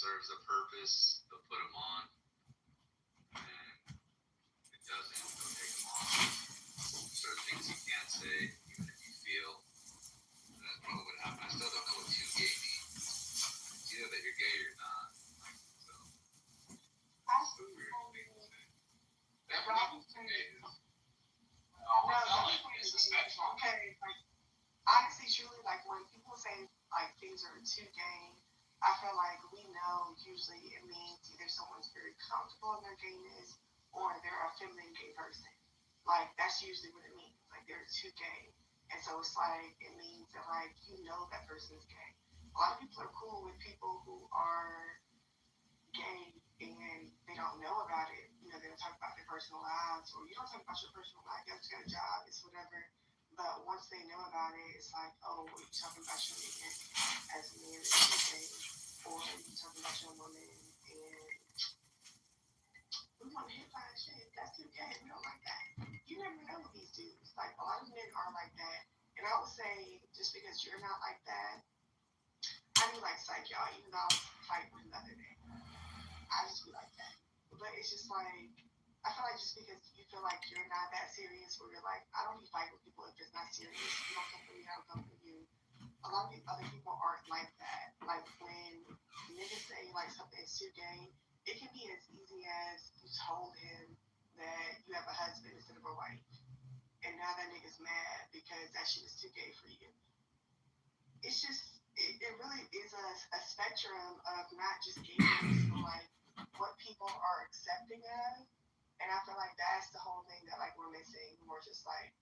serves a purpose, they'll put them on, and if it doesn't, they'll take them off. Certain things you can't say, even if you feel. And that's probably what happened. I still don't know what too gay means. It's either that you're gay or not. So, it's a weird thing to say. That happens to me is, okay, like, honestly, truly, like, when people say, like, things are too gay, I feel like we know usually it means either someone's very comfortable in their gayness or they're a feminine gay person. Like, that's usually what it means. Like, they're too gay. And so it's like, it means that, like, you know that person's gay. A lot of people are cool with people who are gay and they don't know about it. You know, they don't talk about their personal lives, or you don't talk about your personal life. You just got a job, it's whatever. But once they know about it, it's like, oh, well, you're talking about your man as a man that's gay, or you're talking about your woman and we want to hit by shit. That's too gay. We don't like that. You never know with these dudes. Like, a lot of men are like that. And I would say, just because you're not like that, I do like psych y'all, even though I was fighting with the other day. I just be like that. But it's just like, I feel like just because you feel like you're not that serious, where you're like, I don't be fighting with people if it's not serious. You don't come for me, I don't come for you. A lot of other people aren't like that. Like, when niggas say, like, something is too gay, it can be as easy as you told him that you have a husband instead of a wife. And now that nigga's mad because that shit is too gay for you. It's just, it really is a spectrum of not just gayness, but like what people are accepting of. And I feel like that's the whole thing that, like, we're missing. We're just like,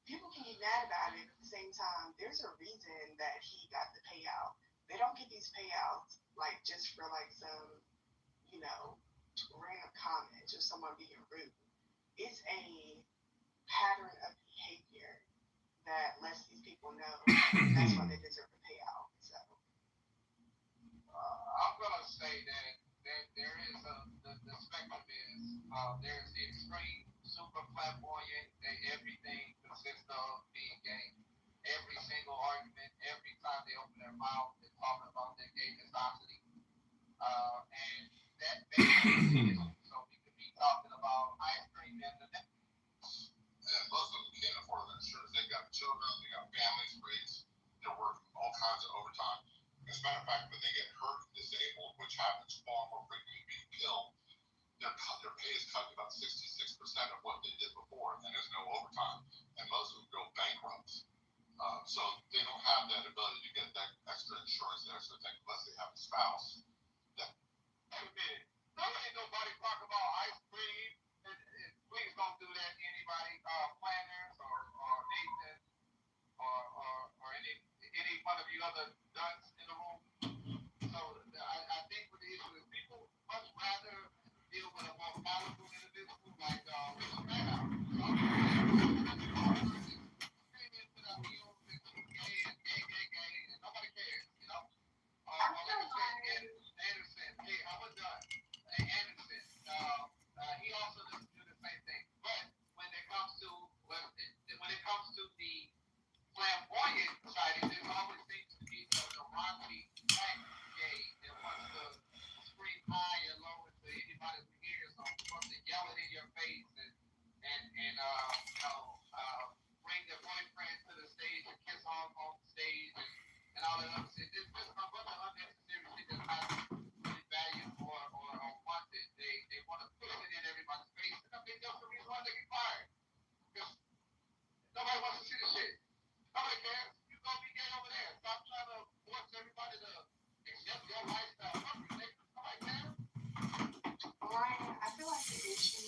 people can get mad about it, but at the same time, there's a reason that he got the payout. They don't get these payouts, like, just for, like, some, you know, random comment or someone being rude. It's a pattern of behavior that lets these people know that's why they deserve a payout. So, I'm gonna say that there is the spectrum is there's the extreme, super flamboyant, that everything consists of being gay. Every single argument, every time they open their mouth, they're talking about their gay misogyny. And that basically is, so we could be talking about ice cream and the and most of them can't afford that insurance. They got children, they got families to raise, they're working all kinds of overtime. As a matter of fact, when they get hurt and disabled, which happens far more frequently than being killed, their pay is cut to about 66% of what they did before, and there's no overtime. And most of them go bankrupt. So they don't have that ability to get that extra insurance and extra thing unless they have a spouse. Hey man, don't let nobody talk about ice cream. And please don't do that to anybody, planners or Nathan or any one of you other nuts in the room. So I think what the issue is, people much rather deal with a more powerful individual like Mr. Maddow. Screaming to the heels and gay and gay, and nobody cares, you know. Like I said, Anderson, hey, I was done. Anderson, he also doesn't do the same thing. But when it comes to the flamboyant side, there always seems to be the raunchy black gay that wants to scream high and low into anybody's ears, or wants to yell it in your face and bring their boyfriend to the stage and kiss on the stage and all that other shit. There's just a bunch of unnecessary shit that's not really valued or wanted. They want to push it in everybody's face, and I think that's the reason why they get fired. Because nobody wants to see the shit. Nobody cares. You go be gay over there. Stop trying to force everybody to accept your lifestyle. Nobody cares. Ryan, I feel like the issue,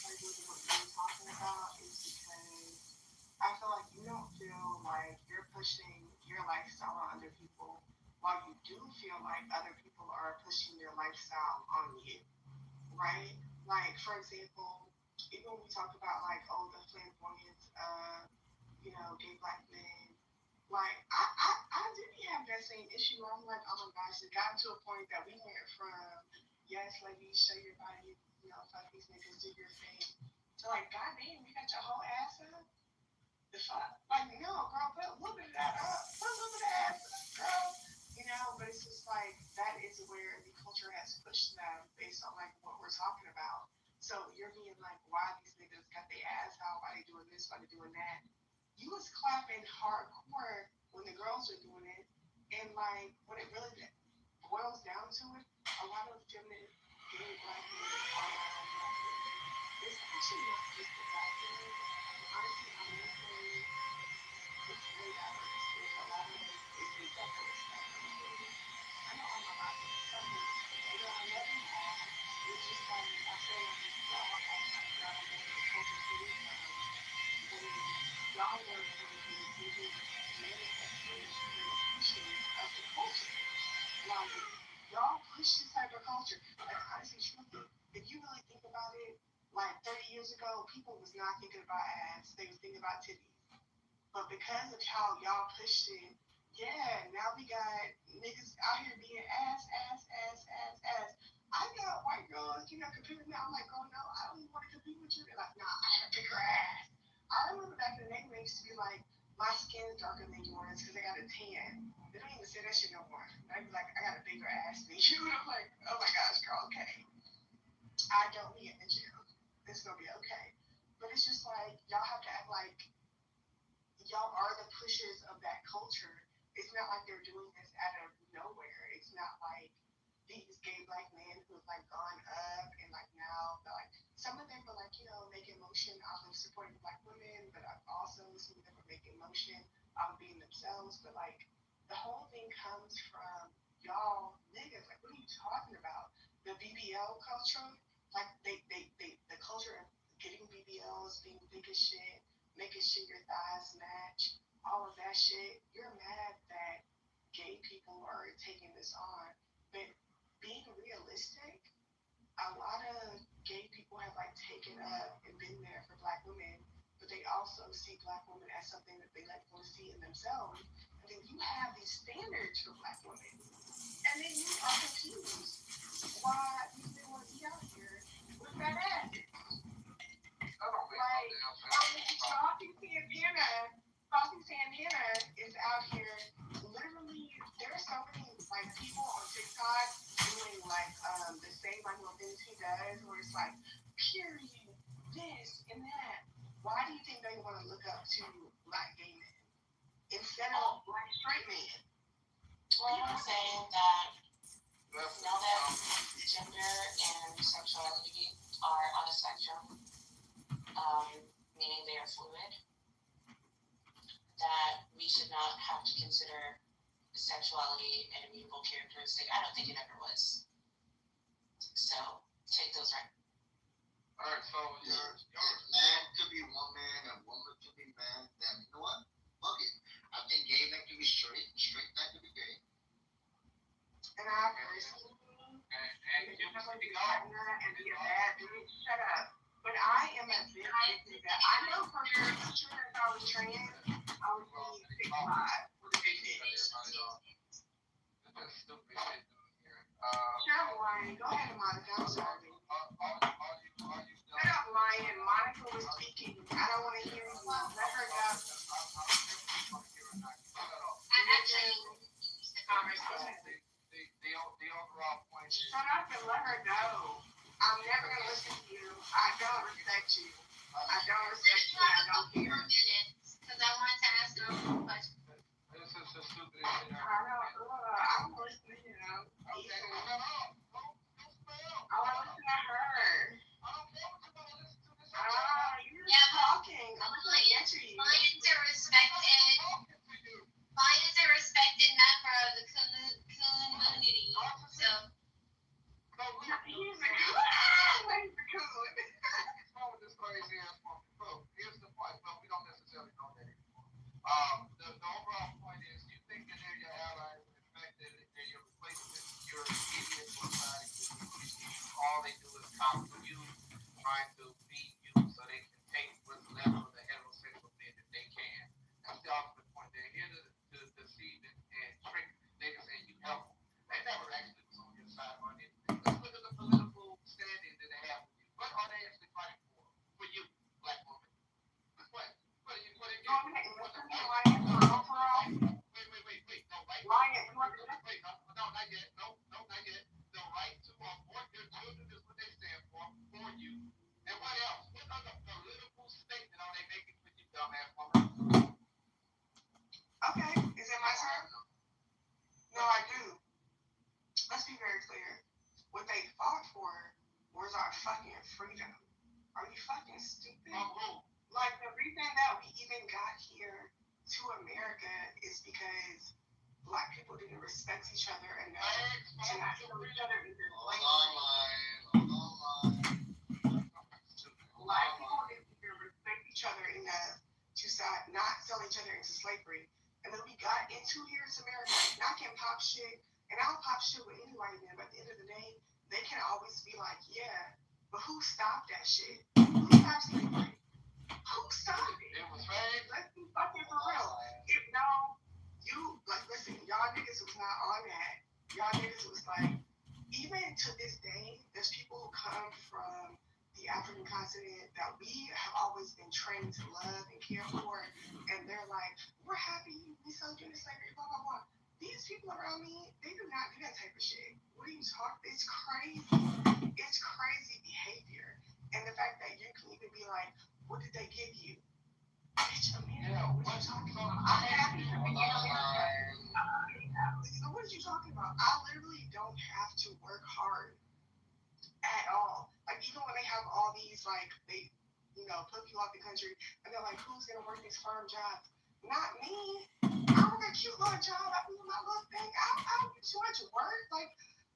like, with what you're talking about is because I feel like you don't feel like you're pushing your lifestyle on other people, while you do feel like other people are pushing your lifestyle on you, right? Like, for example, even when we talk about, like, oh, the flamboyance of, you know, gay black men, like, I didn't have that same issue where I'm like, oh my gosh, it got to a point that we went from, yes, ladies, show your body, you know, fuck these niggas, do your thing, to like, goddamn, you got your whole ass up? The fuck? Like, no, girl, put a little bit of that up. Put a little bit of ass up, girl. You know, but it's just like, that is where the culture started doing that, you was clapping hardcore when the girls were doing it. And like when it really boils down to it, a lot of feminine gay black men are not black women. It's actually not just the black women. Honestly, I'm gonna say it's way diverse. There's a lot of it's definitely spectrum. I know all my life. So, I love them all. It's just like I feel like y'all have like y'all know the culture too. When y'all were the biggest manifestations of the culture. Like y'all push this type of culture. Like honestly, truly, if you really think about it, like 30 years ago, people was not thinking about ass. They was thinking about titties. But because of how y'all pushed it, yeah, now we got niggas out here being ass. I got white girls, compete with me. I'm like, oh no, I don't even want to compete with you. They're like, nah, I got a bigger ass. I remember back in the day when they used to be like, my skin's darker than yours because I got a tan. They don't even say that shit no more. They'd be like, I got a bigger ass than you. And I'm like, oh my gosh, girl, okay. I don't be in the gym. It's gonna be okay. But it's just like, y'all have to act like y'all are the pushers of that culture. It's not like they're doing this out of nowhere. It's not like these gay black men who have like gone up and like now like some of them are like, making motion out of supporting black women, but I've also some of them are making motion out of being themselves. But like the whole thing comes from y'all niggas. Like what are you talking about? The BBL culture, like they the culture of getting BBLs, being big as shit, making sure your thighs match, all of that shit. You're mad that gay people are taking this on. But being realistic, a lot of gay people have like taken up and been there for black women, but they also see black women as something that they like want to see in themselves. And then you have these standards for black women. And then you are confused why these men want to be out here with that ass. Talking Santana is out here. Literally, there are so many like people on TikTok doing like the same like little things he does, where it's like period, this and that. Why do you think they want to look up to black gay men instead of black straight men? Well, I'm saying that now that gender and sexuality are on a spectrum, meaning they are fluid, that we should not have to consider sexuality an immutable characteristic. I don't think it ever was. So take those right. Alright, so a man could be one man, a woman could be man, then you know what? Fuck it. I think gay men can be straight, and straight men can be gay. And I personally, and you must be and be a bad bitch. Shut up. But I am a big nigga. I know for sure if I was trans, I would be 6'5". Sure, Ryan. Go ahead, Monica. I'm sorry. Shut up, Ryan. Monica was speaking. I don't want to hear you. Let her go. I'm actually the conversation. The overall point is, Shut up and let her go. I'm never going to listen to you. I don't respect you. I don't respect you. I don't care. Because I wanted to ask her a question. this is the stupidest shit ever. I don't. I'm listening, Okay, shut up. Don't spell. I want to listen to her. I don't care what you want to listen to. This is You're Yeah, but talking. I'm going to answer you. Lions are respected. talking to you. Lions are a respected member of the community. So He's a good. He's a good. What's wrong with this crazy ass woman? Bro, here's the point. Well, we don't necessarily know that anymore. The overall point is, you think that they're your allies, and the fact that they're your replacement, you're idiot for trying to all they do is copy you, trying to beat you so they can take what's left of the heterosexual men that they can. That's the ultimate point. They're here to deceive and trick niggas and you help them. They never actually was on your side on anything. Let's look at the political standing that they have with you. What are they actually fighting for? For you, black woman. What? What are you? What are you? Wait. No, right? Wait, no, not yet. No, not yet. The right to abort your children is what they stand for you. And fucking freedom. Are you fucking stupid? Oh, Like, the reason that we even got here to America is because black people didn't respect each other enough to not kill each other in their Hold on, Black people didn't even respect each other enough to not sell each other into slavery. And then we got into here to America, and I can pop shit, and I'll pop shit with anybody, man, but at the end of the day, they can always be like, yeah, but who stopped that shit? Who stopped slavery? Who stopped it? it was fake. Let's be fucking for real. If no, you, like, listen, y'all niggas was not on that. Y'all niggas was like, even to this day, there's people who come from the African continent that we have always been trained to love and care for, and they're like, we're happy, we sold you into slavery, blah, blah, blah. These people around me, they do not do that type of shit. What are you talking? It's crazy. It's crazy behavior. And the fact that you can even be like, what did they give you? Bitch, America, what are you talking about? I'm happy to be in America. What are you talking about? I literally don't have to work hard at all. Like, even when they have all these, like, they, put people out the country, and they're like, who's gonna work these farm jobs? Not me. I work a cute little job. I do my little thing. I don't do too much work. Like,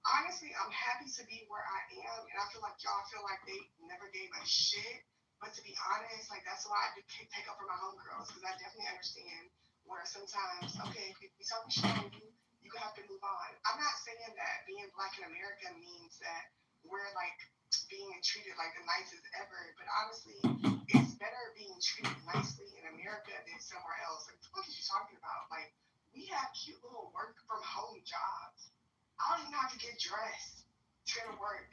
honestly, I'm happy to be where I am, and I feel like y'all feel like they never gave a shit. But to be honest, like, that's why I do take up for my homegirls, because I definitely understand where sometimes, okay, if we talking shit on you, you have to move on. I'm not saying that being black in America means that we're, like, being treated like the nicest ever, but honestly, it's better being treated nicely in America than somewhere else. Like, what are you talking about? Like, we have cute little work from home jobs. I don't even have to get dressed to go to work.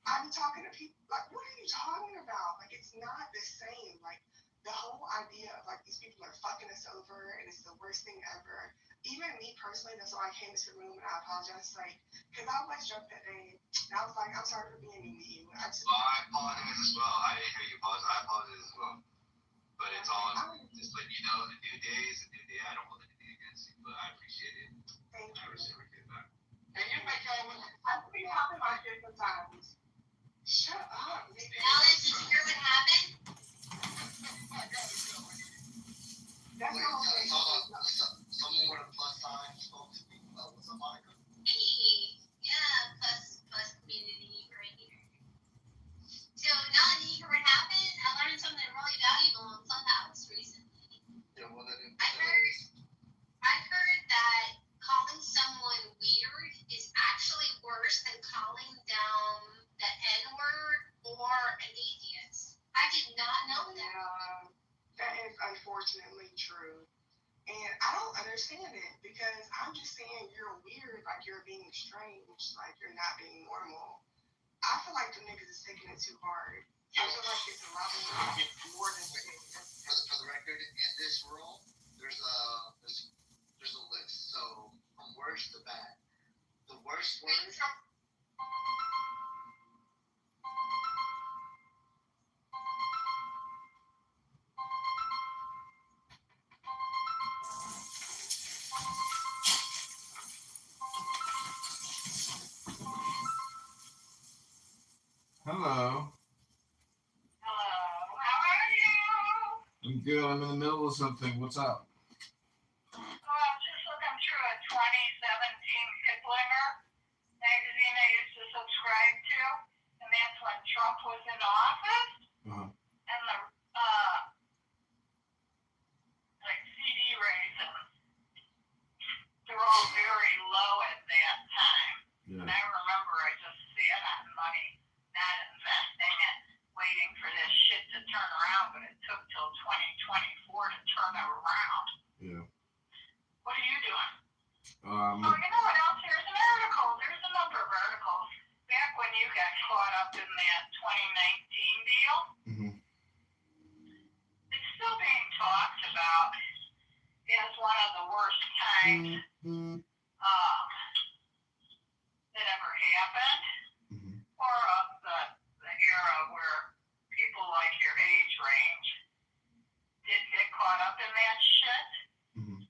I be talking to people like, what are you talking about? Like, it's not the same. Like, the whole idea of, like, these people are fucking us over and it's the worst thing ever. Even me personally, that's why I came into the room and I apologize, like, because I was drunk that day and I was like, I'm sorry for being mean to you. I apologize as well. I didn't hear you apologize. I apologize as well. But it's on, just letting you know, the new day is a new day. I don't hold anything against you, but I appreciate it. Thank I you. reciprocate that. And you make all the I've been talking about shit sometimes. Shut up, nigga. Alex, did you hear what happened? That's all I'm saying. Someone with a plus sign spoke to me. What's up, Monica? Hey, yeah, plus community right here. So now that you hear what happened, I learned something really valuable in Clubhouse recently. Yeah, well, I've heard that calling someone weird is actually worse than calling them the N-word or an atheist. I did not know that. That is unfortunately true. And I don't understand it because I'm just saying you're weird, like you're being strange, like you're not being normal. I feel like the niggas is taking it too hard. I feel like it's a lot more than what it is. For the record, in this room, there's a list. So from worst to bad, the worst word. Hello. hello, how are you? I'm good. I'm in the middle of something. What's up? Just looking through a 2017 Kiplinger magazine I used to subscribe to, and that's when Trump was in office, Uh-huh. and the like CD ratings, they're all very low at that time. Yeah. And I remember I just sat on money, not investing it, waiting for this shit to turn around, but it took till 2024 to turn it around. Yeah. What are you doing? Um. Oh, you know what else? Here's an article. There's a number of articles. Back when you got caught up in that 2019 deal, Mhm. it's still being talked about as one of the worst times that ever happened, Mhm. or of the era where people like your age range did get caught up in that shit. Mhm.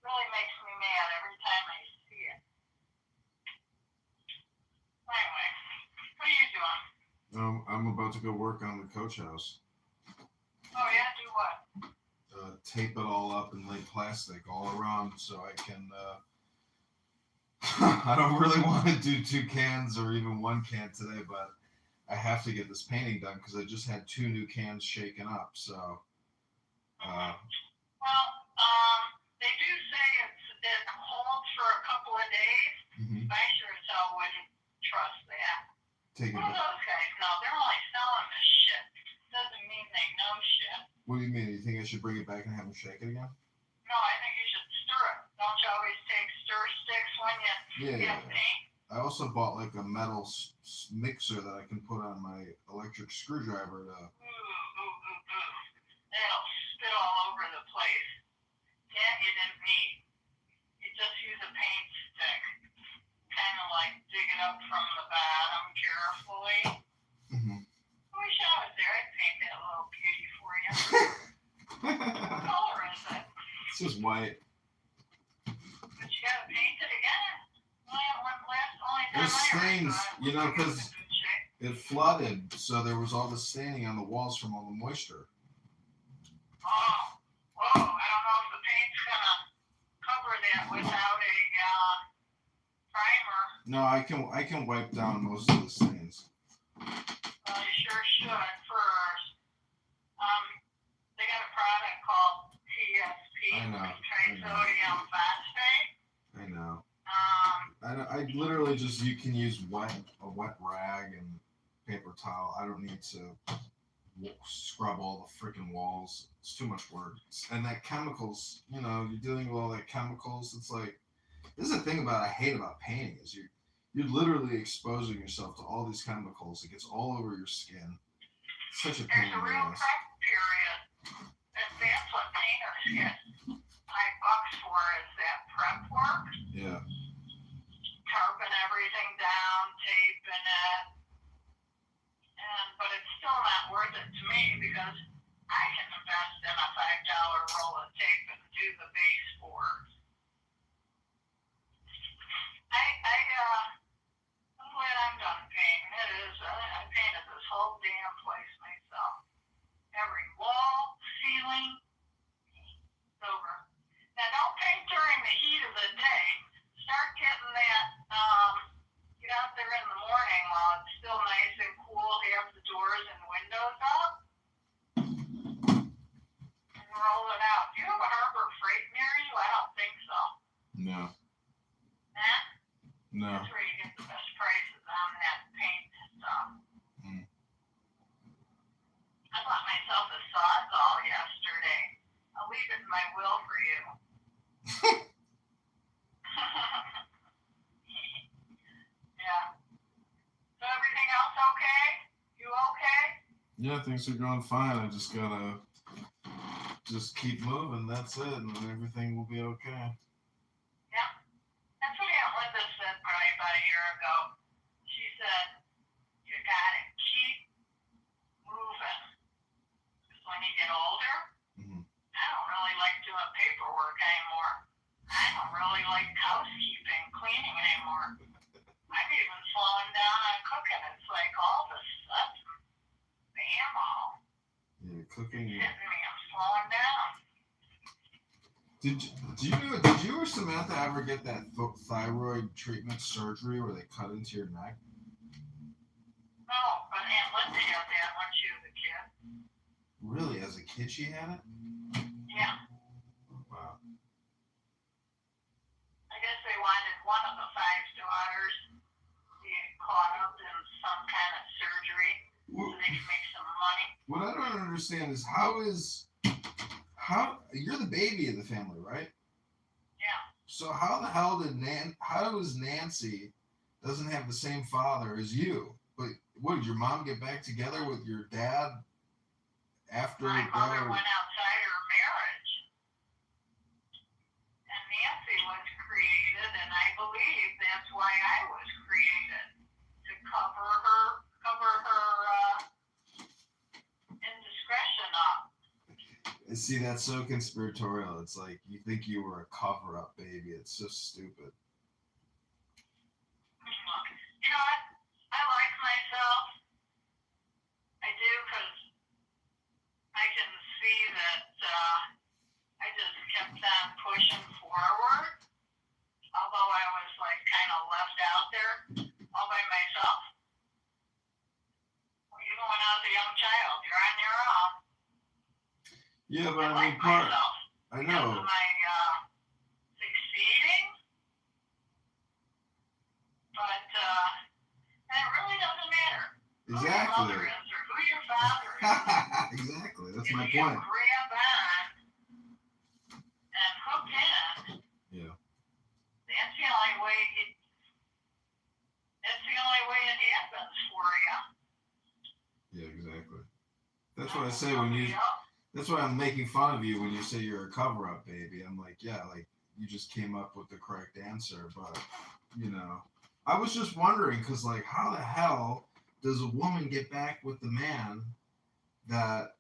Really makes me mad every time I see it. Anyway, what are you doing? I'm about to go work on the coach house. Oh yeah, do what? Tape it all up and lay plastic all around so I can. I don't really want to do 2 cans or even 1 can today, but I have to get this painting done because I just had 2 new cans shaken up. So. Well, they do say it holds for a couple of days. Mm-hmm. I sure as hell wouldn't trust that. Take it. What do those guys know? They're only selling this shit. Doesn't mean they know shit. What do you mean? You think I should bring it back and have them shake it again? No, I think you should stir it. Don't you always take stir sticks when you get paint? I also bought like a metal mixer that I can put on my electric screwdriver to. That'll spit all over the place. That you didn't need. You just use a paint stick. Kind of like dig it up from the bottom carefully. Mm-hmm. I wish I was there. I'd paint that little beauty for you. What color is it? It's just white. But you gotta paint it again. There's stains, you know, because it flooded, so there was all the staining on the walls from all the moisture. Oh, whoa! I don't know if the paint's gonna cover that without a primer. No, I can wipe down most of the stains. Well, you sure should first. They got a product called TSP, I know. Trisodium phosphate. I know. I literally just, you can use a wet rag and paper towel. I don't need to scrub all the freaking walls. It's too much work. And that chemicals, you know, you're dealing with all that chemicals. It's like, this is the thing I hate about painting is you're literally exposing yourself to all these chemicals. It gets all over your skin. It's such a pain There's in a the real ass. prep period. And that's what painters get $5 for is that prep work. Yeah. Tarping everything down, taping it. But it's still not worth it to me because I can invest in a $5 roll of tape and do the baseboards. I'm glad I'm done painting. It is. I painted this whole damn place myself. Every wall, ceiling, it's over. Now don't paint during the heat of the day. Start getting that, get out there in the morning while it's still nice and cool, have the doors and windows up, and roll it out. Do you have a Harbor Freight near you? I don't think so. No. Huh? No. That's where you get the best prices on that paint stuff. Mm. I bought myself a Sawzall yesterday. I'll leave it in my will for you. Yeah. So everything else okay? You okay? Yeah, things are going fine. I just gotta keep moving. That's it, and everything will be okay. Yeah. That's what Aunt Linda said probably about a year ago. She said, you gotta keep moving. Because when you get older, Mm-hmm. I don't really like doing paperwork anymore. I don't really like housekeeping, cleaning anymore. I'm even slowing down on cooking. It's like all of a sudden, bam, Yeah, cooking. it's hitting me. I'm slowing down. Did you or Samantha ever get that thyroid treatment surgery where they cut into your neck? No, but Aunt Linda had that when she was a kid. Really, as a kid she had it? Yeah. Wow. I guess they wanted one of the 5 daughters to get caught up in some kind of surgery so they could make some money. What I don't understand is how you're the baby of the family, right? Yeah. So how the hell how is Nancy doesn't have the same father as you? But what did your mom get back together with your dad after? My mother went outside her marriage, and Nancy was created, and I believe that's why I was created, to cover her indiscretion up. See, that's so conspiratorial. It's like you think you were a cover-up baby. It's so stupid. You know what? I like myself. see that I just kept on pushing forward, although I was like kind of left out there all by myself. Well, even when I was a young child, you're on your own. Yeah, but I mean, like myself I because know. of my succeeding, but that really doesn't matter. Who your Exactly. mother is or who your father is. Exactly. That's If my you point. grab on and hook in, Yeah. that's the only way it happens for you. Yeah, exactly. That's what I say when you. That's why I'm making fun of you when you say you're a cover-up baby. I'm like, yeah, like you just came up with the correct answer, but you know, I was just wondering because, like, how the hell does a woman get back with the man that?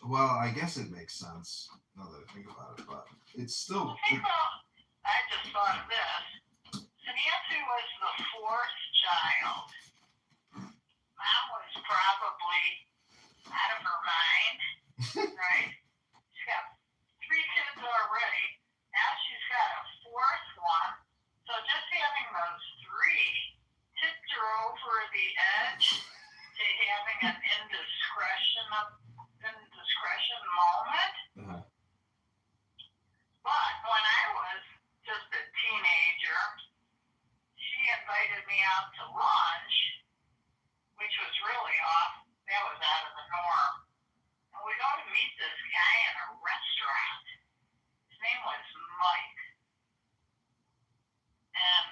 Well, I guess it makes sense now that I think about it, but it's still. I just thought of this. So Nancy was the fourth child. Mom was probably out of her mind, right? She's got 3 kids already. Now she's got a fourth one. So just having those 3 tipped her over the edge to having an indiscretion moment. Uh-huh. But when I was just a teenager, she invited me out to lunch, which was really off. That was out of the norm. And we go to meet this guy in a restaurant. His name was Mike. And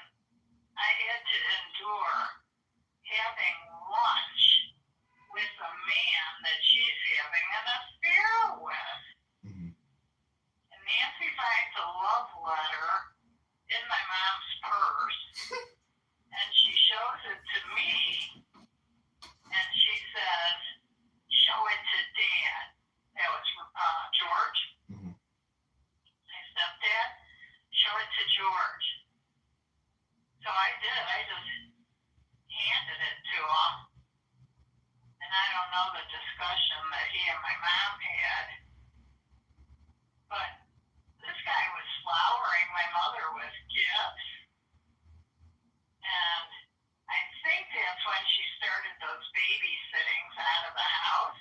I had to endure having lunch with a man that she's having an affair with. Mm-hmm. And Nancy finds a love letter in my mom's purse, and she shows it to me, and she says, show it to Dad. That was George. Mm-hmm. My stepdad. Show it to George. So I did. I just handed it to him. And I don't know the discussion that he and my mom had, but this guy was flowering my mother with gifts. And I think that's when she started those babysittings out of the house,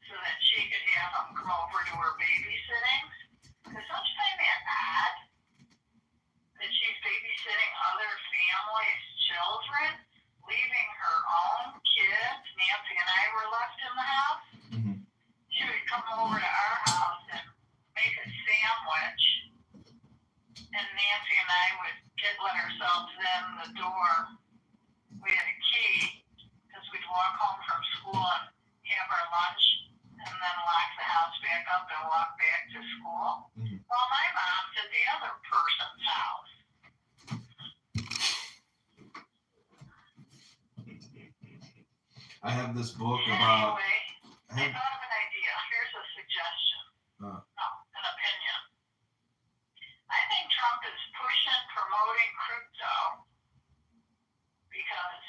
so that she could have them come over to her babysittings. Because don't you find that odd that she's babysitting other families' children, leaving her own kids? Nancy and I were left in the house. Mm-hmm. She would come over to our house and make a sandwich, and Nancy and I would let ourselves in the door. We had a key because we'd walk home from school and have our lunch and then lock the house back up and walk back to school. Mm-hmm. While my mom's at the other person's house. I have this book about. Anyway, I thought of an idea. Here's a suggestion. Uh. No, an opinion. I think Trump is promoting crypto because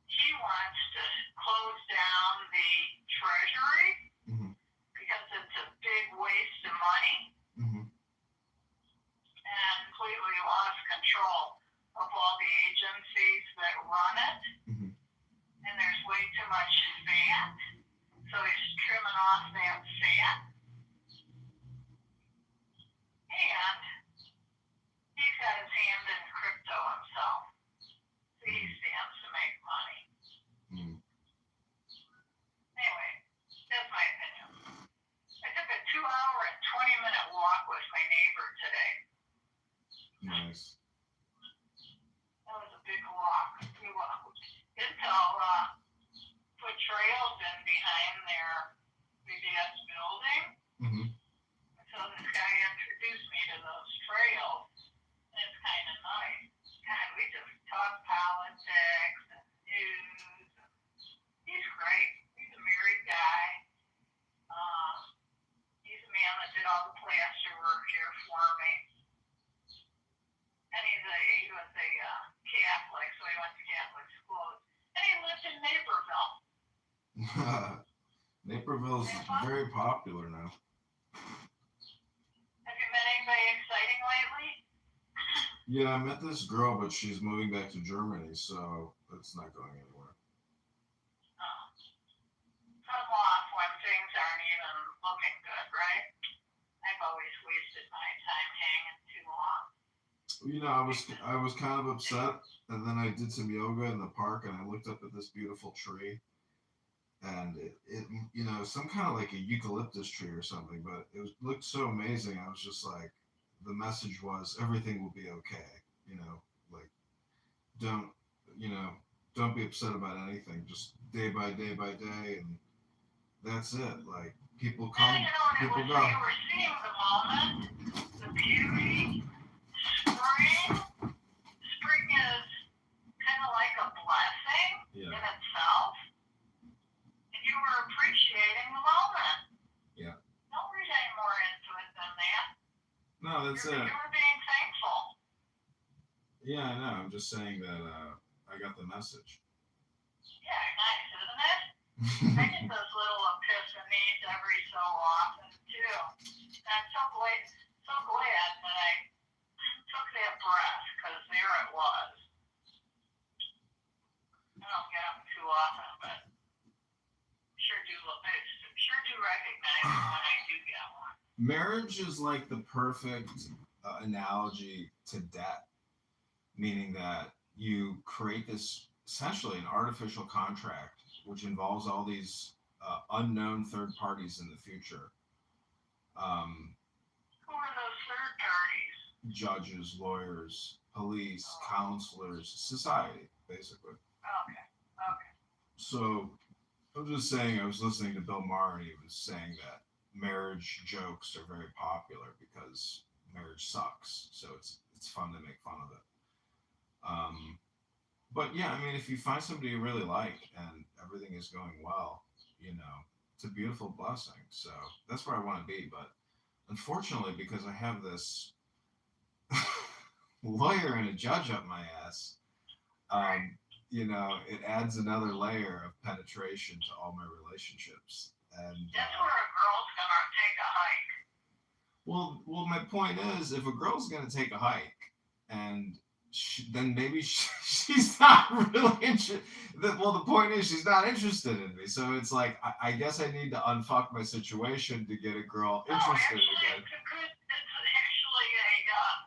he wants to close down the treasury, Mm-hmm. because it's a big waste of money, Mm-hmm. and completely lost control of all the agencies that run it. Mm-hmm. And there's way too much fat, so he's trimming off that fat. And he's got his hand in crypto himself, so he stands to make money. Mm-hmm. Anyway, that's my opinion. I took a 2-hour and 20-minute walk with my neighbor today. Nice. That was a big walk. We walked until put trails in behind their big ass building. Mm-hmm. So this guy introduced me to those trails, and it's kind of nice. God, we just talk politics and news. He's great. He's a married guy. He's a man that did all the plaster work here for me. And he was a Catholic, so he went to Catholic schools. And he lived in Naperville. Naperville's very popular now. Have you met anybody exciting lately? Yeah, I met this girl, but she's moving back to Germany, so it's not going anywhere. Oh. Come off when things aren't even looking good, right? I've always wasted my time hanging too long. You know, I was kind of upset, and then I did some yoga in the park, and I looked up at this beautiful tree, and it you know, some kind of like a eucalyptus tree or something, but looked so amazing. I was just like, the message was everything will be okay. You know, like don't you know, don't be upset about anything. Just day by day, and that's it. Like people come, Yeah, and people it was, go. you were seeing the moment, the beauty, spring. Spring is kind of like a blessing in itself, and you were appreciating the moment. Yeah. Don't read any more into it than that. No, that's You it. were being thankful. Yeah, I know. I'm just saying that I got the message. Yeah, nice, isn't it? I get those little epiphanies every so often too. And I'm so glad that I took that breath, because there it was. I don't get them too often, but sure do recognize it when I do get one. Marriage is like the perfect analogy to debt, meaning that you create this essentially an artificial contract which involves all these unknown third parties in the future. Who are those third parties? Judges, lawyers, police, counselors, society, basically. Okay. So I'm just saying, I was listening to Bill Maher, and he was saying that marriage jokes are very popular because marriage sucks. So it's fun to make fun of it. But yeah, I mean, if you find somebody you really like and everything is going well, you know, it's a beautiful blessing. So that's where I want to be. But unfortunately, because I have this lawyer and a judge up my ass, you know, it adds another layer of penetration to all my relationships. And that's where a girl's gonna take a hike. Well, my point is, if a girl's gonna take a hike, and then maybe she's not really interested. Well, the point is, she's not interested in me. So it's like, I guess I need to unfuck my situation to get a girl interested again.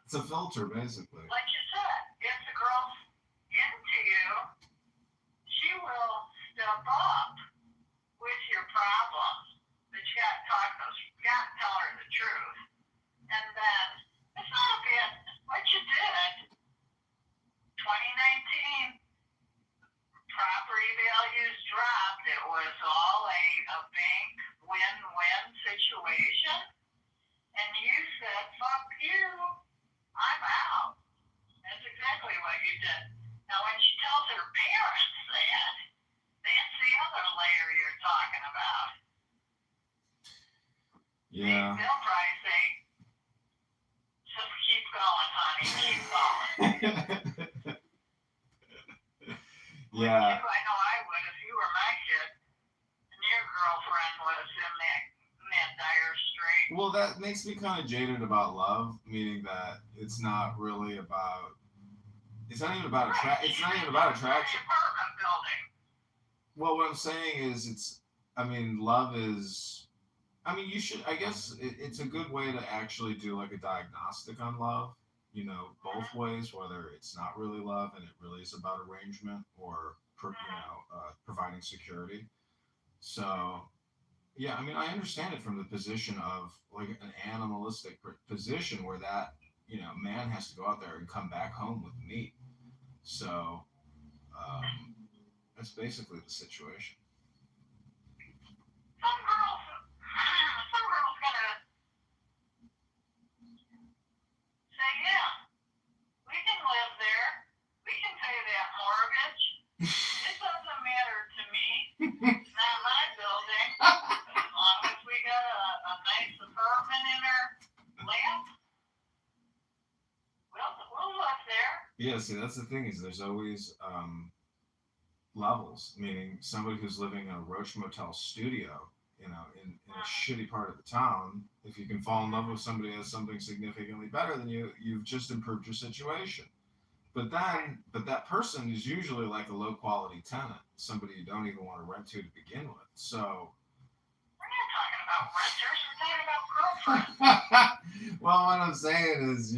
It's a filter, basically. Like you said, if the girl's into you, she will step up with your problems. But you gotta tell her the truth. And then, it's not a bad, what you did, 2019, property values dropped. It was all a bank win-win situation. And you said, fuck you, I'm out. That's exactly what you did. Now, when she tells her parents that, that's the other layer you're talking about. Yeah. They'll probably say, just keep going, honey, keep going. Yeah. I know I would if you were my kid and your girlfriend was in that dire strait. Well, that makes me kind of jaded about love, meaning that it's not really about. It's not even about It's not even about attraction. Apartment building. Well, what I'm saying is, love is. You should. I guess it's a good way to actually do like a diagnostic on love. You know, both ways, whether it's not really love and it really is about arrangement or providing security. So, yeah, I understand it from the position of like an animalistic position where that man has to go out there and come back home with meat. So that's basically the situation. Some girls gonna say, yeah, we can live there. We can pay that mortgage. It doesn't matter to me. It's not my building. As long as we got a nice apartment in our lap, we'll live there. Yeah, see, that's the thing is there's always levels, meaning somebody who's living in a Roach Motel studio you know, in a shitty part of the town, if you can fall in love with somebody who has something significantly better than you, you've just improved your situation. But that person is usually like a low quality tenant, somebody you don't even want to rent to begin with. So, We're not talking about renters. We're talking about girlfriends. well, what I'm saying is,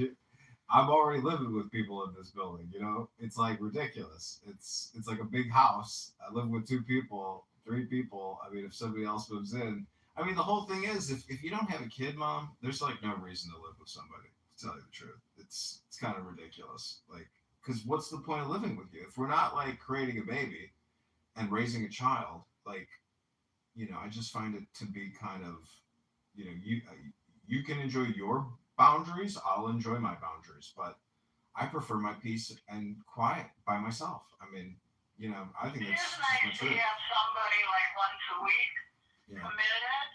I'm already living with people in this building. You know, it's like ridiculous. It's like a big house. I live with 2 people, 3 people. I mean, if somebody else moves in, I mean, the whole thing is, if you don't have a kid, mom, there's like no reason to live with somebody. To tell you the truth, it's kind of ridiculous. Like, because what's the point of living with you if we're not like creating a baby and raising a child? Like, you know, I just find it to be kind of, you know, you can enjoy your boundaries. I'll enjoy my boundaries, but I prefer my peace and quiet by myself. I mean, you know, I think It that's is just nice my to truth. have somebody like once a week Yeah. committed.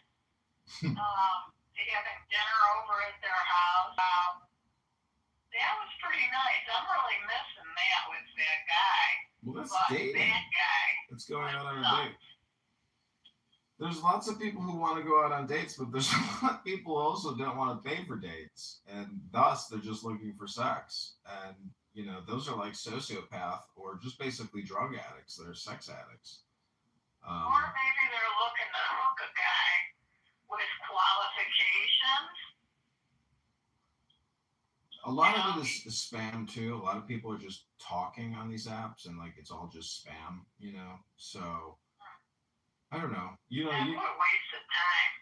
Having dinner over at their house. That was pretty nice. I'm really missing that with that guy. Well, that's But dating. that guy. That's going out on a date. There's lots of people who want to go out on dates, but there's a lot of people who also don't want to pay for dates, and thus they're just looking for sex. And you know, those are like sociopath or just basically drug addicts. They're sex addicts. Or maybe they're looking to hook a guy with qualifications. A lot of it is spam too. A lot of people are just talking on these apps, and like it's all just spam, you know. So I don't know. You know, What a waste of time.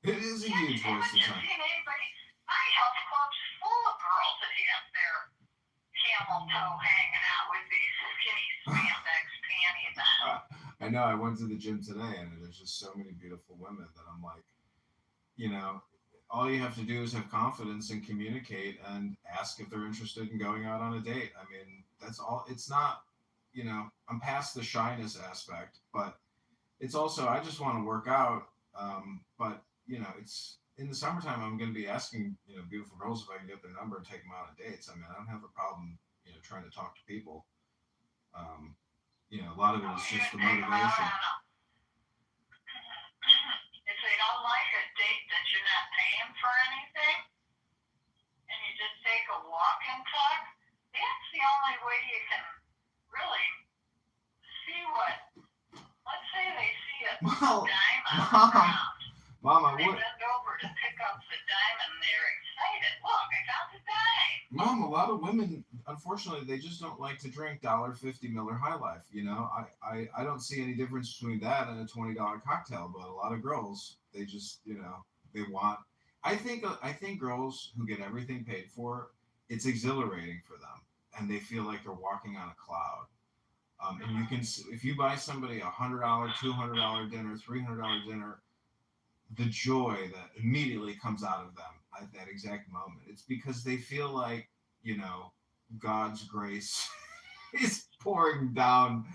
it is a huge waste of time. Seen anybody? My health club's full of girls that have their camel toe hanging out with these skinny spandex panties on. I know. I went to the gym today, and there's just so many beautiful women that I'm like, you know, all you have to do is have confidence and communicate and ask if they're interested in going out on a date. I mean, that's all. It's not, you know, I'm past the shyness aspect, but it's also, I just want to work out. But, you know, it's in the summertime, I'm going to be asking, you know, beautiful girls if I can get their number and take them out on dates. I mean, I don't have a problem, you know, trying to talk to people. You know, a lot of it is just the motivation. If they don't like a date that you're not paying for anything, and you just take a walk and talk, that's the only way you can really see what. Let's say they see a dime on the ground. Mama, they bend over to pick up the dime and they're excited. Look, I found the dime. Mom, a lot of women, unfortunately, they just don't like to drink $1.50 Miller High Life. You know, I don't see any difference between that and a $20 cocktail. But a lot of girls, they just, you know, they want. I think girls who get everything paid for, it's exhilarating for them, and they feel like they're walking on a cloud. And you can, if you buy somebody $100, $200 dinner, $300 dinner, the joy that immediately comes out of them at that exact moment. It's because they feel like, you know, God's grace is pouring down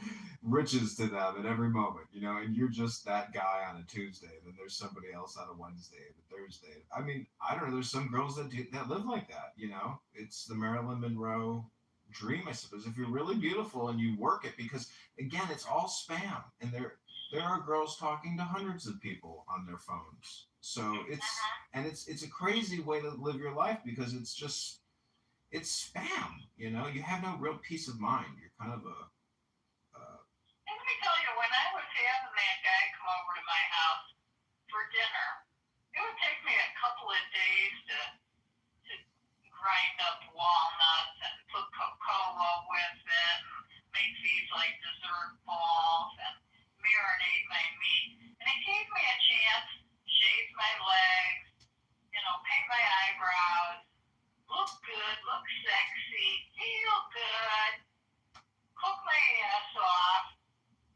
riches to them at every moment, you know, and you're just that guy on a Tuesday. Then there's somebody else on a Wednesday and a Thursday. I mean, I don't know. There's some girls that live like that, you know. It's the Marilyn Monroe dream, I suppose, if you're really beautiful and you work it, because again, it's all spam, and there are girls talking to hundreds of people on their phones. So it's a crazy way to live your life, because it's spam. You know, you have no real peace of mind. You're kind of a. Let me tell you, when I was having that guy come over to my house for dinner, it would take me a couple of days to grind up walnuts and put cocoa with it and make these like dessert balls and marinate my meat. And it gave me a chance to shave my legs, you know, paint my eyebrows, look good, look sexy, feel good, cook my ass off,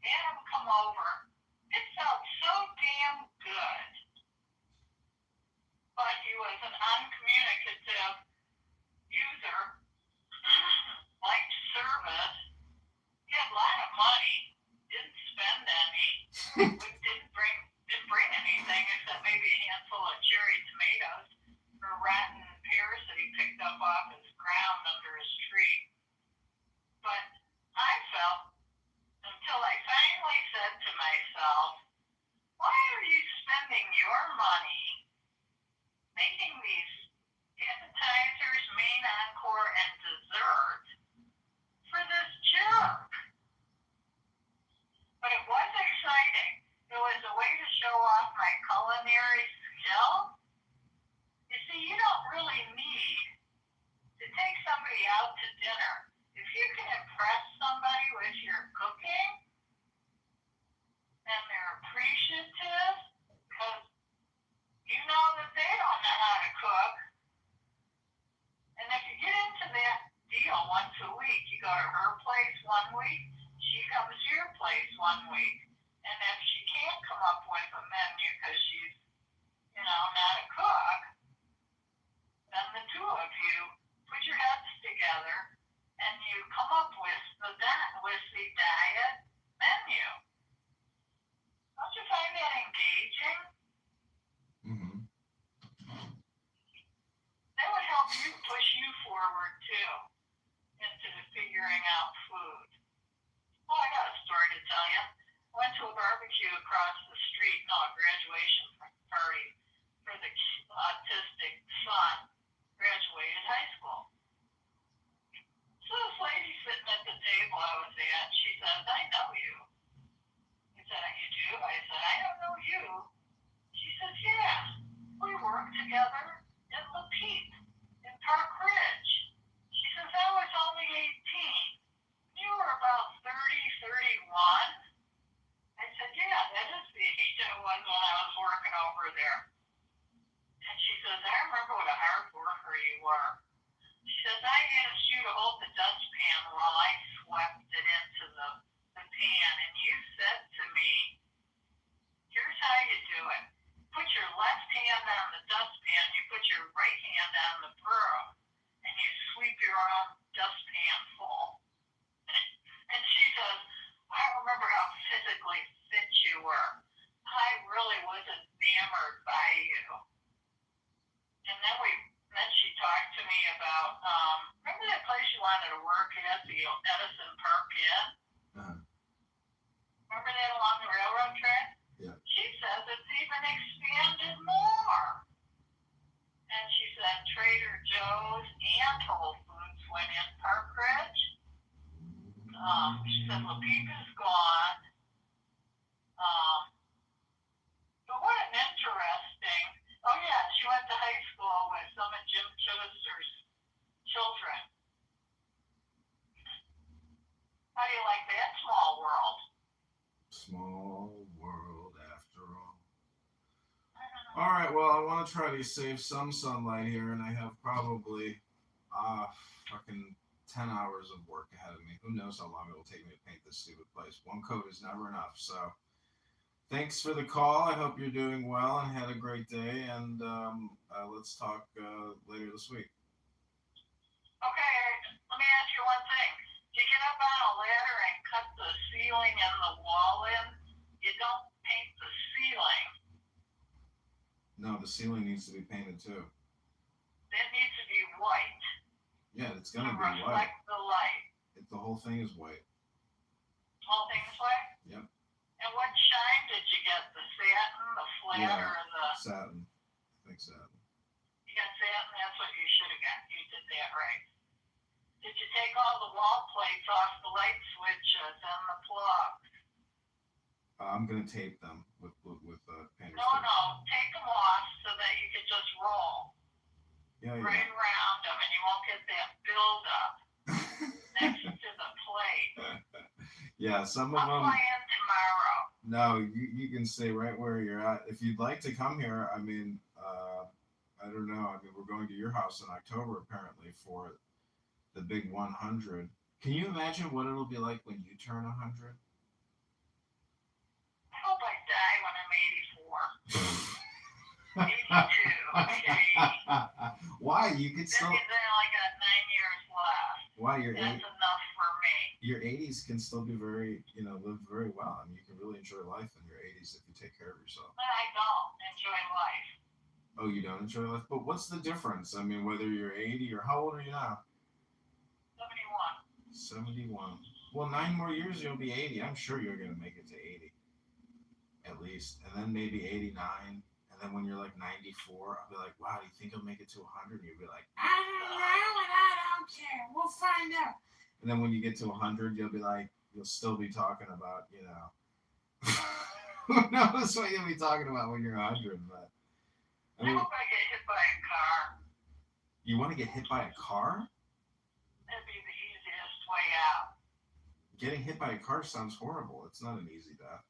have him come over. It felt so damn good. But he was an uncommunicative user, liked service, he had a lot of money, didn't spend any, didn't bring anything except maybe a handful of cherry tomatoes or rotten pears that he picked up off his ground under his tree. But I felt, until I finally said to myself, why are you spending once a week. You go to her place 1 week, she comes to your place 1 week. And if she can't come up with a menu because she's, not a cook, then the two of you put your heads together and you come up with the diet menu. Don't you find that engaging? Mm-hmm. That would help you push you forward too into figuring out food. Oh, I got a story to tell you. Went to a barbecue across the street, a graduation party for the autistic son, graduated high school. So this lady sitting at the table I was at, she says, I know you. I said, you do? I said, I don't know you. She says, yeah, we work together in Lapeep, in Park Ridge. She says, I was only 18. You were about 30, 31. I said, yeah, that is the age I was when I was working over there. And she says, I remember what a hard worker you were. She says, I asked you to hold the dustpan while I swept it into the pan. And you said to me, here's how you do it. Put your left hand on the dustpan, you put your right hand on the broom, and you sweep your own dustpan full. And she says, I remember how physically fit you were. I really was enamored by you. And then she talked to me about, remember that place you wanted to work at, the Edison Park Inn? Uh-huh. Remember that along the railroad track? Yeah. She says it's even expanded more. And she said Trader Joe's and Whole Foods went in Park Ridge. She said Lapeep is gone. But what an interesting. Oh yeah, she went to high school with some of Jim Chivister's children. How do you like that small world? Small world after all. All right, well, I want to try to save some sunlight here, and I have probably fucking 10 hours of work ahead of me. Who knows how long it will take me to paint this stupid place. One coat is never enough. So thanks for the call. I hope you're doing well and had a great day. And let's talk later this week. Okay, let me ask you one thing. You get up on a ladder and cut the ceiling and the wall in. You don't paint the ceiling. No, the ceiling needs to be painted too. It needs to be white. Yeah, it's going to be reflect white. The light. The whole thing is white. The whole thing is white? Yep. And what shine did you get? The satin, the flat, or the... satin. I think satin. You got satin? That's what you should have got. You did that right. Did you take all the wall plates off the light switches and the plugs? I'm going to tape them with painter's tape. No. Take them off so that you can just roll. Yeah. Right around them, and you won't get that buildup next to the plate. Yeah, some of them. I'll fly in tomorrow. No, you can stay right where you're at. If you'd like to come here, I mean, I don't know. I mean, we're going to your house in October apparently for the big 100. Can you imagine what it'll be like when you turn 100? I hope I die when I'm 84. 82. Why? You could still. That means I only got 9 years left. Why That's enough for me. Your 80s can still be very, live very well. I mean, you can really enjoy life in your 80s if you take care of yourself. I don't enjoy life. Oh, you don't enjoy life? But what's the difference? I mean, whether you're 80 or how old are you now? 71. Well, 9 more years, you'll be 80. I'm sure you're going to make it to 80. At least. And then maybe 89. And then when you're like 94, I'll be like, wow, do you think you'll make it to 100? And you'll be like, I don't know, and I don't care. We'll find out. And then when you get to 100, you'll be like, you'll still be talking about, who knows what you'll be talking about when you're 100. But I hope I get hit by a car. You want to get hit by a car? That'd be the easiest way out. Getting hit by a car sounds horrible. It's not an easy death.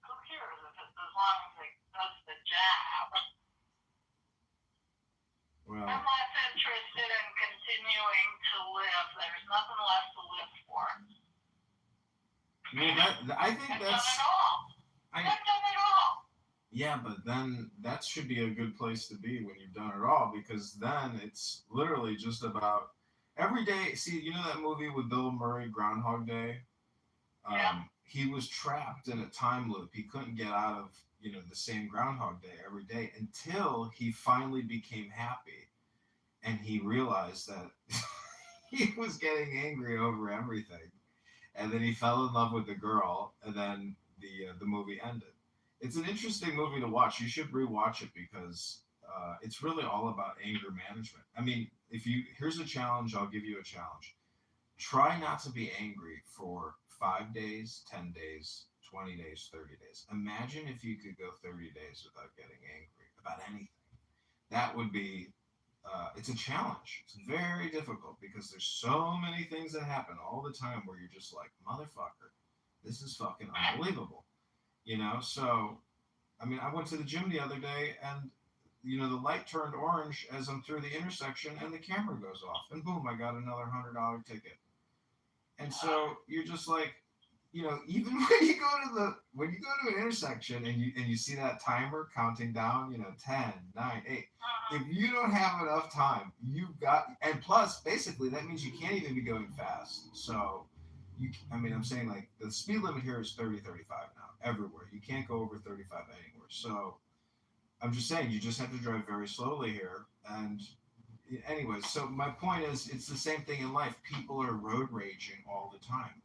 Who cares as long as it does the job? Well, I'm less interested in continuing to live. There's nothing left to live for. Well, I think I've done that's. it all. I've done it all. Yeah, but then that should be a good place to be when you've done it all, because then it's literally just about every day. See, you know that movie with Bill Murray, Groundhog Day? Yeah. He was trapped in a time loop. He couldn't get out of, the same Groundhog Day every day until he finally became happy and he realized that he was getting angry over everything. And then he fell in love with the girl, and then the movie ended. It's an interesting movie to watch. You should rewatch it because it's really all about anger management. I mean, here's a challenge. I'll give you a challenge. Try not to be angry for 5 days, 10 days, 20 days, 30 days. Imagine if you could go 30 days without getting angry about anything. That would be it's a challenge. It's very difficult because there's so many things that happen all the time where you're just like, motherfucker, this is fucking unbelievable. So, I mean, I went to the gym the other day and, the light turned orange as I'm through the intersection and the camera goes off and boom, I got another $100 ticket. And so you're just like, even when you go to an intersection and you see that timer counting down, 10, 9, 8, if you don't have enough time, and plus basically that means you can't even be going fast. So I'm saying like the speed limit here is 30, 35 now everywhere. You can't go over 35 anywhere. So I'm just saying you just have to drive very slowly here. And anyways, so my point is it's the same thing in life. People are road raging all the time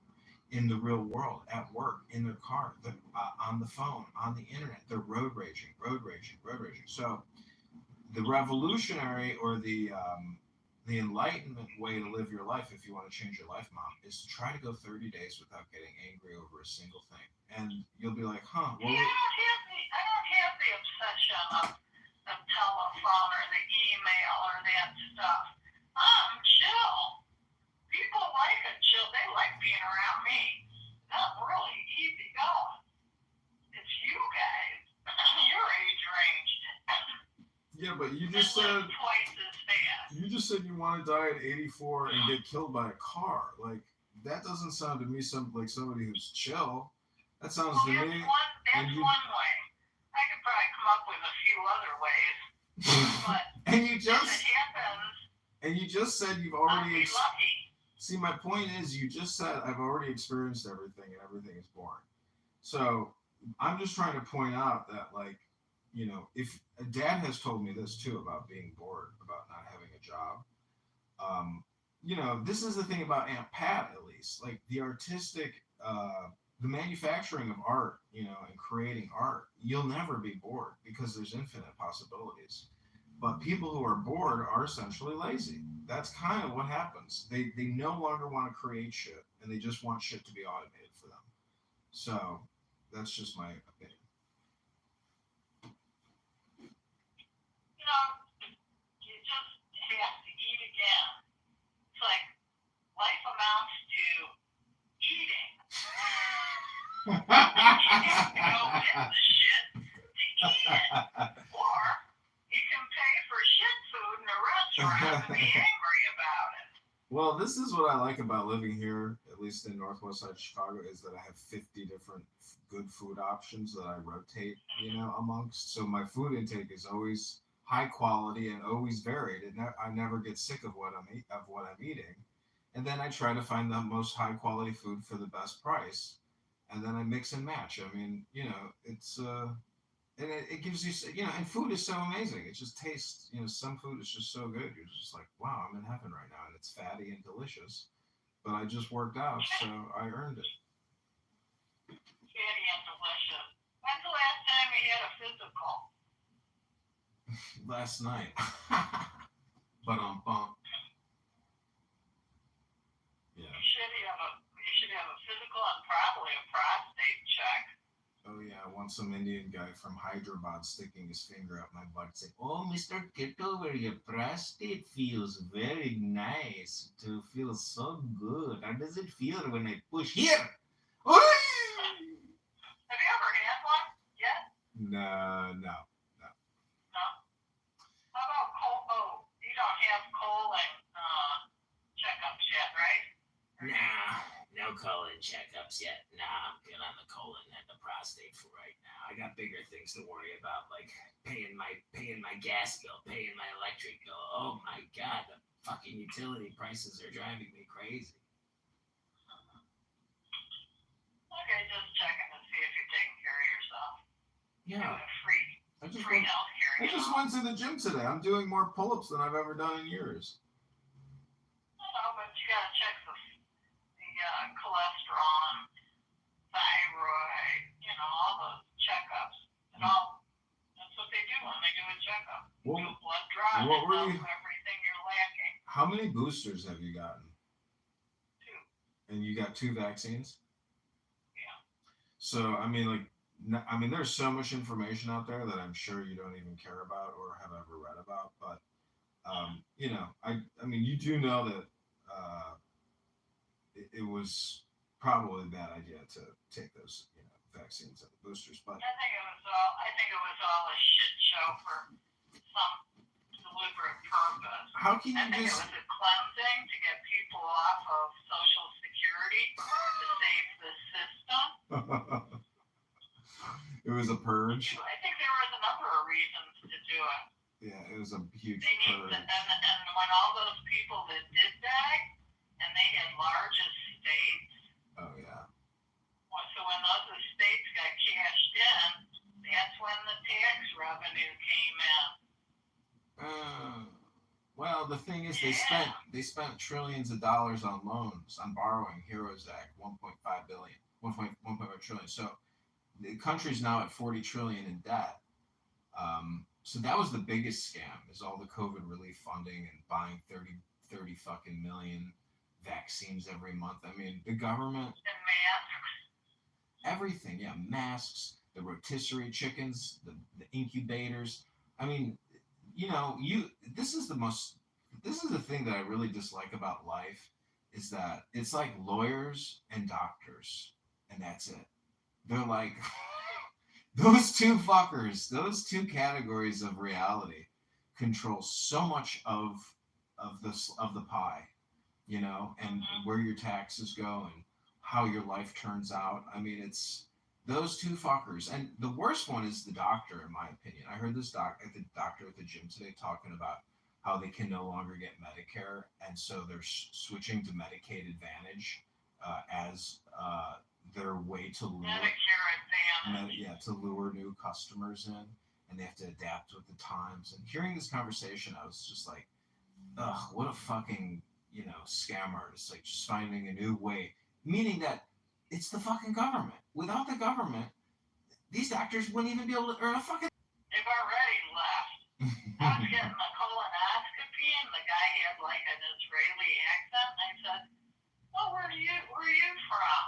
in the real world, at work, in their car, on the phone, on the internet. They're road raging, road raging, road raging. So the revolutionary or the enlightenment way to live your life, if you want to change your life, Mom, is to try to go 30 days without getting angry over a single thing. And you'll be like, huh, well, I don't have the obsession of the telephone or the email or that stuff. I'm chill. People like it chill. They like being around me. I'm really easy going. It's you guys. Your age range. yeah, but you just said twice as fast. You just said you want to die at 84 and get killed by a car. Like that doesn't sound to me like somebody who's chill. That sounds to me. That's one way. I could probably come up with a few other ways. But and if it happens, and you just said you've I'll already. be lucky. See, my point is, you just said I've already experienced everything, and everything is boring. So I'm just trying to point out that, like, if Dad has told me this too about being bored, about not having a job. This is the thing about Aunt Pat, at least, like the artistic, the manufacturing of art, and creating art. You'll never be bored because there's infinite possibilities. But people who are bored are essentially lazy. That's kind of what happens. They no longer want to create shit, and they just want shit to be automated for them. So that's just my opinion. You just have to eat again. It's like life amounts to eating. You have to go get the shit to eat it. Or you can pay for shit food in a restaurant and be angry about it. Well, this is what I like about living here, at least in northwest side of Chicago, is that I have 50 different good food options that I rotate, amongst. So my food intake is always high quality and always varied. I never get sick of what I'm eating. And then I try to find the most high quality food for the best price. And then I mix and match. I mean, it's and it gives you, and food is so amazing. It just tastes, some food is just so good. You're just like, wow, I'm in heaven right now. And it's fatty and delicious. But I just worked out, so I earned it. Fatty and delicious. When's the last time you had a physical? Last night. But yeah. You should have a physical and probably a prostate check. Oh yeah, I want some Indian guy from Hyderabad sticking his finger up my butt saying, "Oh, Mr. Kitover, your prostate feels very nice. It feels so good. How does it feel when I push here?" Have you ever had one yet? No. How about colon? Oh, you don't have colon colon checkups yet. Nah, I'm good on the colon and the prostate for right now. I got bigger things to worry about, like paying my gas bill, paying my electric bill. Oh my God, the fucking utility prices are driving me crazy. Okay, just checking to see if you're taking care of yourself. Yeah. Free healthcare. I just went to the gym today. I'm doing more pull-ups than I've ever done in years. No, but you gotta check the cholesterol, thyroid, all those checkups. And all that's what they do when they do a checkup. Well, do a blood draw and what were tell you- them everything you're lacking. How many boosters have you gotten? 2. And you got 2 vaccines? Yeah. So, there's so much information out there that I'm sure you don't even care about or have ever read about. But, you do know that it was probably a bad idea to take those, vaccines and boosters. But I think it was all a shit show for some deliberate purpose. how can I you think just? it was a cleansing to get people off of Social Security to save the system. It was a purge. I think there was a number of reasons to do it. Yeah, it was a huge They need purge. and when all those people that did die, and they had large estates, Oh yeah. so when those estates got cashed in, that's when the tax revenue came in. Well, the thing is, they spent trillions of dollars on loans, on borrowing. Heroes Act, 1.5 billion, 1.5 trillion. So the country's now at 40 trillion in debt. So that was the biggest scam, is all the COVID relief funding and buying 30 fucking million vaccines every month. I mean, the government, And masks. everything, yeah, masks, the rotisserie chickens, the incubators. I mean, this is the thing that I really dislike about life, is that it's like lawyers and doctors, and that's it. They're like those two fuckers, those two categories of reality control so much of the pie, and where your taxes go and how your life turns out. I mean, it's those two fuckers. And the worst one is the doctor, in my opinion. I heard this doctor at the gym today talking about how they can no longer get Medicare, and so they're switching to Medicaid Advantage as their way to lure Medicare Advantage. to lure new customers in, and they have to adapt with the times. And hearing this conversation, I was just like, ugh, what a fucking scam artist, like just finding a new way, meaning that it's the fucking government. Without the government, these doctors wouldn't even be able to earn a fucking. They've already left. I was getting a colonoscopy, and the guy had like an Israeli accent. I said, "Oh, where are you from?"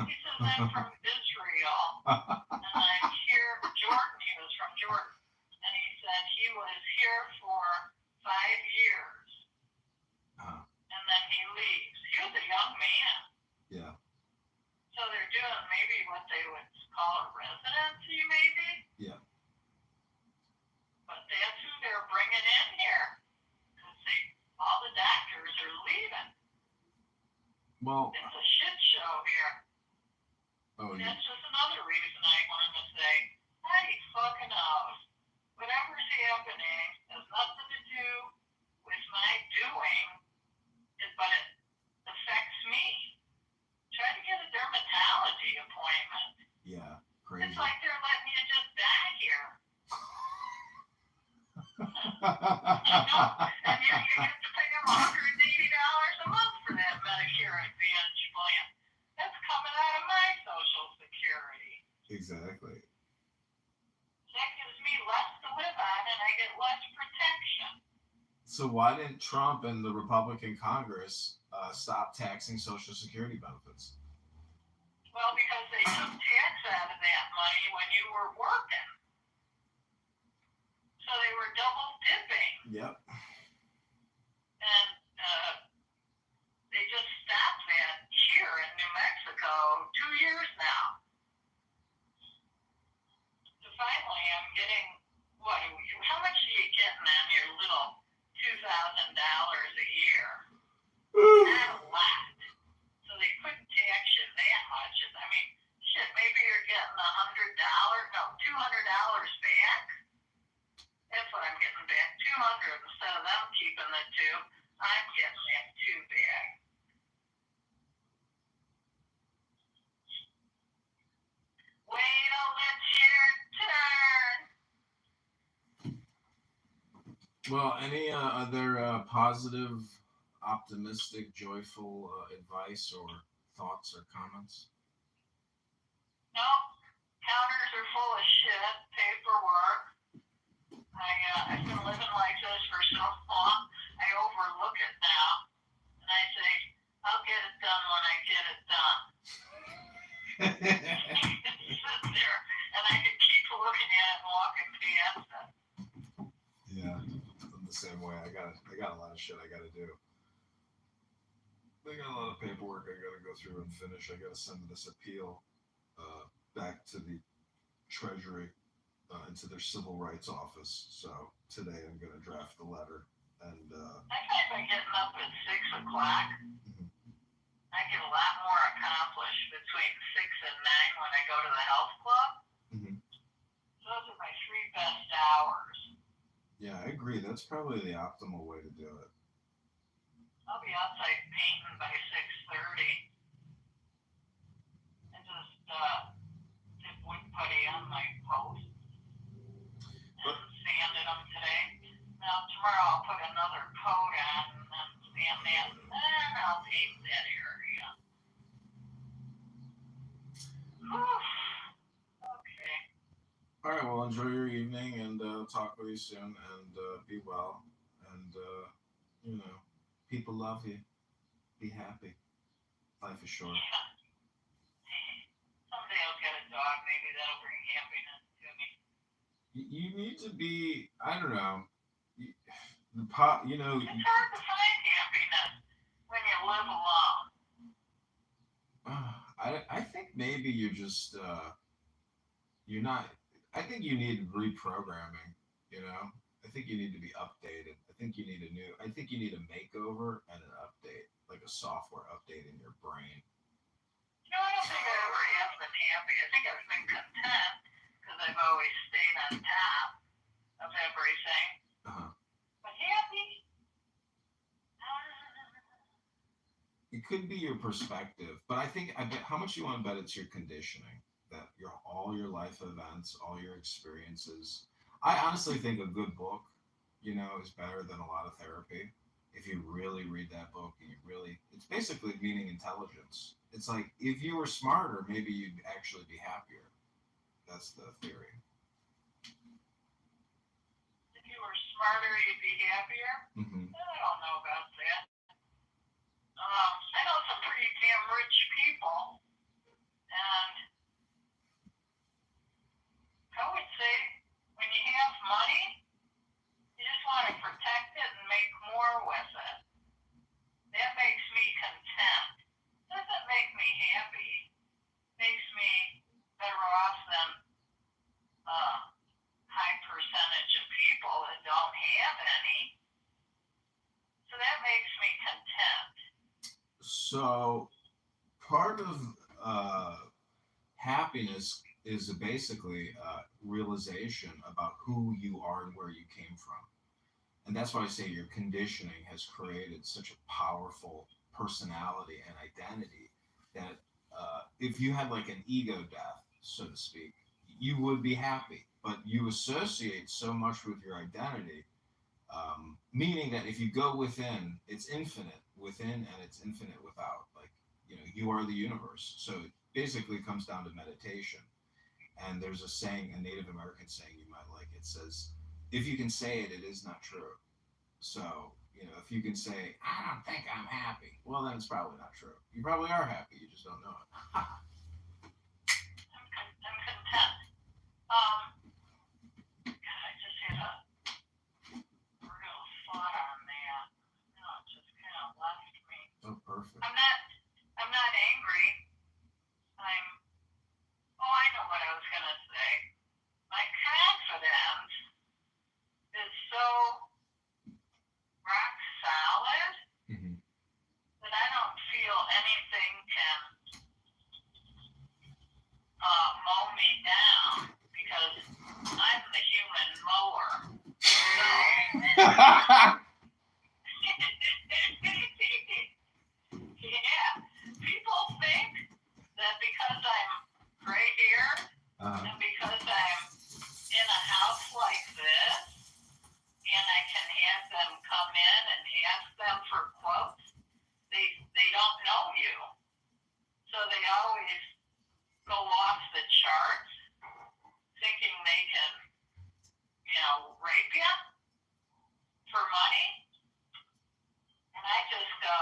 He says, "I'm from Israel, and I'm here." Jordan. He was from Jordan, and he said he was here for 5 years, and then he leaves. He was a young man. Yeah. So they're doing maybe what they would call a residency, maybe. Yeah. But that's who they're bringing in here, because all the doctors are leaving. Well. It's a shit show here. Oh, yeah. That's just another reason I wanted to say, hey, fucking knows. Whatever's happening has nothing to do with my doing, but it affects me. Try to get a dermatology appointment. Yeah, crazy. It's like they're letting you just die here. And you have to pay them $180 a month for that Medicare Advantage plan. That's coming out of my Social Security. Exactly. That gives me less to live on, and I get less protection. So why didn't Trump and the Republican Congress stop taxing Social Security benefits? Well, because they took tax out of that money when you were working. So they were double dipping. Yep. And they just stopped that here in New Mexico 2 years now. So finally I'm getting, how much are you getting on your little $2,000 a year? Not a lot. So they couldn't tax Well, any other positive, optimistic, joyful advice or thoughts or comments? No, counters are full of shit, paperwork. I've been living like this for so long, I overlook it now. And I say, I'll get it done when I get it done. Sit there, and I can keep looking at it and walking past it. Yeah, I'm the same way. I got a lot of shit I got to do. I got a lot of paperwork I got to go through and finish. I got to send this appeal back to the Treasury into their civil rights office. So today I'm going to draft the letter and. I find by getting up at 6 o'clock, I get a lot more accomplished between 6 and 9 when I go to the health club. Mhm. Those are my 3 best hours. Yeah, I agree. That's probably the optimal way to do it. I'll be outside painting by 6:30. And just did wood putty on my post. And sanded them today. Now tomorrow I'll put another coat on and then sand that, and then I'll paint that area. Whew. Okay. All right. Well, enjoy your evening and talk with you soon. And be well. And people love you. Be happy. Life is short. Yeah. Someday I'll get a dog. Maybe that'll bring happiness to me. You need to be. I don't know. It's hard to find happiness when you live alone. I think maybe you're just you're not. I think you need reprogramming. I think you need to be updated. I think you need a makeover and an update, like a software update in your brain. I don't think I ever have been happy. I think I've been content because I've always stayed on top of everything. Uh-huh. But happy? It could be your perspective, but I bet how much you want to bet it's your conditioning, that all your life events, all your experiences. I honestly think a good book, is better than a lot of therapy. If you really read that book and it's basically meaning intelligence. It's like if you were smarter, maybe you'd actually be happier. That's the theory. If you were smarter, you'd be happier? Mm-hmm. I don't know about that. I know some pretty damn rich people, and I would say when you have money, you just want to protect it and make more with it. That makes me content. Doesn't make me happy. Makes me better off than a high percentage of people that don't have any. So that makes me content. So part of happiness is basically realization about who you are and where you came from. And that's why I say your conditioning has created such a powerful personality and identity that if you had like an ego death, so to speak, you would be happy. But you associate so much with your identity, meaning that if you go within, it's infinite within and it's infinite without. Like, you are the universe. So it basically comes down to meditation. And there's a saying, a Native American saying you might like. It says, if you can say it, it is not true. So, if you can say, I don't think I'm happy, well, then it's probably not true. You probably are happy. You just don't know it. I'm content. God, I just had a real thought on that. It just kind of left me. Oh, perfect. I'm not angry. I know what I was gonna say. My confidence is so rock solid that I don't feel anything can mow me down because I'm the human mower. So, yeah. go off the charts thinking they can, rape you for money. And I just go,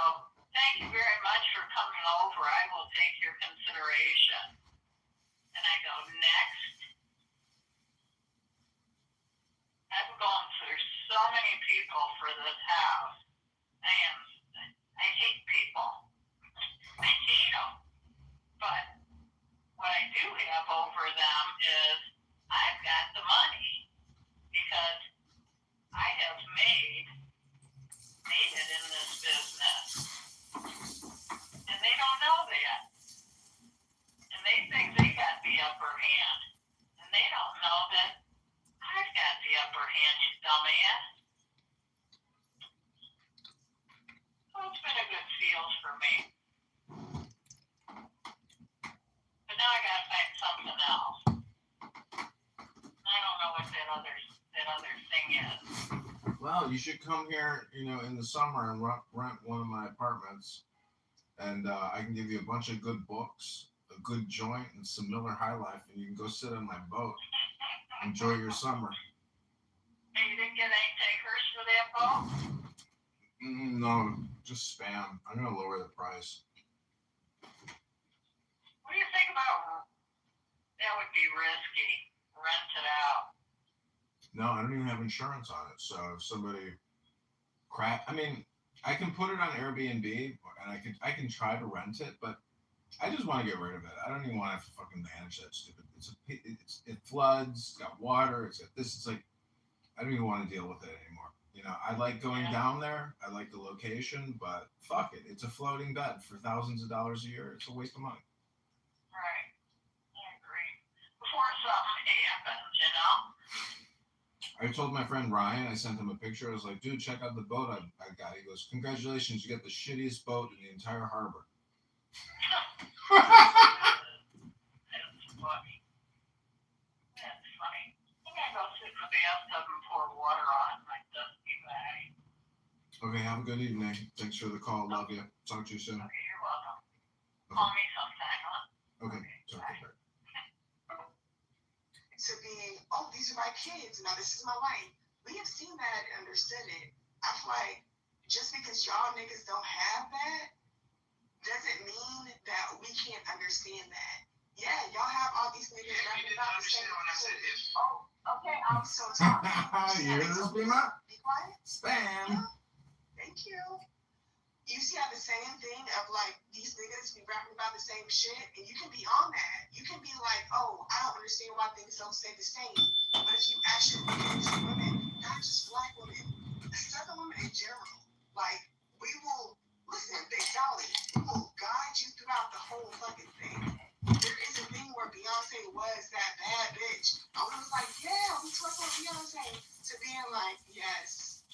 thank you very much for coming over. I will take your consideration. And I go, next. I've gone through so many people for this house. I hate people. I hate them. But what I do have over them is I've got the money because I have made it in this business. And they don't know that. And they think they got the upper hand. And they don't know that I've got the upper hand, you dumbass. So it's been a good field for me. But now I gotta find something else. I don't know what that other thing is. Well, you should come here, in the summer and rent one of my apartments, and I can give you a bunch of good books, a good joint, and some Miller High Life, and you can go sit on my boat. Enjoy your summer. And you didn't get any takers for that boat? No, just spam. I'm gonna lower the price. What do you think about that? Would be risky. Rent it out. No, I don't even have insurance on it. So if somebody I can put it on Airbnb, and I can try to rent it, but I just want to get rid of it. I don't even want to have to fucking manage that stupid. It floods. It's got water. It's got this. It's like I don't even want to deal with it anymore. I like going down there. I like the location, but fuck it. It's a floating bed for thousands of dollars a year. It's a waste of money. Right. I agree. Before something happens, I told my friend Ryan, I sent him a picture. I was like, dude, check out the boat I got. He goes, congratulations, you got the shittiest boat in the entire harbor. That's funny. That's funny. I'm gonna go sit in the bathtub and pour water on my dusty bag. Okay, have a good evening. Thanks for the call. Love you. Talk to you soon. Okay, you're welcome. Call me sometime, huh? Okay. Talk to you. To being, oh, these are my kids, now this is my life. We have seen that and understood it. I feel like just because y'all niggas don't have that doesn't mean that we can't understand that. Yeah, y'all have all these niggas rapping about the same shit. Oh, okay, I'm so sorry. You hear this, Bima? Be quiet. Spam. Yeah. Thank you. You see how the same thing of like these niggas be rapping about the same shit, and you can be on that. You can be like, oh, I don't understand why things don't stay the same. But if you actually look into women, not just black women, Southern women in general, like we will listen, Big Dolly, we will guide you throughout the whole fucking thing. There is a thing where Beyonce was that bad bitch. I was like, yeah, we twerk on Beyonce, to being like, yes,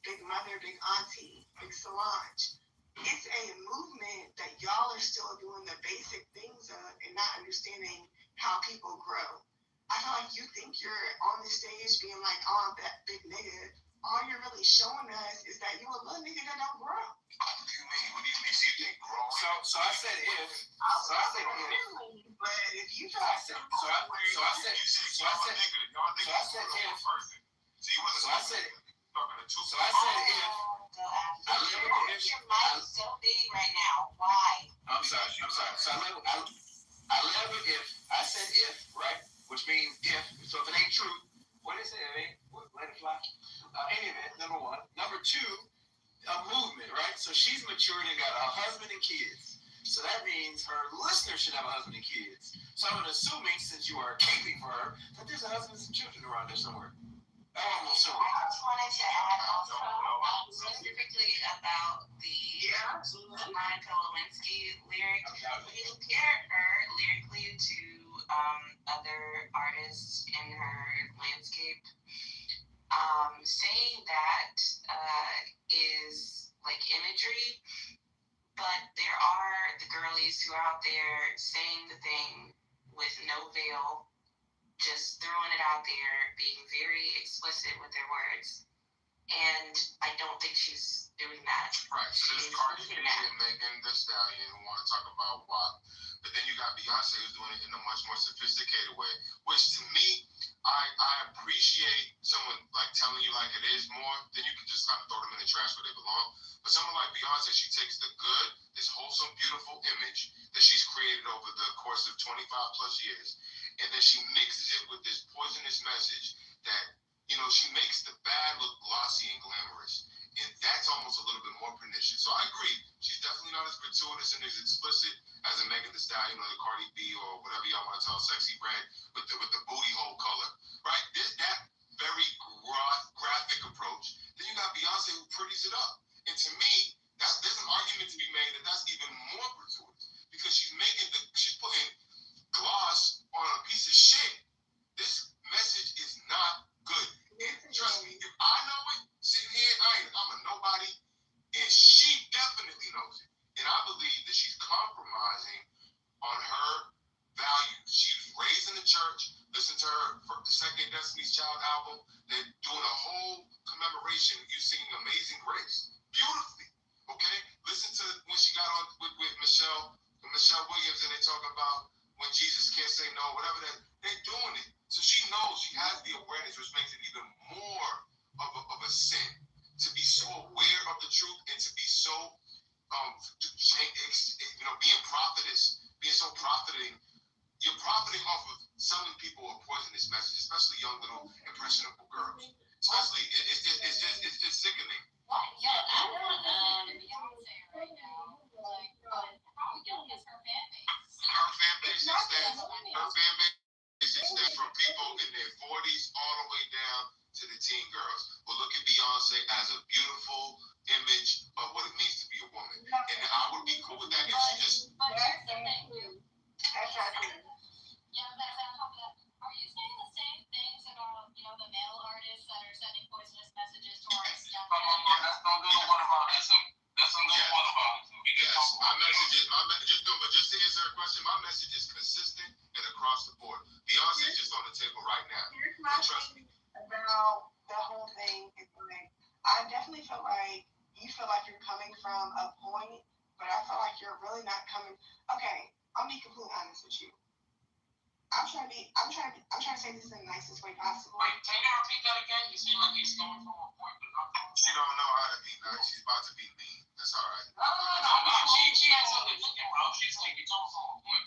big mother, big auntie, big Solange. It's a movement that y'all are still doing the basic things of and not understanding how people grow. I feel like you think you're on the stage being like, oh, I'm that big nigga. All you're really showing us is that you a little nigga that don't grow. What do you mean? What do you mean? So you think growing? So I said if. So I said if. But if you So I said if. Y'all niggas said if. person. So you wasn't So I said talking to two. So I said if. I live with Your mic is so big right now. Why? I'm sorry. So I live with if. I said if, right? Which means if. So if it ain't true, what is it? Let it fly. Any event, number one. Number two, a movement, right? So she's matured and got a husband and kids. So that means her listeners should have a husband and kids. So I'm assuming, since you are caping for her, that there's a husband and some children around there somewhere. I'm assuming. I just wanted to add also specifically about the Monica Lewinsky lyric. When you compare her lyrically to other artists in her landscape, saying that is like imagery, but there are the girlies who are out there saying the thing with no veil, just throwing it out there, being very explicit with their words. And I don't think she's doing that. Right, so there's Cardi B and Megan Thee Stallion who want to talk about WAP, but then you got Beyonce Beyonce was doing it in a much more sophisticated way, which to me, I appreciate someone like telling you like it is more, then you can just kind of throw them in the trash where they belong. But someone like Beyonce, she takes the good, this wholesome, beautiful image that she's created over the course of 25 plus years, and then she mixes it with this poisonous message that, you know, she makes the bad look glossy and glamorous. And that's almost a little bit more pernicious. So I agree. She's definitely not as gratuitous and as explicit as a Megan Thee Stallion or the Cardi B or whatever y'all want to tell Sexy Red with the booty hole color, right? There's that very graphic approach. Then you got Beyonce who pretties it up. And to me, there's an argument to be made that that's even more gratuitous because she's putting gloss on a piece of shit. This message is not good. And trust me, if I know it, sitting here, I'm a nobody, and she definitely knows it. And I believe that she's compromising on her values. She was raised in the church. Listen to her for the second Destiny's Child album. They're doing a whole commemoration of you singing Amazing Grace beautifully. Okay, listen to when she got on with Michelle Williams, and they talk about when Jesus can't say no, whatever that. They're doing it. So she knows, she has the awareness, which makes it even more of a sin to be so aware of the truth and to be so being prophetess, being so profiting. You're profiting off of selling people a poisonous message, especially young little impressionable girls. Especially, it's just sickening. Yeah, I want Beyonce right now. Like, how young is her fan base? Her fan base extends from people in their 40s all the way down to the teen girls. Well, look at Beyonce as a beautiful image of what it means to be a woman. And I would be cool with that if she just... But here's the thing. Exactly. Yeah, but on top of that, are you saying the same things about, the male artists that are sending poisonous messages towards young men? That's no good whataboutism. That's some good whataboutism. Yes, just to answer her question, my message is consistent and across the board. Beyonce is just on the table right now. Here's my thing about the whole thing. Is like, I definitely feel like you feel like you're coming from a point, but I feel like you're really not coming. Okay, I'll be completely honest with you. I'm trying to say this in the nicest way possible. Wait, can you repeat that again? You seem like you're going from a point to another. She don't know how to be nice. She's about to be mean. That's all right. No. She has something looking, bro. She's like, you're going from a point.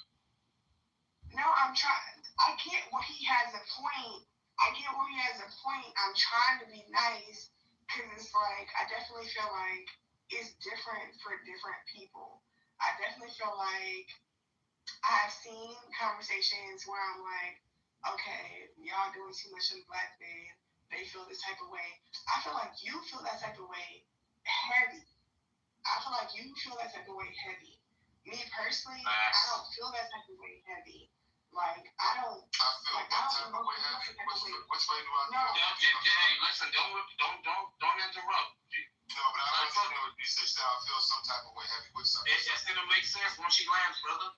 No, I'm trying. I get where he has a point. I'm trying to be nice because it's like I definitely feel like it's different for different people. I definitely feel like I've seen conversations where I'm like, okay, y'all doing too much in black men. They feel this type of way. I feel like you feel that type of way heavy. Me personally, I don't feel that type of way heavy. Like, I don't. I feel that type of way heavy. Which way do I feel? No. Hey, listen, don't interrupt. No, but I don't think it would be such that I feel some type of way heavy. Which side? It's gonna make sense when she lands, brother.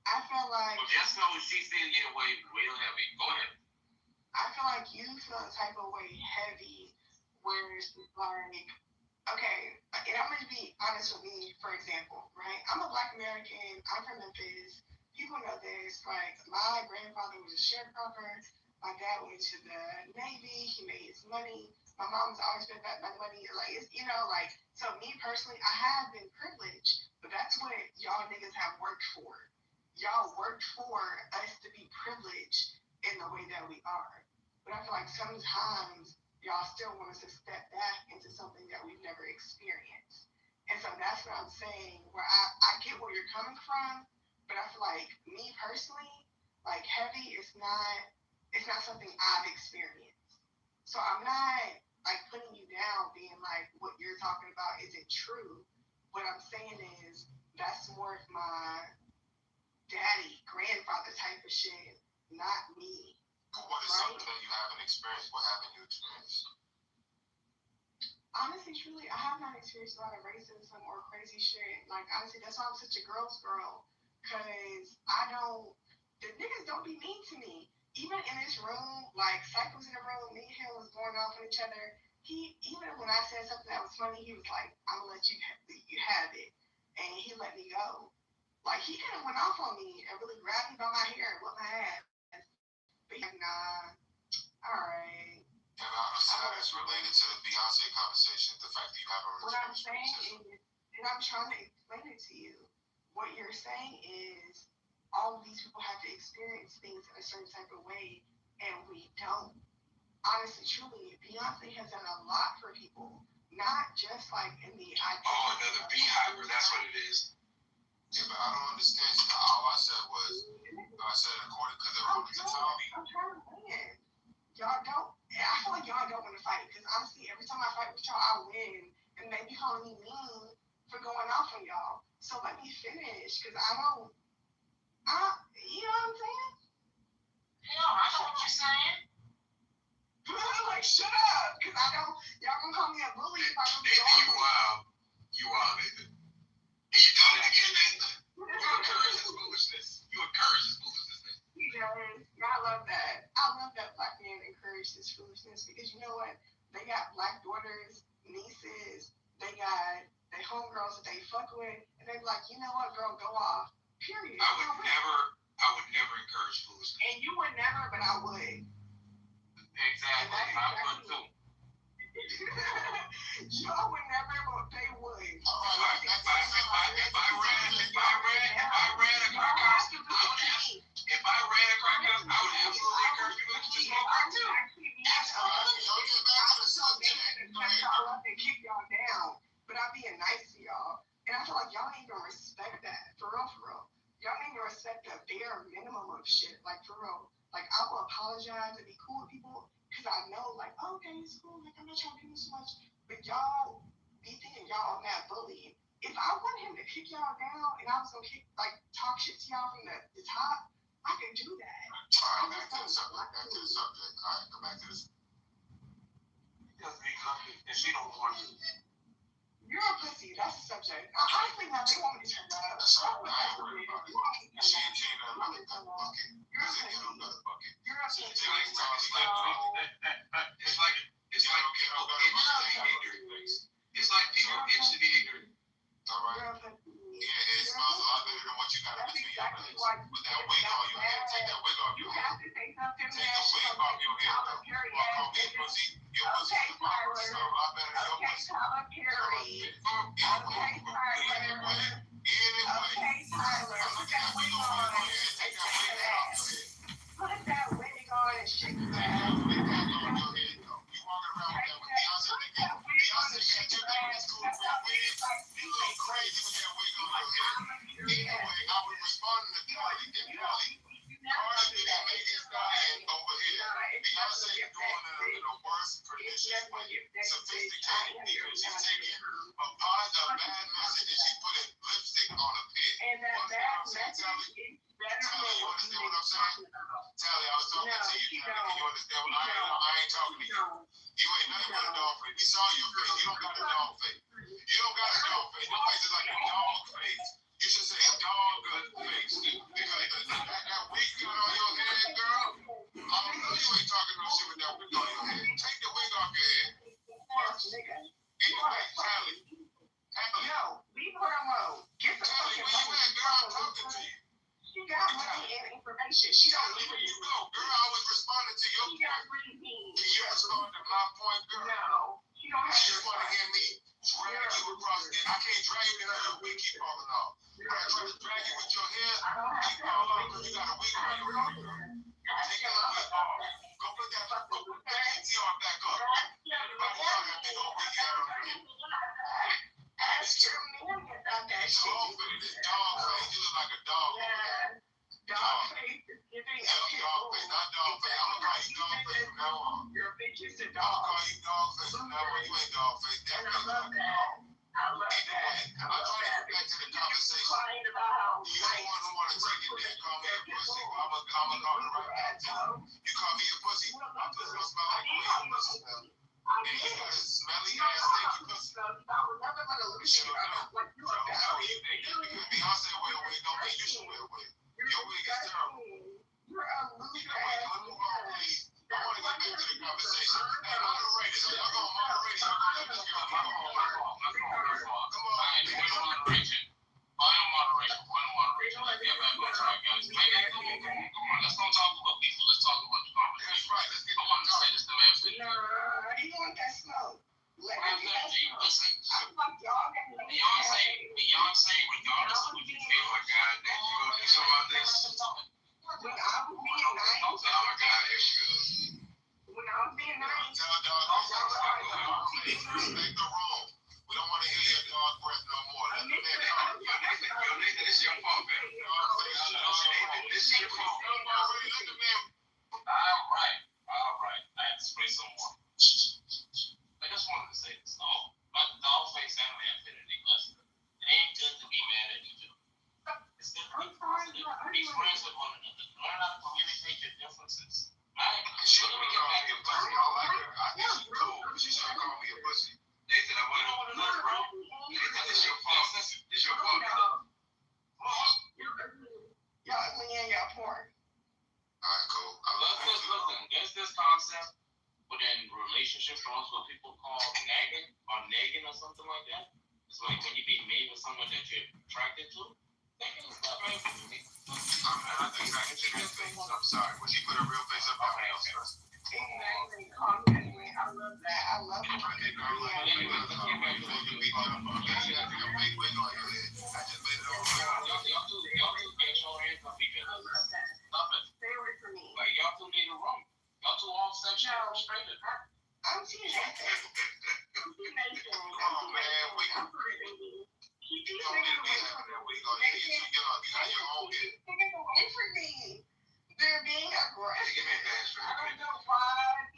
I feel like. Well, just know she's in your way real heavy. Go ahead. I feel like you feel a type of way heavy, where it's like, okay, and I'm gonna be honest with me, for example, right? I'm a Black American. I'm from Memphis. People know this. Like, my grandfather was a sharecropper. My dad went to the Navy. He made his money. My mom's always been back my money. Like, it's, so me personally, I have been privileged, but that's what y'all niggas have worked for. Y'all worked for us to be privileged in the way that we are. But I feel like sometimes y'all still want us to step back into something that we've never experienced. And so that's what I'm saying, where I get where you're coming from, but I feel like me personally, like heavy is not something I've experienced. So I'm not like putting you down being like what you're talking about isn't true. What I'm saying is that's more of my daddy, grandfather type of shit, not me. But what is something that you haven't experienced? What haven't you experienced? Honestly, truly, I have not experienced a lot of racism or crazy shit. Like, honestly, that's why I'm such a girl's girl. Because the niggas don't be mean to me. Even in this room, like, Psych was in the room, me and him was going off on each other. Even when I said something that was funny, he was like, I'm gonna let you have it. And he let me go. Like, he could have went off on me and really grabbed me by my hair and whipped my ass. But he's like, nah, alright. Yeah, but I don't see how that's related to the Beyonce conversation, the fact that you haven't What I'm saying is, and I'm trying to explain it to you, what you're saying is all of these people have to experience things in a certain type of way, and we don't. Honestly, truly, Beyonce has done a lot for people, not just like in the another beehiver, that's what it is. Yeah, but I don't understand. All I said was, I said according to Tommy. I'm trying to win. Y'all don't. I feel like y'all don't want to fight because honestly, every time I fight with y'all, I win, and they be calling me mean for going off on y'all. So let me finish because I don't. You know what I'm saying? Hell, I know what you're saying. Like, shut up, because I don't. Y'all gonna call me a bully if I don't go off. You are, Nathan. And you done it again, Nathan. You encourage his foolishness. He does. And I love that. I love that black men encourage this foolishness because you know what? They got black daughters, nieces, they got their homegirls that they fuck with, and they be like, you know what, girl, go off. Period. I would never encourage foolishness. And you would never, but I would. Exactly. I would too. Y'all would never, but they would. If I ran a crack house, I would absolutely encourage people to just smoke crack too. Absolutely. Don't get back to the subject. Y'all up and kick y'all down, but I'm being nice to y'all, and I feel like y'all don't even respect that. For real. Y'all don't even respect the bare minimum of shit. Like, for real. Like, I will apologize and be cool with people because I know, like, oh, okay, it's cool. Like, I'm not trying to do this much. But y'all be thinking y'all that bully. If I want him to kick y'all down and I was going to talk shit to y'all from the top, I can do that. All right, back to the subject. All right, go back to this. Because and she don't want to. You're a pussy. That's the subject. Honestly, now they want me to turn up. That's all right. I ain't worried about it. She ain't another bucket. You're a pussy. Another bucket. You're a pussy. It's like people itch to be ignorant. All right. Yeah, it smells a lot better than what you got between your legs. With that wig on your head, take that wig off your head. Take the wig off your head. Call me a pussy. Your pussy smells a lot better than your pussy. Put that wig on and shake your ass. You walking around with that with Beyonce got you thinking it's cool for a wig. You look crazy with that wig on your head. Anyway, I was responding to Carly. Carly didn't make his diet over here. Beyonce is doing it in the worst, pernicious way. Sophisticated people. She's taking a bad message and she's putting lipstick on a pig. And that bad message is better than Tally, you understand what I'm saying? Tally, I was talking to you. Tally, you understand what I ain't talking to you. You ain't nothing but a dog face. We saw your face. You don't got a dog face. You don't got a dog face. Your face is like a dog face. You should say dog face. Because that wig you got on your head, girl, I don't know you ain't talking no shit with that wig on your head. Take the wig off your head. Anyway, Tally. No, leave her alone. Get the Tally, fucking where you at, girl? I'm talking to you. She got money and information. She don't Tally, need where you go? Girl, I was responding to your She got point. green beans. Can you respond to my point, girl? No, she don't have You to want to hear me drag you across the I can't drag you because your wig keep falling off. When I try to drag you with your hair, you fall off because you got a wig on your head, girl. Take that wig off. Go put that ATR back up. Everybody saw that big old wig you had on your head. Ask your man about that shit. Dog face, this dog face. You look like a dog. Dog face is giving Yeah, dog face, not dog face. I'm gonna call you dog face from now on. Your bitch is a I'm gonna dog. call you dog face from now on. You ain't dog face. That And I face is love like a dog. that. I love that. I'm trying to get back to the conversation. Crying about how You the one who want to take it there, call me a pussy. I'm gonna call it right back to you. You call me a pussy. I'm just gonna smell like the way your pussy smell. And you got a smelly ass stinky pussy. I was never gonna lose you. Like you are Because Beyonce wear a wig, don't mean you should wear a wig. Your wig is terrible. You're a loser. Let's move on, please. I want to get back to the conversation. Hey, moderators, are y'all gonna moderate? Y'all gonna let this girl go home? Come on. Final moderation. Final moderation. about porn. Alright, cool. I love it. Listen, there's this concept within relationships or else what people call nagging or something like that. It's like when you be made with someone that you're attracted to. Nagging is not right for me. I think I can take his face. I'm sorry. When she put her real face up, Okay. Exactly. Compliment. I love that. I love it. Stay away from me. Like y'all two need a room. Y'all two all sexually frustrated. I'm seeing that thing. I'm seeing that thing. Come on, man. I'm pretty. Keep these don't need to be having that. We gonna get you young. You got your own kid. niggas away from me. They're being aggressive. Give me a dance for I me. don't know why.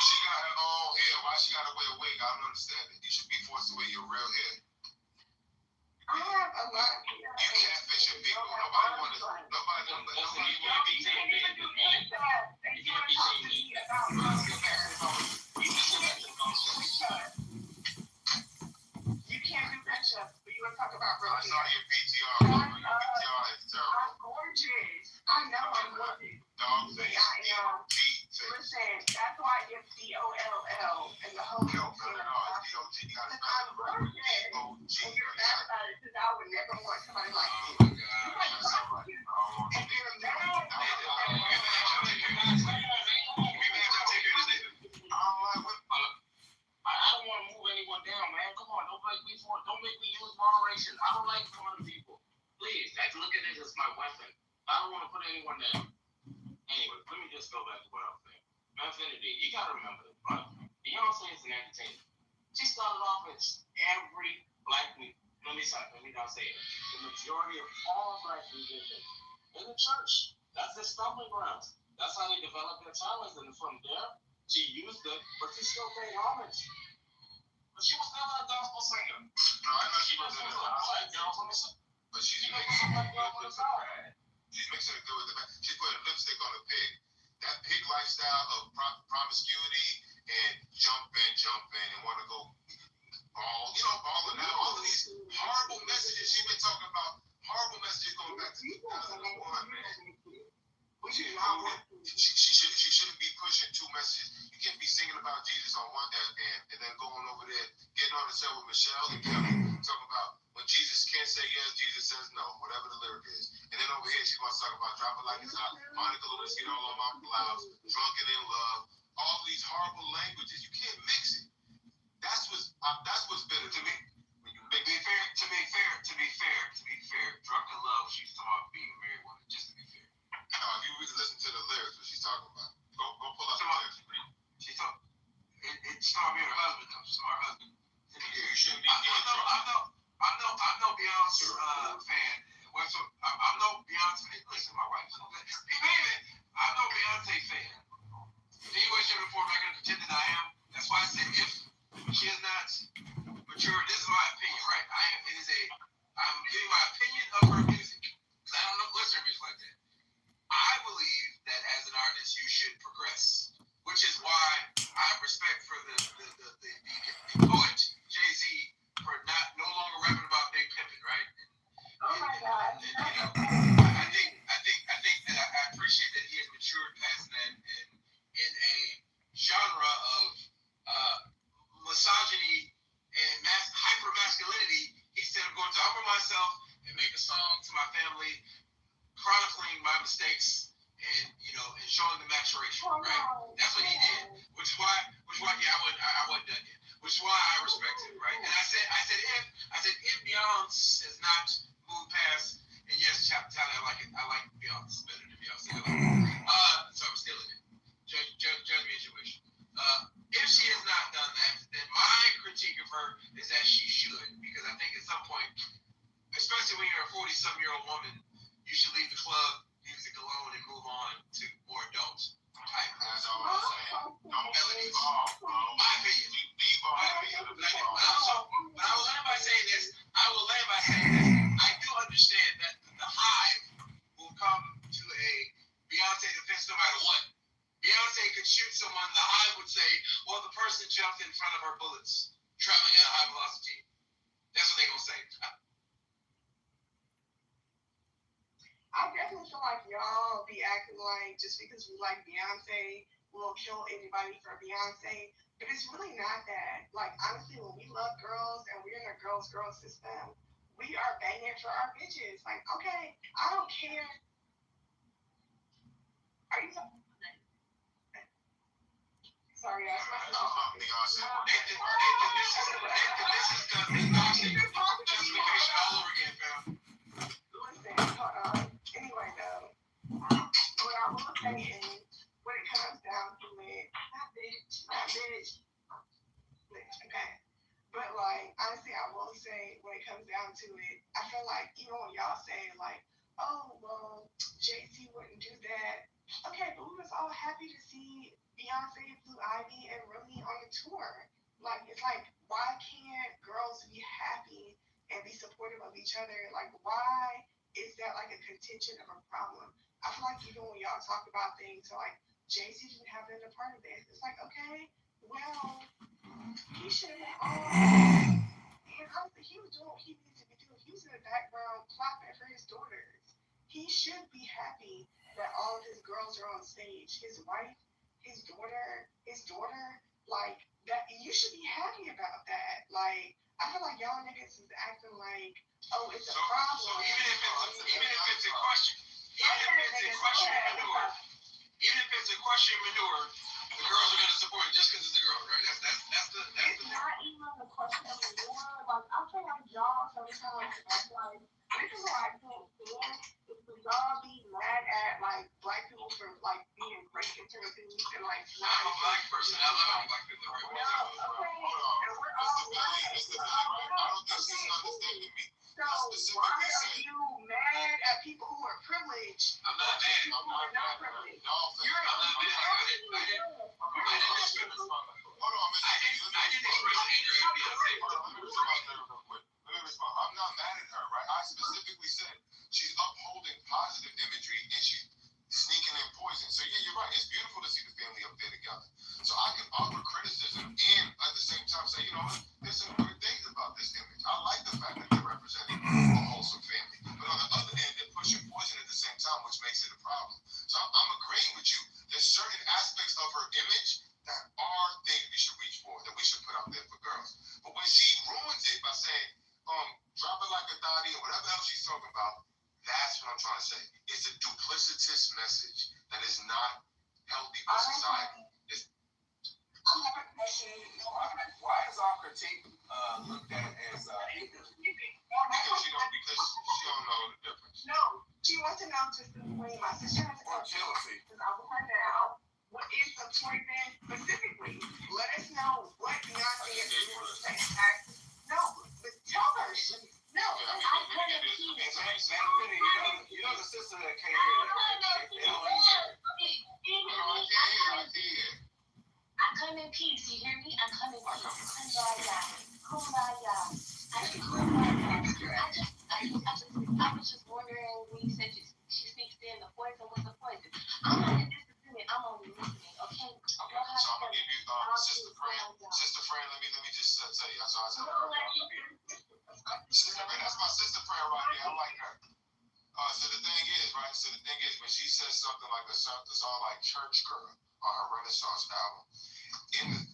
She got her own hair. Why she gotta wear a wig? I don't understand it. You should be forced to wear your real hair. I have a lot of You catfishing people. Nobody wanna. Nobody don't. Listen, Nobody you can't be saying that, man. You can't be saying You can't do matchups, but you want to talk about real I saw hair. your PTR. Your PTR is terrible. I'm gorgeous. I know I'm gorgeous. Dog face. I am. Beat face. Listen, that's why I give DOLL and the whole No, it's DOG. You gotta spell I'm it. gorgeous. DOG. And you're mad about it because I would never want somebody like you. Oh my God. And you're mad. I don't want to move anyone down, man. Come on, don't make me use moderation. I don't like calling people. Please, look at it as my weapon. I don't want to put anyone down. Anyway, let me just go back to what I was saying. Infinity, you gotta remember this, right? Beyonce is an entertainer. She started off as every black music. Let me not say it. The majority of all black musicians in the church. That's their stomping grounds. That's how they developed their talents, and from there, she used it, but she still paid homage. But she was never a gospel singer. No, I know she wasn't a black girl from the South. but she's She mixing was a black girl from the South. She's mixing it good with the back. She's putting lipstick on a pig. That pig lifestyle of promiscuity and jumping, and want to go balling out. All of these horrible messages she's been talking about. Horrible messages going back to 2001, man. She shouldn't be pushing two messages. You can't be singing about Jesus on one end and then going over there, getting on the set with Michelle and Kelly, talking about when Jesus can't say yes, Jesus says no, whatever the lyric is. And then over here, she wants to talk about drop it like it's hot, Monica Lewinsky all on my blouse, drunken in love, all these horrible languages. You can't mix it. That's what's bitter to me. When you mix it. To be fair, drunken love, she's talking about being a married woman, just to be fair. If you really listen to the lyrics, what she's talking about. Go pull up the lyrics. She's talking, it's talking about her husband, though. She's talking about her husband. Yeah, you shouldn't be getting drunk. I'm no Beyonce fan. I'm no Beyonce. Listen, my wife. I'm no Beyonce fan. Anyway, shape, or form, I'm not going to pretend that I am. That's why I said if she is not mature, this is my opinion, right? I'm giving my opinion of her music. Because I don't know listener music like that. I believe that as an artist, you should progress, which is why I have respect for the poet Jay-Z for no longer rapping about Big Pimpin', right? Oh my God. I think that I appreciate that he has matured past that in a genre of misogyny and hyper masculinity. Instead of going to humble myself and make a song to my family, chronicling my mistakes and showing the maturation, right? That's what he did, which is why I wasn't done yet. Which is why I respect him, right? And I said if Beyonce has not moved past, and yes, Tally, I like Beyonce better than Beyonce. So I'm stealing it. Judge me as you wish. If she has not done that, then my critique of her is that she should, because I think at some point, especially when you're a 40-something-year-old woman, you should leave the club music alone and move on to more adults. That's all I'm saying. Don't devolve, bro. My opinion. Devolve. But I will land by saying this. I do understand that the hive will come to a Beyonce defense no matter what. Beyonce could shoot someone, the hive would say, well, the person jumped in front of her bullets, traveling at a high velocity. That's what they're going to say. I definitely feel like y'all be acting like just because we like Beyonce, we'll kill anybody for Beyonce. But it's really not that. Like honestly, when we love girls and we're in a girl system, we are banging for our bitches. Like, okay, I don't care. Are you sorry, that's my sister. Beyonce. This is the justification all over again, fam. Listen, hold on. Anyway, though, what I will say is, when it comes down to it, not bitch, okay. But like, honestly, I will say, when it comes down to it, I feel like even when y'all say like, oh well, Jay-Z wouldn't do that. Okay, but we was all happy to see Beyonce, Blue Ivy, and Remy on the tour. Like, it's like, why can't girls be happy and be supportive of each other? Like, why is that like a contention of a problem? I feel like even when y'all talk about things, so like Jay-Z didn't have been a part of this. It's like, okay, well, he should have been on. And honestly, he was doing what he needed to be doing. He was in the background clapping for his daughters. He should be happy that all of his girls are on stage. His wife, his daughter, like that. You should be happy about that. Like, I feel like y'all niggas is acting like, oh, it's a problem. So even if it's a question, manure, the girls are gonna support it just because it's a girl, right? It's not even a question of war. Like, I feel like y'all sometimes act like, this is what I can't stand, is for y'all be mad at, like, black people for, like, being great entertainers and, like, not. I'm a black person. I love black people. Right? No, okay. And we're all black. That's the thing, right? I don't think she's understanding me. So why are you mad at people who are privileged? I'm not mad. People who are not privileged. Y'all think I'm not mad. I didn't express hold on, Mr. I didn't express anger at Beyonce. Let me respond to her real quick. I'm not mad at her, right? I specifically said she's upholding positive imagery and she's sneaking in poison. So yeah, you're right. It's beautiful to see the family up there together. So I can offer criticism and at the same time say, you know what, there's some good things about this image. I like the fact that they're representing a wholesome family. But on the other hand, they're pushing poison at the same time, which makes it a problem. So I'm agreeing with you. There's certain aspects of her image that are things we should reach for, that we should put out there for girls. But when she ruins it by saying, drop it like a thotty or whatever else she's talking about, that's what I'm trying to say. It's a duplicitous message that is not healthy for society. Why is our critique looked at as Because she don't know the difference. No, she wants to know just between my sister has or jealousy? because I'm with her now. What is the poison specifically? Let us know what Beyonce is doing. No, but tell her. No, I couldn't see it. You know the sister that came here. I come in peace, you hear me? I come in peace. Kumbaya. I was just wondering when you said she speaks in the poison, what's the poison? I'm not in disagreement, I'm only listening, okay? So I'm gonna give you sister friend. Let me just tell you. So I said, sister friend. That's my sister friend right there. I like her. So the thing is, when she says something like a song like Church Girl on her Renaissance album,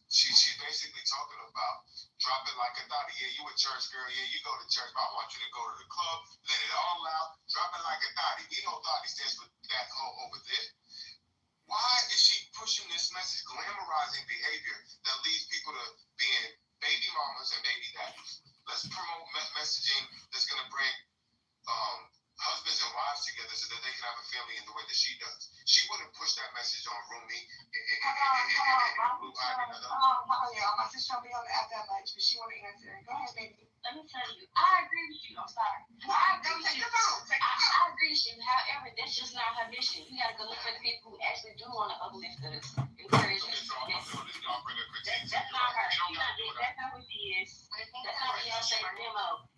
she's basically talking about drop it like a thotty. Yeah, you a church girl. Yeah, you go to church, but I want you to go to the club, let it all out, drop it like a thotty. We know thotty stands for that hoe over there. Why is she pushing this message, glamorizing behavior that leads people to being baby mamas and baby daddies? Let's promote messaging that's going to bring husbands and wives together so that they can have a family in the way that she does. She wouldn't push that message on Rumi and Blue Ivy. Y'all. My sister will be on the app that much, but she want to answer. Go ahead, baby. Let me tell you, I agree with you. I'm sorry. I agree with you. I agree with you. However, that's just not her mission. You gotta go look for the people who actually do want to uplift us, encourage us. So I'm doing this, y'all bring a critique. That's not her. That's not what she is. That's not Beyonce demo.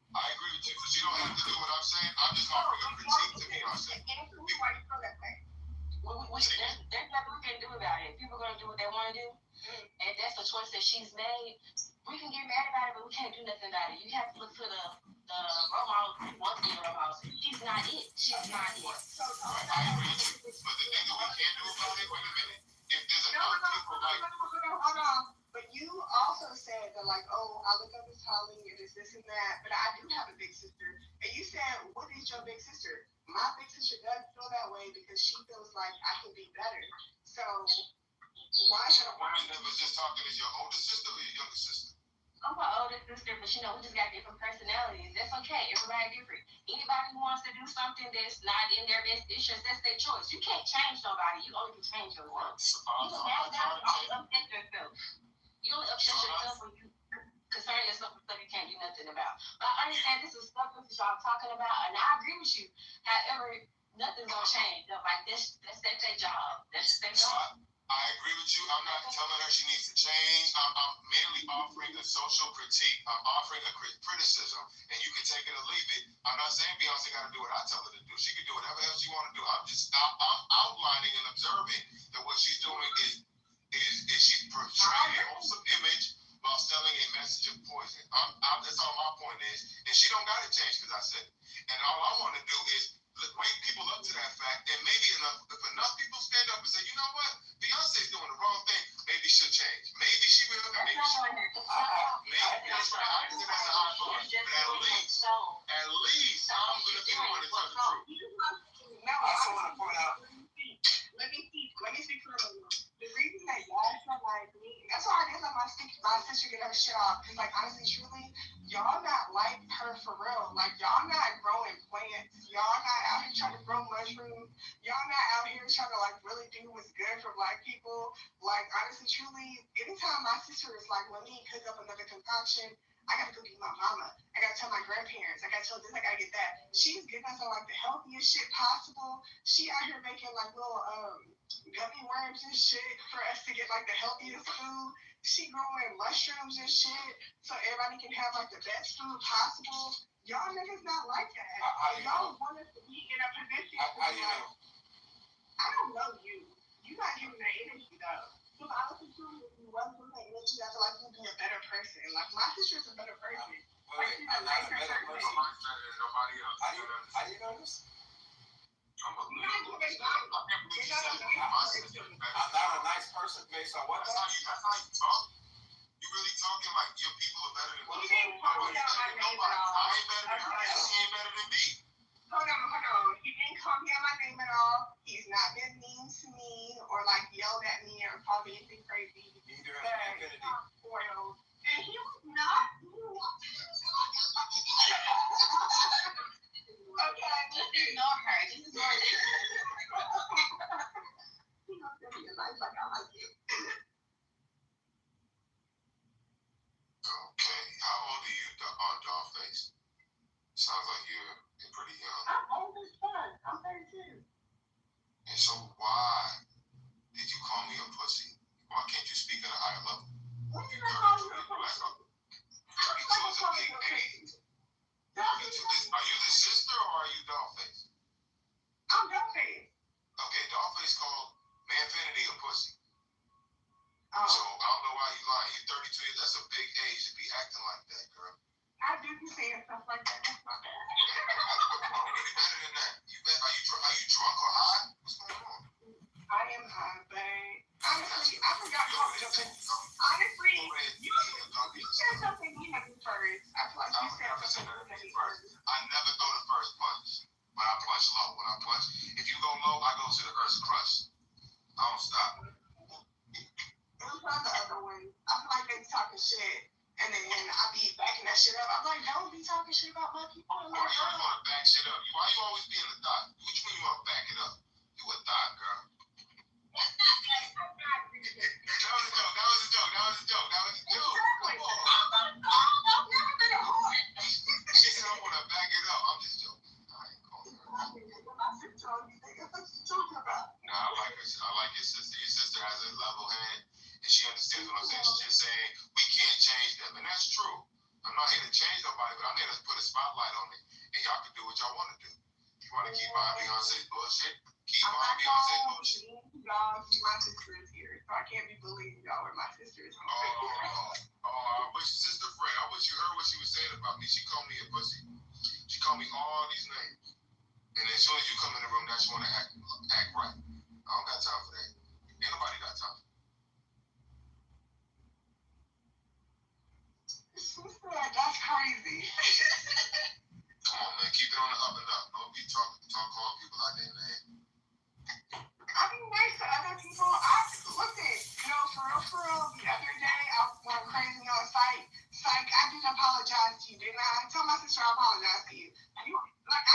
I agree with you, because you don't have to do what I'm saying. I'm just offering a critique to Beyonce. Why you feel that way? There's nothing we can do about it. People are gonna do what they want to do, and that's the choice that she's made. We can get mad about it, but we can't do nothing about it. You have to look for the role model who wants to be a role model. She's not it. She she's not here. So, Right, I agree with you. But the thing that we can't do about it, wait a minute. If there's enough people like, hold on. But you also said that, like, oh, I look up to Holly and this and that. But I do have a big sister. And you said, what is your big sister? My big sister does feel that way because she feels like I can be better. So why is should the woman that was just talking is your older sister or your younger sister? I'm her older sister, but you know, we just got different personalities. That's okay. Everybody different. Anybody who wants to do something that's not in their best interest, that's their choice. You can't change nobody. You only can change yourself. You can mad about it, only upset yourself. You only upset yourself when you concern yourself with stuff you can't do nothing about. But I understand this is stuff that y'all talking about, and I agree with you. However, nothing's gonna change. Like that's their job. That's their job. I agree with you. I'm not telling her she needs to change. I'm merely offering a social critique. I'm offering a criticism, and you can take it or leave it. I'm not saying Beyonce got to do what I tell her to do. She can do whatever else she want to do. I'm outlining and observing that what she's doing is she's portraying a wholesome image while selling a message of poison. That's all my point is. And she don't got to change because I said it. And all I want to do is wake people up to that fact, and maybe if enough people stand up and say, you know what, Beyonce's doing the wrong thing, maybe she'll change. Maybe she will, and maybe she won't. Maybe that's right. I understand that's a high bar, but at least I'm gonna be the one to tell the truth. No, I also want to point out. Let me speak for a moment. The reason that y'all feel like me, that's why I didn't let my sister get her shit off. Cause like honestly, truly, y'all not like her for real. Like y'all not growing plants. Y'all not out here trying to grow mushrooms. Y'all not out here trying to like really do what's good for black people. Like honestly, truly, anytime my sister is like, let me cook up another concoction, I gotta go get my mama. I gotta tell my grandparents. I gotta tell this. I gotta get that. She's giving us like the healthiest shit possible. She out here making like little gummy worms and shit for us to get like the healthiest food. She growing mushrooms and shit so everybody can have like the best food possible. Y'all niggas not like that. Y'all want us to be in a position to be like, I don't know you. You're not giving that energy though. So honestly, if you wasn't giving that energy, I feel like you'd be a better person. Like my sister's a better person. Wait, I'm not a better person. I'm not better than nobody else. How do you know this? I can't believe you said my sister is better. I'm not a nice person based on what? That's how you talk. You really talking like your people are better than me. You didn't call me out my name at all. I ain't better than her. She ain't better than me. Hold on. He didn't call me out my name at all. He's not been mean to me or like yelled at me or called me anything crazy. Neither has Infinity. Spoiled. And he was not. Okay, Just ignore her. Just ignore her. he was gonna be nice like I like you. Okay, how old are you, Dollface? Sounds like you're pretty young. I'm old as fuck. I'm 32. And so why did you call me a pussy? Why can't you speak at a higher level? What did I call you a pussy? 32 is a big age. Are you the sister or are you Dollface? I'm Dollface. Okay, Dollface called Manfinity a pussy. Oh. So I don't know why you lying. You're 32 years. That's a big age to be acting like that, girl. I do be saying stuff like that. That's not bad. Oh, really better than that. Are you drunk or high? What's going on? I am high, but honestly, I forgot something. Honestly, you said something you had me first. I feel like you said something you had me first. I never throw the first punch. When I punch low, if you go low, I go to the earth's crust. I don't stop. It was one of the other ones. I feel like they be talking shit, and then I be backing that shit up. I'm like, don't be talking shit about my people. Why you always want to back shit up? Why you always being the thought? Which one you want to back it up? You a thought, girl. That's not good. That was a joke. Exactly. Come on. I've never been a whore. She said I want to back it up. I'm just joking. I ain't calling her. My sister told me, nigga, what you talking about? Nah, I like her. I like your sister. Your sister has a level head, and she understands what I'm saying. She's just saying we can't change them, and that's true. I'm not here to change nobody, but I'm here to put a spotlight on it, and y'all can do what y'all want to do. You want to keep buying Beyonce's bullshit? Keep buying Beyonce's bullshit. Y'all, my sister is here, so I can't be believing y'all where my sister is. I wish Sister Fred. I wish you heard what she was saying about me. She called me a pussy. She called me all these names. And as soon as you come in the room, that's when you act right. I don't got time for that. Ain't nobody got time. That's crazy. Come on, man. Keep it on the up and up. Don't be calling people out their name. I be nice to other people. For real, the other day I went crazy on Psych. I didn't apologize to you, didn't I? I told my sister I apologized to you. I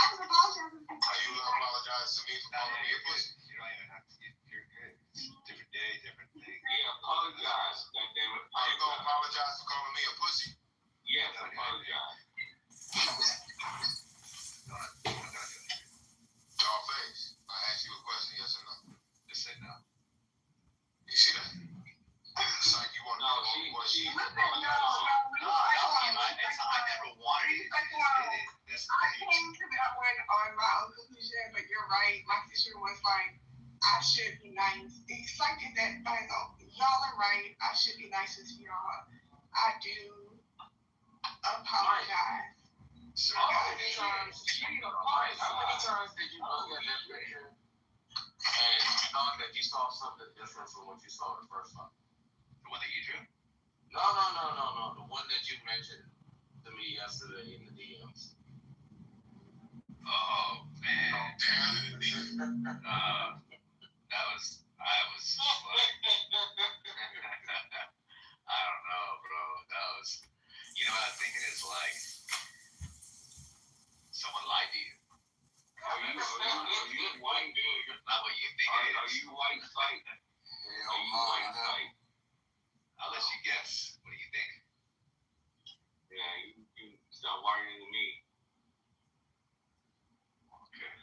was apologizing to you. Are you apologize to me for calling me a pussy? You don't even have to get, you're good. Different day, different thing. Yeah, apologize. Goddamn it. Are you gonna apologize for calling me a pussy? Yes, apologize. Dollface, I asked you a question, yes or no? Just say no. You see that? It's like you want to know what she. Listen, no. I never wanted it. That's I came to that one on my own conclusion, but you're right. My sister was like, I should be nice. It's like that, y'all are right. I should be nicer to y'all. I do apologize. How many times did you look at that picture and thought that you saw something different from what you saw the first time? the one that you drew. No. The one that you mentioned to me yesterday in the DMs. Oh man, I was like, I don't know, bro. That was, you know what I was thinking is like, someone lied to you. Are you white? Not what you think it Are is. you white fight? Are you white fight? I'll let you guess. What do you think? Yeah, you sound whiter than me. Okay,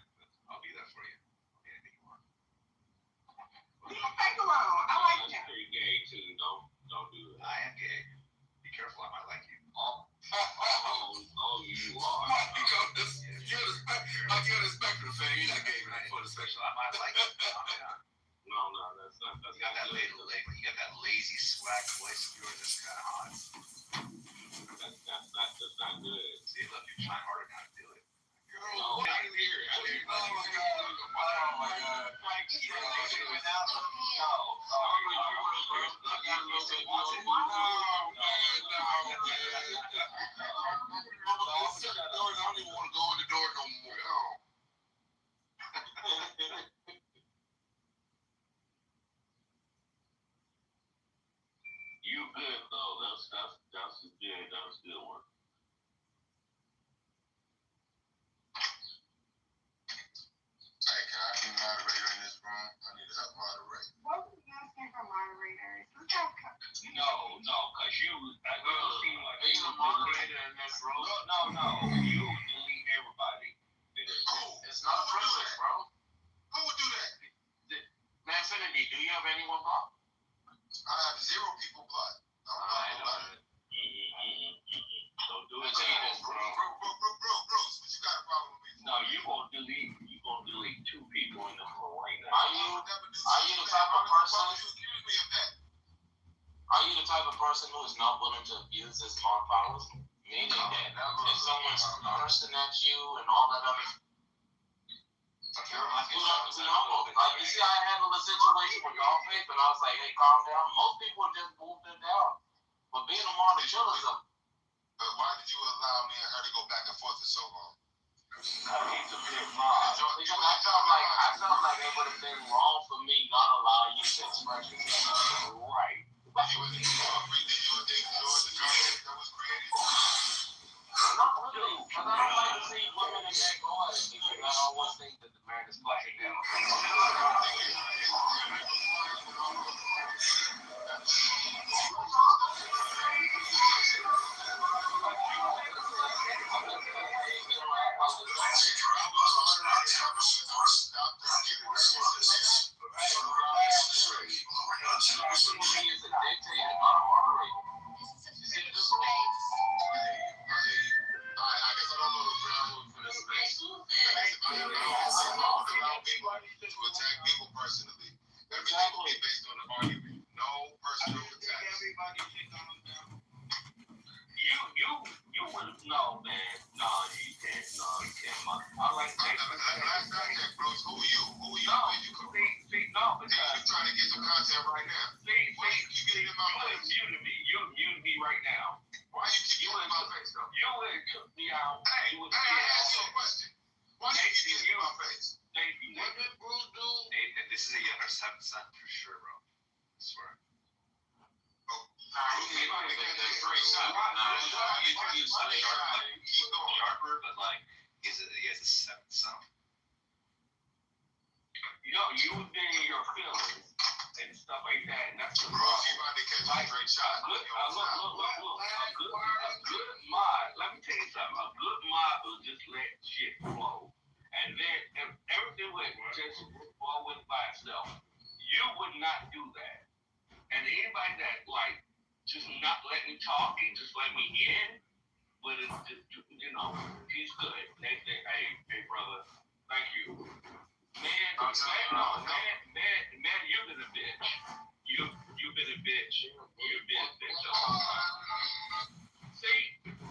I'll be there for you. Anything you want. Leave my face alone. I like That's that. pretty gay too. Don't do that. I am gay. Be careful, I might like you. Oh, you are. Like you're the spectrum fan. You're not gay, right? For the special, I might like you. No, that's not. That's You got that you got that lazy swag voice of yours that's kind of hot. That's not good. See, look, you're trying harder now to do it. No, I didn't hear it. I didn't. Oh my god. Frank, you went out. I don't even want to go in the door no more. You good though. That's good. That was good work. Hey, can I be moderator in this room? I need to help moderate. What are you asking for moderators? Let's have No, cause you seem like being a moderator in this room. No, you delete everybody. It's not a privilege, bro. Who would do that? Manfinity, do you have anyone blocked? I have 0 people blocked. I'm blocked about it. Don't do it to this, bro. Bruce, what you got a problem with me for? No, you gonna delete 2 people in the room right now. Are you the type of person? Why would you accuse me of that? Are you the type of person who is not willing to abuse his smart powers? Meaning that if someone's cursing at you and all that other you have to be humble. Like, you see, I handled a situation with Dollface, and I was like, hey, calm down. Most people just moved it down. But being a Marley Chill is a... But why did you allow me and her to go back and forth for so long? Because I felt like it would have been wrong for me not allowing you to express yourself. Right. Did you enjoy the content that was created? Not really. Because I don't like to see women in that guard because I always think that the man is fucking down. I like that. Last I checked, Bruce, who are you? Who are you? No, Where you come from? see, no, See, because you trying to get some content right now. Why you keep getting in my face? you muted me right now. Why you keep getting in my face, though? You would have took me out. Hey, You would I have asked you a question. Why you keep getting in my face? Thank you. What did Bruce do? And this is a younger 7 for sure, bro. I swear. Bruce, you about to get that straight shot. You keep going. Sharper, but like he has a 7 sound. You know, you was in your feelings and stuff like that, and that's the Bruce, you about to catch a straight shot. Look. A good mod. Let me tell you something. A good mod will just let shit flow, and then if everything would just flow with by itself. You would not do that. And anybody that like just not let me talk and just let me in, but it's just, you know, he's good. They say, hey, brother, thank you. Man, you've been a bitch. You've been a bitch. You've been a bitch. See,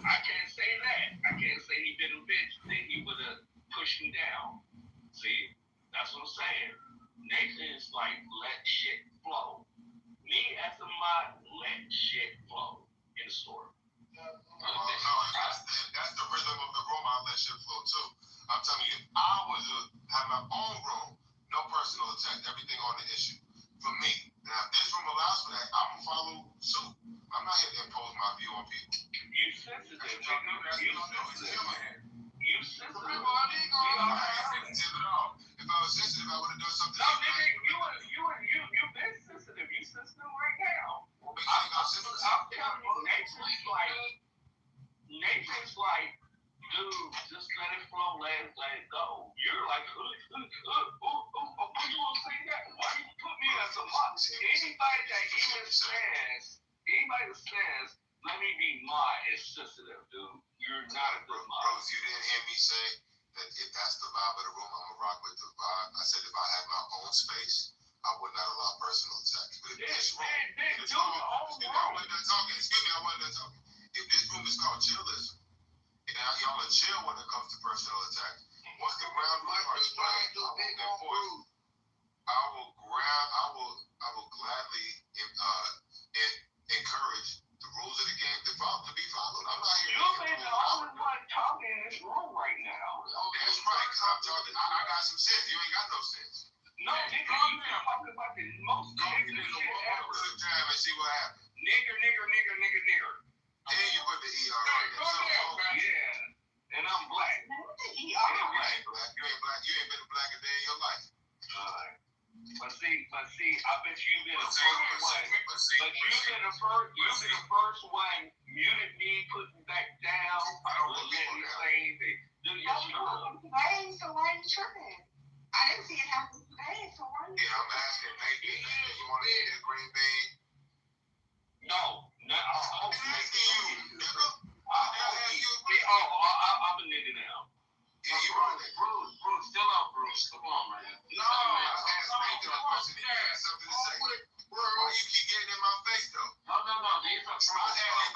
I can't say that. I can't say he been a bitch. Then he would have pushed me down. See, that's what I'm saying. Nathan is like, let shit flow. Me as a mod, let shit flow in the store. That's the rhythm of the room. I let shit flow too. I'm telling you, if I was to have my own room, no personal attack, everything on the issue. For me, now if this room allows for that, I'm gonna follow suit. I'm not here to impose my view on people. You sensitive, nigga. You sensitive. You sensitive. I'm not sensitive at all. If I was sensitive, I would have done something. No, nigga, you been sensitive. You sensitive right now. I'm telling you, Nathan's like, dude, just let it flow, let it go. You're like, who you gonna say that? Why you put me as a mod? Anybody that says, let me be mod is sensitive, dude. You're not a good mod. Bros, you didn't hear me say that if that's the vibe of the room, I'm gonna rock with the vibe. I said if I had my own space, I would not allow personal attacks. But if this room, I wasn't done talking. Excuse me, I wasn't done talking. If this room is called chillism, and y'all are chill when it comes to personal attacks, once the ground rules are explained, I will enforce. I will gladly encourage the rules of the game to be followed. I'm not here. You've been the only one talking in this room right now. That's right, because I'm talking. I got some sense. You ain't got no sense. No, nigga, you've been talking about the most nigger shit ever. Good time and see what happens. Nigger. And you put the ER on it. Yeah, and I'm black. You ain't black. You ain't been black a day in your life. But see, I bet you've been the first one. But you've been the first one muted me, put me back down. I don't believe let me that. say anything. Today, so why are you tripping? I didn't see it happen today, so why are you Yeah, I'm asking Nathan, you want to get a green bean? No, I hope I'm asking you, nigga. I'm a nigga now. Yeah, you are that. Bruce, still up, Bruce. Come on, man. No, I'm asking Nathan a question. He got something to say. Why you keep getting in my face, though? No. These are If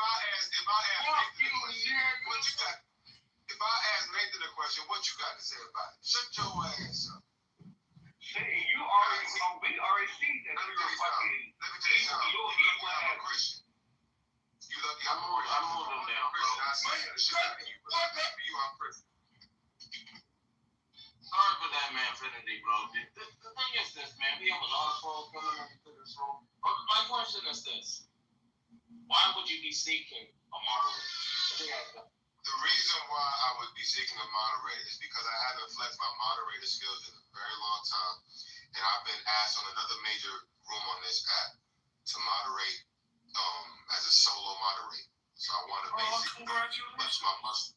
I ask Nathan a question, what you got? If I ask Nathan a question, what you got to say about it? Shut your ass up. See, we already see that you're fucking. Let me tell you something. You lucky I'm a Christian. You lucky I'm a Christian. I'm moving down, bro. I say that shit out of you, but for you, I'm Christian. Sorry for that, man, Infinity, bro. The thing is this, man. We have a lot of folks coming into this room. But my question is this. Why would you be seeking a moderator? The reason why I would be seeking a moderator is because I haven't flexed my moderator skills in a very long time. And I've been asked on another major room on this app to moderate as a solo moderator. So I want to basically flex my muscle.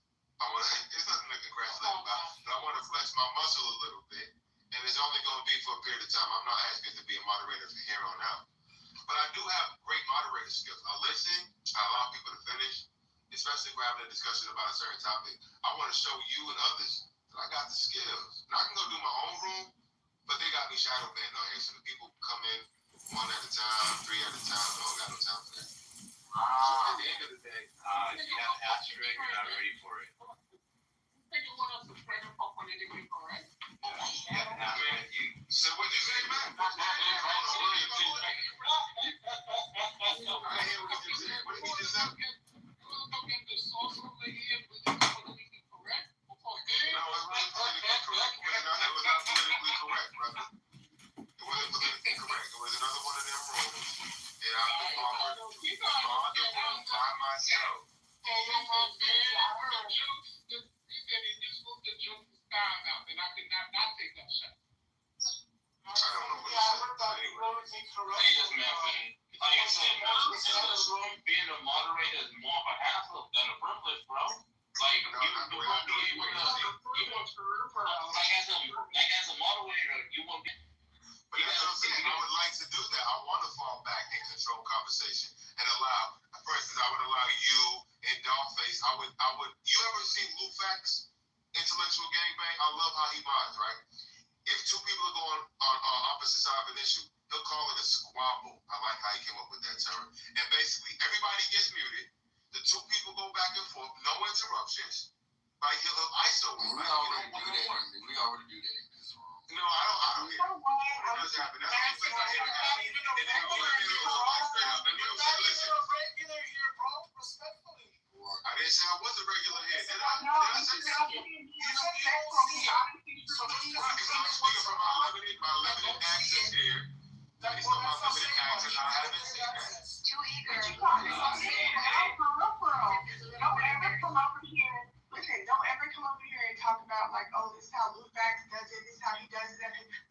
It's nothing to congratulate about, but I want to flex my muscle a little bit. And it's only going to be for a period of time. I'm not asking to be a moderator from here on out. But I do have great moderator skills. I listen, I allow people to finish, especially if we're having a discussion about a certain topic. I want to show you and others that I got the skills. And I can go do my own room, but they got me shadow banned on here. So the people come in one at a time, three at a time. I don't got no time for that. So at the end of the day, you have asterisk, you're not ready for it. love how he mods, right? If two people are going on opposite side of an issue, he'll call it a squabble. I like how he came up with that term. And basically, everybody gets muted. The two people go back and forth, no interruptions. Like he'll ISO. We already do that. We already do that in this room. No, I don't. You know what? It doesn't happen. That's the place I hate to have. And then go in there and like straight up. And you'll say, listen. regular here, bro. Respectfully. I didn't say I was a regular here. Did I? No, Did I say that? I'm speaking from my limited access here. Based on my limited access, I haven't seen that. Too eager. Don't ever come over here. Listen, don't ever come over here and talk about like, oh, this is how Lufax does it. This is how he does it.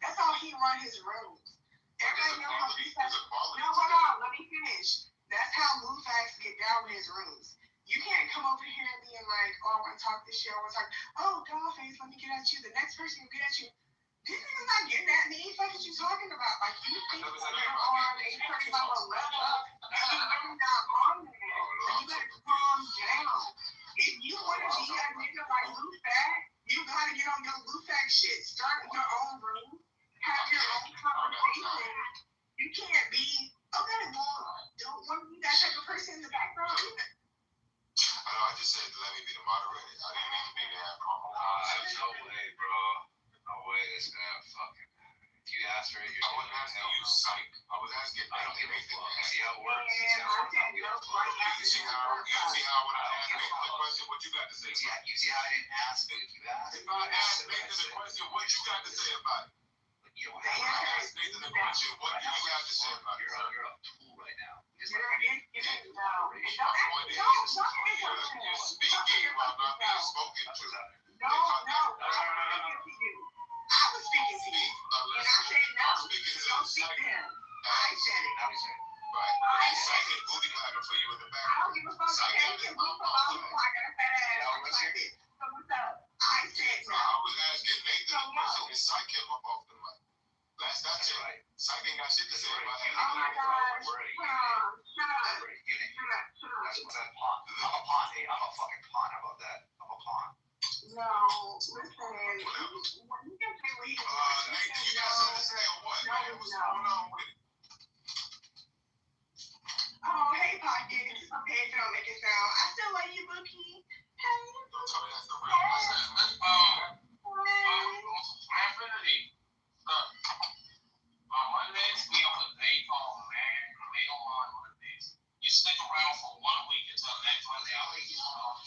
That's how he run his rooms. Everybody knows how Lufax. No, hold on. Let me finish. That's how Lufax get down with his rooms. You can't come over here and being like, oh, I want to talk this shit. I want to talk. Oh, Dollface, let me get at you. The next person will get at you. This nigga's not getting at me. What are you talking about? Like, you think you're on a certain level up, and you're really not on there. So you gotta calm down. If you want to be a nigga like Lufax, you gotta get on your Lufax shit. Start in your own room. Have your own conversation. You can't be, okay, well, don't want to be that type of person in the background either. I just said let me be the moderator. I didn't mean to be there. No way, bro. No way. This guy fucking. If you ask for it, you're I wasn't asking you, psych. I was asking. I don't give a fuck. See how it works. You see how when I asked Nathan the question, what you got to say? You see how I didn't ask, but if you ask. If I asked Nathan the question, what you got to say about it? You don't If have I asked Nathan the question, what do you got to say about it? You're a tool right now. You're speaking while not being spoken to. No, I was speaking to you. And I said no. Don't speak to him. I said it. Right. Psych and booty clapping for you in the back. I don't give a fuck. I got a fat ass like this. So what's up? I said no. I was asking Nathan the question and Psych came up off the mic. That's it. Psych ain't got shit to say about it. Oh my gosh. Shut up. I'm a pawn. Hey, I'm a fucking pawn. How about that? I'm a pawn. No, listen. You can say what you want. Nathan, you got something to say or what? What's going on with it? Oh, hey, Pockets. Okay, if you don't make it sound. I still love you, Bookie. Hey, Don't tell me that's the real process. Infinity. Look. On Mondays, we on the day call, man. They don't mind Mondays. You stick around for 1 week until next Monday. I'll make you one.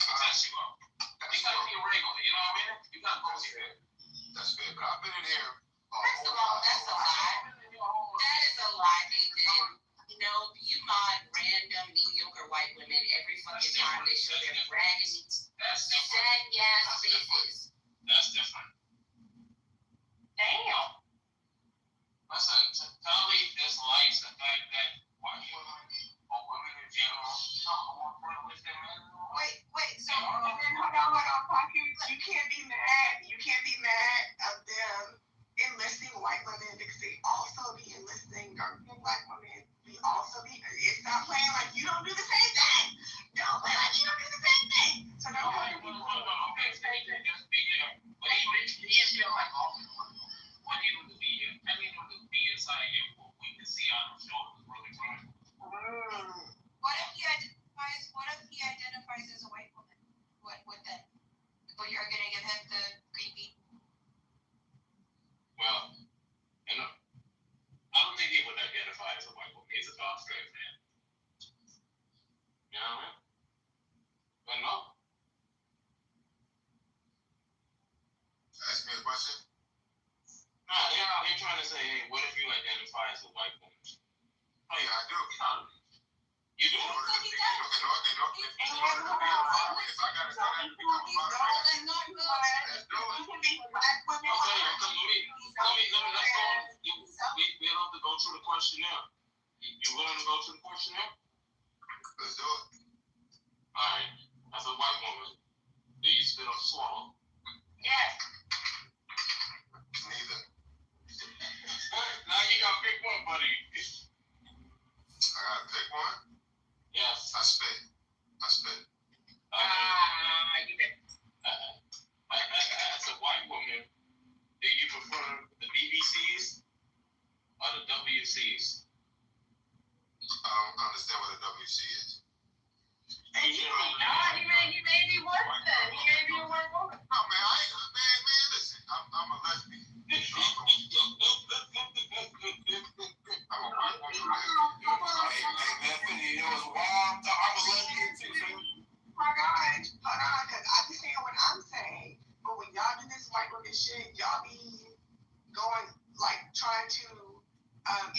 Test you up. You gotta be regular, you know what I mean? You gotta go here. That's fair, but I've been in here. First of all, that's a lie. That is a lie, Nathan. You know, you mod random mediocre white women every fucking time they show their raggedy, saggy ass faces. That's different. damn. Listen, Tally dislikes the fact that white women or women in general talk more friendly than men. Wait, so hold on, Pockets. You can't be mad of them enlisting white women because they also be enlisting dark-skinned black women. It's not playing like you don't do the same thing. Don't play like you don't do the same thing. So don't Okay, just be there. But he's still like what he would be here. I mean, it would be inside here. We can see on the shoulders really fine. What if he identifies as a white woman? What then? But you're gonna give him the creepy. Well, you know, I don't think he would identify as a white woman. He's a dark straight man. You know what I mean? But no. Ask me a question. No, they're trying to say, hey, what if you identify as a white woman? Oh, yeah, I do. You do? In order to be, if I gotta say that to become a moderator, let's do it. We have to go through the questionnaire. You willing to go through the questionnaire? Let's do it. Alright. As a white woman, do you spit or swallow? Yes. Neither. Now you gotta pick one, buddy. I gotta pick one. Yes. I spit. You bet. and shit, y'all be going, like, trying to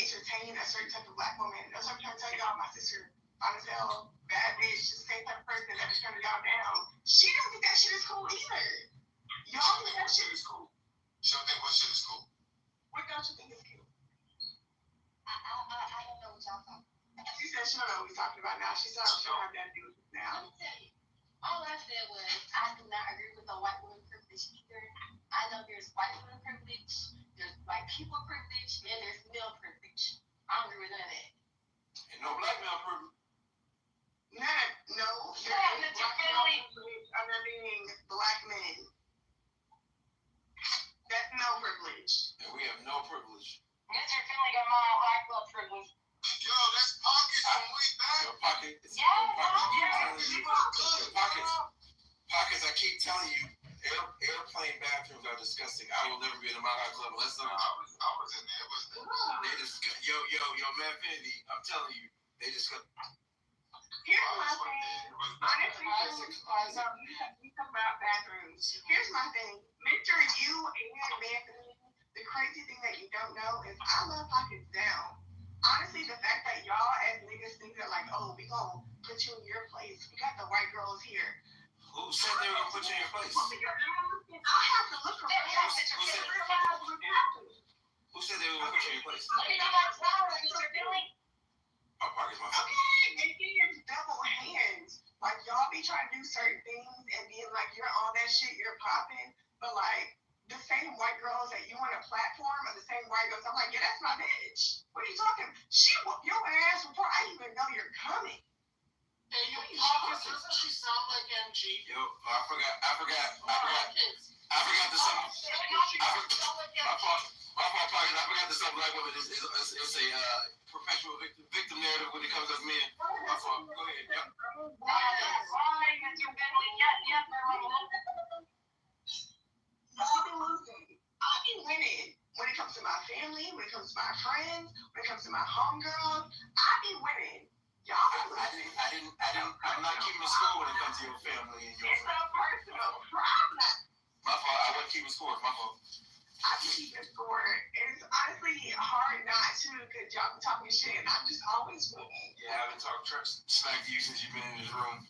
entertain a certain type of black woman. That's what I'm trying to tell y'all. My sister, fine as hell, bad bitch, just the same type of person that be turning y'all down. She don't think that shit is cool either. Y'all think that shit is cool. She don't think what shit is cool. What don't you think is cool? I don't know what y'all talking about. She said she don't know what we're talking about now. She said she don't have that to do with it now. Let me tell you. All I said was I do not agree with the white woman privilege either. I know there's white woman privilege, there's white people privilege, and there's male privilege. I don't agree with none of that. And no black male privilege. No. Yeah, but you're really under being black men. That's no privilege. And we have no privilege. Mr. Finley got my black belt privilege. Yo, that's Pockets from way back. Yo, Pockets. Pockets, I keep telling you, airplane bathrooms are disgusting. I will never be in a Mile High Club unless I was in there. They just, yo, man, Fendi, I'm telling you, they just got. Here's my thing. Honestly, we talk about bathrooms. Here's my thing. Mr. You and Anthony, the crazy thing that you don't know is I love Pockets down. Honestly, the fact that y'all as niggas think that like, oh, we gonna put you in your place. We got the white girls here. Who said they were gonna put you in your place? I have to look around. Who said they were gonna put you in your place? Let me know my flower, Mr. Finley. Oh, Pockets, my fault. Okay, and here's double hands. Like y'all be trying to do certain things and being like you're on that shit, you're popping, but like the same white girls that you on a platform are the same white girls. I'm like, yeah, that's my bitch. What are you talking? She whooped your ass before I even know you're coming. Hey, you Pockets, doesn't she sound like MG? Yo, I forgot the song. My fault, Pockets. I forgot the song Black Women is a perpetual victim narrative when it comes to men. My fault. Go ahead. Yep. Y'all be losing. I be winning. When it comes to my family, when it comes to my friends, when it comes to my homegirls, I be winning. Y'all be losing. I'm not keeping score when it comes to your family and your It's friends. a personal problem. My fault. I wasn't keeping score. My fault. I be keeping score. It's honestly hard not to because y'all be talking shit and I'm just always winning. Yeah, I haven't talked smack to you since you've been in this room.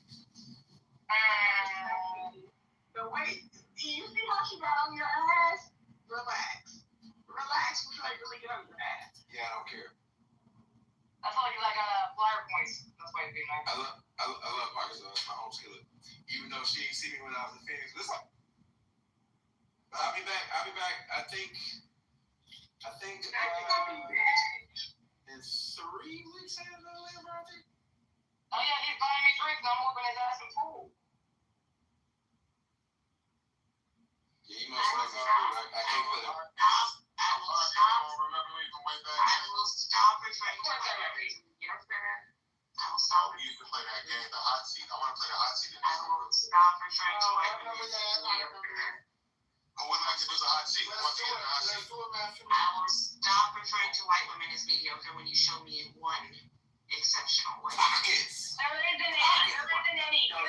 The way you see how she got on your ass? Relax before I really get on your ass. Yeah, I don't care. I feel like I got flyer points. That's why it's being nice. I love Pockets though. That's my home skillet. Even though she ain't see me when I was in Phoenix. Listen. I'll be back. I think it's 3 weeks out of the labor, I think. Oh yeah, he's buying me drinks. I'm whooping his ass in pool. Yeah, you must like my food. I can't put it. Remember me from way back? I will stop referring to everything. I will stop. We used to play that game, the hot seat. I want to play the hot seat in I this will room. stop referring to I everything. remember that. I would like to do the hot seat. I want to get the hot seat. I will stop referring to white women as mediocre when you show me one exceptional way. Pockets. There isn't any. Yo.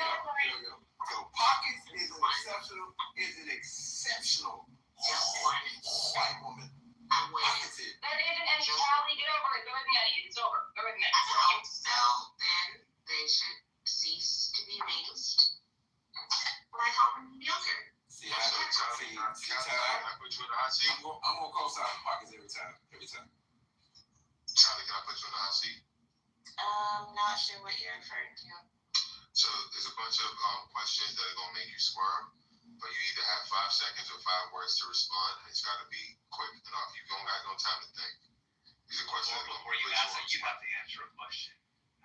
So Pockets is an exceptional white woman. I'm waiting. Pockets it. There isn't any. Charlie, get over it. There isn't any. It's over. There isn't any. So then they should cease to be raised. Like how mediocre. See, I put you in the hot seat. I'm gonna co-sign Pockets every time. Charlie, can I put you in the hot seat? Not sure what you're referring to. So there's a bunch of questions that are gonna make you squirm, but you either have 5 seconds or 5 words to respond, and it's gotta be quick enough. You don't got no time to think. These are questions that are gonna Before you put answer, on you spot. have to answer a question.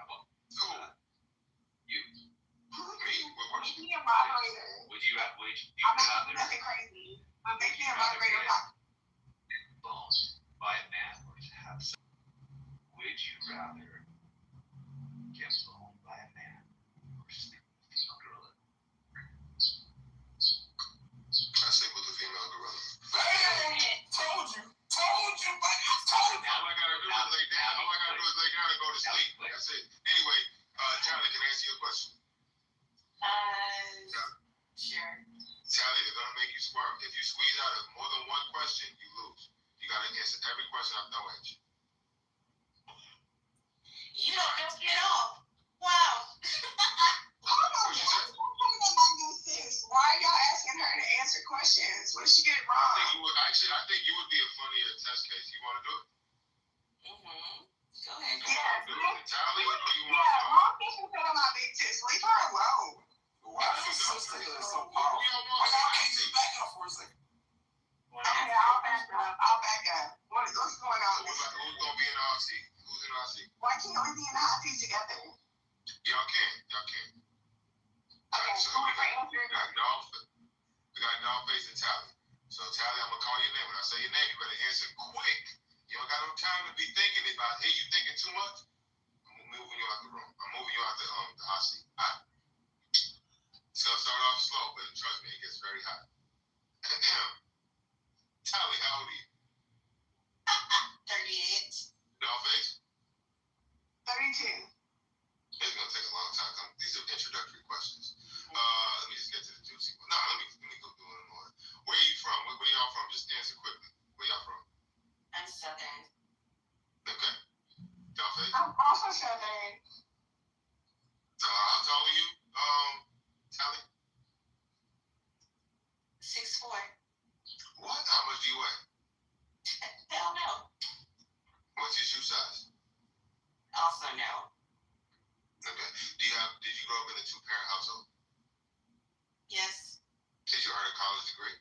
How about Who? you? Me? What question? Make me a moderator. Would you I'm put not out doing there nothing crazy. But make me a moderator. phone by a man or to have sex? Would you rather get blown by a man or sleep with a girl? I sleep with a female gorilla. Told you, buddy. All I gotta do is lay down. And go to sleep. That's it. Anyway, Charlie, can I answer your question? Sure. Charlie, go to make you squirm. If you squeeze out of more than one question, you lose. You got to answer every question I throw at you. You don't know get off. Wow. Hold on, why are y'all asking her to answer questions? What did she get I wrong? think you would be a funnier test case. You want to do it? Go ahead. Do it in tally, or you want Yeah, to? mom thinks she's on my big tits. Leave her alone. Why is this sister so powerful? Why y'all can't just back up for a second? Okay, I'll back up. What's going on? Who's gonna be in the hot seat? Who's in the hot seat? Why can't we be in the hot seat together? Y'all can. Okay, So who we is the answer? got Dollface and Tally. So Tally, I'm gonna call your name. When I say your name, you better answer quick. You don't got no time to be thinking about. Hey, you thinking too much? I'm moving you out the room. I'm moving you out the hot seat. All right. It's gonna start off slow, but trust me, it gets very hot. Tally, how old are you? 38. Dollface? 32. It's gonna take a long time. These are introductory questions. Let me just get to the juicy one. No, let me go through it in order. Where are you from? Where y'all from? Just answer quickly. Where y'all from? I'm Southern. Okay. Dollface? I'm also Southern. How tall are you? Tally? 6'4". What? How much do you weigh? Hell no. What's your shoe size? Also no. Okay. Did you grow up in a two-parent household? Yes. Did you earn a college degree?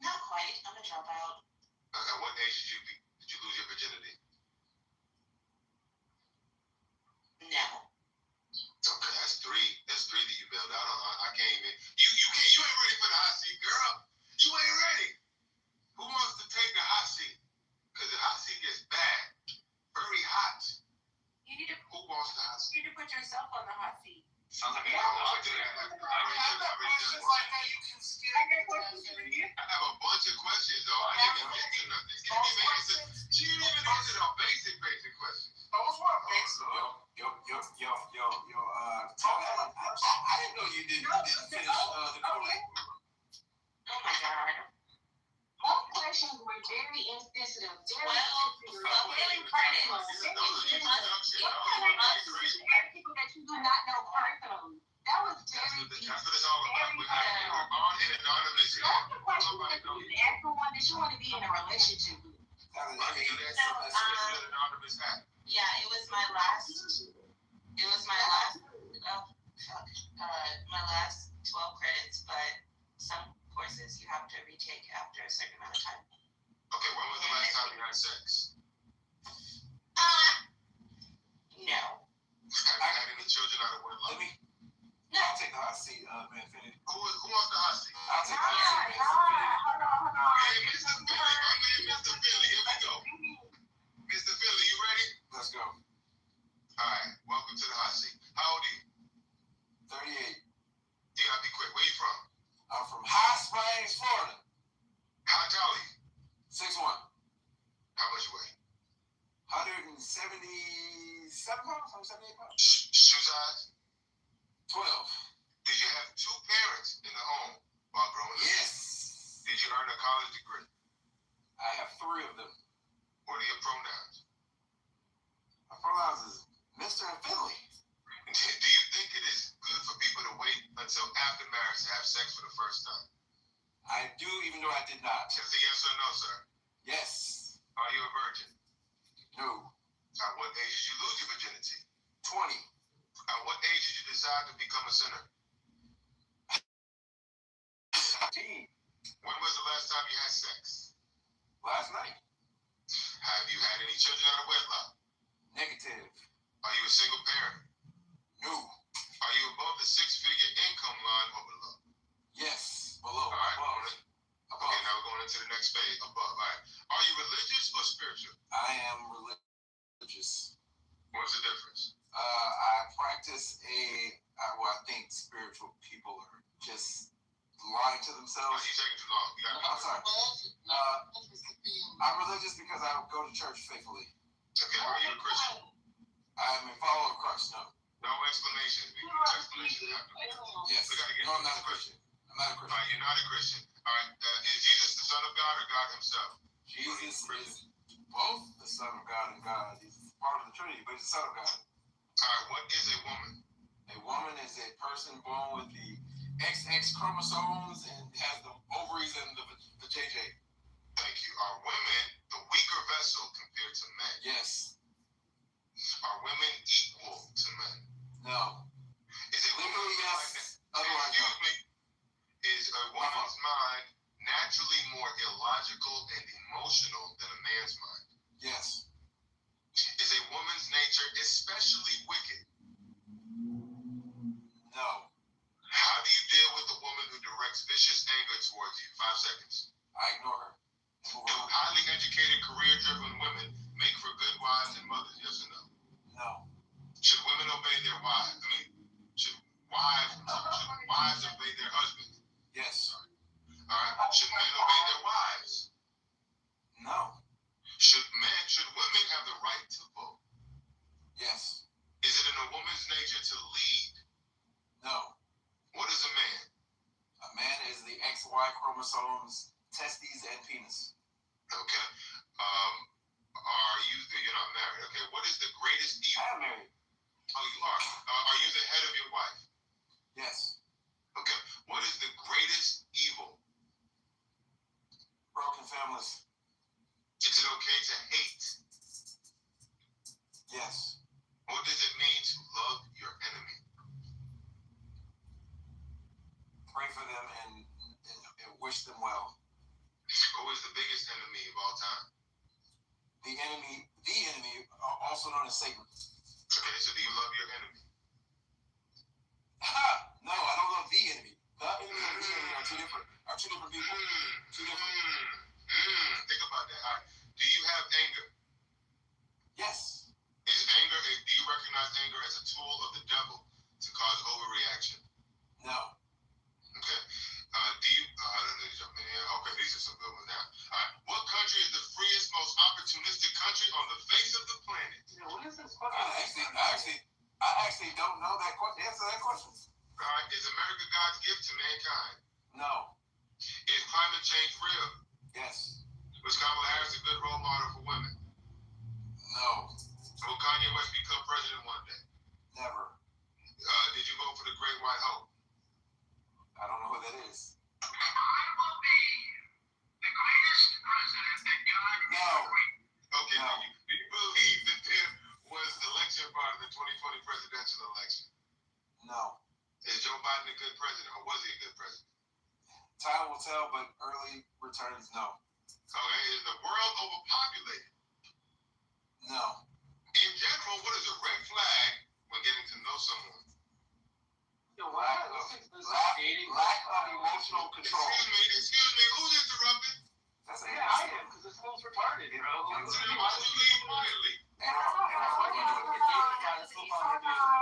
Not quite. I'm a dropout. At what age did you lose your virginity? No. Okay, that's three. That's three that you bailed out on. I can't even. You ain't ready for the hot seat, girl. You ain't ready. Who wants to take the hot seat? Because the hot seat gets bad. Very hot. Who wants the hot seat? You need to put yourself on the hot seat. Sounds like I'll do that. I got questions like how you can skip. I got questions for you. I have a bunch of questions though. I didn't even get to nothing. She didn't even answer the basic questions. Those were basic. Yo, Tally, I didn't know you didn't finish the Kool-Aid. Oh my God. Most questions were very insensitive. Very personal. People that you do not know personally. That was very deep. That's what it's all about. We have to go on in anonymous. That's the question that you ask someone that you want to be in a relationship with. Tally, I mean, that's an anonymous act. Yeah, it was my last. My last 12 credits, but some courses you have to retake after a certain amount of time. Okay, when was the last time you had sex? No. Have you had any children out of wedlock? I'll take the hot seat, man. Finish. Who wants the hot seat? I'll take the hot seat, man. Hold on. Hey, Mr. Philly. My man, Mr. Philly. Here we go. Mr. Philly, you ready? Let's go. All right. Welcome to the hot seat. How old are you? 38. You gotta be quick. Where you from? I'm from High Springs, Florida. How tall are you? 6'1". How much you weigh? 177 pounds? 178 pounds? Shoe size? 12. Did you have two parents in the home while growing up? Yes. Did you earn a college degree? I have 3 of them. What are your pronouns? My pronouns is Mr. and Finley. Do you think it is good for people to wait until after marriage to have sex for the first time? I do, even though I did not. Just a yes or no, sir. Yes. Are you a virgin? No. At what age did you lose your virginity? 20. At what age did you decide to become a sinner? 15. When was the last time you had sex? Last night. Have you had any children out of wedlock? Negative. Are you a single parent? No. Are you above the 6-figure income line or below? Yes. Below. All right. Above. Okay, now we're going into the next phase. Above. All right. Are you religious or spiritual? I am religious. What's the difference? I practice I think spiritual people are just lying to Oh, themselves. you're taking too long. You got I'm sorry. I'm religious because I go to church faithfully. Okay, are you a Christian? I'm a follower of Christ, no. No explanations. We need explanations after. Yes. We gotta get. No, I'm not a Christian. I'm not a All Christian. right, you're not a Christian. All right, is Jesus the Son of God or God Himself? Jesus is both the Son of God and God. He's part of the Trinity, but he's the Son of God. All right, what is a woman? A woman is a person born with the XX chromosomes and has the ovaries and the JJ. Thank you. Are women the weaker vessel compared to men? Yes. Are women equal to men? No. Is a Legally, yes. Otherwise, no. excuse me. Is a woman's mind naturally more illogical and emotional than a man's mind? Yes. Is a woman's nature especially wicked? No. How do you deal with a woman who directs vicious anger towards you? 5 seconds. I ignore her. Move Do on. highly educated, career-driven women make for good wives and mothers? Yes or no? No. Should women obey their wives? Should wives obey their husbands? Yes. All right. Should men obey their wives? No. Should women have the right to vote? Yes. Is it in a woman's nature to lead? No. What is a man? A man is the XY chromosomes, testes, and penis. Okay. You're not married. Okay. What is the greatest I evil? am married. Oh, you are. Are you the head of your wife? Yes. Okay. What is the greatest evil? Broken families. Is it okay to hate? Yes. What does it mean to love your enemy? Pray for them and wish them well. Who is the biggest enemy of all time? The enemy, also known as Satan. Okay, so do you love your enemy? No, I don't love the enemy. The enemy and the enemy are two different people. Two different. Think about that. All right. Do you have anger? Yes. Do you recognize anger as a tool of the devil to cause overreaction? No. Okay. Let me jump in here. Okay, these are some good ones now. All right. What country is the freest, most opportunistic country on the face of the planet? What is this I actually don't know that question. Answer that question. All right. Is America God's gift to mankind? No. Is climate change real? Yes. Was Kamala Harris a good role model for women? No. Will Kanye West become president one day? Never. Did you vote for the Great White Hope? I don't know who that is. I will be the greatest president that God No. Okay, No. Do you believe that there was election fraud in the 2020 presidential election? No. Is Joe Biden a good president, or was he a good president? Time will tell, but early returns, no. Okay, is the world overpopulated? No. In general, what is a red flag when getting to know someone? Lack of emotional control. Excuse me, who's interrupted? That's a I am, because this fool's retarded, bro. Why don't you leave quietly?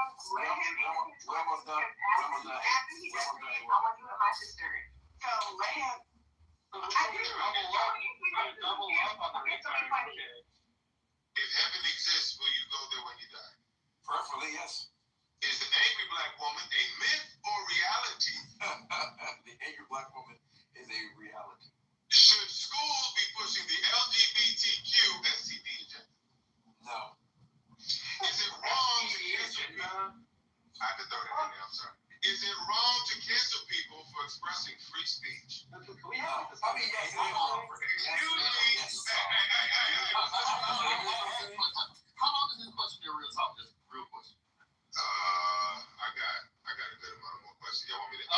We're almost done. So Leia, Double up on the retarded. If heaven exists, will you go there when you die? Preferably, yes. Is the angry black woman a myth or reality? The angry black woman is a reality. Should schools be pushing the LGBTQ STD agenda? No. Is it wrong to cancel people? I had to throw that in there, I'm sorry. Is it wrong to cancel people for expressing free speech? I mean, yes, it is. Excuse me. Yes. How long is this question here, real talk? Just real question. I got a good amount of more questions. Y'all want me to?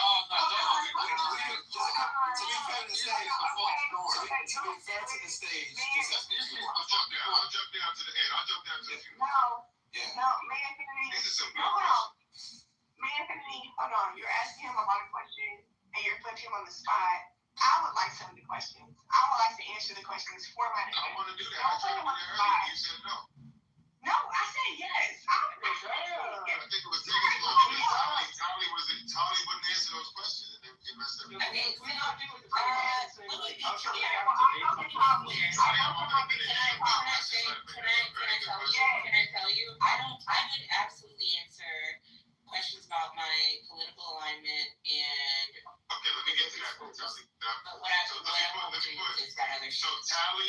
To be fair to the stage, I'll jump down to the end. I'll jump down to the few. Yeah. no, man, This is some good hold questions. on. Man, hold on. You're asking him a lot of questions, and you're putting him on the spot. I would like some of the questions. I would like to answer the questions for my I want to do that. I tried to do that earlier. You said no. No, I said yes. I think it was Tolly wouldn't answer those questions, and it messed up. Okay, so, can I tell you? I would absolutely answer about my political alignment and. Okay, let me get to that, Tally. But what I want to do is that other So Tally,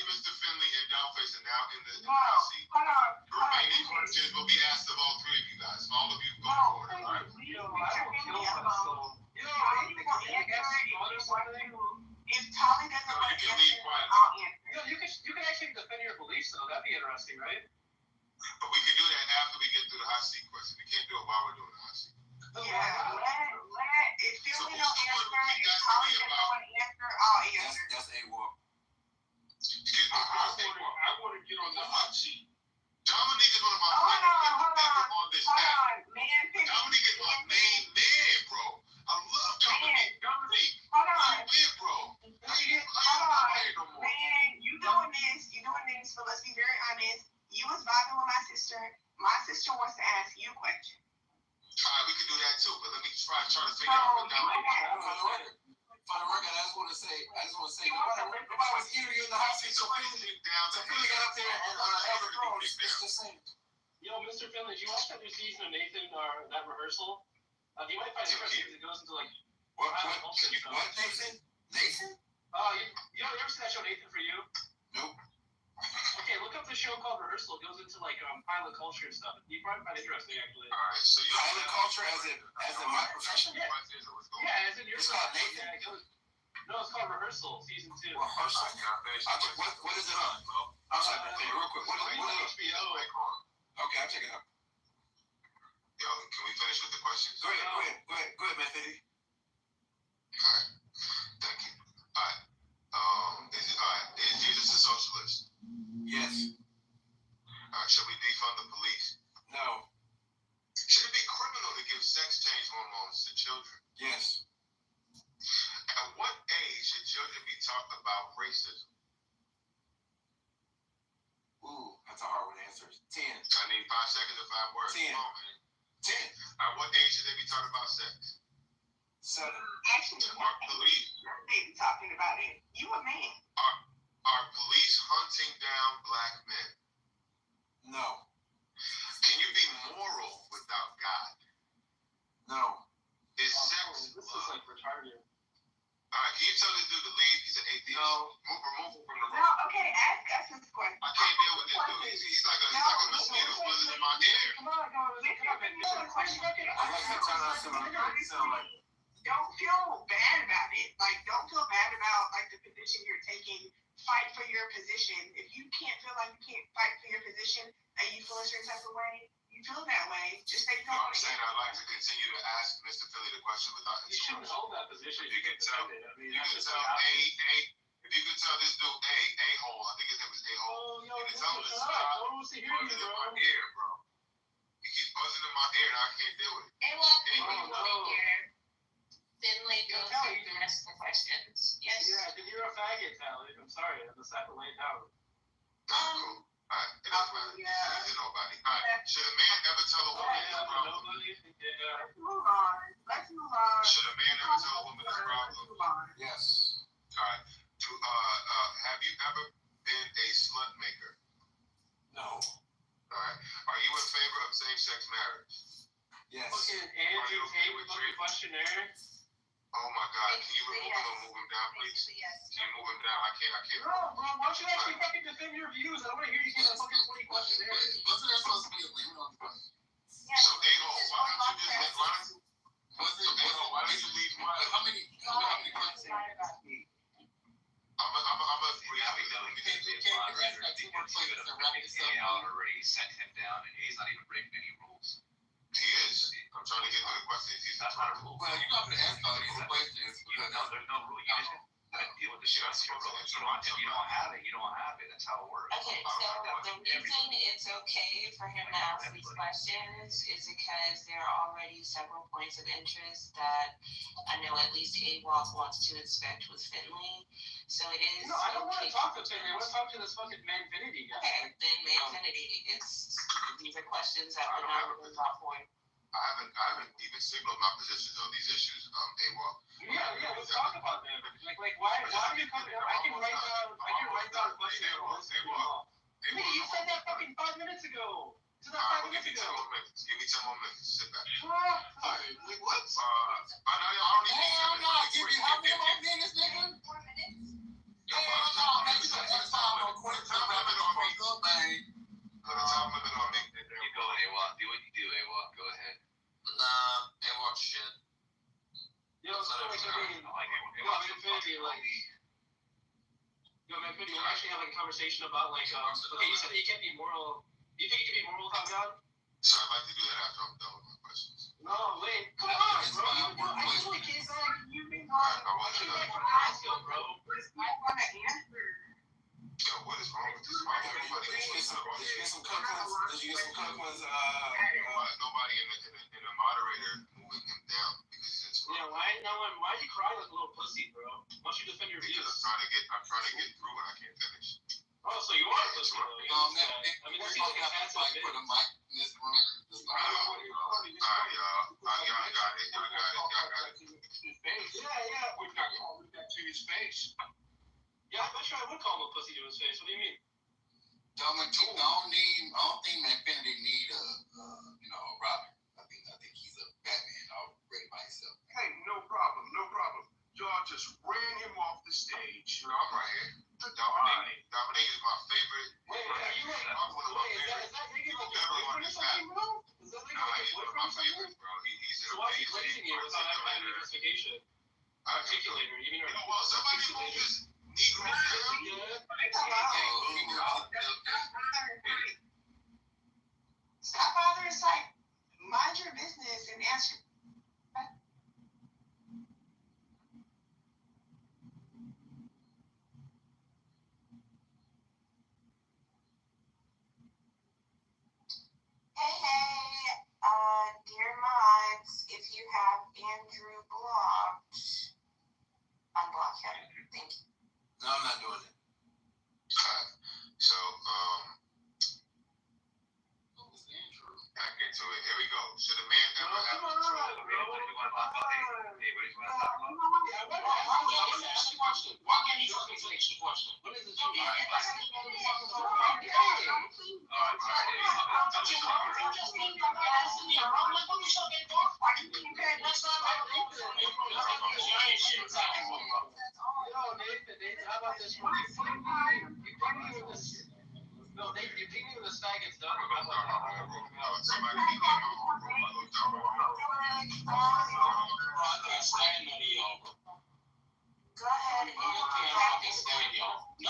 Mr. Finley, and Dollface are now in the No, seat. hold on. The remaining questions will be asked of all three of you guys. All of you go to order. All right. Leave Mr. Finley alone. Tolly will answer if Tolly doesn't No, want you to can answer, leave quietly. I'll answer. You can actually defend your beliefs though. That'd be interesting, right? But we can do that after we get through the hot seat question. We can't do it while we're doing the hot seat. Yeah, if So Finley who's don't the one who answer, keep if asking Tolly me doesn't about? want to answer, I'll answer. That's A-Walk. Excuse me. I want to get on the hot seat. Dominique is one of my Hold favorite on. people on this Hold app. on, man. Dominique is my main man, bro. I love Dominique. Dominique, Hold where on. you been, bro? How you Hold not on. here no more? Man, you doing this, but let's be very honest. You was vibing with my sister. My sister wants to ask you a question. All right, we can do that too, but let me try to figure So, out what you Dominique. For the record, I just want to say, nobody was interviewing the hot seat, so Philly got up there and held the throne. It's just saying. Yo, Mr. Finley, did you watch that new season of Nathan or that rehearsal? You might find it interesting because it goes into like What, Nathan? Nathan? You ever see that show Nathan for You? Nope. Okay, look up the show called Rehearsal. It goes into like pilot culture and stuff. You probably find it interesting actually. All right, so you Pilot culture as in my profession? Yeah. Yeah, as in your It's called Nathan? Yeah, it goes. No, it's called Rehearsal, season 2. Rehearsal? What is it on? I'm sorry, real quick. What is it? HBO. Okay, I'll check it out. Yo, can we finish with the questions? Go ahead, man, Fitty. All right, thank you. All right, is Jesus a socialist? Yes. All right, should we defund the police? No. Should it be criminal to give sex change hormones to children? Yes. At what age should children be taught about racism? Ooh, that's a hard one to answer. 10. I need 5 seconds and 5 words. 10. Come on, man. 10. At what age should they be taught about sex? 7. Actually, Are police they be talking about it. You a man. are police hunting down black men? No. Can you be moral without God? No. Is sex This is love? like retarded. All right, can you tell this dude to leave? He's an atheist. No. Remove him from the room. No, okay, ask us this question. I can't deal with this dude. He's like a mosquito buzzing in my ear. Come on, Don't feel bad about it. Like, don't feel bad about like the position you're taking. Fight for your position. If you can't feel like you can't fight for your position and you feel a certain type of way, you feel that way. Just say you No, don't I'm want to saying I'd like to continue to ask Mr. Philly the question without You shouldn't interruption. hold that position. You can tell. I mean, You that's can just tell like if you could tell this dude A-hole, I think his name is A-hole. Oh, yo, You can tell him to shut stop up. No one wants to hear you, buzzing in bro. my ear, bro. He keeps buzzing in my ear and I can't deal with it. They walk in Anyway. over here. Finley goes Yeah, through the rest of the questions. Yes. Yeah, then you're a faggot, Tally. I'm sorry. I'm just have to lay it down. Cool. Alright, it doesn't matter. This is nobody. Alright, should a man ever tell a Oh, woman his yeah, problem? nobody. Yeah. Let's move on. Should a man ever tell a woman his Let's problem? move on. Yes. Alright, have you ever been a slut maker? No. Alright, are you in favor of same-sex marriage? Yes. Fucking Andrew Tate fucking questionnaire. Oh my God, can you remove him or move him down, please? Basically, yes. Can you move him down? I can't. Bro, why don't you actually fucking defend your views? I don't want to hear you give a fucking 20 questionnaire. Wasn't there supposed to be a limit on the question? Yeah. So, A-hole, why don't you just why don't you leave quiet? How many questions? I'm a already sent him down, and he's not even breaking any rules. He is. I'm trying to get through the questions. He's That's not a rule. Well, you're not going to ask all these questions because There's no rule. You just gotta deal with the shit. That's your rule. If you don't have it, you don't have it. That's how it works. Okay, so the reason it's okay for him to ask these questions is because there are already several points of interest that I know at least AWOC wants to inspect with Finley. So it is. No, I don't want to talk to Finley. I want to talk to this fucking Manfinity guy. Okay, then Manfinity, these are questions that we're not really talking for. I haven't even signaled my positions on these issues, AWOL. Yeah, let's talk about them. Like why are you coming? I can write down questions. Nigga, you said that fucking 5 minutes ago. It's We'll give you 10 more minutes. Give me 10 more minutes. Sit back. Alright, like what? I don't need Hell no, give me how many more minutes, nigga? Yo, Hell no, man, you gotta put time on quick. Time limit on me. Put a time limit on me. You go, AWOC. Do what you do, AWOC. Go ahead. Nah, I watch shit. Yo, so like, I mean, Infinity, like, man, Infinity, we're actually having a conversation about, like, okay, you said that you can't be moral. Do you think you can be moral without God? So I'd like to do that after I'm done with my questions. No, wait, come on, bro. I really can't say you been going. I want you to know. Bro. I want to answer. Yo, what is wrong with this motherfucker? Did you get some Congressman's, Nobody in the moderator moving him down because he's in school. yeah, why are you crying like a little pussy, bro? Why don't you defend your Because views? I'm trying to get through and I can't finish. Oh, so you are a pussy, though. I mean, this seems like a passive bitch. Put a mic in this room. Alright, y'all got it. Yeah. We got to his face. Yeah, I bet you I would call him a pussy to his face. What do you mean? I don't think Infinity need a Robin. I think he's a Batman already by himself. Hey, no problem. Y'all just ran him off the stage. No, I'm right here. Dominique is my favorite. Wait, are you like, I'm one of my is favorites. that nigga like Never your boyfriend or something, bro? Is that nigga Nah, like he's your one of my boyfriend or something? favorites, bro. He's So why is he praising you without having an investigation? Articulator, you mean You know what? Somebody move this Negro down. Stop bothering sight. Mind your business and answer. Hey, dear mods, if you have Andrew blocked, unblock him. Thank you. No, I'm not doing it. So, back into it. Here we go. Should a man ever have control? What do you want to talk about? Hey, what do you want to talk about? Yeah, why can't you ask the question? Why can't you fucking finish the question? What is it you mean? Nathan, how about this one? No, Nathan, you ping me when the stag gets done. Somebody can get my own room. I looked out my own room. I can't stand none of y'all, bro. Go ahead and I can't stand y'all. No,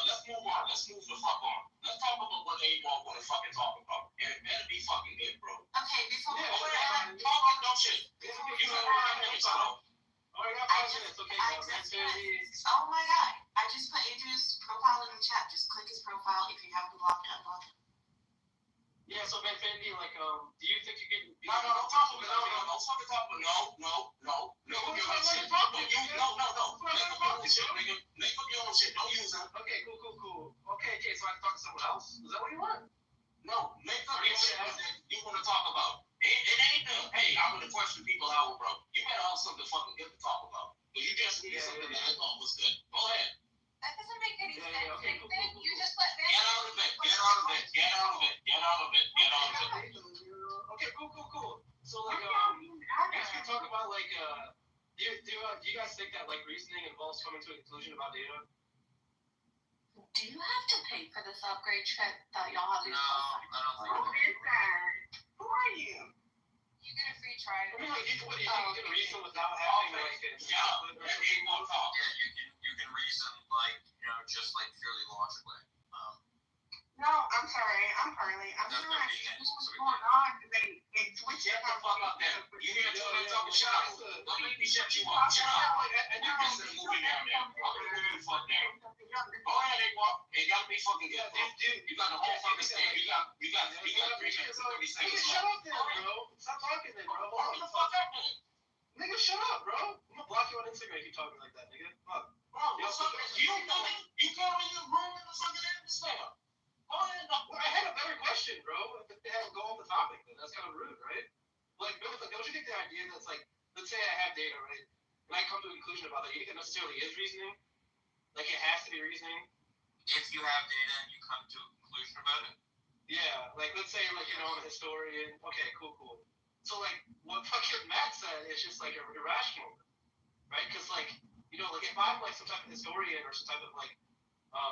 let's move on. Let's move the fuck on. Let's talk about what AWOL want to fucking talk about. And it better be fucking good, bro. Okay, before we Yeah, go on, talk about dumb shit. You got 5 minutes, bro. Oh, I got 5 minutes. Okay, I just oh my god, I just put Andrew's profile in the chat. Just click his profile if you haven't blocked it, unblock it. Yeah, so Infinity, like, do you think you can? No, don't talk about no, fucking talk about no. Make up your own shit. Don't use them. Okay, cool. Okay, so I can talk to someone else? Is that what you want? No, make up your shit you want to talk about. It ain't the, hey, I'm going to question people out, bro. You better have something fucking good to talk about. Because you just need something that I thought was good. Go ahead. That doesn't make any sense. Okay, cool. You just let Get out of it. Okay, cool. So, like, I guess we talk about, like, do you guys think that, like, reasoning involves coming to a conclusion about data? Do you have to pay for this upgrade trip that y'all have? No, I don't think Who is that? Who are you? You get a free try. I mean, like, what do you think you can reason without having, like, you can reason just purely logically. No, I'm sorry. I'm early. I'm That's trying to the see end, what's so we going can- on. They switch Shut it the up. fuck up there. You hear me talking? Shut up. Don't make me shut you up. Shut up. And you can sit moving down there. I'm gonna move the fuck down. Go ahead, AWOL. It gotta be fucking good, bro. You got the whole fucking stand. You got 3 minutes and 30 seconds Nigga, shut left. up then, bro. Stop talking then, bro. Hold the fuck up, man. Nigga, shut up, bro. I'm gonna block you on Instagram if you talking like that, nigga. Fuck. Bro, you know it. You come in your room and the fucking stand. I had a better question, bro. If they have to go off the topic, then that's kind of rude, right? Like, don't you think the idea that's like, let's say I have data, right? And I come to a conclusion about that, you think it necessarily is reasoning? Like, it has to be reasoning? If you have data and you come to a conclusion about it, Yeah, like let's say like I'm a historian. Okay, cool. So like what fucking Matt said is just like irrational, right? Because like like if I'm like some type of historian or some type of like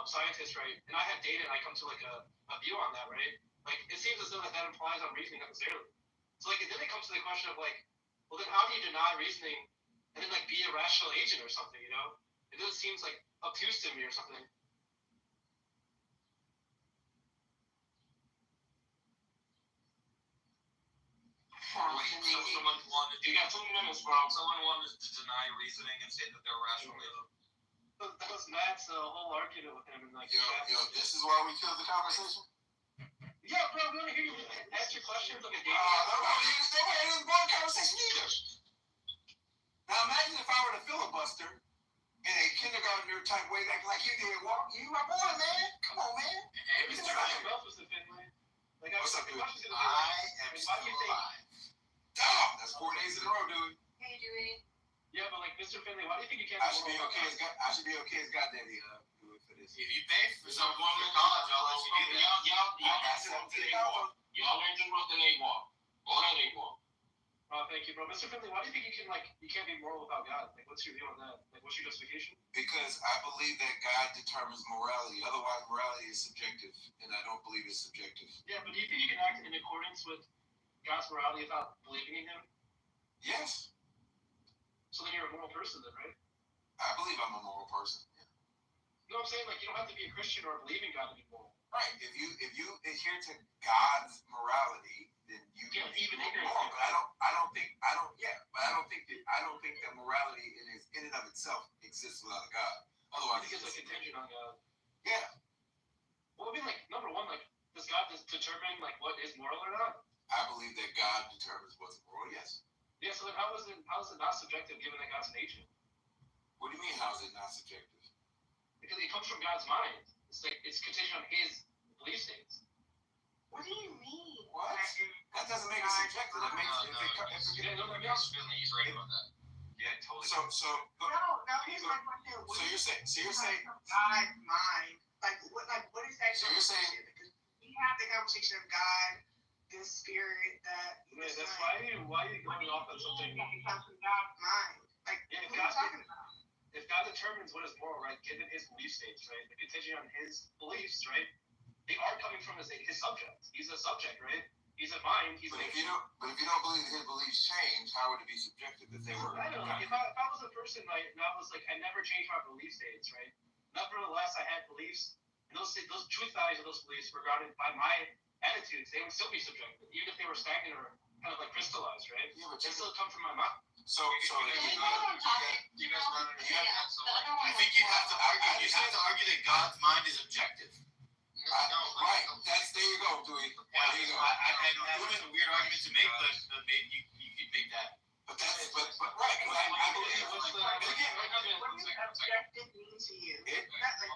scientist, right, and I have data and I come to like a view on that, right? Like it seems as though that implies I'm reasoning necessarily. So like then it comes to the question of like, well then how do you deny reasoning and then like be a rational agent or something? It just seems like obtuse to me or something. Wait, so someone wanted, you got 2 minutes, bro. Someone wanted to deny reasoning and say that they're rational. That was Matt's whole argument with him. And like, this is why we killed the conversation? Yeah, bro, we want to hear you answer questions like a day. Nobody didn't go in conversation either. Now imagine if I were to filibuster in a kindergartner type way, like you did. You my boy, man. Come on, man. What's up, dude? I am still alive. Dog, that's 4 days in a row, dude. Hey, Dewey. Yeah, but like Mr. Finley, why do you think you can't? I should be okay as goddaddy do it for this. If you pay for someone going to college, I'll let you do that. Y'all interrupt the name walk. Go ahead, name walk. Thank you, bro. Mr. Finley, why do you think you can't be moral without God? Like, what's your view on that? Like, what's your justification? Because I believe that God determines morality. Otherwise, morality is subjective, and I don't believe it's subjective. Yeah, but do you think you can act in accordance with God's morality without believing in Him? Yes. So then you're a moral person, then, right? I believe I'm a moral person. Yeah. You know what I'm saying? Like, you don't have to be a Christian or believe in God to be moral. Right. If you adhere to God's morality, then you can even moral. But I don't think that morality in and of itself exists without a God. Otherwise, I think it's like contingent on God. Yeah. Well, I mean, like, number one, like, does God determine like what is moral or not? I believe that God determines what's moral. Yes. Yeah. So then, how is it not subjective, given that God's an agent? What do you mean? How is it not subjective? Because it comes from God's mind. It's like it's contingent on His belief states. What do you mean? What? That doesn't make it subjective. That makes He's right about that. Yeah, totally. No, here's my question. So you're saying God's mind. Like what is that? So you're saying because we have the conversation of God, this spirit that. Yeah, that's why are you going off on something? It comes from God's mind. Like yeah, what are you talking about? If God determines what is moral, right, given His belief states, right, the contingent on His beliefs, right, they are coming from His subject. He's a subject, right? He's a mind. But if you don't believe His beliefs change, how would it be subjective if they were? I don't know. If I was a person, right, and I was like, I never changed my belief states, right. Nevertheless, I had beliefs, and those truth values of those beliefs were grounded by my attitudes. They would still be subjective, even if they were stagnant or kind of like crystallized, right? Yeah, but they still come from my mind. So you guys run into that. So I think you have to argue that God's mind is objective. Right. There you go, Dewey. There you go. That was a weird argument to make, but maybe you could make that. But right. I believe. What does objective mean to you? It has a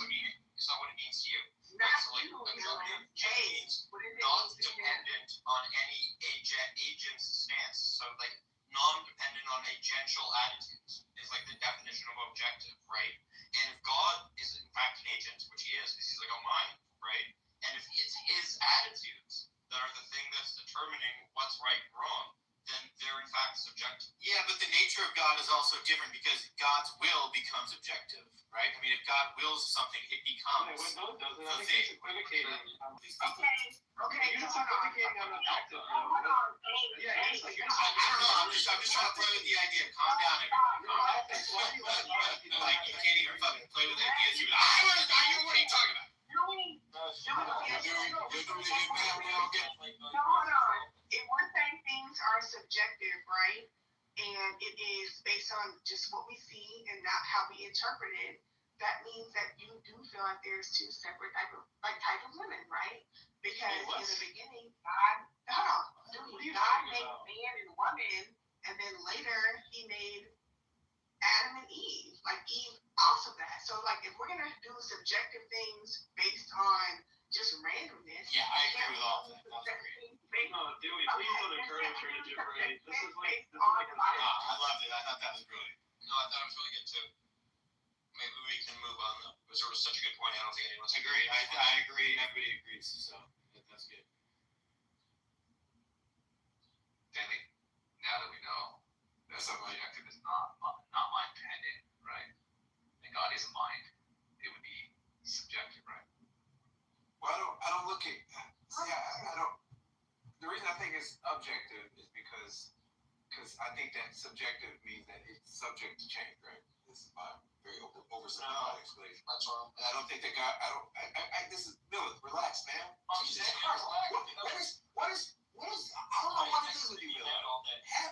meaning. It's not what it means to you. Not so like objective means what is it not dependent on any agent's stance. So like non-dependent on agential attitudes is like the definition of objective, right? And if God is in fact an agent, which He is, because He's like a mind, right? And if it's His attitudes that are the thing that's determining what's right and wrong, then they're in fact subjective. Yeah, but the nature of God is also different because God's will becomes objective, right? I mean, if God wills something, it becomes No, it doesn't. the I think thing. it's equivocating. Okay. You're just equivocating on objective. Hold on. Yeah, you're just I don't know. I'm just trying to play with the idea. Calm down, everybody. Like Katie, you're fucking play with ideas. You're like, what are you talking about? Hold on. If we're saying things are subjective, right, and it is based on just what we see and not how we interpret it, that means that you do feel like there's two separate type of women, right? Because in the beginning, God made man and woman, and then later He made Adam and Eve. Like Eve also that. So like if we're gonna do subjective things based on just randomness. Yeah, I agree with all of that. That was great. No, Dewey, please don't encourage her to generate. This is like I loved it. I thought that was brilliant. No, I thought it was really good too. maybe we can move on though. Because there was such a good point. I don't think anyone's Agree. I agree. Everybody agrees. So that's good. Danny, now that we know that subjective is not mind dependent, right? And God is a mind, it would be subjective, right? Well, I don't look at. See, I don't. The reason I think it's objective is because I think that subjective means that it's subject to change, right? This is my very oversimplified explanation. That's wrong. And I don't think that God. This is Miller. Relax, man. Jesus saying, Christ. relax. What is? I don't know what it is with you, Miller.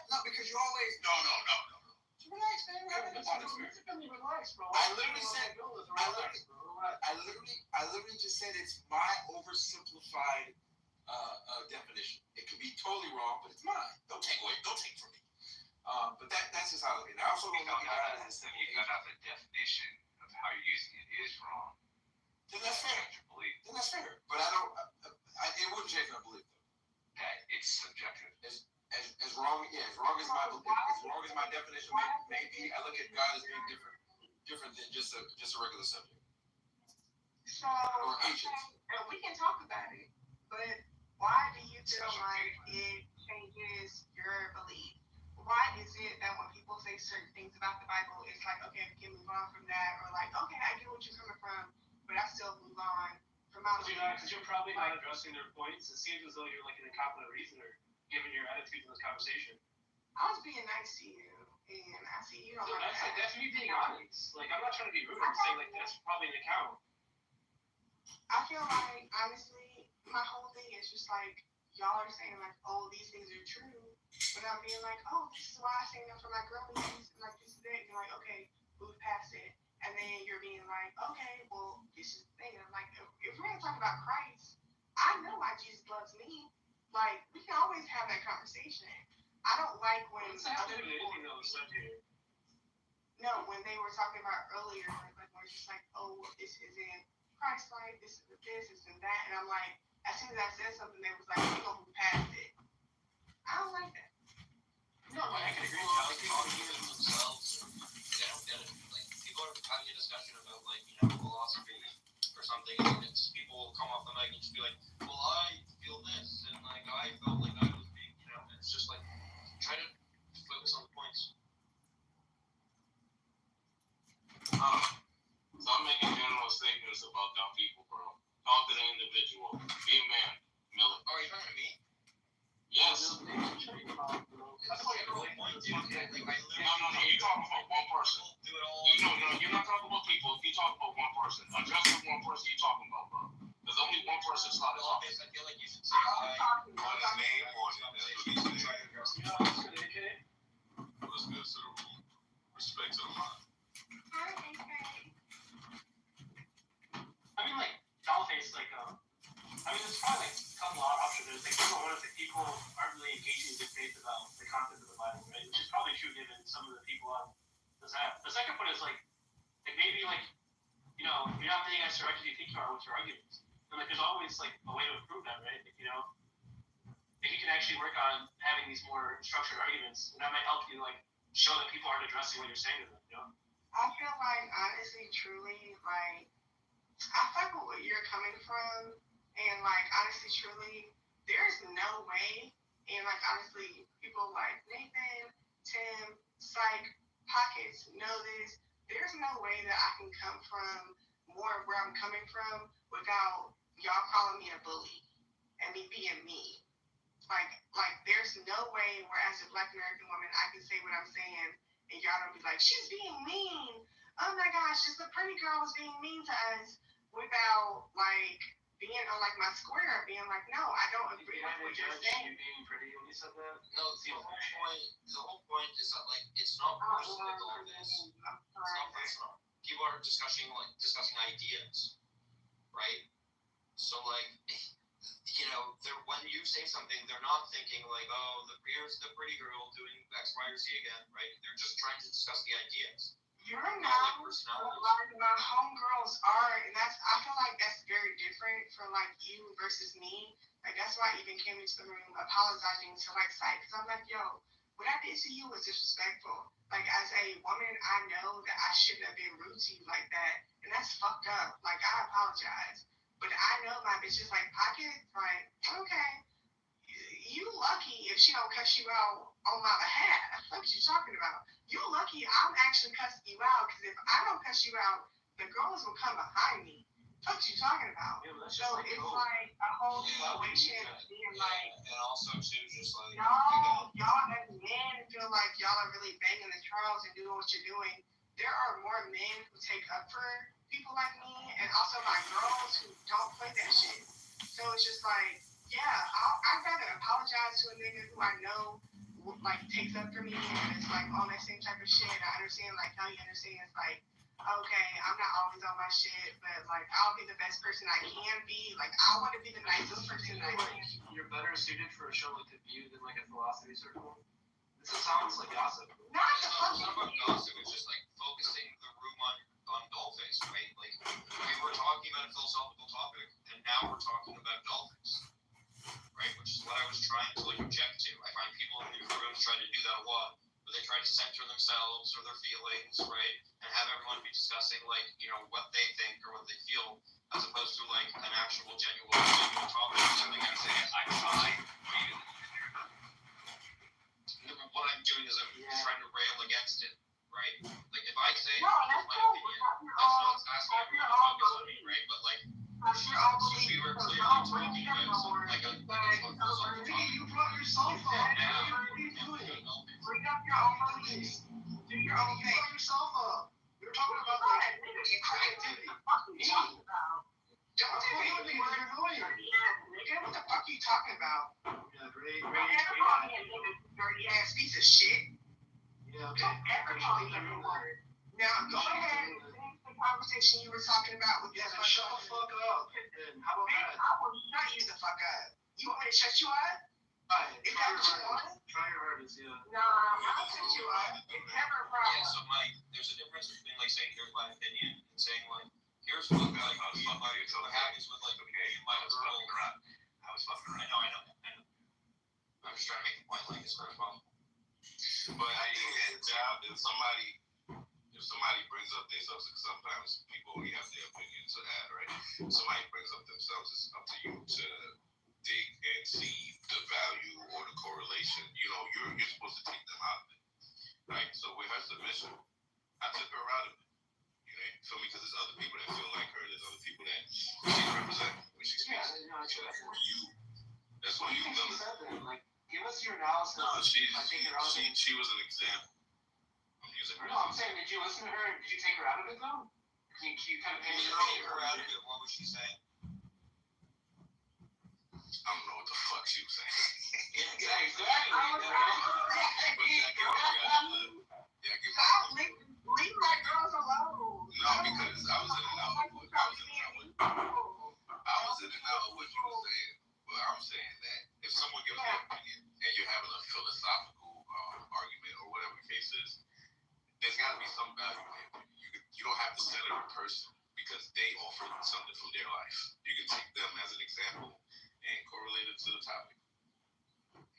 No, because you're always no. Relax, man. We're having a conversation. Relax, bro. I literally just said it's my oversimplified definition. It could be totally wrong, but it's mine. Don't take from me. But that's just how I look at it. I also You look at God as a you simple found out the definition of how you're using it is wrong. Then that's fair. Your belief. Then that's fair. But I don't. it wouldn't change my belief though. That it's subjective. As wrong as my definition may be, I look at God as being different than just a regular subject. So, and we can talk about it, but why do you feel like it changes your belief? Why is it that when people say certain things about the Bible, it's like, okay, we can move on from that, or like, okay, I get what you're coming from, but I still move on from my belief? Because you're probably not addressing their points. It seems as though you're like an incompetent reasoner, given your attitude in this conversation. I was being nice to you, and I see you don't have that. That's me being honest. Like, I'm not trying to be rude. I'm saying, like, that's probably an account. I feel like, honestly, my whole thing is just like, y'all are saying, like, oh, these things are true, but I'm being like, oh, this is why I stand up for my girlies, and like, this is it, and you're like, okay, move past it, and then you're being like, okay, well, this is the thing, and I'm like, if we're gonna talk about Christ, I know why Jesus loves me, like, we can always have that conversation. I don't like when other people, when they were talking about earlier, like, when it's just like, oh, this isn't Christ-like, this isn't that, and I'm like, as soon as I said something, they was like, we're gonna move past it. I don't like that. No, I can agree People with you. are arguing themselves. They don't get it. Like, people are having a discussion about, like, philosophy or something, and people will come off the mic and just be like, well, I feel this, and like, I felt like I was being, it's just like, try to focus on the points. So I'm making general statements about dumb people, bro. Talk to the individual. Be a man, Miller. Oh, are you talking to me? Yes. That's what you're really point, dude. Like, No. You're talking about one person. Do it all. You're not talking about people. You're talking about one person. Address the one person you're talking about, bro. There's only one person started Well, talking. I feel like you should say hi. Put his name on it. That's what he said. Try to address it. What's good to the room? Respect to the mind. Hi, AK. I mean, like, Dollface, like, there's probably, like, a couple of options. There's, like, number one is that people aren't really engaging in debate about the content of the Bible, right? Which is probably true given some of the people on this app. The second one is, like maybe, like, you're not being as direct as you think you are with your arguments. And, like, there's always, like, a way to improve that, right? Like, if you can actually work on having these more structured arguments, and that might help you, like, show that people aren't addressing what you're saying to them, I feel like, honestly, truly, like, I fuck with where you're coming from, and, like, honestly, truly, there's no way, and, like, honestly, people like Nathan, Tim, Psych, Pockets know this, there's no way that I can come from more where I'm coming from without y'all calling me a bully and me being me. Like, there's no way where as a Black American woman I can say what I'm saying and y'all don't be like, she's being mean. Oh my gosh, just the pretty girl was being mean to us without, like, being on, like, my square, being like, no, I don't agree with what you're saying. You being pretty when you said that? No, the whole point is that, like, it's not personal, all this. It's not personal. People are discussing ideas, right? So, like, when you say something, they're not thinking, like, oh, here's the pretty girl doing X, Y, or Z again, right? They're just trying to discuss the ideas. You're not, like, my homegirls are, and I feel like that's very different from, like, you versus me. Like, that's why I even came into the room apologizing to, like, Sight, because I'm like, yo, what I did to you was disrespectful. Like, as a a woman, I know that I shouldn't have been rude to you like that, and that's fucked up. Like, I apologize. But I know my bitch is like, pocket, like, okay, you lucky if she don't cuss you out on my behalf. What you talking about? You lucky I'm actually cussing you out, because if I don't cuss you out, the girls will come behind me. What you talking about? Yeah, but that's So just like it's cool. like a whole Yeah. situation of being like, and also too, just like y'all as men feel like y'all are really banging the drums and doing what you're doing. There are more men who take up for people like me, and also my girls who don't play that shit. So it's just like, yeah, I'd rather apologize to a nigga who I know like takes up for me and it's like on that same type of shit. I understand, like, how you understand it's like, okay, I'm not always on my shit, but like I'll be the best person I can be. Like, I want to be the nicest person I can be. You're better suited for a show like The View than like a philosophy circle. This sounds like gossip. Not the it's not fucking about gossip, it's just like focusing the room on Dollface, right? Like we were talking about a philosophical topic and now we're talking about Dollface. Right, which is what I was trying to like object to. I find people in the rooms try to do that a lot, where they try to center themselves or their feelings, right, and have everyone be discussing like, you know, what they think or what they feel, as opposed to like an actual genuine topic or something. And say, I'm fine. What I'm doing is I'm trying to rail against it, right? Like if I say, no, here's that's my cool. opinion, that's not asking everyone to focus on me, right? But like, so we were clearly talking about like a philosophical topic. You brought your cell phone. Now, What are you doing? Bring up your own beliefs. Do your own thing. Bring your cell phone. We were talking about like creativity. What are you talking about? Don't take anything word of voice. Nigga, what the fuck are you talking about? Yeah, great. Don't ever call me a nigga, dirty ass piece of shit. Yeah, okay. Don't ever call me a word. Now, go ahead and finish the conversation you were talking about with Yeah, that then shut the fuck up. Then how about Man, that? I will shut you the fuck up. You want me to shut you up? Try it. Is that what you want? Try your hardest, yeah. No, I'll shut you up. It's never a yeah, problem. so Mike, there's a difference between like saying here's my opinion and saying like here's what like what happens with like my girl. I was fucking I know. I'm just trying to make the point like as far as possible. But I think that job, if somebody brings up their subject, sometimes people only have their opinion to add, right? If somebody brings up themselves, it's up to you to dig and see the value or the correlation. You know, you're supposed to take them out of it, right? So with her submission, I took her out of it. You know, for me, because there's other people that feel like her. There's other people that she represents when she speaks. So that's for you. That's what you know. Like, give us your analysis. No, she was an example. I'm using her. No, I'm saying, did you listen to her? Did you take her out of it though? You kind of When you take her out of it, what was she saying? I don't know what the fuck she was saying. Yeah, exactly. Leave my girls alone. No, because I was in and out of what you were saying. But I'm saying that if someone gives their opinion and you're having a philosophical argument or whatever the case is, there's got to be some value in it. You don't have to center a person because they offer something from their life. You can take them as an example and correlate it to the topic.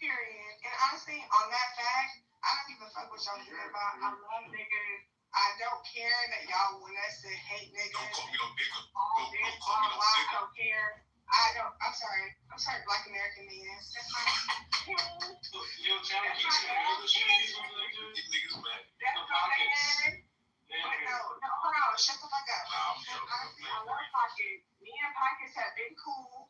Period. And honestly, on that fact, I don't give a fuck what y'all hear about. I love niggas. I don't care that y'all want us to hate niggas. Don't call me no nigga. All this, Don't call me no blah, blah, I nigga. don't care. I'm sorry, Black American man. That's my Yo, Chad, you see the other shit he's over there doing? These niggas mad. That's my man. No, hold on, shut the fuck up. Nah, I'm joking. Honestly, I love Pocket. Me and Pockets have been cool.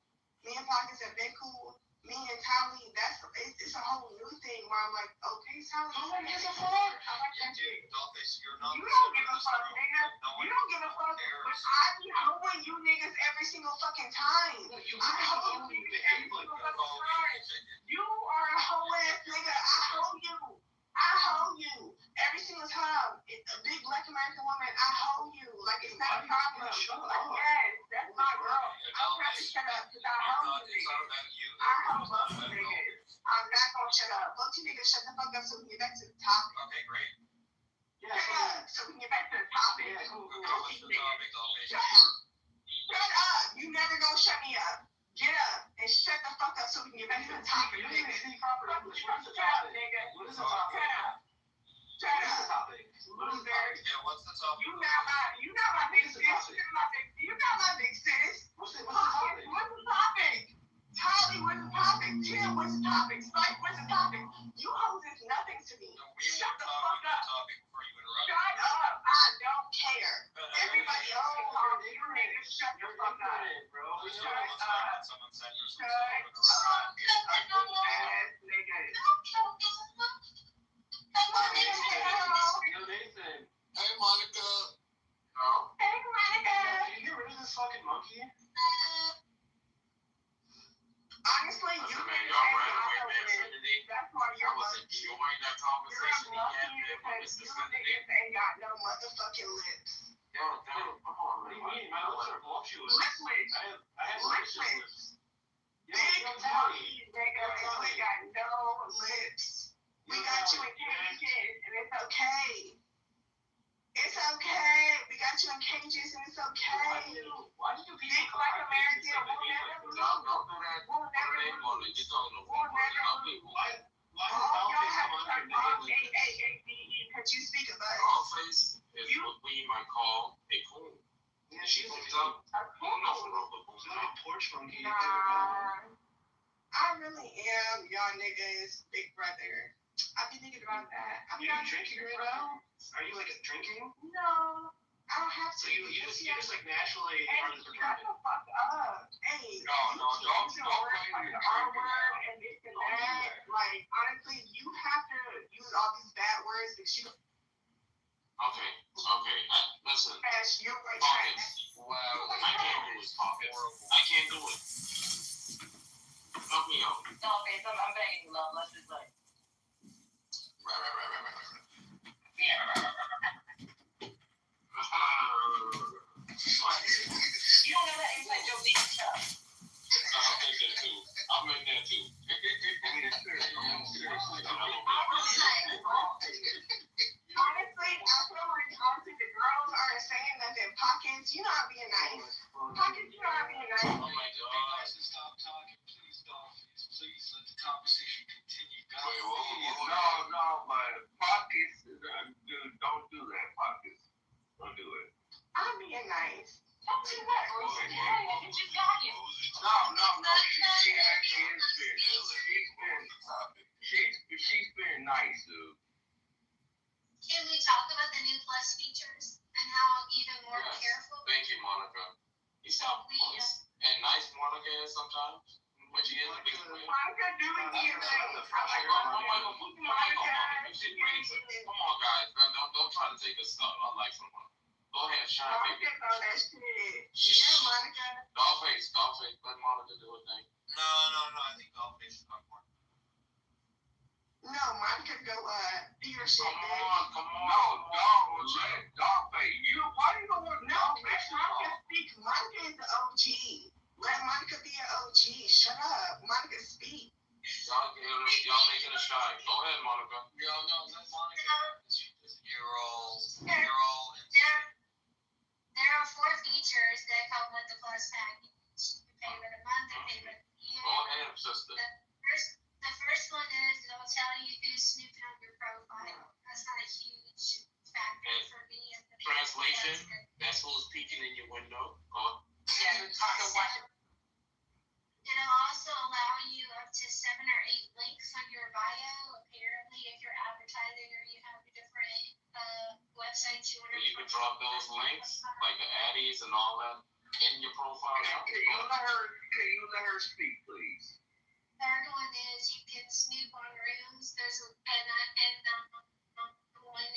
Me and Tally, it's a whole new thing where I'm like, okay, Tally. Nobody gives a fuck. I like that shit. Dollface, you're not. You don't give a fuck, nigga. You don't give a fuck. cares. But I be hoeing you niggas every single fucking time. You I hoe you every single fucking time. You are a hoe ass nigga. I hoe you every single time. A big Black American woman, I hoe you. Like, it's not a problem. Like, yes, that's my girl. I don't have to shut up because I hoe you niggas. I hoe both you niggas. I'm not gonna shut up. Both you niggas shut the fuck up so we can get back to the topic. Okay, great. Shut up so we can get back to the topic. What's the topic, Dollface? Shut up. You never gonna shut me up. Get up and shut the fuck up so we can get back to the topic, You nigga. didn't speak properly. Shut up, nigga. What is the topic? Shut up. What is the topic? What what's the topic? You got my big sis. You got my big sis. What's the topic? What's the topic? Tolly, what's the topic? Tim, what's the topic? Spike, what's the topic? You hoes is nothing to me. Shut the fuck up. Topic before you interrupt. Shut up. I don't care. Everybody else on you niggas, shut the fuck up. Shut up. Someone said you're Shut up. Ass niggas. Yo, Nathan. Hey, Monica. No. Hey, Monica. Can you get rid of this fucking monkey? Honestly, you Listen, can man, say y'all ran I away, know man, it. Trinity. That's why I you're wasn't lucky. enjoying that You're conversation you lucky had there with because Mr. you Trinity. niggas ain't got no motherfucking lips. Yo, damn, come on, What do man. you mean? My lips are voluptuous. Liquids. I have voluptuous lips. Big Yo, booty, Tony. nigga, and we got no lips. We got you in cages, and it's okay. It's okay. We got you in cages, and it's okay. Why do you people Think come like out American, and we'll say never that? Don't do that. We'll Put a never name on it. You're talking to We'll people. You're not never people. Why does all y'all Dollface have come to out start here and talking say AAABE because you speak of us. Dollface is what we might call a coon. Yeah, She comes up. Enough of the coon. She's like a porch monkey. Nah, I really am y'all niggas' big brother. I be thinking about that. I'm Are you not drinking right now? Are you like drinking? No, I don't have to. So you just like naturally Hey, are the shut fraternity. the fuck up. Hey, No, don't words blame like your the R drinking word now. and this and Don't do that. that. Like, honestly, you have to use all these bad words because you Okay. Listen. trash, you're white Pockets. trash. Well, I can't do it. Pockets. I can't do it. Help me out. Dollface, I'm begging you, love. Let's just like. You don't know that inside joke that you tell. I'll take that too. I'll make that too. Honestly, I feel like honestly the girls aren't saying nothing. Pockets, you know I'm being nice. Pockets, you know I'm being nice. Oh my God. Stop talking, please, Dollface. Please let the conversation continue. No, but Pockets, dude, don't do that, Pockets. Don't do it. I'm being nice. Don't do that. You just got you. No, she actually is being, she's being nice, dude. Can we talk about the new Plus features and how even more Yes. careful? Thank you, Monica. You sound nice. And nice Monica is sometimes. When she is a big queen. Monica doing you things. I like Monica. Come on, guys. Don't try to take us unlike someone. Go ahead, shine, baby. Monica's on that shit. Yeah, Monica. Dollface. Let Monica do her thing. No, I think Dollface is not more. No, Monica go do your shit, Come bitch. on. No, Dollface. Why you don't want No, let Monica speak. Monica is the OG. Let Monica be an OG. Shut up. Monica speak. Y'all making a shine. Go ahead, Monica. Yo, no, let Monica. You're all There are 4 features that come with the Plus package. You pay for the month, you pay for the year. Go ahead, sister. The first one is it'll tell you who's snooping on your profile. That's not a huge factor for me. Translation. That's who's peeking in your window. Go on. Yeah, you're talking about it. It'll also allow you up to 7 or 8 links on your bio. Apparently, if you're advertising or you have a different websites you want to. You can drop those links, like the addies and all that, in your profile. Can you let her speak, please? Third one is you can snoop on rooms. There's the one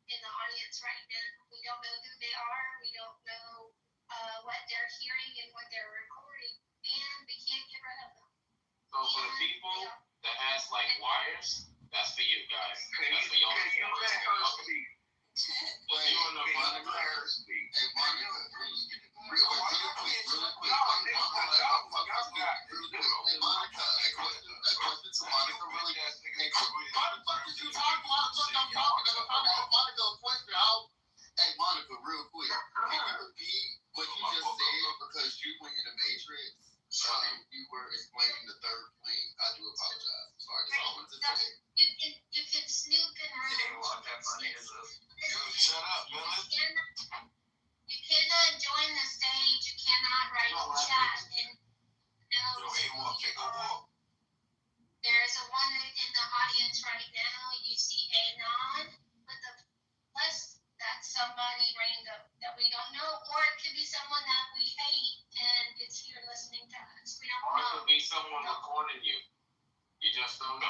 in the audience right now. We don't know who they are. We don't know what they're hearing and what they're recording, and we can't get rid of them. So for the people that has like wires, that's for you guys. That's for y'all. Can you let her speak? What's you on the Can button? you let her speak? Hey, Monica, really quick. Monica, a question to Monica really. Why the fuck did you talk about Shut up, Millie. You cannot join the stage. You cannot write in chat. And no, there's a one in the audience right now. You see Anon with a plus. That's somebody random that we don't know, or it could be someone that we hate and is here listening to us. We don't Or it know. could be someone recording you. You just don't know.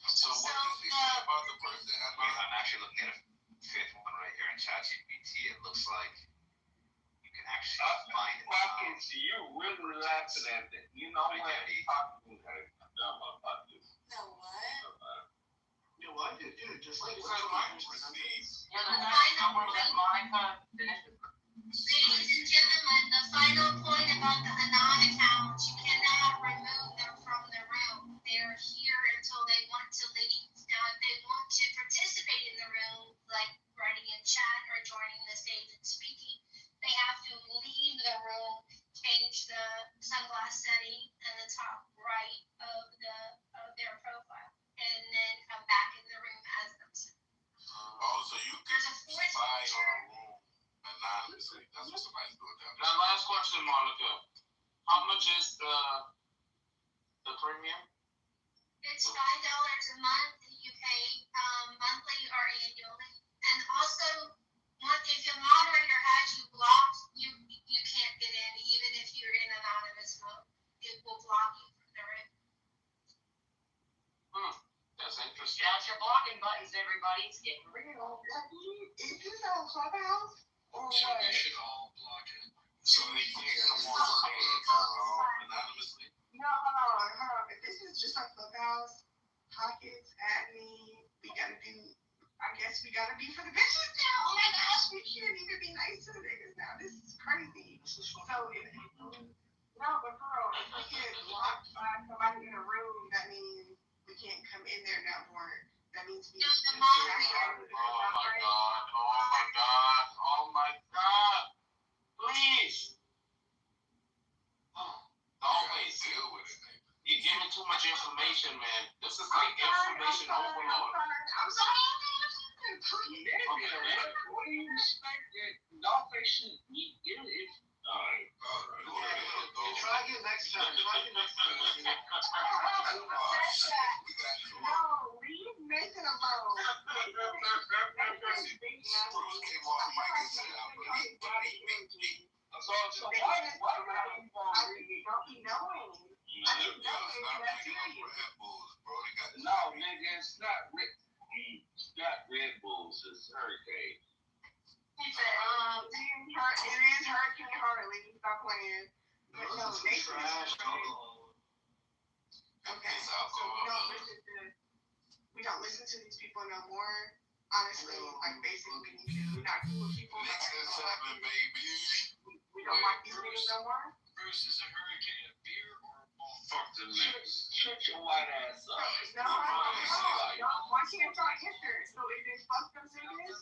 So what does he say about the person? I'm actually looking at a fifth one right here in ChatGPT. It looks like you can actually find it. Pockets, you really laughing at that. You know what? Pockets about this. No, what? You know what? Yeah, just like What does mine receive? Ladies and gentlemen, the final point about the Anon accounts, you cannot remove them from the room. They're here until they want to leave. Now, if they want to participate in the room, like writing in chat or joining the stage and speaking, they have to leave the room, change the sunglass setting in the top right of their profile, and then come back in the room as themselves. Oh, so you can There's a fourth spy on feature. a room anonymously. That's what somebody's doing down Now, last question, Monica. How much is the premium? It's $5 a month. You pay monthly or annually. And also, if your moderator has you blocked, you can't get in, even if you're in anonymous mode. It will block you from the room. That's interesting. That's your blocking buttons, everybody. It's getting real. Is this on Clubhouse or So what? they should all block it. So they can't get more anonymously. No, hold on. If this is just on Clubhouse, Pockets, at me, we gotta be for the bitches now. Oh my gosh, we can't even be nice to the niggas now. This is crazy. So no, but for real, if we get blocked by somebody in a room, that means we can't come in there no more. That means we No, the Oh moderator. my God. Please. Always. Deal with it, nigga. You're giving too much information, man. This is like information overload. I'm sorry. What do you expect that Dollface should eat? Alright. Try again next time. No, leave Nathan alone. Bruce came off mic and said, I'm So why Don't be knowing. I didn't know It's it. not That's picking up serious. Red Bulls, bro. They got No, nigga, it's not Red Bulls, it's Hurricane. He said, it is Hurricane Harley. Stop playing. But no, Nathan is okay. So we don't listen to these people no more. Honestly, like basically, we're not cool with people. Next to 7, baby. We don't like these niggas no more. Bruce, is a hurricane a beer or a ball? Fuck the niggas. Shut your white ass up. No, why can't y'all answer? So is it fuck them niggas?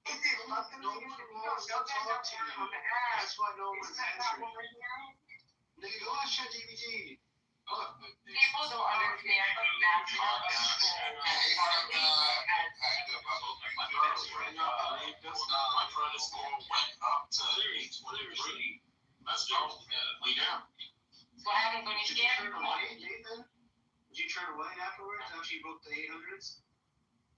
Is it fuck them niggas? If you don't know that, don't turn on the ass. That's why no one's Is that not answering. what we're hearing? Nigga, go ask ChatGPT. People don't understand the My credit score went up to 823. Let's go. We down. What happens when you Did you scam? turn away, Nathan? Did you turn away afterwards after you broke the 800s?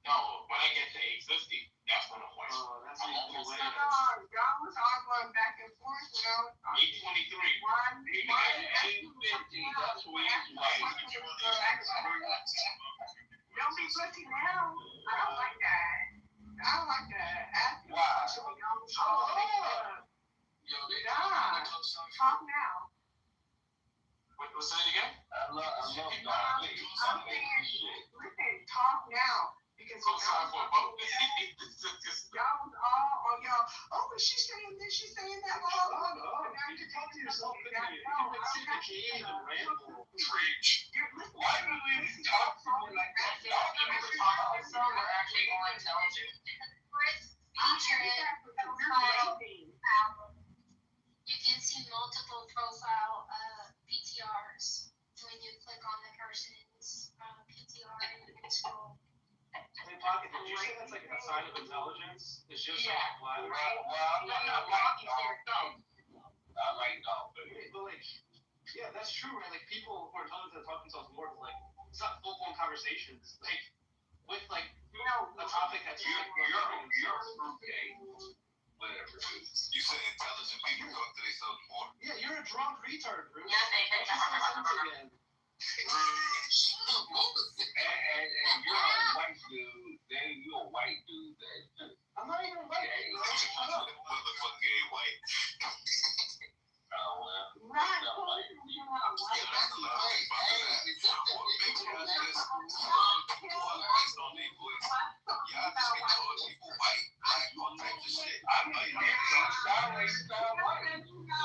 No, when I get to 850, that's when I'm wasting. Oh, that's I'm even almost way. there. Y'all was all going back and forth, you know. 823. One, That's where he's like. don't be pussy now. I don't like that. I don't like that. Ask me a Why? question when y'all was all Yo, they Yeah. talk now. What's that again? I love I'm saying, listen, talk now. Because Go sign for a vote. y'all was all on y'all, oh, she's saying this, she's saying that, blah, blah, blah. But now you're talking to yourself. Preach. Why do we talk to me like that? Y'all give me the talk. So we're actually more intelligent. Feature profile album. You can see multiple profile PTRs when you click on the person's PTR and you can scroll. that's like a sign of intelligence. It's just Yeah. like flat. I'm not walking here. I like dog, but But like, yeah, that's true, right? Like people who are intelligent talk themselves more, but like it's not full-blown conversations. Like with like a topic that's you're a fruitcake. Whatever. You say intelligent people talk to themselves more. yeah, you're a drunk retard, bro. Yeah, they Just say sense again. And you're a white dude. Then you're a white dude. I'm not even white. Shut up. Motherfucker ain't white. Oh well. Right. Yeah, that's a lot of things about that. What makes y'all just people are based on their voice? Y'all just be calling people white, black, all types of shit. I mean, he sound white. Yeah,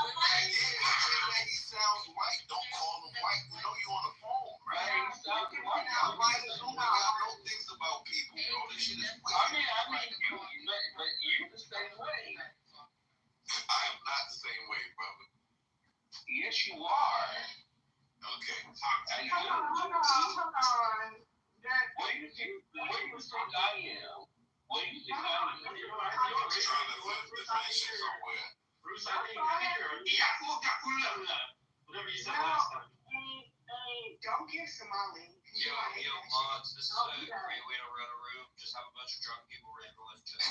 he sounds white. Don't call him white. We know you on the phone, right? He sounds white. Y'all white assuming y'all know things about people, bro. This shit is weird. I mean, you the same way. I am not the same way, brother. Yes, you are. Okay. And Hold on. what do you think I am? What do you think I am? Trying to flip the nation somewhere. Bruce, I think whatever you said last time. Don't give Somali. Yo, mods, this is a great way to run a room. Just have a bunch of drunk people ready to lift chest.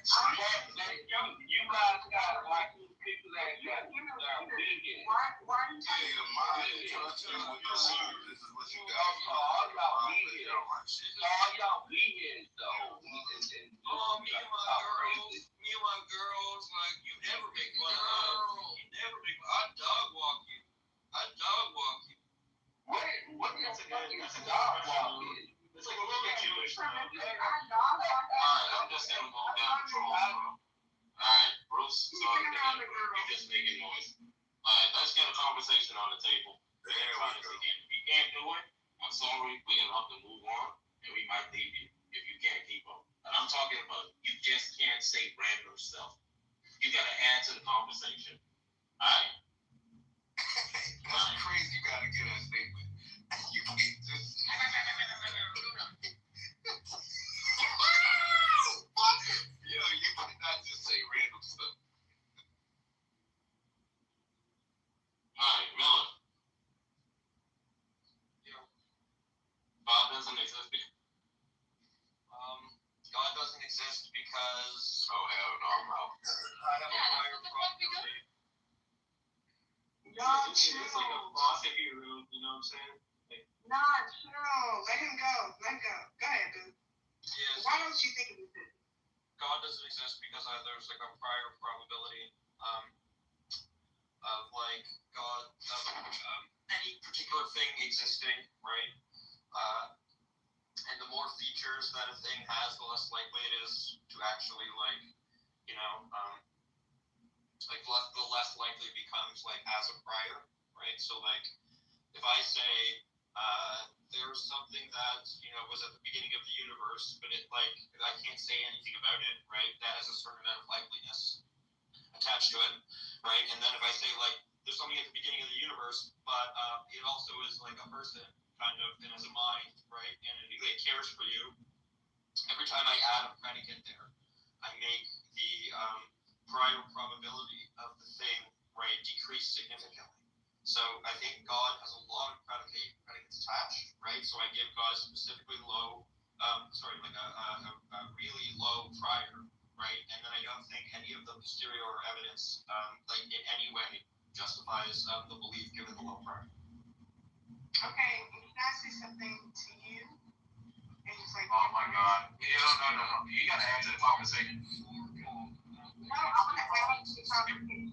You guys got like people that got vegan. Hey, your mind is trying to tell you what you see. This is what you got. All y'all vegans though. Oh, me and my girls, like, you never make fun of us. You never make fun. I dog walk you. What is a dog walk? It's like a little bit Jewish. Alright, I'm just gonna go down the troll. Alright, Bruce, sorry for that, bro. You just making noise. Alright, let's get a conversation on the table. There we go. If you can't do it, I'm sorry, we can have to move on, and we might leave you if you can't keep up. And I'm talking about you just can't say random stuff. You gotta add to the conversation. Alright? That's crazy. You gotta get that statement. You can't just. Yo, you cannot just say random stuff. Alright, Miller. Yo. God doesn't exist because God doesn't exist because Oh hell no, I'm out. I have a higher probability. Y'all It's like a chill. philosophy room, you know what I'm saying? Not true. Let him go. Let go. Go ahead, dude. Yes, Why don't you think of it? God doesn't exist because there's like a prior probability of like God any particular thing existing, right? And the more features that a thing has, the less likely it is to actually like, you know, the less likely it becomes like as a prior, right? So like if I say there's something that, you know, was at the beginning of the universe, but it like I can't say anything about it, right? That has a certain amount of likeliness attached to it, right? And then if I say like there's something at the beginning of the universe, but it also is like a person kind of and has a mind, right? And it cares for you. Every time I add a predicate there, I make the prior probability of the thing, right, decrease significantly. So I think God has a lot of predicates attached, right? So I give God a specifically low, a really low prior, right? And then I don't think any of the posterior evidence, like in any way, justifies the belief given the low prior. Okay, can I say something to you? And just like, oh my god. No. You gotta add to the conversation. No, I want to add to the conversation.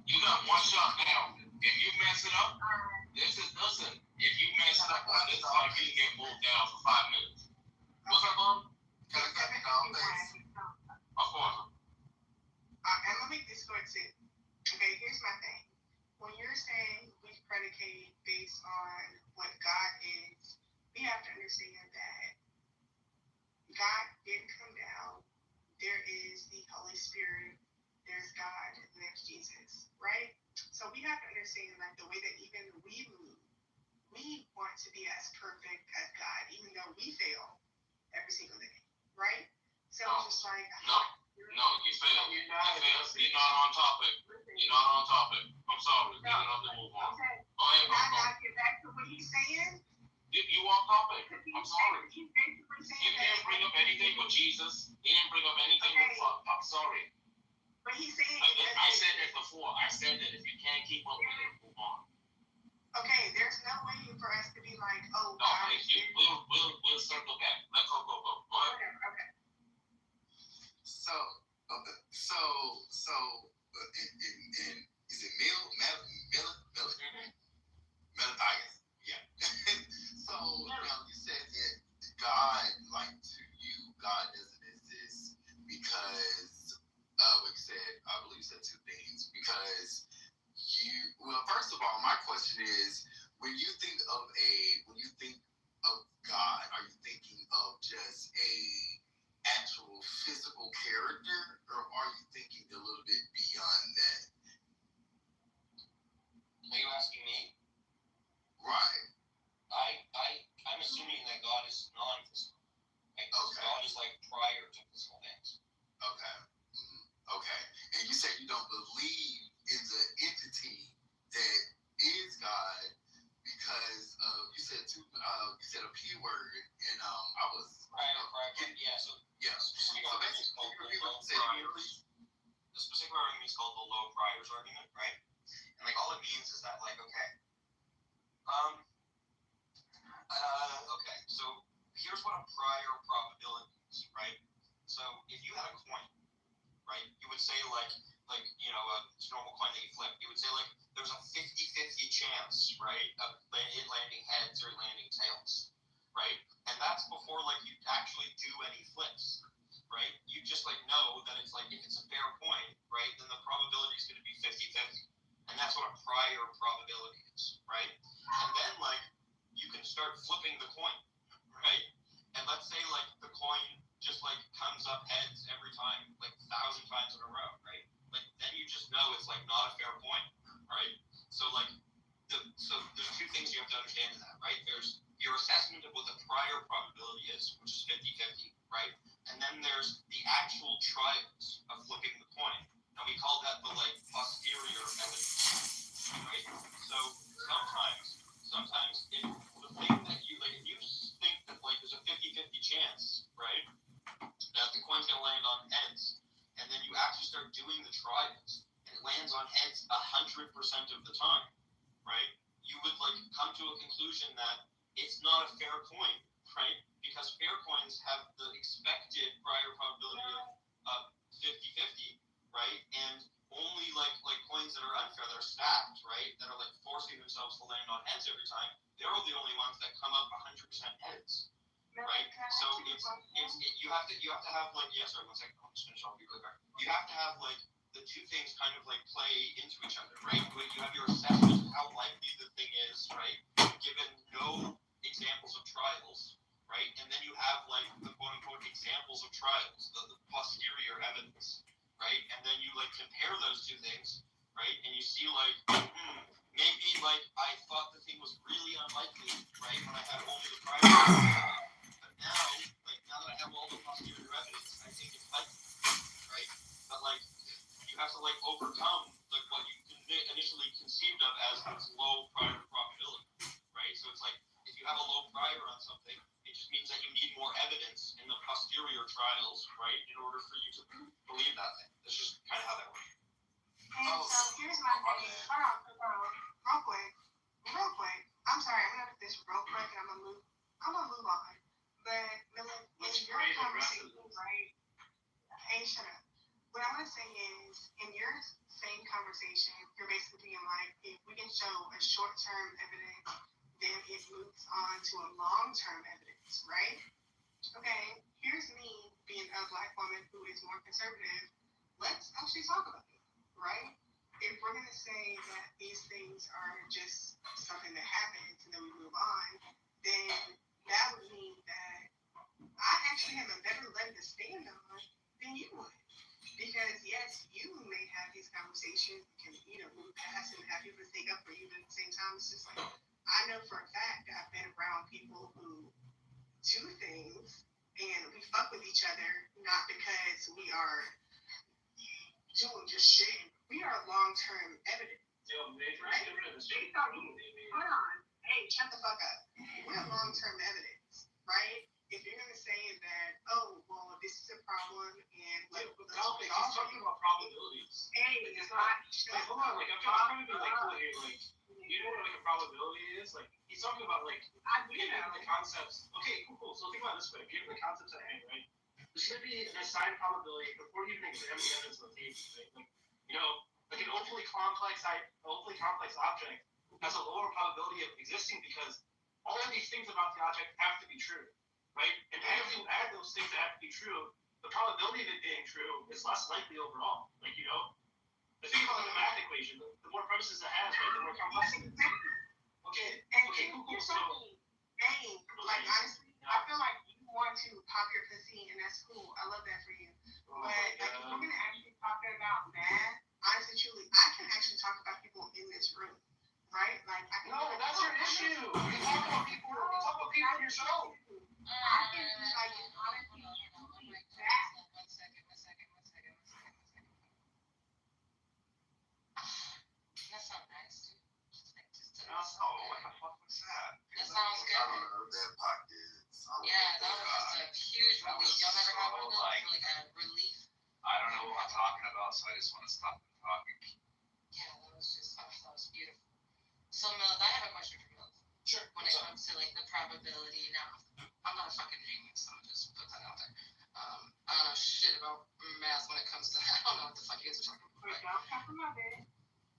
You got one shot now. If you mess it up, listen. If you mess it up, this is like you get moved down for 5 minutes. What's up, Mom? Can I cut the conversation? Of course. And let me this quick too. Okay, here's my thing. When you're saying we predicate based on what God is, we have to understand that God didn't come down. There is the Holy Spirit, there's God, and there's Jesus, right? So we have to understand like the way that even we move, we want to be an right? So No. it's just like, No, you failed. You failed. You're not on topic. You're not on topic. I'm sorry. We got to move on. Okay. Go ahead, Can I Marco. not get back to what he's saying? You off topic. I'm sorry. He's basically You saying didn't bring up anything with Jesus. He didn't bring up anything with fuck. I'm sorry. But he's saying I said that before. I said that if you can't keep up with it, move on. okay, there's no way for us to be like, oh, No, we'll circle back. Let go. Go ahead. whatever. Okay. So, in is it Melodias? Yeah. So now you said that God, like to you, God doesn't exist because, like you said, I believe you said two things. Because well, first of all, my question is, when you think of God, are you thinking of just a actual physical character, or are you thinking a little bit beyond that? Are you asking me? Right. I'm assuming that God is non-physical. Like, Okay. God is like prior to physical things. Okay. Okay. And you said you don't believe in the entity that is God because you said a P word, and I was Prior. Yeah. So yeah. specific So argument is basically, called you the low say it again, priors. please. The specific argument is called the low priors argument, right? And like all it means is that like okay, so here's what a prior probability is, right? So if you had a coin, right, you would say like it's a normal coin that you flip. You would say like there's a 50-50 chance, right, of it landing heads or landing tails, right? And that's before like you actually do any flips, right? You just like know that it's like if it's a fair coin, right, then the probability is going to be 50-50. And that's what a prior probability is, right? And then like you can start flipping the coin, right? And let's say like the coin just like comes up heads every time, like 1,000 times in a row, right? Like then you just know it's like not a fair coin, right? So like there's two things you have to understand in that, right? There's your assessment of what the prior probability is, which is 50-50, right? And then there's the actual trials of flipping the coin. And we call that the like posterior evidence, right? So sometimes if the thing that you like, if you think that like there's a 50-50 chance, right, that the coin's gonna land on heads, and then you actually start doing the trials, and it lands on heads 100% of the time, right? You would like come to a conclusion that it's not a fair coin, right? Because fair coins have the expected prior probability of 50-50, right? And only like coins that are unfair, that are stacked, right? That are like forcing themselves to land on heads every time. They're the only ones that come up 100% heads, right? So you have to have like sorry, 1 second. I'll just finish off really quick. You have to have like the two things kind of like play into each other, right? You have your assessment of how likely the thing is, right? Given no examples of trials, right? And then you have like the quote unquote examples of trials, the posterior evidence, right? And then you like compare those two things, right? And you see like, maybe like I thought the thing was really unlikely, right? When I had only the prior evidence. But now that I have all the posterior evidence, I think it's likely, right? But like you have to like overcome like what you initially conceived of as this low prior probability, right? So it's like if you have a low prior on something, it just means that you need more evidence in the posterior trials, right, in order for you to believe that thing. That's just kind of how that works. And so here's my thing. Hold on, real quick. I'm sorry, I'm gonna do this real quick, and I'm gonna move on. But Millen, in your conversation, right? Hey, shut up. What I'm gonna say is, in your same conversation, you're basically being like, if we can show a short-term evidence, then it moves on to a long-term evidence, right? Okay, here's me being a Black woman who is more conservative. Let's actually talk about it, right? If we're gonna say that these things are just something that happens and then we move on, then that would mean that I actually have a better leg to stand on than you would. Because yes, you may have these conversations, can move past and have people take up for you, but at the same time, it's just like I know for a fact that I've been around people who do things and we fuck with each other, not because we are doing just shit. We are long-term evidence. Yo, Major, Right? get rid of this. Based on you. Hold on. Hey, shut the fuck up. We're long-term evidence, right? If you're gonna say that, oh, well, this is a problem, and Like, let's no, he's solve talking it. about probabilities. Hey, Like, it's not. Like, hold on, like, I'm trying to be like cool here. Like, you know what like a probability is? Like, he's talking about like, given the concepts. Okay, cool. So think about it this way: given the concepts at hand, right? There's gonna be an assigned probability before you even examine the evidence on the table, right? Like, you know, like an overly complex object has a lower probability of existing because all of these things about the object have to be true, right? And as you add those things that have to be true, the probability of it being true is less likely overall. Like, you know, the thing about the math equation, the more premises it has, right, the more complex it is. Okay, cool. So, Hey, like honestly, I feel like you want to pop your pussy, and that's cool. I love that for you. But like, if we're gonna actually talk about math, honestly, truly, I can actually talk about people in this room, right? Like, I can. no, that's your issue. You talk about people. You talk about people yourself. I can like honestly, like that. One second. That's not nice, dude. What the fuck was that? That sounds I don't good. know that pockets. Yeah, that was just a huge relief. Y'all never had one of those? Like a relief? I don't know what I'm talking about, so I just want to stop the talking. Yeah, that was beautiful. So, Mills, I have a question for Mills. Sure. When it comes to like the probability, now I'm not a fucking genius, so just put that out there. I don't know shit about math when it comes to I don't know what the fuck you guys are talking about. Wait, don't talk about that.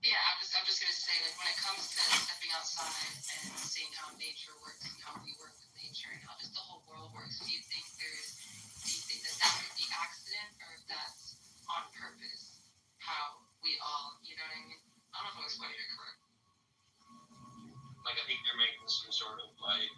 Yeah, I'm just gonna say like when it comes to stepping outside and seeing how nature works and how we work with nature and how just the whole world works, do you think that could be accident or if that's on purpose? How we all, you know what I mean? I don't know if I'm explaining it correct. Like, I think they're making some sort of like,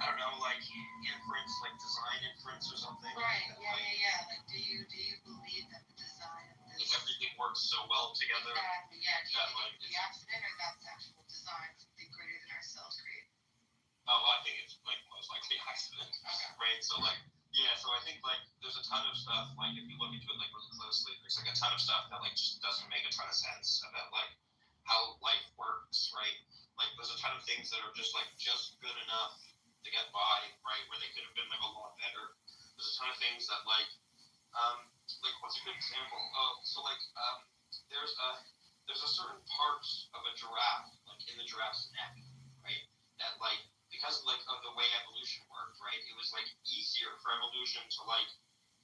I don't know, like inference, like design inference or something. Right. That, Yeah. Like, do you believe that the design of this? Everything works so well together. Exactly. Yeah. Do you that, think like, it's the accident or that's actual design, something greater than ourselves create? Oh, I think it's like most likely accident. Okay. Right. So like, yeah. So I think like there's a ton of stuff. Like if you look into it like really closely, there's like a ton of stuff that like just doesn't make a ton of sense about like how life works. Right. Like there's a ton of things that are just good enough to get by. Right. Where they could have been like a lot better. There's a ton of things that like what's a good example? There's a certain part of a giraffe, like in the giraffe's neck, right? That like because of the way evolution worked, right? It was like easier for evolution to like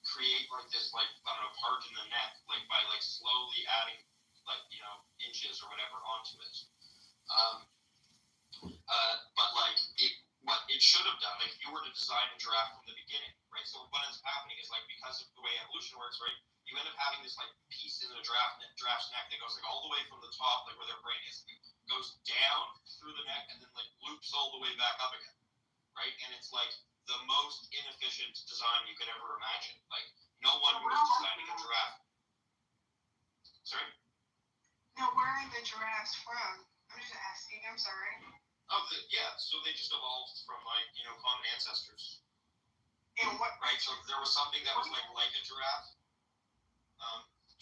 create like this like I don't know part in the neck like by like slowly adding like inches or whatever onto it. But like what it should have done, like if you were to design a giraffe from the beginning, right? So what ends up happening is like because of the way evolution works, right? You end up having this like piece in the giraffe's neck that goes like all the way from the top, like where their brain is, goes down through the neck and then like loops all the way back up again, right? And it's like the most inefficient design you could ever imagine. Like no one was designing a giraffe. Sorry? No, where are the giraffes from? I'm just asking. I'm sorry. So they just evolved from like common ancestors. And what? Right. So there was something that was like a giraffe.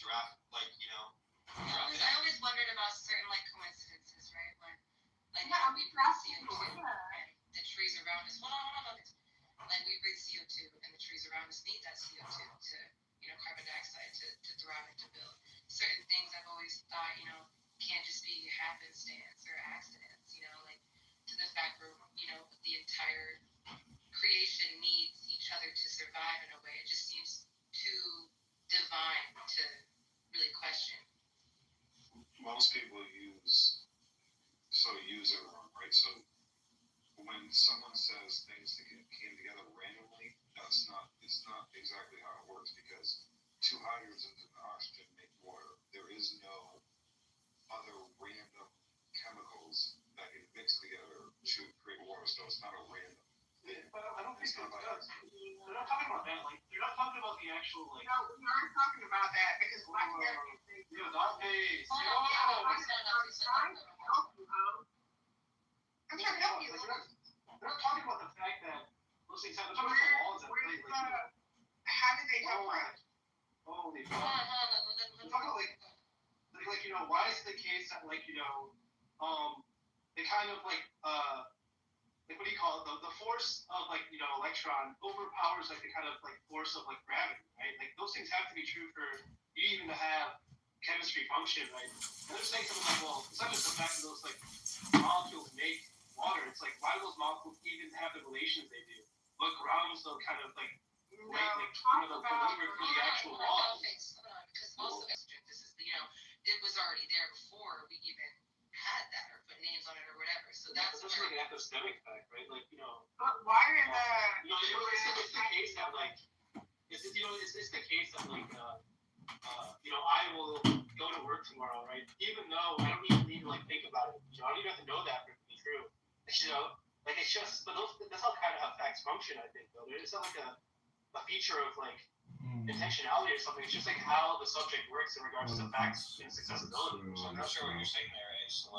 Giraffe, like giraffe. I always wondered about certain like coincidences, right? When like we breathe CO2 and the trees around us. Hold on. Like we breathe CO2 and the trees around us need that CO2 to carbon dioxide to thrive, to build. Certain things I've always thought can't just be happenstance or accidents. Like to the fact where the entire creation needs each other to survive in a way. It just seems too divine to really question. Most people use it wrong, right? So when someone says things that came together randomly, it's not exactly how it works because two hydrogens and oxygen make water. There is no other random chemicals that can mix together to create water, so it's not a random thing. But I don't think they're not talking about that. Like they're not talking about the actual like. No, we aren't talking about that because black hair is Yo, not days. I'm trying to help you, They're not talking about the fact that those things happen. I'm talking about the laws that play like. How did they come from? Holy fuck. I'm talking about like why is it the case that they kind of like what do you call it? The force of electron overpowers the kind of force of gravity, right? Like those things have to be true for you even to have chemistry function, right? And they're saying something like, well, it's not just the fact that those molecules make water. It's why do those molecules even have the relations they do? What grounds them kind of the delivery for the actual law? Because also this is it was already there before we even had that or put names on it or whatever. So that's just an epistemic fact, right? But why are the it's the case that it's the case that I will go to work tomorrow, right? Even though I don't even need to think about it. I don't even have to know that for it to be true. It's just, but that's how kind of how facts function. I think though, it's not a feature of intentionality or something. It's just how the subject works in regards to facts and accessibility. So I'm not sure what you're saying there is. So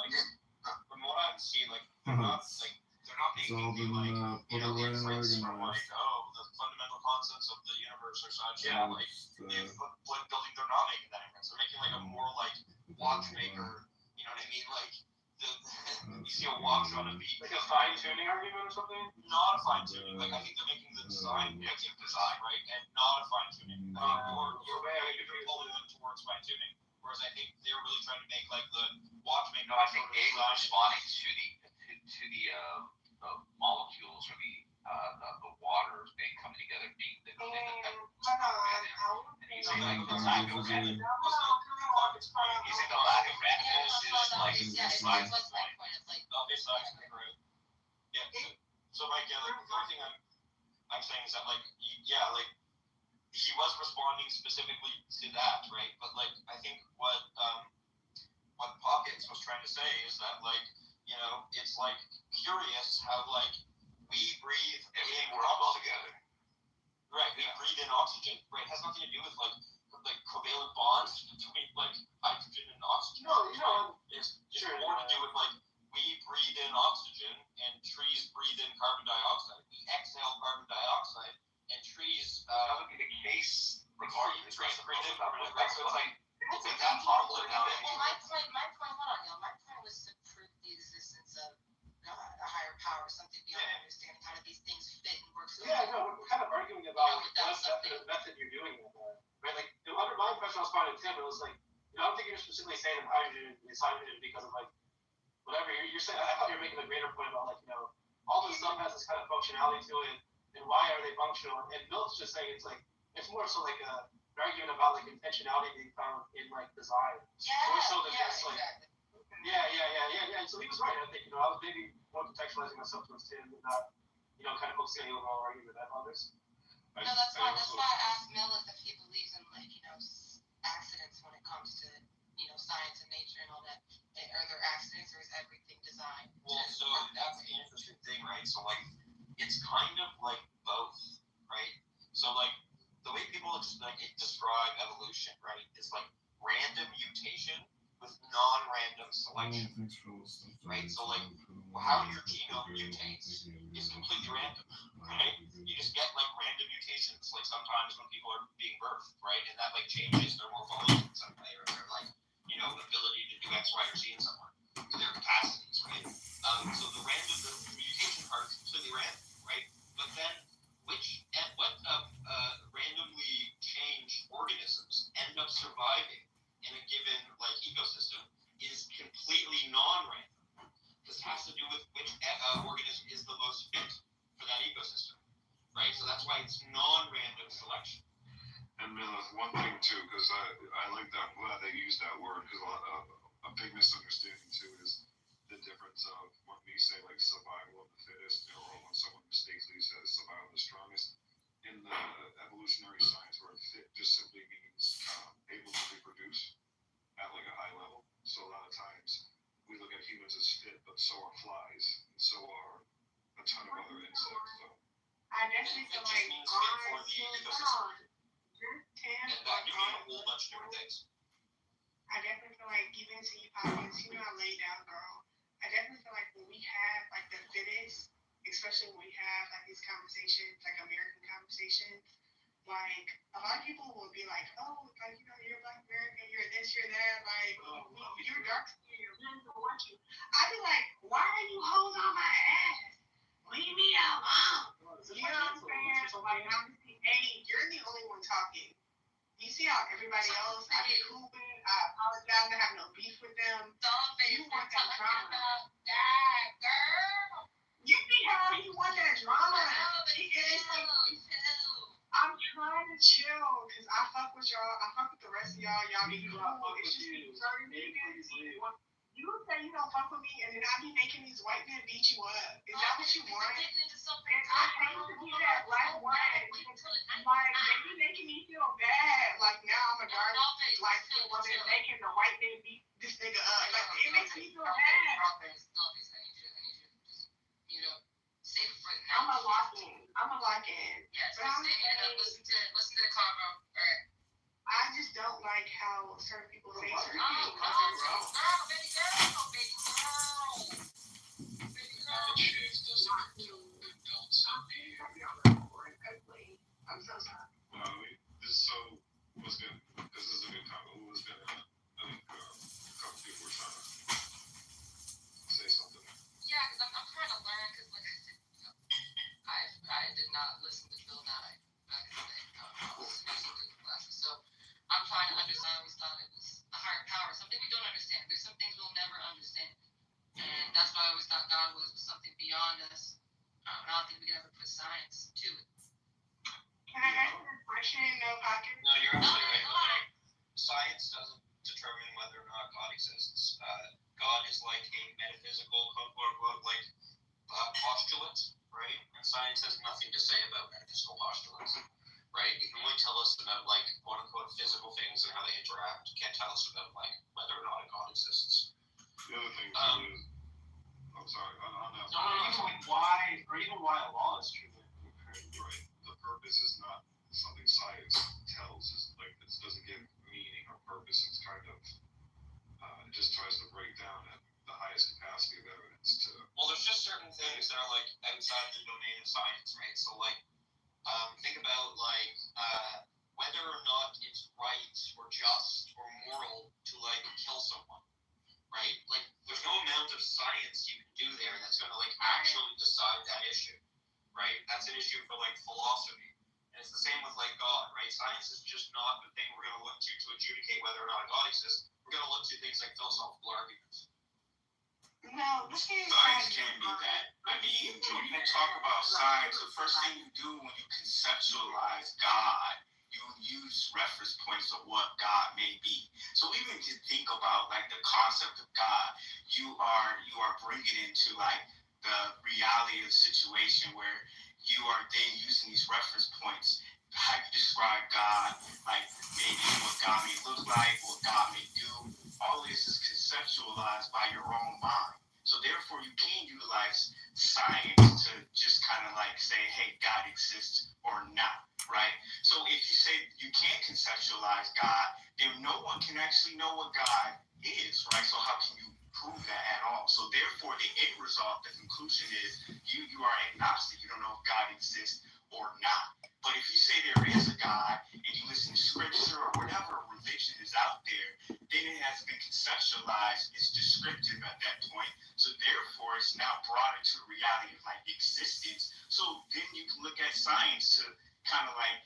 from what I'm seeing, they're not making inference from the fundamental concepts of the universe or such. Yeah. What building they're not making that inference. They're making a more watchmaker. You know what I mean? You see a watch on a beat. Like a fine-tuning argument or something? Not a fine-tuning. I think they're making the design, right? And not a fine-tuning. I think you're pulling them towards fine-tuning. Whereas I think they're really trying to make the watchmaker. No, I think they were responding to the molecules or the waters being coming together, being the thing that and you say the lack of randomness. You say the lack of randomness is my point. It's correct. Yeah. So the other thing I'm saying is that he was responding specifically to that, right? But I think what Pockets was trying to say is that it's curious how we breathe everything works well together. Right, we breathe in oxygen, right? It has nothing to do with covalent bonds between hydrogen and oxygen. No, it's just more to do with we breathe in oxygen and trees breathe in carbon dioxide. We exhale carbon dioxide and trees that would be the case regardless, right? Breathe in carbon dioxide. So it's that harmful now. My point was to prove the existence of God, a higher power, something beyond understanding how do these things fit and work. Yeah, no, we're kind of arguing about what method you're doing it, right? Under my impression, I was finding Tim, it was I don't think you're specifically saying hydrogen is hydrogen because of whatever you're saying. I thought you were making a greater point about all this stuff has this kind of functionality to it, and why are they functional? And Milt's just saying it's more so an argument about intentionality being found in design. More so than just exactly. Yeah. So he was right. I think I was maybe more contextualizing myself towards Tim and not kind of focusing on the overall argument that others. No, that's why I asked Millis if he believes in accidents when it comes to science and nature and all that. Are there accidents or is everything designed? Well, so that's the interesting thing, right? So it's kind of both, right? So the way people describe evolution, right, is random mutation with non-random selection. Right? So how your genome mutates is completely random, right? You just get random mutations sometimes when people are being birthed, right? And that changes their morphology in some way or their ability to do X, Y, or Z in some way. Their capacities, right? So the mutation part is completely random, right? But then what randomly changed organisms end up surviving in a given ecosystem is completely non-random. This has to do with which organism is the most fit for that ecosystem, right? So that's why it's non-random selection. And one thing too, because I like that. I'm glad they used that word because a big misunderstanding too is the difference of when we say survival of the fittest, or when someone mistakenly says survival of the strongest. In the evolutionary science, where fit just simply means able to reproduce at a high level. So a lot of times we look at humans as fit, but so are flies, and so are a ton of other insects. So I definitely feel fit means fit for the ecosystem. Tim, And that can mean a whole bunch of different things. I definitely feel even to you, Pockets, I laid down, girl. I definitely feel when we have the fittest especially when we have like these conversations, like American conversations, like a lot of people will be like, oh, like you're Black American, you're this, you're that, like you're dark skinned, you're really don't want you. I'd be like, why are you hoes on my ass? Leave me alone. You know what I'm saying? So like obviously, you're the only one talking. You see how everybody else, I be cool with, I apologize, I have no beef with them. You want that drama. That girl. You see how he want that drama? I'm trying to chill because I fuck with y'all. I fuck with the rest of y'all. Y'all be cool. It's just certain niggas. You say you don't fuck with me, and then I be making these white men beat you up. Is that what you want? And I hate to be that black woman. Like, they be making me feel bad. Like, now I'm a dark black woman making the white man beat this nigga up. Like, it makes me feel bad. I'm a lock in. Yes, But listen to the combo. Alright. I just don't like how certain people say certain things. Girl, baby girl. I'm so sorry. What's good? Because this is a good comment. Who was gonna? I think a couple people were trying to say something. Yeah, because I'm trying to learn. Because like I did not listen to Bill Nye back in the day. I was using Google Glasses, so I'm trying to understand. I always thought it was a higher power, something we don't understand. There's some things we'll never understand, and that's why I always thought God was something beyond us. I don't think we could ever put science to it. Can I ask you a question? No pocket. No, you're absolutely right. Science doesn't determine whether or not God exists. God is like a metaphysical, quote-unquote, like postulate, right? And science has nothing to say about metaphysical postulates, right? You can only tell us about like quote-unquote physical things and how they interact. You can't tell us about like whether or not a God exists. The other thing too is, I'm sorry, on that. Even why a law is true. Right. The purpose is not something science tells. Is like it doesn't give meaning or purpose. It's kind of it just tries to break down at the highest capacity of evidence to. Well, there's just certain things that are like outside the domain of science, right? So like, think about like whether or not it's right or just or moral to like kill someone, right? Like, there's no amount of science you can do there that's going to like actually decide that issue, right? That's an issue for like philosophy. And it's the same with like God, right? Science is just not the thing we're going to look to adjudicate whether or not a God exists. We're going to look to things like philosophical arguments. No, this is Science can be that. I mean, when you talk about science, the first thing you do when you conceptualize God, you use reference points of what God may be. So even if you think about like the concept of God, you are bringing into like the reality of the situation where you are then using these reference points. How you describe God, like maybe what God may look like, what God may do. All this is conceptualized by your own mind. So therefore, you can utilize science to just kind of like say, hey, God exists or not, right? So if you say you can't conceptualize God, then no one can actually know what God is, right? So how can you prove that at all? So therefore, the end result, the conclusion is you are agnostic. You don't know if God exists or not. But if you say there is a God and you listen to scripture or whatever religion is out there, then it has been conceptualized, it's descriptive at that point. So therefore, it's now brought into the reality of like existence. So then you can look at science to kind of like,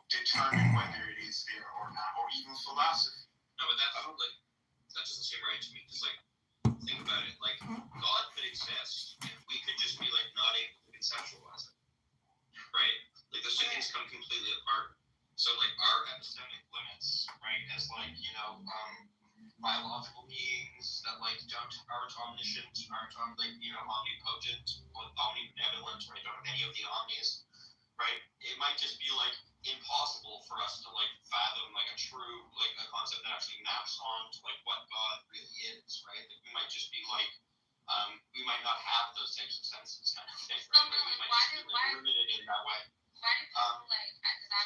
determine whether it is there or not, or even philosophy. No, but that doesn't seem right to me. Because like, think about it. Like, God could exist, and we could just be like not able to conceptualize it, right? Like, those two things come completely apart. So like our epistemic limits, right, as like biological beings that like aren't omniscient, aren't omnipotent, omnibenevolent, right? Don't have any of the omnis, right? It might just be like impossible for us to like fathom like a true like a concept that actually maps on to like what God really is, right? Like we might just be like we might not have those types of senses kind of thing, right? Like, we might just be like limited in that way. Why do people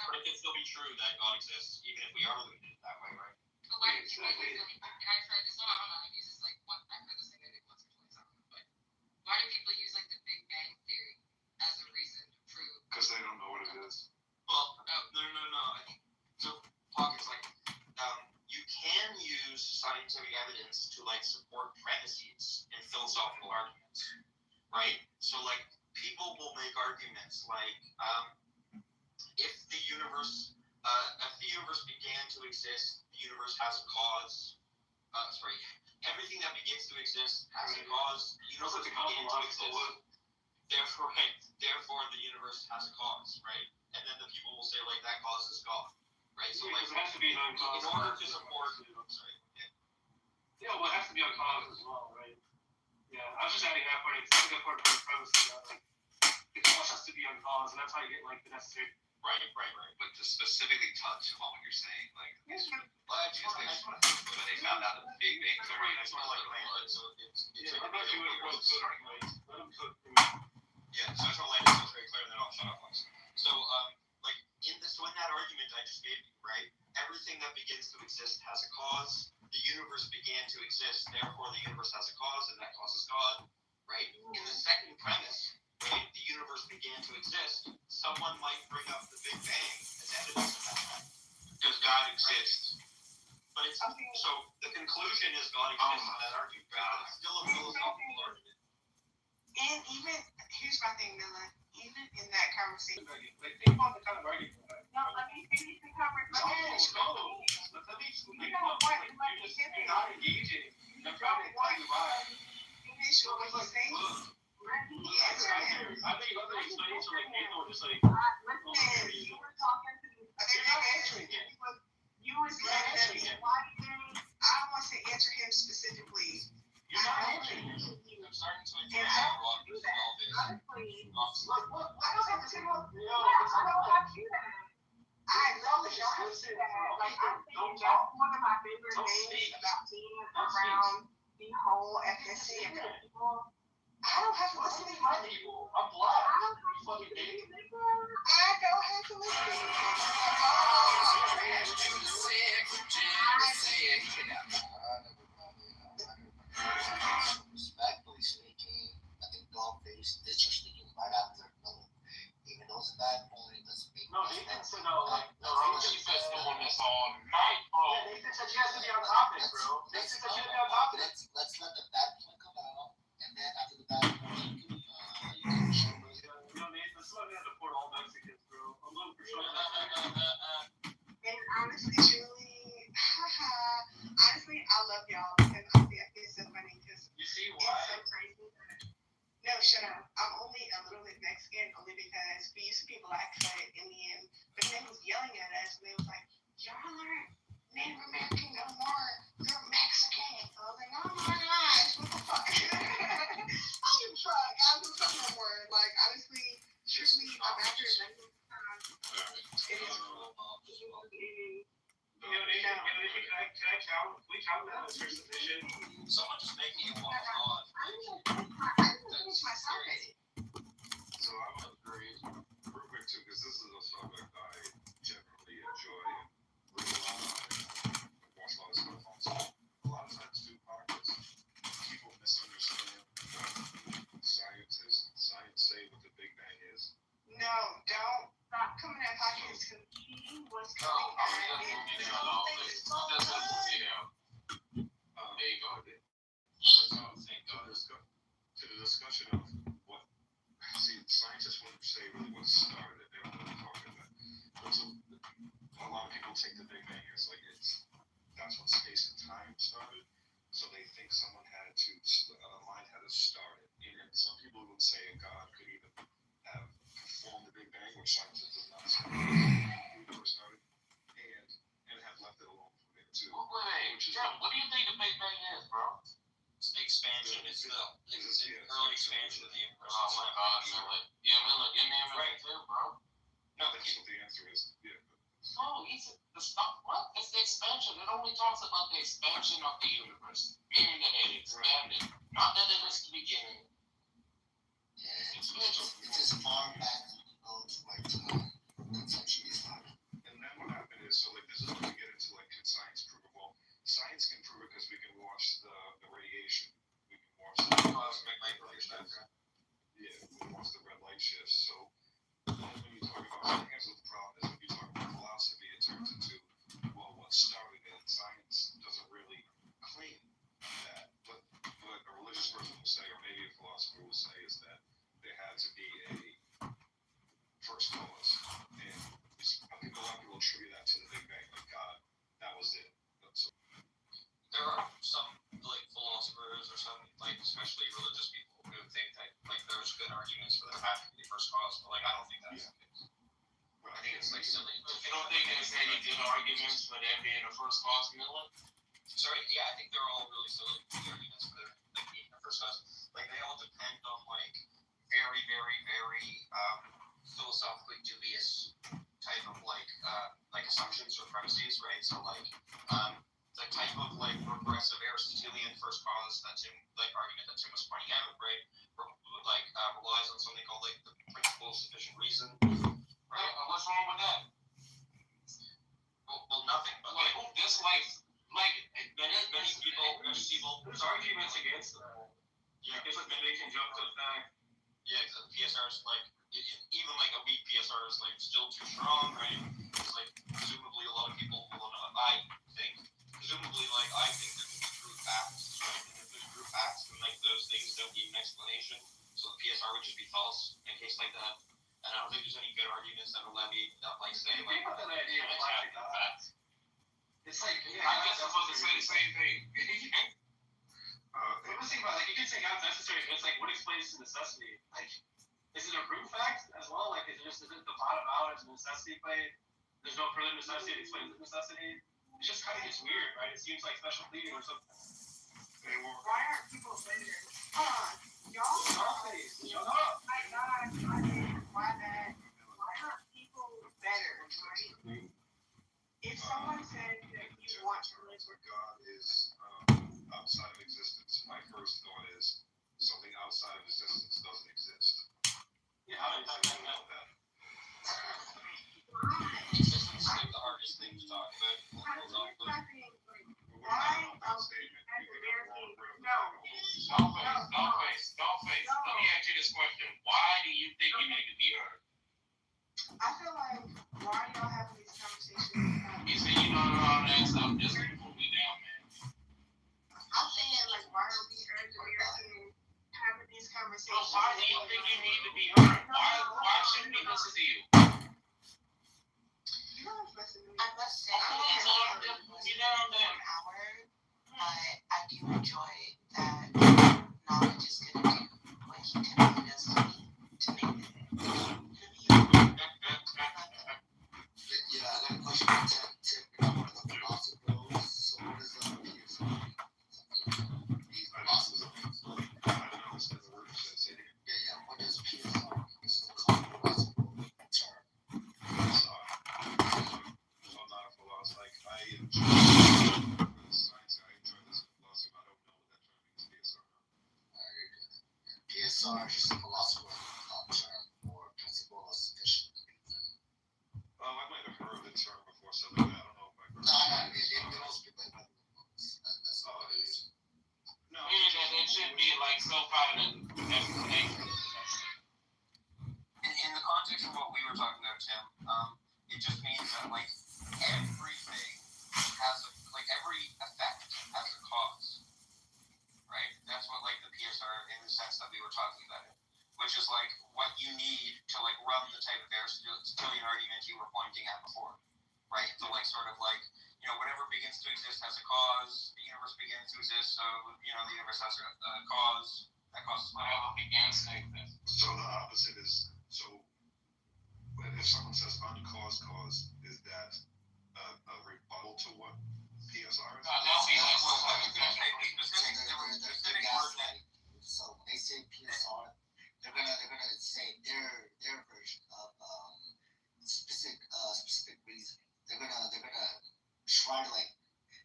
But it can still be true that God exists even if we are limited that way, right? But why do people use like, and I've heard this, I don't know, I've used this like I've heard this like maybe once or twice, I don't know, but why do people use like the Big Bang Theory right? So like people will make arguments like if the universe began to exist, the universe has a cause. Everything that begins to exist has a cause. The universe began to exist. Therefore, the universe has a cause, right? And then the people will say like that cause is God, right? So like, it has to be an uncause. in order to support, Yeah, well, it has to be uncause as well, right? Yeah, I was just adding that part. It's not a good part of the premise that like the cause has to be uncause, and that's how you get like the necessary. Right. But to specifically touch on what you're saying, like when they found out the Big Bang Theory, it's more like blood, so it's Yeah, I'm not sure what it starting point. Let them cook. Yeah, so that's what language is very clear, and then I'll shut up once. So, so in that argument I just gave you, right? Everything that begins to exist has a cause. The universe began to exist, therefore the universe has a cause, and that cause is God, right? In the second premise, right, the universe began to exist, someone might bring up the Big Bang as evidence of that. Because God exists. But it's so the conclusion is God exists in that argument, right? But it's still a philosophical argument. And even, here's my thing, Mila, even in that conversation. Like, think about the kind of argument. No, let me finish the conversation. You're not engaging. I'm trying to tell you why. Finish what he's saying. Answer him. I think other explanations like people were just like, Listen, you were talking to me. They're not answering him. You were saying that why did I don't want to answer him specifically. you're not answering. I'm starting to and enjoy I a lot do of that? all this. Honestly, I don't have to tell him. yeah, I don't have to do that. I love Don't it. have to do that. Like, I think that's one of my favorite things about being around the whole ethnicity of people. I don't have to listen to him. I'm black. I don't have to do that. I don't have to listen to him. Respectfully speaking, I think Dogface is just thinking right after no. Even though it's a bad point, it doesn't make No, Nathan said no, like, no, She says doing this all night, bro. yeah, Nathan said you have to be on topic, bro. Nathan said you have to be on topic. Let's let the bad point come out, and then after the bad point, you can show us. You know, Nathan, somebody had to support all Mexicans, bro. I'm looking for sure. And honestly, Julie, honestly, I love y'all because I think it's so funny because You see it's why? so crazy. No, shut up. I'm only a little bit Mexican only because we used to be black cut Indian, but they was yelling at us and they was like, y'all aren't Native American no more. You're Mexican. I was like, oh my gosh, what the fuck? I don't give a fuck. I don't give a fuck no more. Like, honestly, truly, I'm after it. It is cool. You know, Nathan, can I count? Can we count that as your submission? Someone just making you walk on. I didn't finish my topic. So I would agree real quick too, because this is a subject I generally enjoy and read a lot of. I watch a lot of stuff on TV. A lot of times too, podcasts, people misunderstand what science say what the Big Bang is. No, don't stop coming at podcasts because he was coming at it. There you go. To the discussion of what, see, scientists wouldn't say really what started it. They don't really talk about it. So a lot of people take the Big Bang as like that's when space and time started. So they think someone had to, a mind had to start it. And some people would say a God could even have performed the Big Bang, which scientists does not say never started, and have left it alone from there too. Wait, Jeff, what do you think the Big Bang is, bro? It's the expansion. It's the early expansion of the universe. Oh my God, Miller. Yeah, Miller, give me a minute too, bro. No, that's what the answer is. Yeah. No, the stuff. What? It's the expansion. It only talks about the expansion of the universe, meaning that it expanded, not that it was the beginning. Yeah, it's as far back as we can go to like time. Conception is started. And then what happened is, so like this is when we get into like, can science prove it? Well, science can prove it because we can watch the radiation. We can watch the red light shifts. So when you talk about, here's what the problem is, when you talk about philosophy, it turns into, well, what started it? Science doesn't really claim that, but a religion religious person will say, or maybe a philosopher will say, is that there had to be a first cause. And a lot of people attribute that to the Big Bang, like God. That was it. So, There are some like philosophers or some like especially religious people who think that like there's good arguments for there having to be first cause, but like I don't think that's the case. I think it's like silly. You don't think there's any good arguments for there being a first cause, Miller? Sorry, yeah, I think they're all really silly arguments for there like being a first cause. Like they all depend on like very, very, very philosophically dubious type of like assumptions or premises, right? So like the type of like regressive Aristotelian first cause that Tim like argument that Tim was pointing out, right? Relies on something called like the principle of sufficient reason, right? What's wrong with that? Well, nothing. But like this many people there's arguments against that. Yeah, because like they can jump to the fact. Yeah, because the PSR is like even like a weak PSR is like still too strong, right? It's like presumably a lot of people will not. I think there can be brute facts, right? And if there's brute facts, then like those things don't need an explanation. So the PSR would just be false in a case like that. And I don't think there's any good arguments that will let me not like say like that idea of classic facts. It's like I guess I'm supposed to say the same thing. Let's think about like you can say God's necessary, but it's like what explains the necessity? Like is it a brute fact as well? Like is it the bottom out as a necessity play? There's no further necessity that explains the necessity. It just kind of gets weird, right? It seems like special pleading or something. Why aren't people better? Y'all shut up. My God, why aren't people better, right? If someone says that you want to live with God is outside of existence, my first thought is something outside of existence doesn't exist. Yeah, how do you think about that? Existence is like the hardest thing to talk about. Dollface. Let me ask you this question. Why do you think you need to be heard? I feel like, why are y'all having these conversations? You say you know all that stuff, just put me down, man. I'm saying, like, why are we urging Americans having these conversations? Why do you think you need to be heard? Why shouldn't we listen to you? You don't listen to me. I'm not saying but I do enjoy that knowledge is going to do what he typically does to me to make it. Yeah, I got a question for Tim. I'm one of the philosophers. So what is PSR? These philosophers. Yeah, what is PSR? This is a philosophical term. PSR. I'm not a philosopher. Like I enjoy science. I enjoy this philosophy. I don't know what that term means. PSR. PSR is just a philosophical term for principle of sufficient reason. I might have heard the term before, so I don't know if I heard they don't speak like that. That's all it is. No, it should be like self-evident explanation. In the context of what we were talking about, Tim, it just means that like everything has every effect has a cause, right? That's what like the PSR in the sense that we were talking about it, which is like what you need to like run the type of Aristotelian argument you were pointing at before, right? So like sort of like whatever begins to exist has a cause. The universe begins to exist, so the universe has a cause. That causes whatever begins to exist. So the opposite is if someone says uncaused cause, is that a rebuttal to what PSR is? So when they say PSR, they're gonna say their version of specific reasoning. They're gonna try to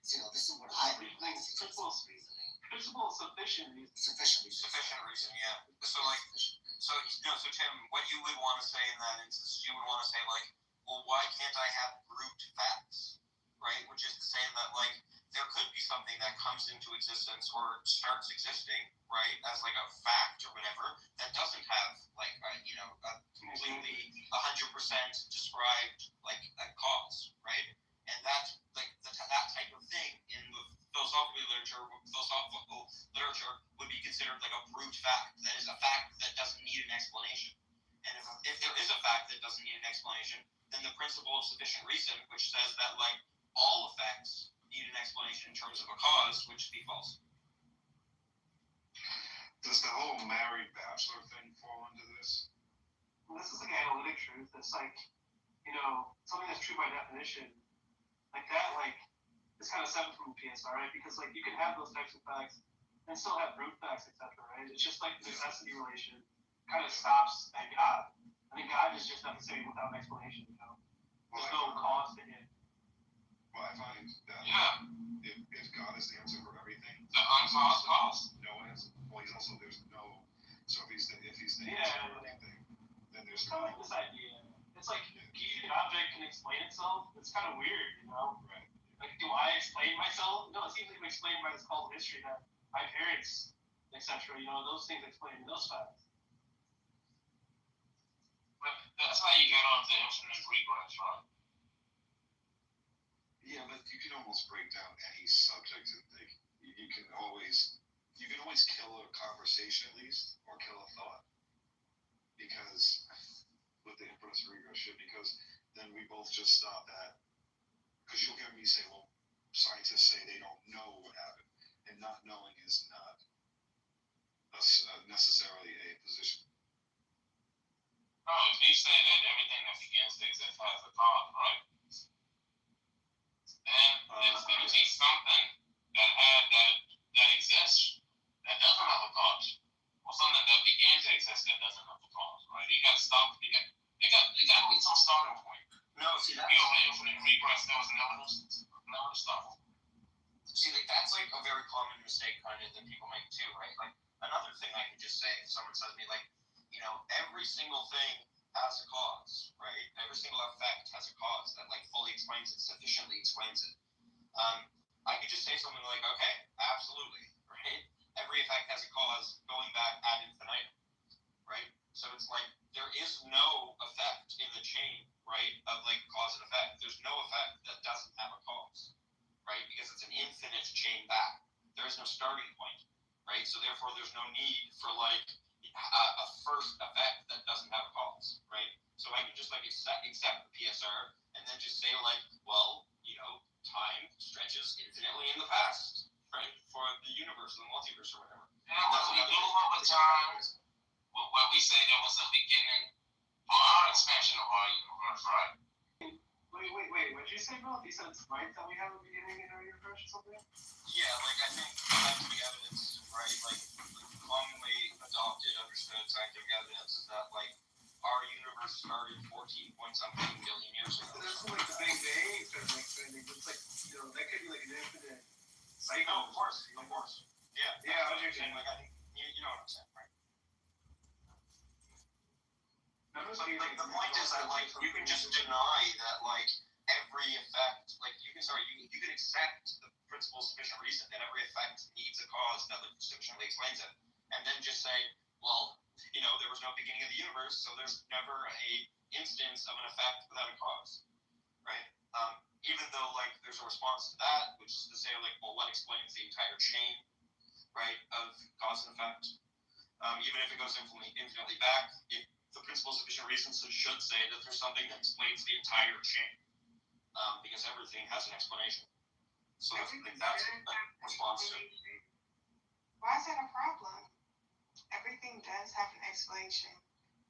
say, this is what I believe. Principle of sufficient reason. Sufficient reason, yeah. So Tim, what you would want to say in that instance, you would want to say well, why can't I have brute facts, right? Which is to say that there could be something that comes into existence or starts existing, right, as a fact or whatever that doesn't have a completely 100% described a cause, right? And that's that type of thing in the philosophical literature would be considered considered like a brute fact. That is a fact that doesn't need an explanation. And if there is a fact that doesn't need an explanation, then the principle of sufficient reason, which says that like all effects need an explanation in terms of a cause, would be false. Does the whole married bachelor thing fall into this? Well, this is like analytic truth. It's like, something that's true by definition. Like that, like, it's kind of separate from the PSR, right? Because like you can have those types of facts and still have brute facts, etc., right? It's just like the necessity relation kind of stops at God. I think God is just necessary without an explanation, There's no cause to it. Well, I find that if God is the answer for everything, The uncaused cause. no answer. Well, there's no. So if he's the answer for anything, then there's It's kind of like this idea. It's like an object can explain itself. It's kind of weird, Right. Like, do I explain myself? No, it seems like I'm explained by this causal history that my parents, etc., those things explain those facts. But that's how you get on to infinite regress, right? Yeah, but you can almost break down any subject and think you can always kill a conversation at least, or kill a thought, because with the infinite regression, because then we both just stop at, because you'll hear me say, well, scientists say they don't know what happened, and not knowing is not necessarily a position. No, if you say that everything that begins to exist has a cause, right? Then it's going to be something that exists that doesn't have a cause, or something that began to exist that doesn't have a cause, right? You got to stop. There got to be some starting point. No, see that's the infinite regress. There was never to start. See, like that's like a very common mistake kind of that people make too, right? Like another thing I could just say, if someone says to me like, every single thing has a cause, right? Every single effect has a cause that like fully explains it, sufficiently explains it. I could just say something like, okay, absolutely, right? Every effect has a cause going back ad infinitum, right? So it's like there is no effect in the chain, right, of like cause and effect. There's no effect that doesn't have a cause, right? Because it's an infinite chain back. There is no starting point, right? So therefore there's no need for like a first effect that doesn't have a cause, right? So I can just like accept the PSR and then just say like, well, time stretches infinitely in the past, right? For the universe, the multiverse, or whatever. Yeah, what we do all the time, when we say there was a beginning for our expansion of our universe, right? Wait. What did you say, bro? You said it's right that we have a beginning in our universe or something? Yeah, like I think scientific evidence, right? Like commonly adopted, understood scientific evidence is that like our universe started 14-point-something billion years ago. That's like the Big Bang. It's like, that could be like an infinite cycle. No, of course. Yeah. Yeah, I was just saying, like, I think, you know what I'm saying, right? But like, the point is that, like, you can just deny that, like, every effect, like, you can accept the principle of sufficient reason that every effect needs a cause that like, sufficiently explains it, and then just say, well, there was no beginning of the universe, so there's never a instance of an effect without a cause, right? Even though, like, there's a response to that, which is to say, like, well, what explains the entire chain, right, of cause and effect? Even if it goes infinitely back, if the principle of sufficient reason should say that there's something that explains the entire chain, because everything has an explanation. So that's a response to it. Why is that a problem? Everything does have an explanation.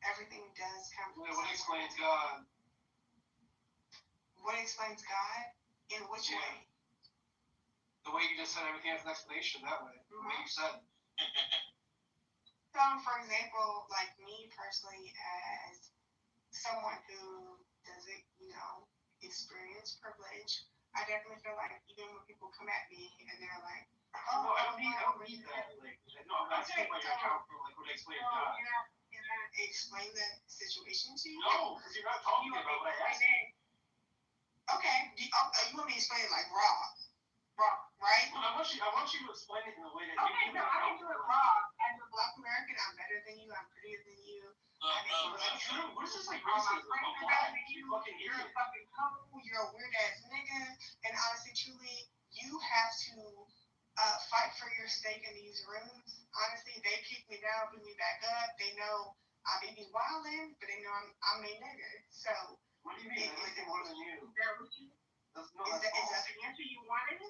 Everything does come from What explains God? What explains God? In which way? The way you just said everything has an explanation, that way. The way you said. So, for example, like me personally, as someone who doesn't, experience privilege, I definitely feel like even when people come at me and they're like, oh, I don't need that. Like, no, I'm not saying like your account for like what explains God. Can I explain the situation to you? No, because you're not talking about what I asked you. Okay, you want me to explain it like raw, right? Well, I want you to explain it in a way that okay, no, I can do it raw. As a Black American, I'm better than you. I'm prettier than you. That's true. What is this like racism? You're a fucking hoe. You're a weird ass nigga. And honestly, truly, you have to fight for your stake in these rooms. Honestly, they kick me down, put me back up. They know I may be wildin', but they know I'm a nigga. So What do you mean? They're making more than you. That's is that the answer you wanted?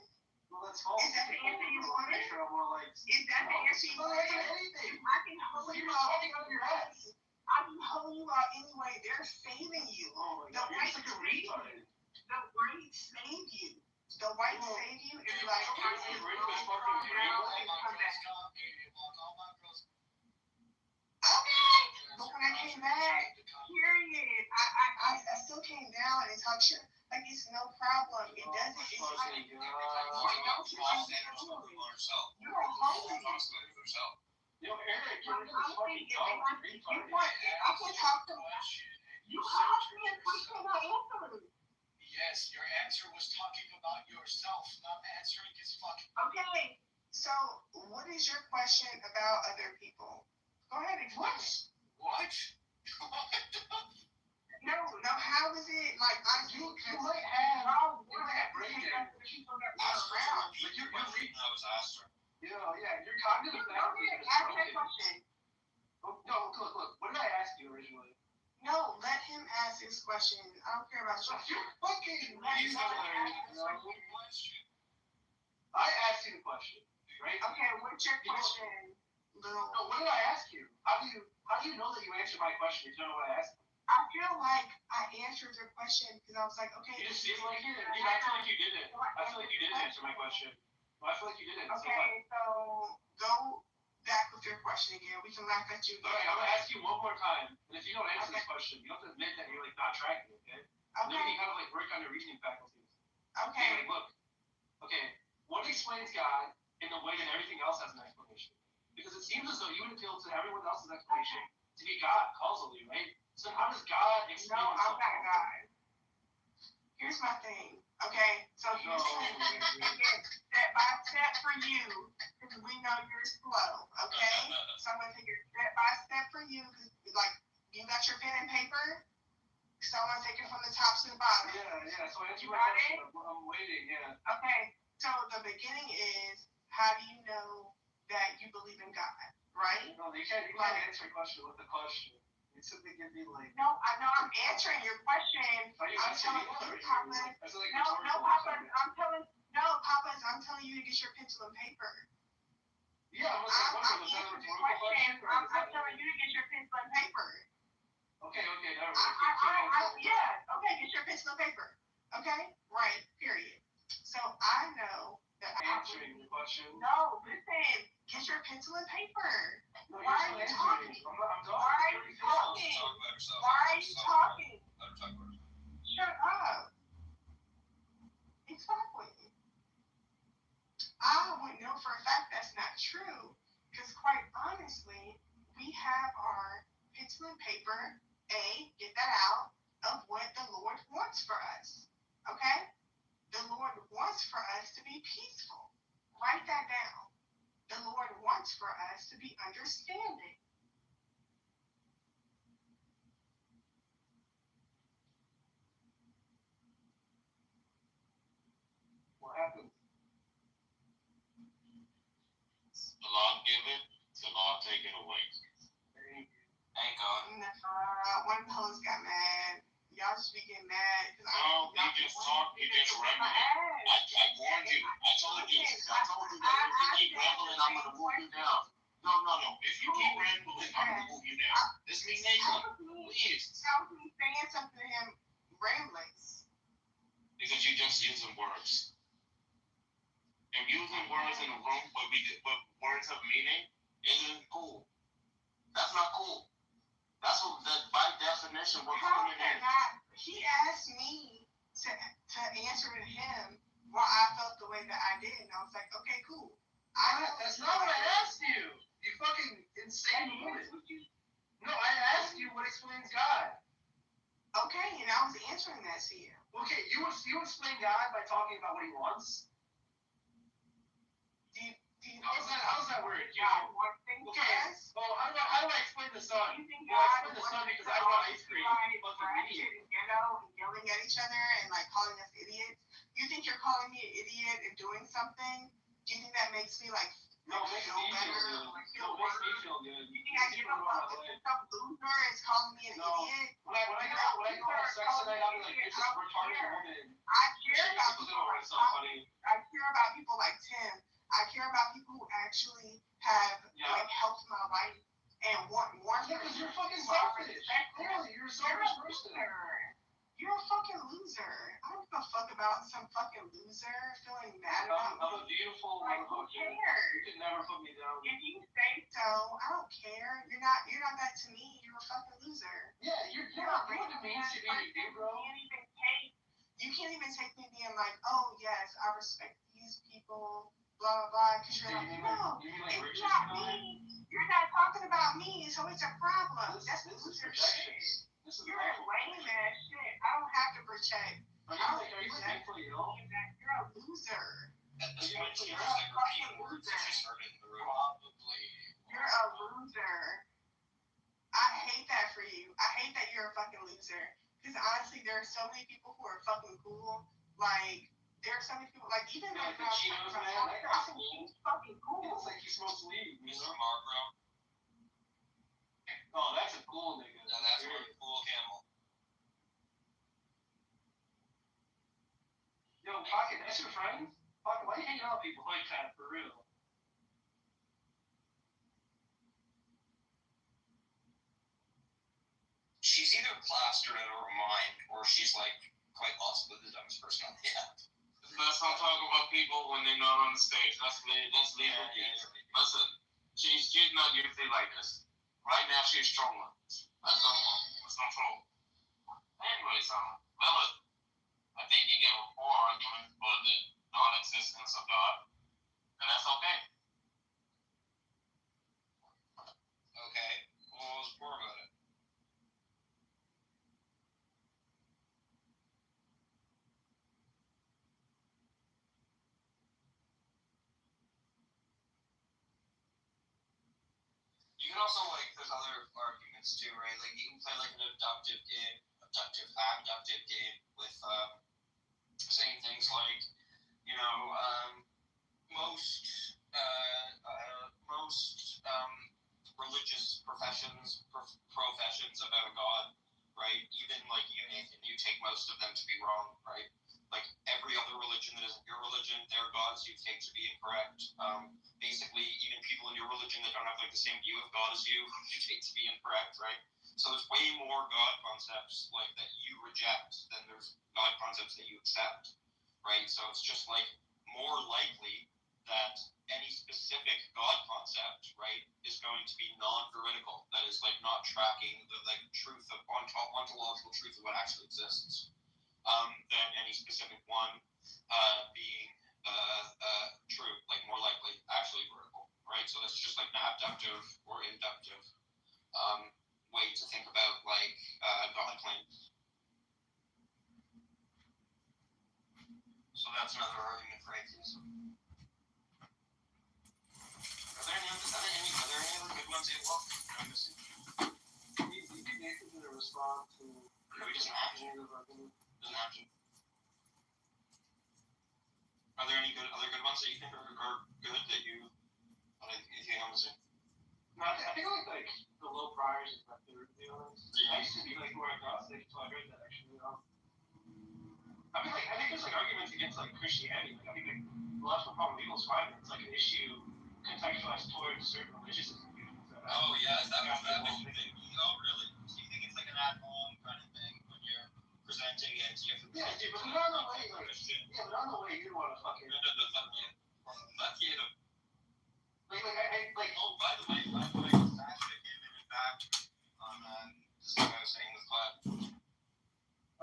Well, that's false. Is that the answer you wanted? Make sure I'm more like. Is that the answer you wanted? Anything. I can hold you You're out. talking out of your ass. I can hold you out anyway. They're saving you. Oh my The god, you're white just like a saved you. retard. The white saved you. The white saved you and be like, You're just like rich fucking okay. But when I came back, period, I still came down and talked shit. Like it's no problem. It doesn't. It's like you're a holy. Yo, Eric, I'm you're just a fucking thinking, retard. I can talk to you. Asked me a question, I answered. Yes, your answer was talking about yourself, not answering his fucking. Okay. So, what is your question about other people? Go ahead and explain. What? No. How is it like I You might have brain damage. people that were around? I was asked her. Yeah, your cognitive faculty is Ask that broken. question. Oh, no, look. What did I ask you originally? No, let him ask his question. I don't care about you. You're fucking. He's I asked you the question, right? Okay, what's your question, little? No, what did I ask you? How do you know that you answered my question if you don't know what I asked? I feel like I answered your question because I was like, okay. You just seem like it. I feel like you didn't. I feel like you didn't answer my question. Well, I feel like you didn't. Okay, so go back with your question again. We can laugh at you again. Alright, I'm gonna ask you one more time. And if you don't answer this question, you have to admit that you're like not tracking, okay? And then we can kind of like work on your reasoning faculties. Okay. Like, look. Okay, what explains God in a way that everything else has an explanation? Because it seems as though you would appeal to everyone else's explanation to be God causally, right? So how does God explain No, I'm himself? not God. Here's my thing. Okay, so here's again, step by step for you, because we know you're slow. Okay, so I'm gonna take it step by step for you, because like you got your pen and paper. So I'm gonna take it from the top to the bottom. Yeah. So answer You my got question. it? I'm waiting. Yeah. Okay, so the beginning is how do you know that you believe in God, right? No, you can't answer a question with the question. You simply give me like. No, I'm answering your question. Are you I'm answering telling me? you, Papa. Papa, I'm telling you to get your pencil and paper. Yeah, I'm answering your question. I'm telling you to get your pencil and paper. Okay, never mind. Okay, get your pencil and paper. Okay, right, period. So I know that Answering the question. No, listen, get your pencil and paper. No, Why are you talking? I'm Why are you talking? Why are you talking? Shut up. Exactly. I would know for a fact that's not true, because quite honestly, we have our pencil and paper, get that out, of what the Lord wants for us. Okay? The Lord wants for us to be peaceful. Write that down. The Lord wants for us to be understanding. What happened? The Lord give it, the Lord take it away. Thank God. One post got mad. Y'all should be getting mad. No, you just talk, you just rambling. I warned you. I told you that if you keep rambling, I'm going to move you down. No. If you keep rambling, I'm going to move you down. This is me, Nathan. Please. Tell me saying something to him rambling. Because you're just using words. And using words in a room with words of meaning isn't cool. That's not cool. That's what, by definition, we're calling it in. He asked me to answer to him why I felt the way that I did, and I was like, okay, cool. That's not what I asked you. You fucking insane woman. No, I asked you what explains God. Okay, and I was answering that to you. Okay, you explain God by talking about what he wants. How's that word? Okay. Well, how do I explain the sun? You think I God explain the sun because I I want ice cream. and ghetto and yelling at each other and like calling us idiots? You think you're calling me an idiot and doing something Do you think that makes me like No, it makes feel me better? feel good. Like, No, it makes me feel good. You think I give a fuck if some loser is calling me an No. idiot? When I go have sex tonight, I'll be like, you're just retarded woman. I care about People people don't like want something funny. I care about people like Tim. I care about people who actually have like helped my life and want more. Yeah, because you're fucking selfish. Clearly, you're a selfish person. You're a fucking loser. I don't give a fuck about some fucking loser feeling mad about me. I'm a beautiful Like, who motherfucker. cares? You can never put me down. If you say so, I don't care. You're not that to me. You're a fucking loser. Yeah, you're not mean to me. Bro. You can't even take me being like, oh yes, I respect these people, blah blah blah. Because you're like, no, it's not me. You're not talking about me, so it's a problem. That's loser shit. You're lame ass shit. I don't have to protect. Are you mentally ill? You're a loser. You're a fucking loser. You're a loser. I hate that for you. I hate that you're a fucking loser. Because honestly, there are so many people who are fucking cool. Like, there are so many people, like, even like the Chinos, man. I think she's fucking cool. It's like he smokes weed. Mr. Marlboro. Oh, that's a cool nigga. No, that's one cool camel. Yo, Pocket, that's your friend? Pocket, why do you hang out with people like that, for real? She's either plastered out of her mind, or she's like quite possibly the dumbest person on the app. Let's not talk about people when they're not on the stage. Let's leave it. Listen, she's not usually like this. Right now, she's trolling. Let's not troll. Anyways, Bella, I think you gave a poor argument for the non-existence of God, and that's okay. Okay, well, what was poor about it? You can also, like, there's other arguments too, right? Like, you can play like an abductive game with saying things like, you know, most religious professions about God, right? Even like you, Nathan, you take most of them to be wrong, right? Like every other religion that isn't your religion, their gods you take to be incorrect. Basically, even people in your religion that don't have like the same view of God as you take to be incorrect, right? So there's way more God concepts like that you reject than there's God concepts that you accept, right? So it's just like more likely that any specific God concept, right, is going to be non-veridical. That is like not tracking the like truth of ontological truth of what actually exists. Than any specific one being true, like more likely actually vertical, right? So that's just like an abductive or inductive way to think about like God claims. So that's another argument for atheism. Are there any other good ones that I'm missing? You can respond to. We just doesn't have to. Are there any other good ones that you think are good that you think I'm missing? No, I think like the low priors is my favorite, to be honest. I used to be like more agnostic, so I heard that actually. I think there's like arguments against like Christianity. Like I think like the last one problem people's fine. It's like an issue contextualized towards certain religious institutions. Oh yeah, that was the thing. Oh really? So you think it's like an at-home kind of thing when you're presenting it? You have to yeah, dude, but not in the way like yeah, but not in the way you want to fucking. Fuck you. Like oh, by the way, Sasha came in back on this thing I was saying with Clyde.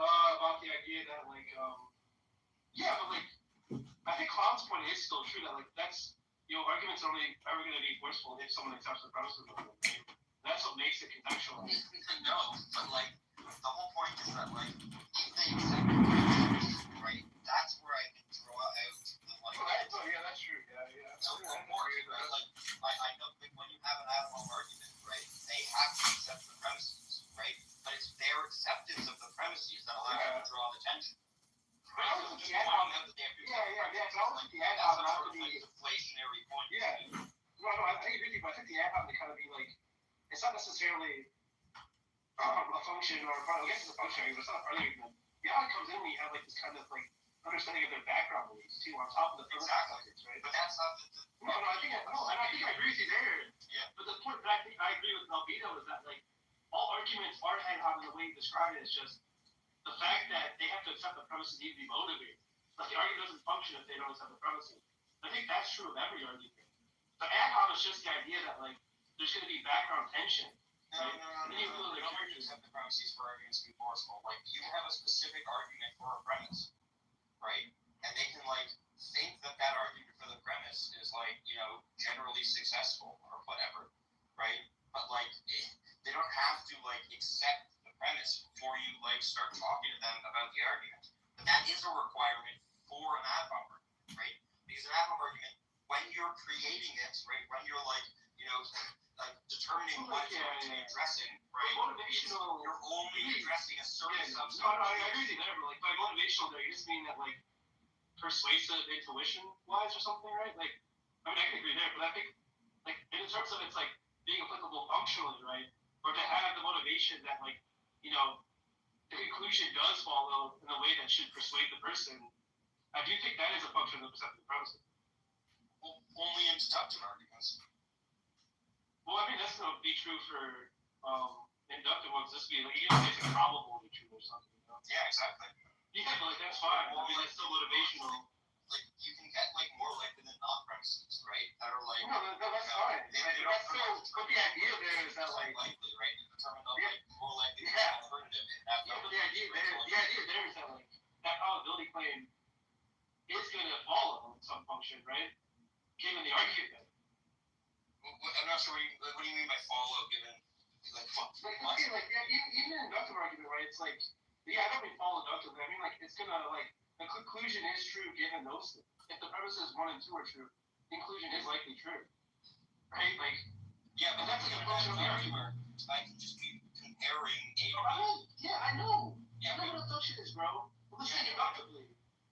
About the idea that like yeah, but like I think Cloud's point is still true that like that's arguments are only ever going to be forceful if someone accepts the premises of them, right? That's what makes it contextualized. No, but like the whole point is that like if they accept it, right? That's where I can draw out the like. Oh yeah, that's true. Yeah. So it's important, right? Like I know that when you have an at-home argument, right? They have to accept the premises, right? But it's their acceptance of the premises that allows you to draw the tension. But I was the ad-hom. Yeah. It's always the ad-hom, not to be. it's not necessarily a function or a part. I guess it's a function, but it's not a part of the argument. Yeah, it comes in when you have like this kind of like understanding of their background beliefs too, on top of the Exactly. right? But that's not the No, I think I agree with you there. Yeah. But the point that I think I agree with Albedo is that like all arguments are head-on in the way you describe it is just the fact that they have to accept the premises need to be motivated. Like the argument doesn't function if they don't accept the premises. I think that's true of every argument. The ad hoc is just the idea that like there's going to be background tension. No. We don't really accept the premises for arguments to be forceful. Like you have a specific argument for a premise, right? And they can like think that that argument for the premise is like, generally successful or whatever, right? But like they don't have to like accept the premise before you like start talking to them about the argument. But that is a requirement for an ad hoc argument, right? Because an ad hoc argument, when you're creating it, right, when you're like, like determining what it's going to be addressing, right? Motivational. You're only addressing a certain subset. No, I agree with you there, but like by motivational there, you just mean that like persuasive intuition wise or something, right? Like, I mean, I can agree there, but I think like in terms of it's like being applicable functionally, right? Or to have the motivation that like, the conclusion does follow in a way that should persuade the person. I do think that is a function of the perceptive premises. Well, only in deductive arguments. Well, I mean, that's going to be true for inductive ones. This would be like, even if it's probably true or something. Yeah, exactly. Yeah, but like that's fine. I mean, that's still motivational. Like you can get like more likely than not premises, right? That are like no, that's fine. That's still. But the idea there is that like likely, right? You determine like more likely than alternative. But the idea there is that like that probability claim is going to follow some function, right? Given the argument. I'm not sure what do you mean by follow, given like even an inductive argument, right? It's like I don't mean follow inductively. I mean like it's gonna like the conclusion is true given those things. If the premises 1 and 2 are true, the conclusion is likely true, right? Like but that's like a function of the argument. I can just be comparing A to B. Yeah, I know. I know what assumption is, bro. Let's say inductively.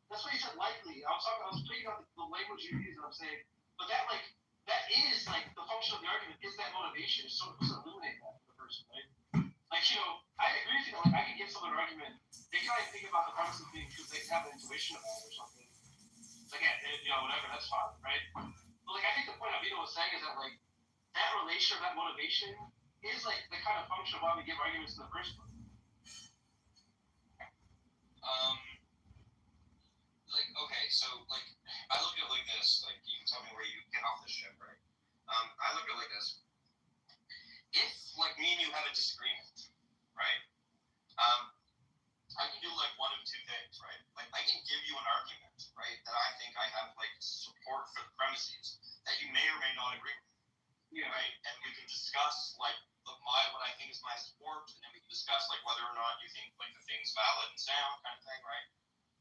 That's why you said likely. I was picking out the language you use, and I'm saying, but that is like the function of the argument is that motivation. It's so to illuminate that for the person, right? Like I agree with you. Like I can give someone an argument. They kind of think about the premises being true. They have an intuition about it or something. Like whatever. That's fine, right? But like I think the point Abino was saying is that like that relation or that motivation is like the kind of function of why we give arguments in the first place. Like okay, so like I look at it like this. Like you can tell me where you get off this ship, right? I look at it like this. If like me and you have a disagreement, right? I can do like one of two things, right? Like I can give you an argument, right, that I think I have like support for the premises that you may or may not agree with. Yeah. Right? And we can discuss like what I think is my support, and then we can discuss like whether or not you think like the thing's valid and sound kind of thing, right?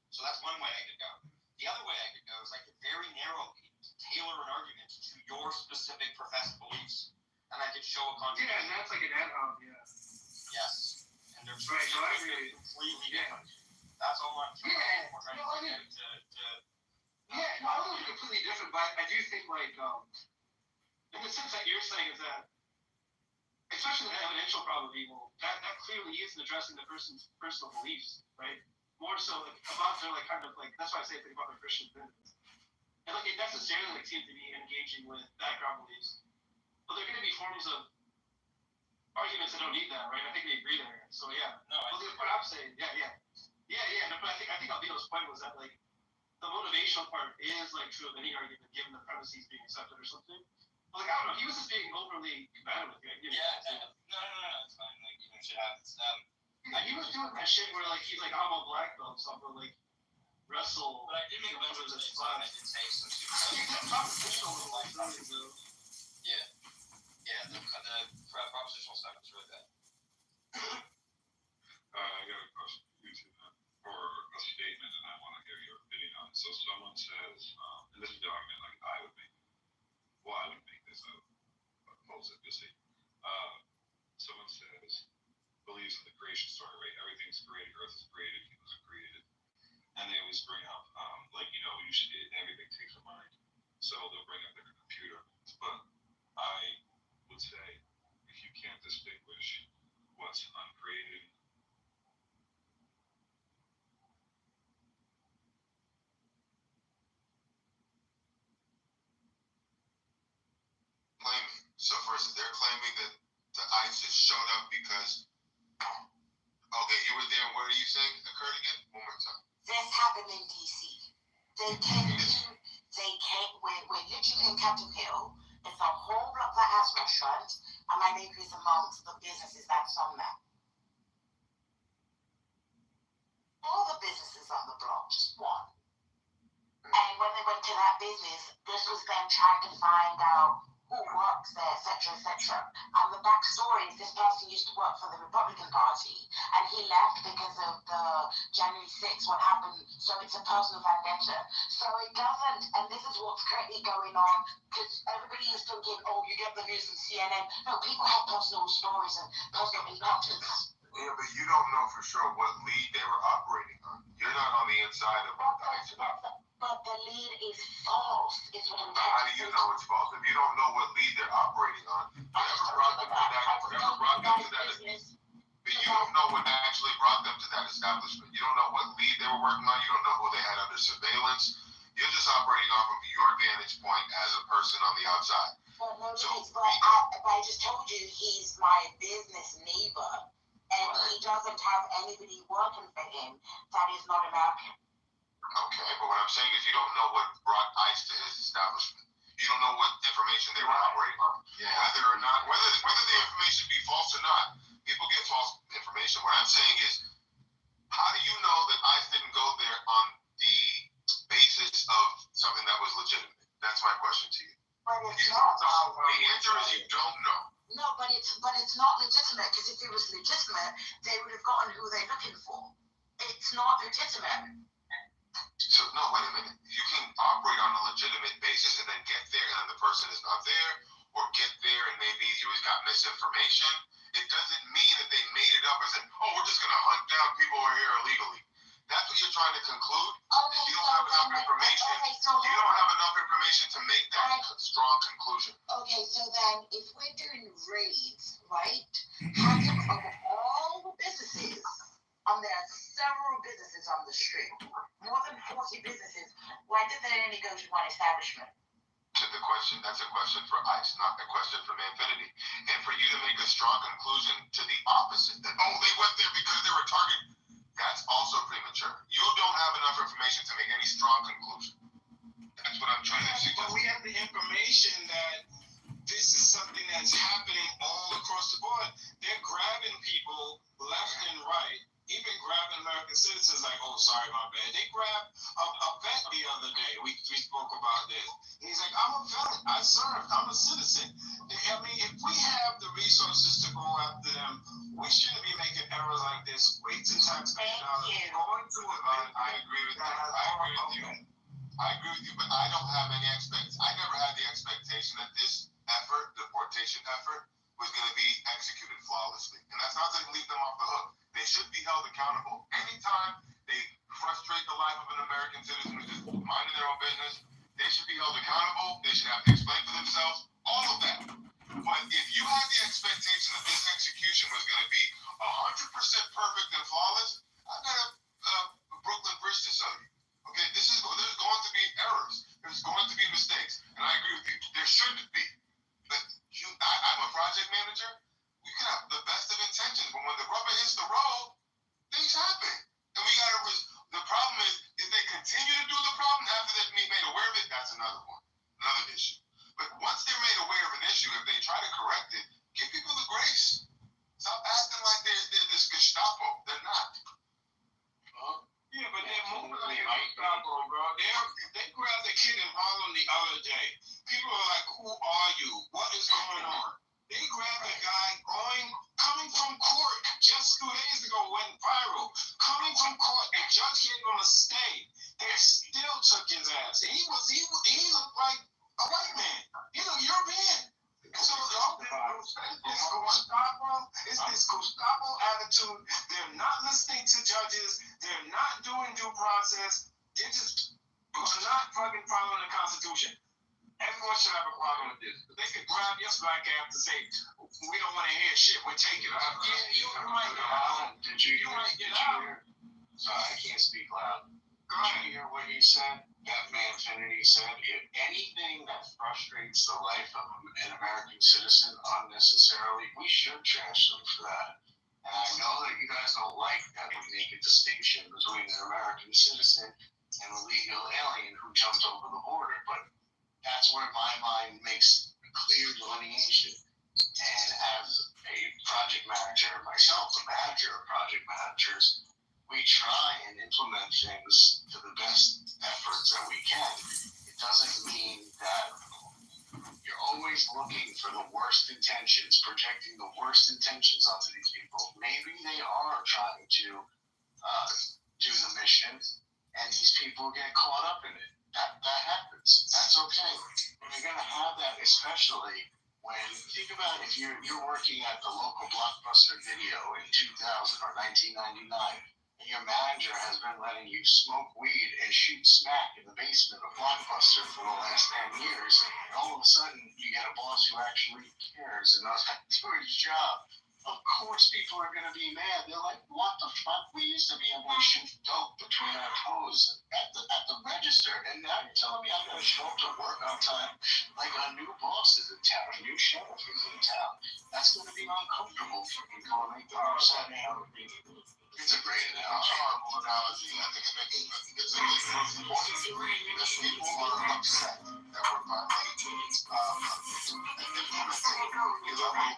So that's one way I could go. The other way I could go is I could very narrowly tailor an argument to your specific professed beliefs, and I could show a contradiction. Yeah, and that's like an ad hoc, yeah. Yes. And they're right, so I agree. Completely different. That's all I'm trying to get to I don't think completely different, but I do think like in the sense that you're saying is that especially the evidential problem of evil, that clearly isn't addressing the person's personal beliefs, right? More so like about their like kind of like that's why I say think about their Christian benefits. And like it necessarily like seems to be engaging with background beliefs. But there are gonna be forms of arguments that don't need that, right? I think we agree there. So yeah. No, but the point I'm saying, no, but I think Albino's point was that like the motivational part is like true of any argument given the premises being accepted or something. But like I don't know, he was just being overly combative with you. No, it's fine. Like even shit happens. He was doing that shit where like he's like I'm a black belt, so I'm gonna like wrestle. But I did make a bunch of mistakes. I did say some stupid stuff. Yeah, the propositional stuff is really bad. I got a question for you two, or a statement, and I want to hear your opinion on it. So someone says, and this is the argument like I would make. Well, I wouldn't make this up, but pose it. You'll see. Someone says, believes in the creation story, right? Everything's created, Earth is created, humans are created, and they always bring up, everything takes a mind. So they'll bring up their computer. But I would say, if you can't distinguish what's uncreated. Claiming. So first, they're claiming that the ISIS showed up because. Okay, you were there. What are you saying occurred again? One more time. This happened in DC. We're literally in Capitol Hill. It's a whole block that has restaurants, and my neighbor is amongst the businesses that's on there. All the businesses on the block, just one. And when they went to that business, this was them trying to find out who works there, etc., etc. And the backstory is this person used to work for the Republican Party, and he left because of the January 6th, what happened. So it's a personal vendetta. So it doesn't, and this is what's currently going on, because everybody is thinking, oh, you get the news from CNN. No, people have personal stories and personal encounters. Yeah, but you don't know for sure what lead they were operating on. You're not on the inside of what the ISIS. But the lead is false, is what I'm How do you know it's false? If you don't know what lead they're operating on, whatever brought them to that, but you don't know what actually brought them to that establishment. You don't know what lead they were working on. You don't know who they had under surveillance. You're just operating off of your vantage point as a person on the outside. But I just told you he's my business neighbor, and he doesn't have anybody working for him that is not American. Okay, but what I'm saying is you don't know what brought ICE to his establishment. You don't know what information they were operating on. Yeah. Whether the information be false or not, people get false information. What I'm saying is, how do you know that ICE didn't go there on the basis of something that was legitimate? That's my question to you. But it's not. The answer is you don't know. No, but it's not legitimate, because if it was legitimate, they would have gotten who they're looking for. It's not legitimate. So, no, wait a minute. You can operate on a legitimate basis and then get there and then the person is not there, or get there and maybe you got misinformation. It doesn't mean that they made it up and said, oh, we're just going to hunt down people who are here illegally. That's what you're trying to conclude. Okay, you don't have enough information. You don't have enough information to make that strong conclusion. Okay, so then if we're doing raids, right? How come of all the businesses, and there are several businesses on the street, more than 40 businesses, why did they only go to one establishment? That's a question for ICE, not a question for Manfinity. And for you to make a strong conclusion to the opposite, that, oh, they went there because they were a target, that's also premature. You don't have enough information to make any strong conclusion. That's what I'm trying to suggest. But we have the information that this is something that's happening all across the board. They're grabbing people left and right, even grabbing American citizens like, oh, sorry, my bad. They grabbed a vet the other day. We spoke about this. He's like, I'm a vet. I served. I'm a citizen. I mean, if we have the resources to go after them, we shouldn't be making errors like this, wasting taxpayer dollars, going to a vet. I agree with you. I agree with you, but I don't have any I never had the expectation that this effort, deportation effort, was going to be executed flawlessly. And that's not to leave them off the hook. They should be held accountable. Anytime they frustrate the life of an American citizen who's just minding their own business, they should be held accountable. They should have to explain for themselves. All of that. But if you had the expectation that this execution was going to be 100% perfect and flawless, I've got a Brooklyn Bridge to sell you. Okay, there's going to be errors. There's going to be mistakes. And I agree with you. There should be. But I'm a project manager. We can have the best of intentions, but when the rubber hits the road, things happen. And we got to. The problem is, if they continue to do the problem after they've been made aware of it, that's another issue. But once they're made aware of an issue, if they try to correct it, give people the grace. Stop acting like they're this Gestapo. They're not. Yeah, but they're moving like Gestapo, bro. They grabbed the kid in Harlem the other day. People are like, who are you? What is going on? They grabbed a guy coming from court just 2 days ago, went viral. Coming from court, the judge gave him a stay. They still took his ass. He looked like a white man. He looked European. So it's this Gestapo attitude. They're not listening to judges. They're not doing due process. They're just not fucking following the Constitution. Everyone should have a problem with this. They could grab your black ass to say, we don't want to hear shit, we're taking it. Did you hear? So I can't speak loud. Did you hear what he said? That Manfinity said, if anything that frustrates the life of an American citizen unnecessarily, we should trash them for that. And I know that you guys don't like that we make a distinction between an American citizen and a legal alien who jumped over the border, but that's where my mind makes a clear delineation. And as a project manager myself, a manager of project managers, we try and implement things to the best efforts that we can. It doesn't mean that you're always looking for the worst intentions, projecting the worst intentions onto these people. Maybe they are trying to do the mission, and these people get caught up in it. That happens. That's okay. You're gonna have that, especially when, think about if you're working at the local Blockbuster Video in 2000 or 1999. And your manager has been letting you smoke weed and shoot smack in the basement of Blockbuster for the last 10 years, and all of a sudden you get a boss who actually cares and knows how to do his job. Of course people are going to be mad. They're like, what the fuck? We used to be able to shoot dope between our toes at the register, and now you're telling me I'm going to show up to work on time? Like, a new boss is in town, a new sheriff is in town. That's going to be uncomfortable for people to make them upset. It's a great analogy. Horrible analogy. I think it's a really important that people are upset that we're finally implementing a level of, you know, I'm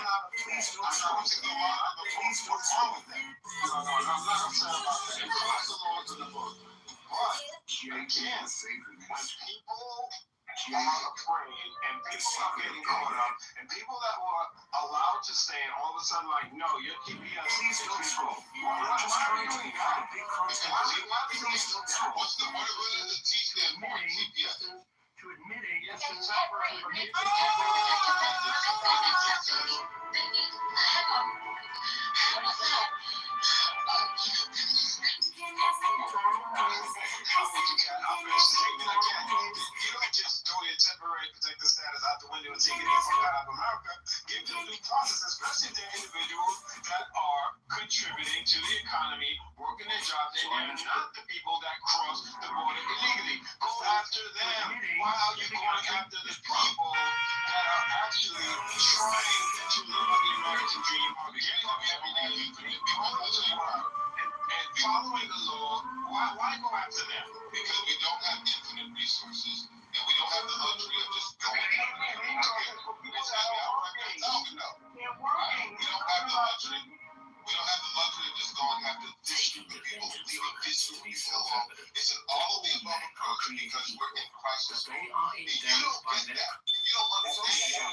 not what's wrong with that? I'm not upset about that. Cross the laws in the book. But, again, when people are afraid and people are getting caught up and people that were allowed to stay and all of a sudden like, no, you're keeping us control. Why are you doing that? What's the what is the teach them more TPS? To admitting yes, to separate. You don't just throw your temporary protected status out the window and take it out of America. Give them due process, especially to individuals that are contributing to the economy, working their jobs, and they're not the people that cross the border illegally. Go after them. Why are you going after the people that are actually trying to live the American dream, getting up every day, going to work, and following the law? Why go after them? Because we don't have infinite resources, and we don't have the luxury of just going out there. We don't have the luxury. We don't have the luxury of just going after this group of people, leaving this group of people alone. It's an all of the above approach because we're in crisis. And you don't get that. You don't understand.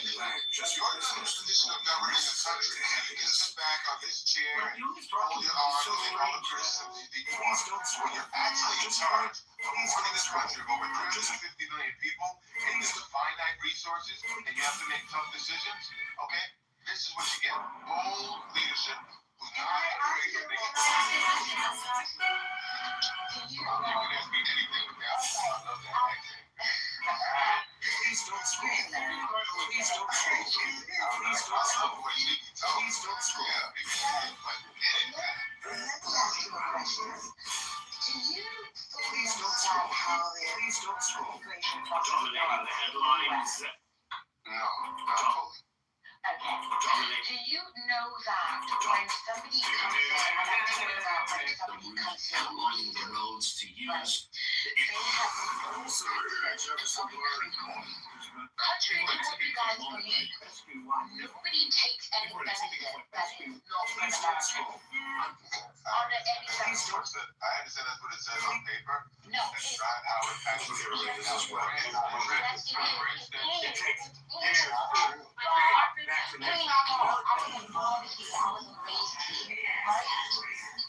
You're in a position of governing a country, and you can sit back on this chair and hold your arms and make all the criticisms you want. When you're actually in charge of running this country of over 350 million people, and there's finite resources, and you have to make tough decisions, okay? This is what you get. Bold leadership who's not afraid to make decisions. You can ask me anything with that. I love that accent. Please don't scream. Please don't scream. Please don't scream. Please don't scream. Please don't scream. Please don't scream. Dominating the headlines. No, not totally. Okay. Do you know that when somebody comes in, and I'm talking about when somebody comes in, outlining the roads to use. they have no contrary to what you guys believe, nobody takes any benefit that is not from the American. Under any circumstance. I understand that's what it says on paper. No, That's not how it actually relates to what it is. For instance,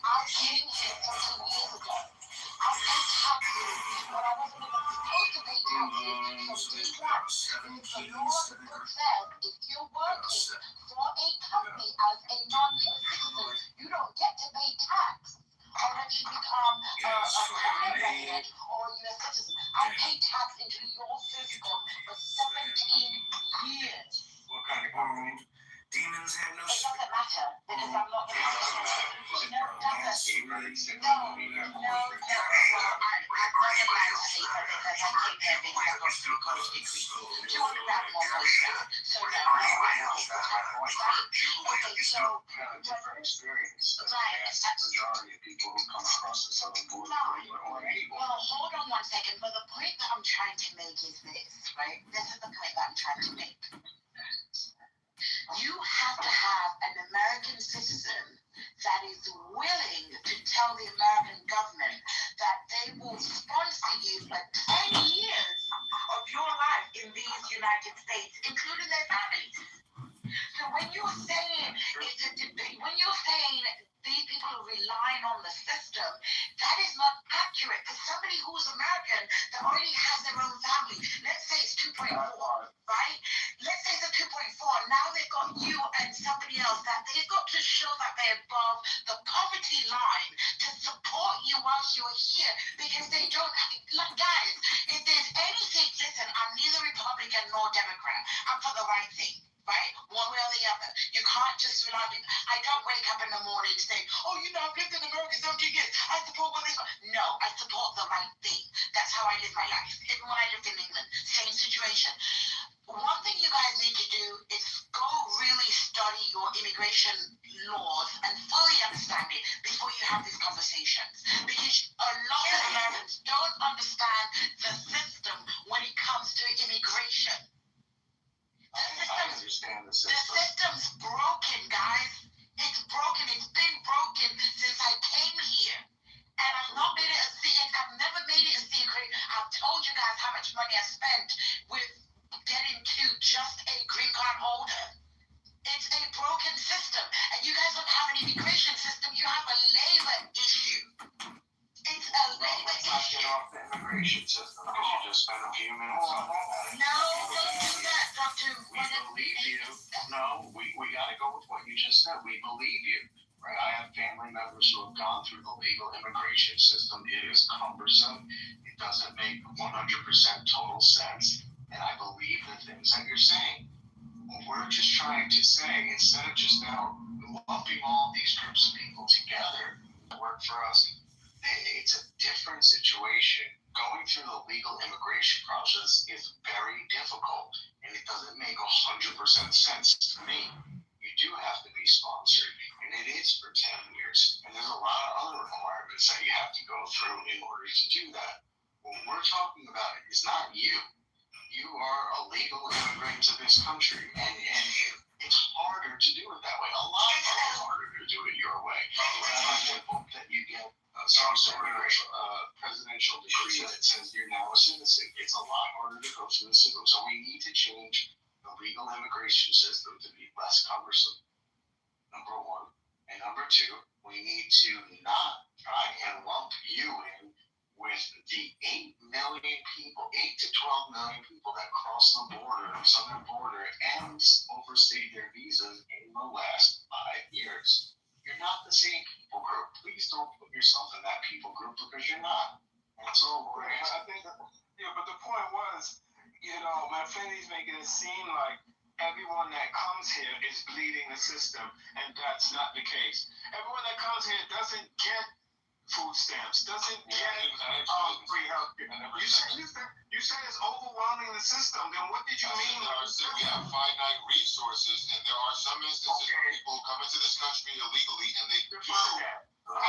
I came here 14 years ago. I paid taxes when I wasn't even supposed to pay taxes. So do that. The law says if you're working for a company as a non-US citizen, you don't get to pay tax unless you become a permanent resident or a US citizen. I pay tax into your system. It doesn't matter because I'm not going to. No, it doesn't. No, I'm not allowed to leave her because I came here because I got 3 college degrees. 200,000 more postgrads. So no, I'm not allowed to leave her. Right? Okay, so. Different experience. Right. Majority of people who come across the southern border or anywhere. Well, hold on one second. But the point that I'm trying to make is this, right? This is the point that I'm trying to make. You have to have an American citizen that is willing to tell the American government that they will sponsor you for 10 years of your life in these United States, including their families. So when you're saying it's a debate, when you're saying these people are relying on the system, that is not accurate. Because somebody who's American that already has their own family, let's say it's 2.4, right? Let's say it's a 2.4. Now they've got you and somebody else that they've got to show that they're above the poverty line to support you whilst you're here because they don't, like guys, if there's anything, listen, I'm neither Republican nor Democrat. I'm for the right thing. Right? One way or the other. You can't just rely on people. I don't wake up in the morning saying, oh, you know, I've lived in America 17 years. I support what this. No, I support the right thing. That's how I live my life. Even when I lived in England, same situation. One thing you guys need to do is go really study your immigration laws and fully understand it before you have these conversations. Because a lot of Americans don't understand the system when it comes to immigration. I understand the system. The system's broken, guys. It's broken. It's been broken since I came here. And I've not made it a secret. I've never made it a secret. I've told you guys how much money I spent with getting to just a green card holder. It's a broken system. And you guys don't have an immigration system. You have a labor issue. It's a labor issue. Let's get off the immigration system because you just spent a few minutes on that. No, don't do that, Dr. We believe you. No, we got to go with what you just said. We believe you. Right? I have family members who have gone through the legal immigration system. It is cumbersome. It doesn't make 100% total sense. And I believe the things that you're saying. What we're just trying to say, instead of just now lumping all these groups of people together to work for us, it's a different situation. Going through the legal immigration process is very difficult, and it doesn't make 100% sense to me. You do have to be sponsored, and it is for 10 years. And there's a lot of other requirements that you have to go through in order to do that. What we're talking about is not you. You are a legal immigrant to this country, and it's harder to do it that way. A lot harder to do it your way. I hope that you get some sort of presidential decree that says you're now a citizen. It's a lot harder to go through the system. So we need to change the legal immigration system to be less cumbersome. Number one. And number two, we need to not try and lump you in with the 8 million people, 8 to 12 million people that cross the border, the southern border, and overstayed their visas in the last 5 years. You're not the same people group. Please don't put yourself in that people group because you're not. That's all we're I think, but the point was, Manfredi's making it seem like everyone that comes here is bleeding the system, and that's not the case. Everyone that comes here doesn't get food stamps, doesn't get free health care. You said it's overwhelming the system. Then what did you mean? I said we have finite resources, and there are some instances where people come into this country illegally, and they define that. What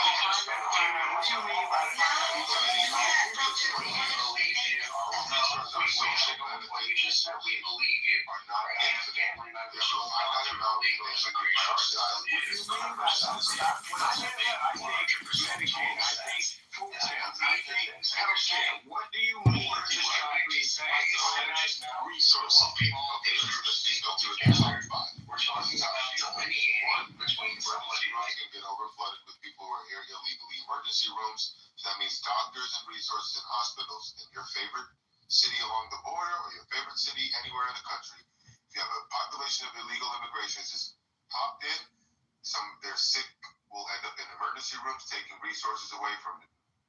do you mean by we believe you are not family members who are not about legal immigration is food stamps. I think healthcare. What do you mean? Just trying to say resources. We're talking about delineating between emergency rooms can get overflooded with people who are here illegally. Emergency rooms, so that means doctors and resources in hospitals in your favorite city along the border or your favorite city anywhere in the country. If you have a population of illegal immigrants just popped in, some of their sick will end up in emergency rooms, taking resources away from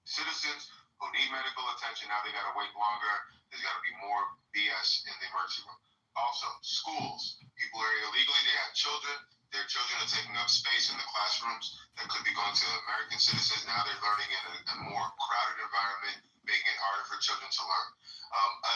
citizens who need medical attention. Now they got to wait longer. There's got to be more BS in the emergency room. Also, schools. People are here illegally. They have children. their children are taking up space in the classrooms that could be going to American citizens. Now they're learning in a more crowded environment, making it harder for children to learn.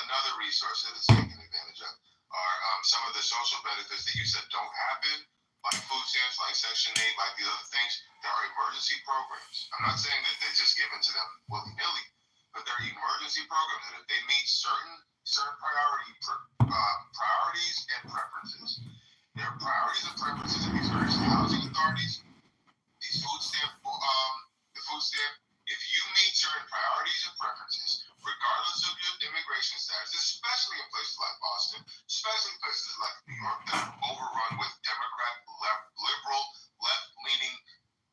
Another resource that is taken advantage of are some of the social benefits that you said don't happen, like food stamps, like Section 8, like the other things. There are emergency programs. I'm not saying that they're just given to them willy-nilly, but there are emergency programs that if they meet certain priorities and preferences, there are priorities and preferences in these various housing authorities, these food stamp, the food stamp. If you meet certain priorities and preferences, regardless of your immigration status, especially in places like Boston, especially in places like New York that are overrun with Democrat, liberal, left-leaning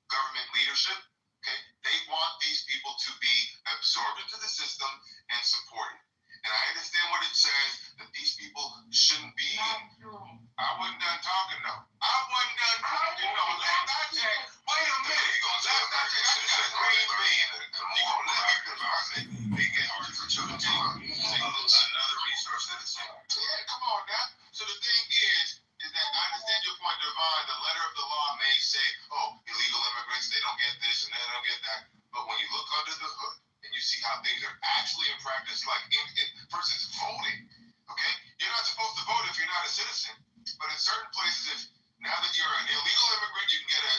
government leadership, okay, they want these people to be absorbed into the system and supported. And I understand what it says that these people shouldn't be. I wasn't done talking though. I wasn't done talking though. Wait a minute. You gonna laugh? I got a green bean. You gonna laugh because I say make it hard for children to learn. Another resource that is there. Yeah, come on now. So the thing is that I understand your point, Devon. The letter of the law may say, oh, illegal immigrants, they don't get this and they don't get that. But when you look under the hood and you see how things are actually in practice, like for instance, voting, okay? You're not supposed to vote if you're not a citizen. But in certain places, if now that you're an illegal immigrant, you can get a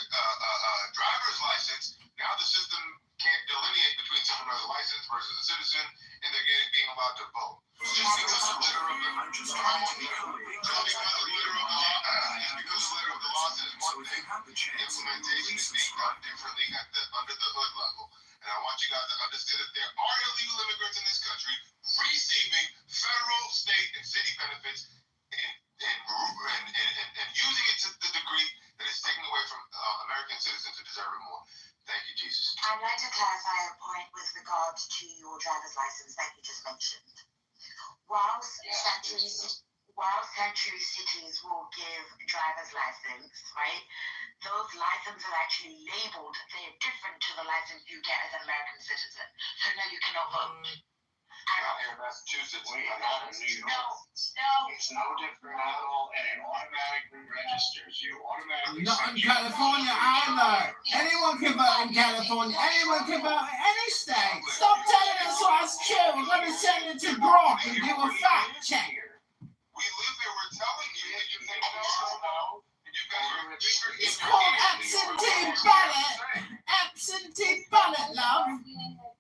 driver's license. Now the system can't delineate between someone who has a license versus a citizen, and they're being allowed to vote. Just because the letter of the law says one thing, implementation is being done differently under the hood level. And I want you guys to understand that there are illegal immigrants in this country receiving federal, state, and city benefits and using it to the degree that it's taken away from American citizens who deserve it more. Thank you, Jesus. I'd like to clarify a point with regards to your driver's license that you just mentioned. Whilst sanctuary cities will give driver's license, right? Those licenses are actually labeled. They're different to the license you get as an American citizen. So no, you cannot vote. Out here in Massachusetts, we are not in New York. It's no different at all, and it automatically registers you. Not in California either. Anyone can vote in California. Anyone can vote in any state. Stop telling us what's true. We're going to send it to Brock and do a fact check. We live here. We're telling you that you think no. It's called absentee ballot. Absentee ballot, love.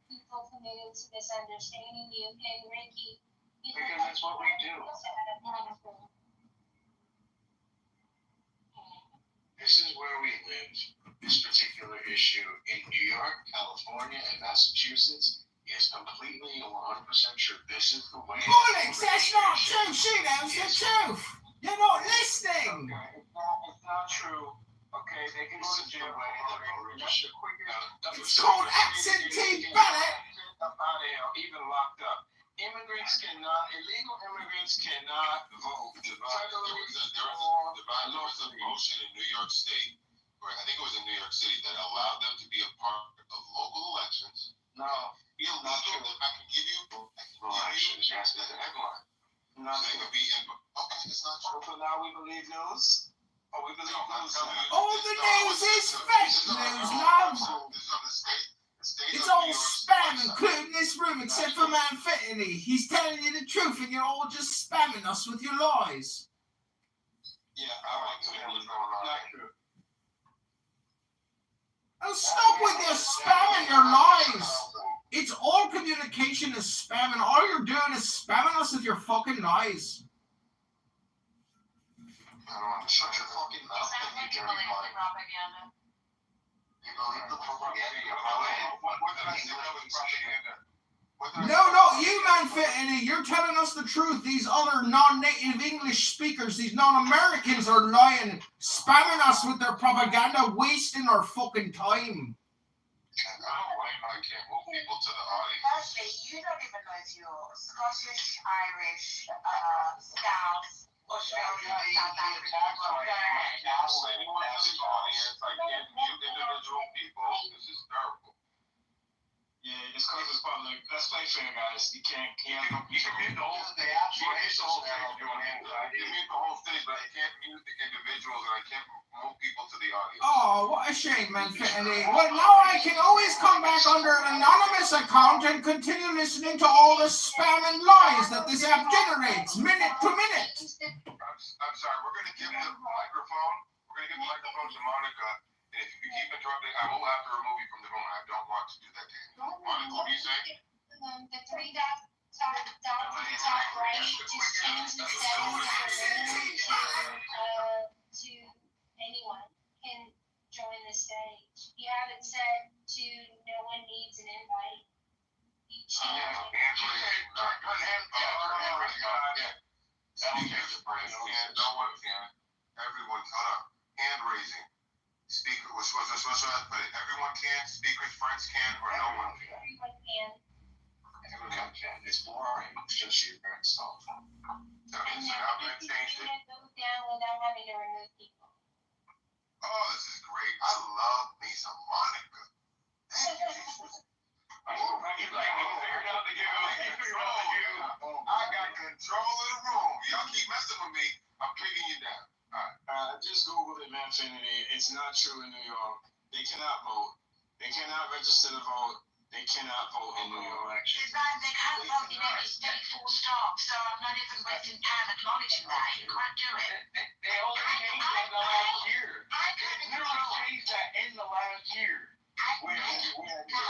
People committed to misunderstanding you, and Ricky, because that's what we do. This is where we live. This particular issue in New York, California, and Massachusetts is completely and 100% true. This is the way. Bullocks, that's not true. She knows the truth. You're not listening. Okay, it's not true. Okay, they can go to jail. It's called absentee ballot. Even locked up. Illegal immigrants cannot vote. There was a motion in New York State, or I think it was in New York City, that allowed them to be a part of local elections. No, illegal. I can give you that's the headline. So they could be in. Okay, it's not true. So now we believe news. Oh, we believe news. All the news is fake news, love. It's all spam, including this room, except for Man Fittany. He's telling you the truth, and you're all just spamming us with your lies. Yeah, I like to know what's going on. Not true. Oh, stop with your spam and your lies. It's all communication is spam, and all you're doing is spamming us with your fucking lies. I don't want to shut your fucking mouth. You believe the propaganda? What did I say that was propaganda? No, not you, Man Fittany. You're telling us the truth. These other non-native English speakers, these non-Americans are lying, spamming us with their propaganda, wasting our fucking time. I can't move people to the audience. Firstly, you don't even know if you're Scottish, Irish, Scouse, Australian, South African. Anyone in the audience, I can't mute individual people. This is terrible. Yeah, it's because it's public. Let's play fair, guys. You can mute the whole stage. You can mute the whole stage, but I can't mute the individuals, and I can't move the audience. Oh, what a shame, man, Fanny. Well, now I can always come back under an anonymous account and continue listening to all the spam and lies that this app generates, minute to minute. I'm sorry, we're going to give the microphone. We're going to give the microphone to Monica. And if you keep interrupting, I will have to remove you from the room. I don't want to do that to you. Monica, what do you say? The three dots down to the top right, just change the settings to anyone can join the stage. You have it set to no one needs an invite. You change it. Everyone, hand raising. Speaker, what should I put it? Everyone can, speakers, friends can, or no one can? Everyone can. Everyone can. It's boring. It's just your parents' stuff. Okay, so now I'm going to change it. You can go down without having to remove people. Oh, this is great. I love me some Monica. Thank you, Jesus. I got control of the room. Y'all keep messing with me, I'm kicking you down. Just Google it, man, Finity. It's not true in New York. They cannot vote. They cannot register to vote. They cannot vote in New York. They can't vote in every state, full stop, so I'm not even wasting time acknowledging that. You can't do it. They only changed that in the last year. They literally changed that in the last year. Where did they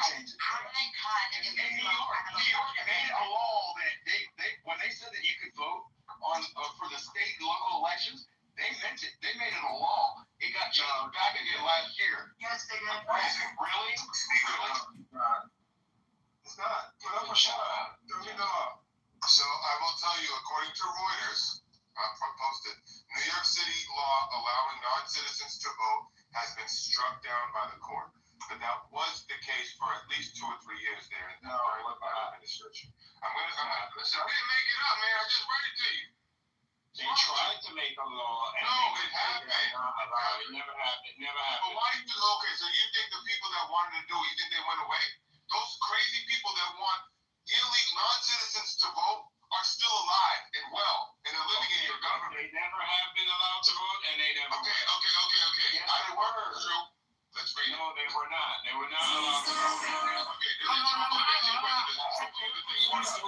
change it? In New York made a law that they when they said that you could vote on for the state and local elections, they meant it. They made it a law. It got changed back again last year. Yes, they did. Really? It's not. Put up a shot. Throw me off. So I will tell you, according to Reuters, posted, New York City law allowing non-citizens to vote has been struck down by the court. But that was the case for at least 2 or 3 years there in the administration. I'm gonna listen. I didn't make it up, man. I just read it to you. They tried to make a law. And no, it happened. It never happened. It never happened. But why do you think? Okay, so you think the people that wanted to do it, you think they went away? Those crazy people that want illegal non-citizens to vote are still alive and well, and they're living in your government. They never have been allowed to vote, and they never. Okay. Yes, they were. True. Let's read it. No, they were not. They were not allowed to vote. Okay.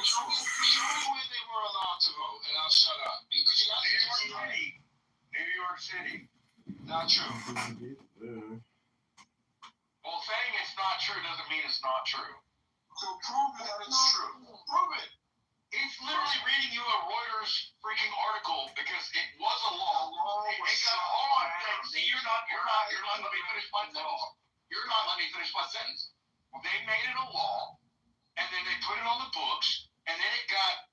Show me when they were allowed to vote, and I'll shut up. Because you got New York City. Not true. Well, saying it's not true doesn't mean it's not true. So prove that it's true. Prove it. It's literally reading you a Reuters freaking article because it was a law. It got on. See, you're not letting me finish my sentence. You're not letting me finish my sentence. Well, they made it a law, and then they put it on the books, and then it got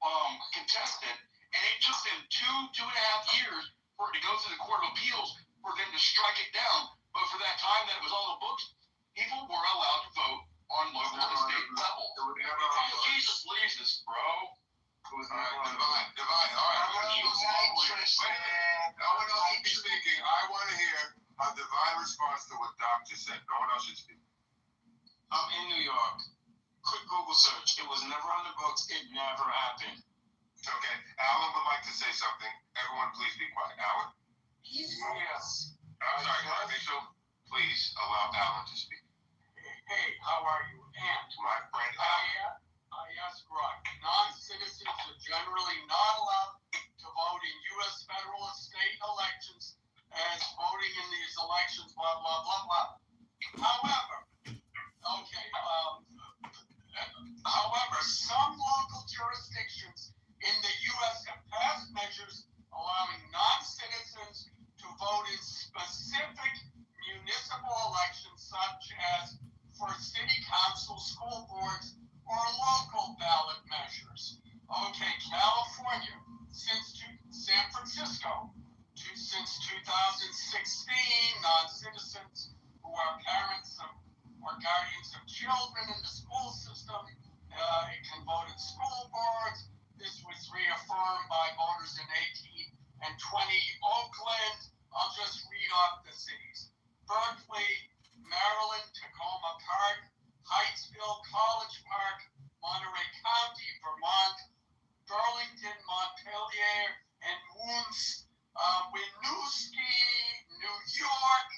contested, and it took them 2.5 years for it to go through the Court of Appeals for them to strike it down. But for that time that it was on the books, people were allowed to vote on local and state level. Jesus leaves us, bro. Divide. All right. No one else should be speaking. I want to hear a divine response to what Doc just said. No one else should speak. I'm in New York. Quick Google search. It was never on the books. It never happened. Okay. Alan would like to say something. Everyone, please be quiet. Alan? Yes. I'm sorry, Official, please allow Alan to speak. Hey, how are you? And my friend Alan. I ask right. Non-citizens are generally not allowed to vote in U.S. federal and state elections as voting in these elections, blah, blah, blah, blah. However, some local jurisdictions in the U.S. have passed measures allowing non-citizens to vote in specific municipal elections, such as for city council, school boards, or local ballot measures. Okay, California, San Francisco, since 2016, non-citizens who are parents or guardians of children in the school system can vote in school boards. This was reaffirmed by voters in 18 and 20. Oakland, I'll just read off the cities. Berkeley, Maryland, Tacoma Park, Hyattsville, College Park, Monterey County, Vermont, Burlington, Montpelier, and Winooski, New York,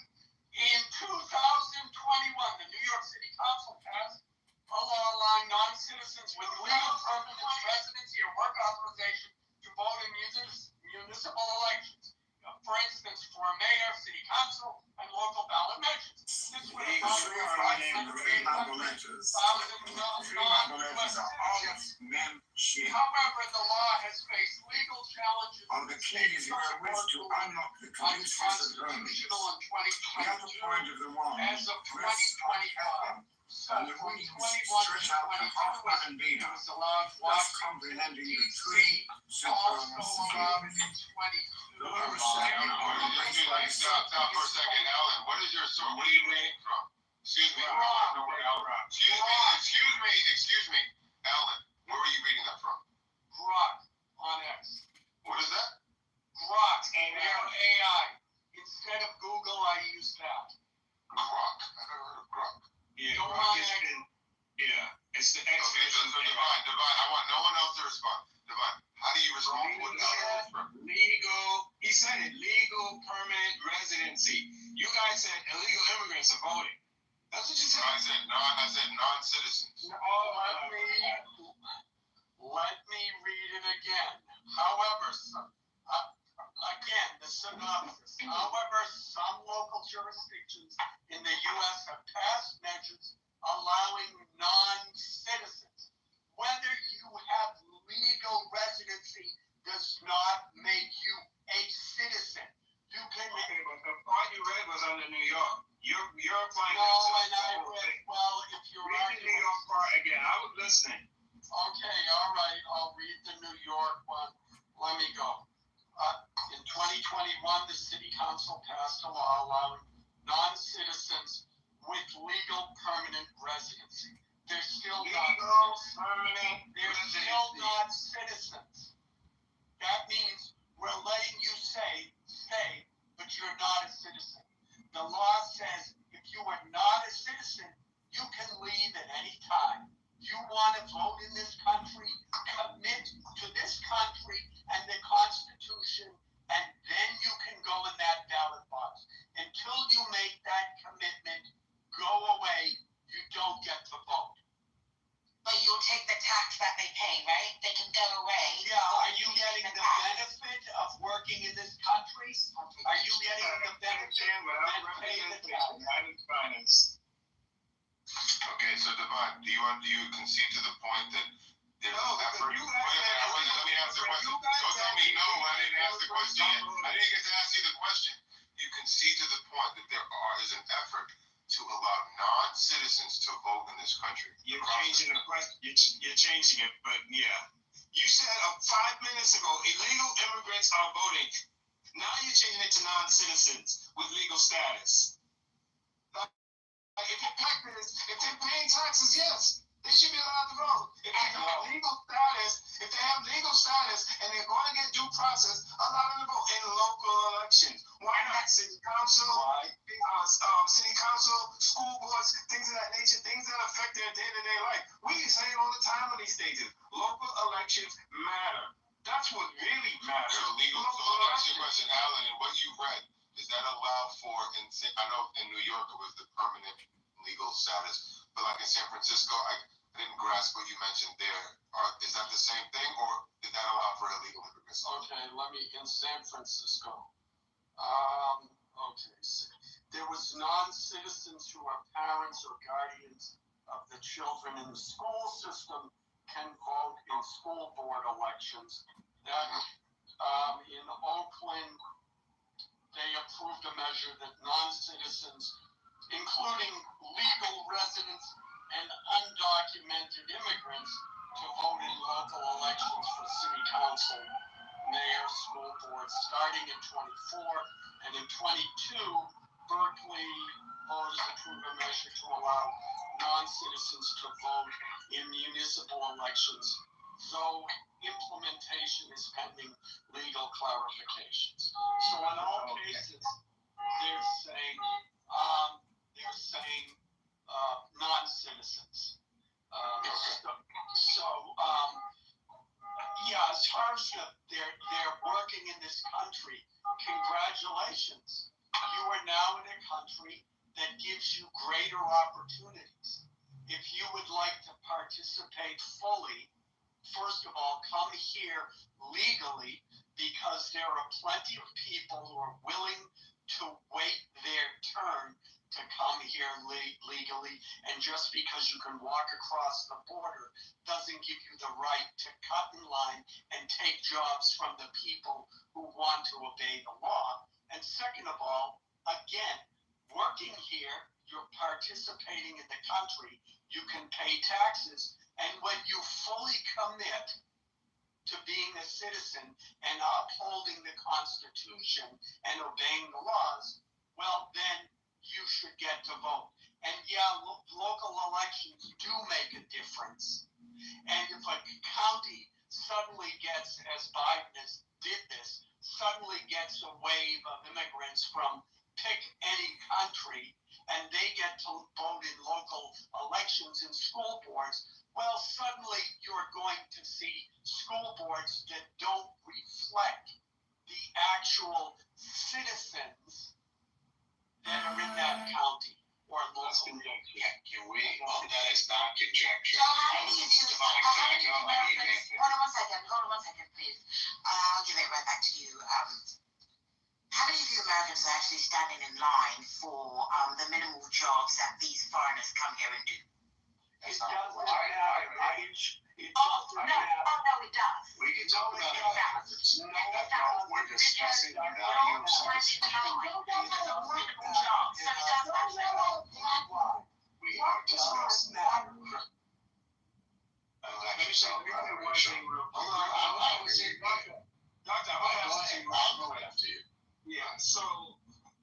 please, if I wish to unlock the conditions of learning, the other point of the one As of rests on 2025, so and the from wings 21 stretch to out to 22, Hoffman and Bina, it was allowed thus Washington, comprehending the D.C., three also supremacy. allowed in 22. The lower second Stop for a second, Alan. What is your source? What are you reading from? Excuse me. I want to know where Alan. Excuse me, Alan. Where were you reading that from? Grok on X. What is that? Grok, AI. Instead of Google, I use that. Grok. I never heard of Grok. Yeah, Grok has been. Yeah, it's the X. Okay, so Divine. I want no one else to respond. Divine, how do you respond to what Alan is from? Legal. He said it. Legal permanent residency. You guys said illegal immigrants are voting. That's what you said. I said non-citizens. Let me read it again. However, again, the synopsis. However, some local jurisdictions in the U.S. have passed measures allowing non-citizens. Whether you have legal residency does not make you a citizen. You can. Okay, but the part you read was under New York. You're applying. No, and I read. Well, if you're read the New York part again, I was listening. Okay, all right. I'll read the New York one. Let me go. In 2021, the City Council passed a law allowing non-citizens with legal permanent residency. They're still not citizens. That means we're letting you stay, but you're not a citizen. The law says if you are not a citizen, you can leave at any time. You want to vote in this country, commit to this country and the Constitution, and then you can go in that ballot box. Until you make that commitment, go away, you don't get to vote. But you'll take the tax that they pay, right? They can go away. Yeah, are you getting the benefit of working in this country? Are you getting the benefit of paying the tax? Okay, so Divine, do you concede to the point that there's effort? Wait a minute, let me ask the question. Don't tell me no, I didn't ask the question yet. I didn't get to ask you the question. You concede to the point that there is an effort to allow non-citizens to vote in this country. You're changing the question. You're changing it, but yeah. You said 5 minutes ago, illegal immigrants are voting. Now you're changing it to non-citizens with legal status. If they're paying taxes, yes, they should be allowed to vote. If they have legal status and they're going to get due process, allow them to vote in local elections. Why not? City council, school boards, things of that nature, things that affect their day-to-day life. We say it all the time on these stages. Local elections matter. That's what really matters. So legal. So let me ask you a question, Alan. And what you read, does that allow for? I know in New York it was the permanent legal status, but like in San Francisco, I didn't grasp what you mentioned there. Is that the same thing, or did that allow for illegal immigrants? Okay, in San Francisco. There was non-citizens who are parents or guardians of the children in the school system can vote in school board elections. In Oakland, they approved a measure that non-citizens, including legal residents and undocumented immigrants, to vote in local elections for city council, mayor, school boards, starting in 24. And in 22, Berkeley voters approved a measure to allow non-citizens to vote in municipal elections, though implementation is pending legal clarifications. So in all cases, they're saying non-citizens. As far as they're working in this country, congratulations. You are now in a country that gives you greater opportunities. If you would like to participate fully, first of all, come here legally, because there are plenty of people who are willing to wait their turn to come here legally, and just because you can walk across the border doesn't give you the right to cut in line and take jobs from the people who want to obey the law. And second of all, again, working here, you're participating in the country, you can pay taxes, and when you fully commit to being a citizen and upholding the Constitution and obeying the laws, well, then you should get to vote. And yeah, local elections do make a difference. And if a county suddenly gets, as Biden did this, suddenly gets a wave of immigrants from pick any country, and they get to vote in local elections and school boards, well, suddenly you're going to see school boards that don't reflect the actual citizens that are in that county or local. Can we, that is not conjecture. So how do you do hold on one second, please. I'll give it right back to you. How many of you Americans are actually standing in line for the minimal jobs that these foreigners come here and do? It doesn't matter age. It Oh, doesn't no, matter. oh, no, it does. We can talk about it. We're discussing the value of Because wonderful jobs, so it does matter. We are discussing election. Hold on, I would say, Doctor, I'll go after you. Yeah, so, all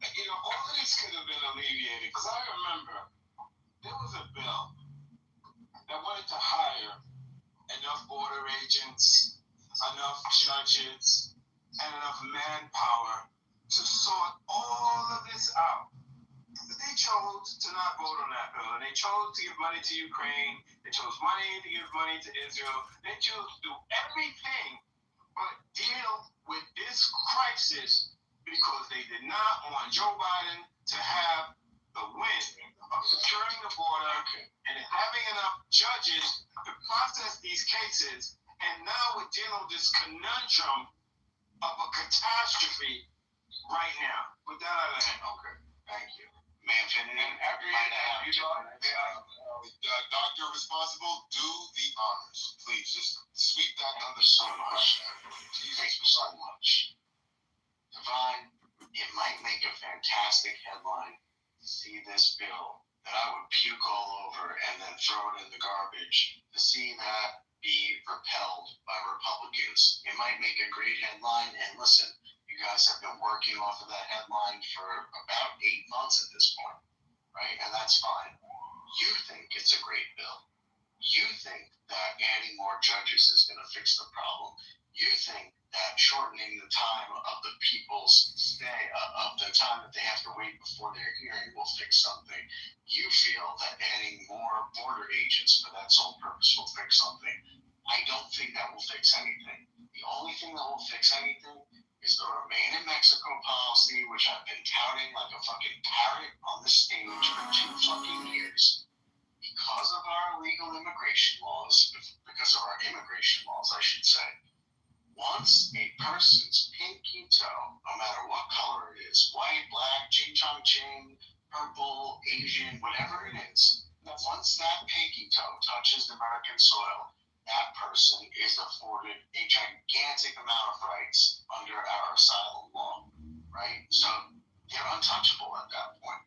of this could have been alleviated, because I remember there was a bill that wanted to hire enough border agents, enough judges, and enough manpower to sort all of this out. But they chose to not vote on that bill, and they chose to give money to Ukraine, they chose money to give money to Israel, they chose to do everything but deal with this crisis because they did not want Joe Biden to have the win of securing the border and having enough judges to process these cases. And now we're dealing with this conundrum of a catastrophe right now. With that, I land. Okay, thank you. Doctor responsible, do the honors. Please, just sweep that under so much. Jesus, so much. Divine, it might make a fantastic headline to see this bill that I would puke all over and then throw it in the garbage. To see that be repelled by Republicans, it might make a great headline. And listen, you guys have been working off of that headline for about 8 months at this point, right? And that's fine. You think it's a great bill. You think that adding more judges is going to fix the problem. You think that shortening the time of the people's stay, of the time that they have to wait before their hearing will fix something. You feel that adding more border agents for that sole purpose will fix something. I don't think that will fix anything. The only thing that will fix anything is the Remain in Mexico policy, which I've been touting like a fucking parrot on the stage for 2 fucking years. Because of our illegal immigration laws, because of our immigration laws, I should say, once a person's pinky toe, no matter what color it is, white, black, ching-chong-ching, purple, Asian, whatever it is, once that pinky toe touches American soil, that person is afforded a gigantic amount of rights under our asylum law, right? So they're untouchable at that point.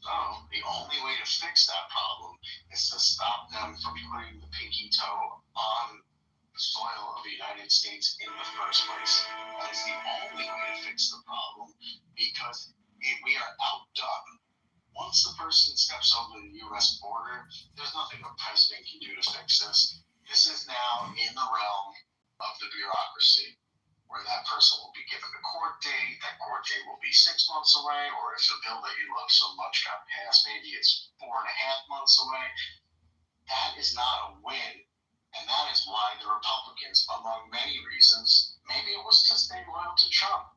So the only way to fix that problem is to stop them from putting the pinky toe on the soil of the United States in the first place. That is the only way to fix the problem, because we are outdone. Once the person steps over the U.S. border, there's nothing a president can do to fix this. This is now in the realm of the bureaucracy, where that person will be given a court date. That court date will be 6 months away, or if the bill that you love so much got passed, maybe it's 4.5 months away. That is not a win. And that is why the Republicans, among many reasons, maybe it was to stay loyal to Trump.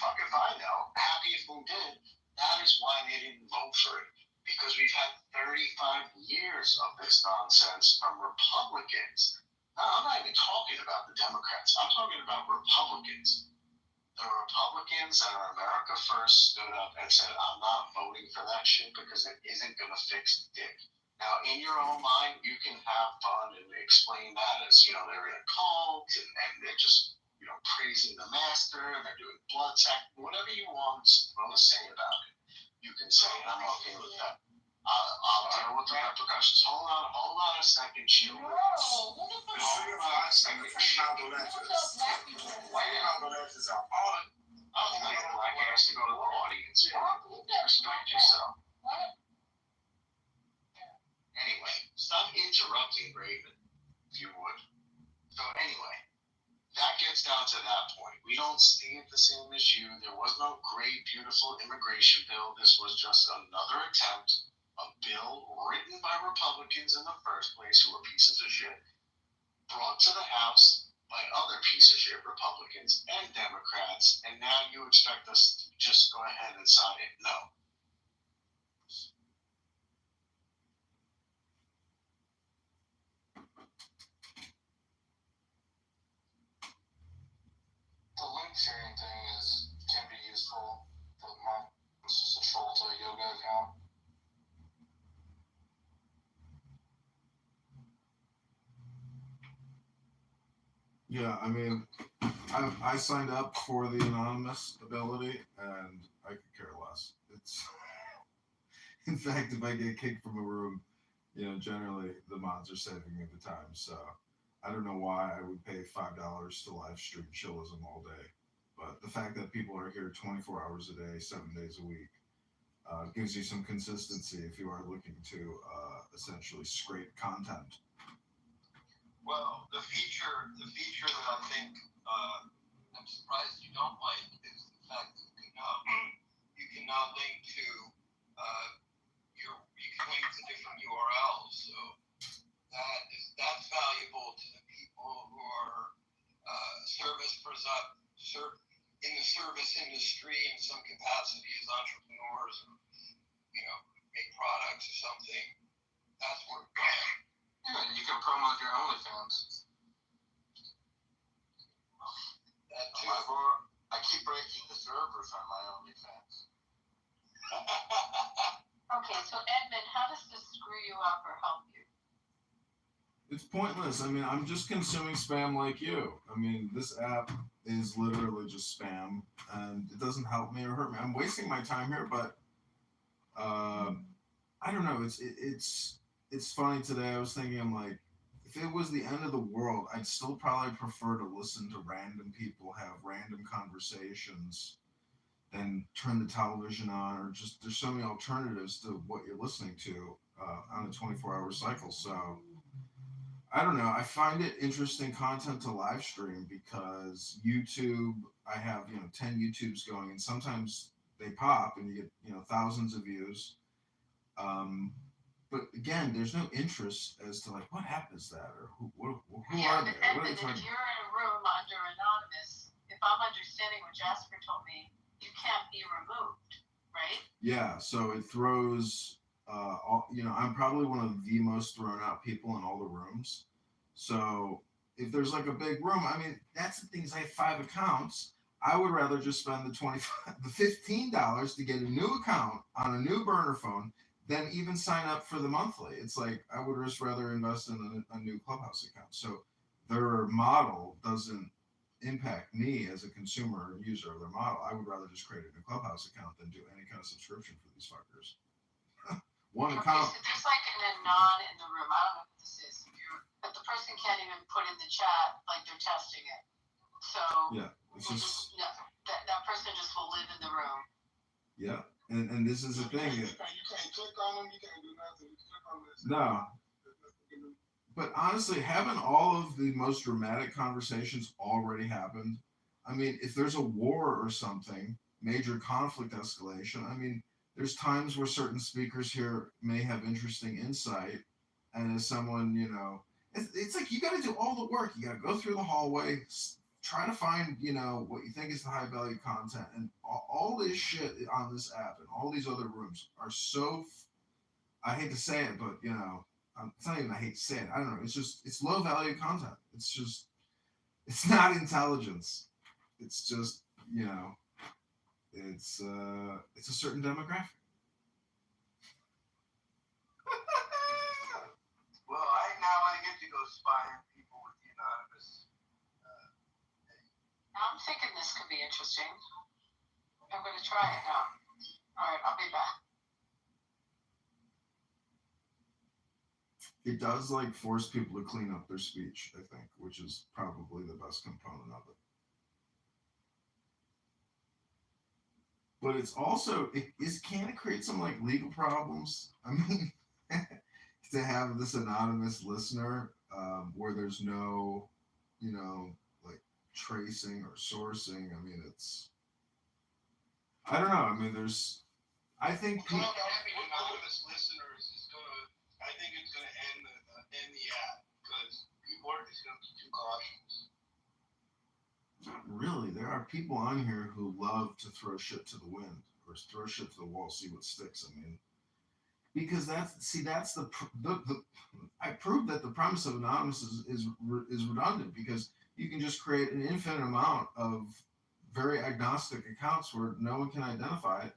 Fuck if I know. Happy if they did. That is why they didn't vote for it. Because we've had 35 years of this nonsense from Republicans. No, I'm not even talking about the Democrats. I'm talking about Republicans. The Republicans that are America First stood up and said, I'm not voting for that shit because it isn't going to fix dick. Now, in your own mind, you can have fun and explain that as, they're in a cult and they're just, praising the master, they're doing blood sack, whatever you want to say about it. You can say, I'm okay with that. I'll deal with the repercussions. Hold on a second, chill. Hold on a second. Black ass to go to the audience. Respect yourself. Anyway, stop interrupting Raven, if you would. So anyway, that gets down to that point. We don't see it the same as you. There was no great, beautiful immigration bill. This was just another attempt, a bill written by Republicans in the first place, who were pieces of shit, brought to the House by other piece of shit Republicans and Democrats, and now you expect us to just go ahead and sign it? No. The link sharing thing can be useful, but it's just a troll to a yoga account. Yeah, I mean, I signed up for the anonymous ability, and I could care less. It's, in fact, if I get kicked from a room, generally the mods are saving me the time. So I don't know why I would pay $5 to live stream chillism all day, but the fact that people are here 24 hours a day, 7 days a week, gives you some consistency if you are looking to essentially scrape content. Well, the feature that I think I'm surprised you don't like is the fact that you can now link to you can link to different URLs. So that's valuable to the people who are in the service industry in some capacity as entrepreneurs, or make products or something. That's where. Yeah, and you can promote your OnlyFans. I keep breaking the servers on my OnlyFans. Okay, so Edmund, how does this screw you up or help you? It's pointless. I mean, I'm just consuming spam like you. I mean, this app is literally just spam, and it doesn't help me or hurt me. I'm wasting my time here, but I don't know. It's funny today. I was thinking, I'm like, if it was the end of the world, I'd still probably prefer to listen to random people have random conversations than turn the television on, or just there's so many alternatives to what you're listening to on a 24-hour cycle. So I don't know. I find it interesting content to live stream because YouTube, I have 10 YouTubes going, and sometimes they pop and you get thousands of views. But again, there's no interest as to like what app is that, or who Yeah, are they? but What are Edmund, they if talking you're in a room under anonymous, if I'm understanding what Jasper told me, you can't be removed, right? Yeah, so it throws. I'm probably one of the most thrown out people in all the rooms. So if there's like a big room, I mean, that's the thing is I have 5 accounts. I would rather just spend the $15 to get a new account on a new burner phone than even sign up for the monthly. It's like I would just rather invest in a new Clubhouse account. So their model doesn't impact me as a consumer or user of their model. I would rather just create a new Clubhouse account than do any kind of subscription for these fuckers. One account. So there's like an anon in the room. I don't know what this is, but the person can't even put in the chat like they're testing it. So yeah, it's just that person just will live in the room. Yeah, and this is the thing. You can't click on them. You can't do nothing. You click on this. No. But honestly, haven't all of the most dramatic conversations already happened? I mean, if there's a war or something, major conflict escalation, I mean, there's times where certain speakers here may have interesting insight. And as someone, it's like you got to do all the work. You got to go through the hallway, try to find, what you think is the high value content. And all this shit on this app and all these other rooms are so, I hate to say it, but, it's not even I hate to say it. I don't know. It's low value content. It's not intelligence. It's just, it's a certain demographic. Well, I now want to get to go spy on people with the anonymous. thinking this could be interesting. I'm going to try it now. All right, I'll be back. It does like force people to clean up their speech, I think, which is probably the best component of it. But it's also can it create some like legal problems? I mean, to have this anonymous listener where there's no, like tracing or sourcing. I mean, I don't know. I mean, I think having anonymous listeners is gonna. I think it's gonna end the app because people are just gonna be too cautious. Not really. There are people on here who love to throw shit to the wind or throw shit to the wall, see what sticks. I mean, because that's the I proved that the premise of anonymous is redundant because you can just create an infinite amount of very agnostic accounts where no one can identify it.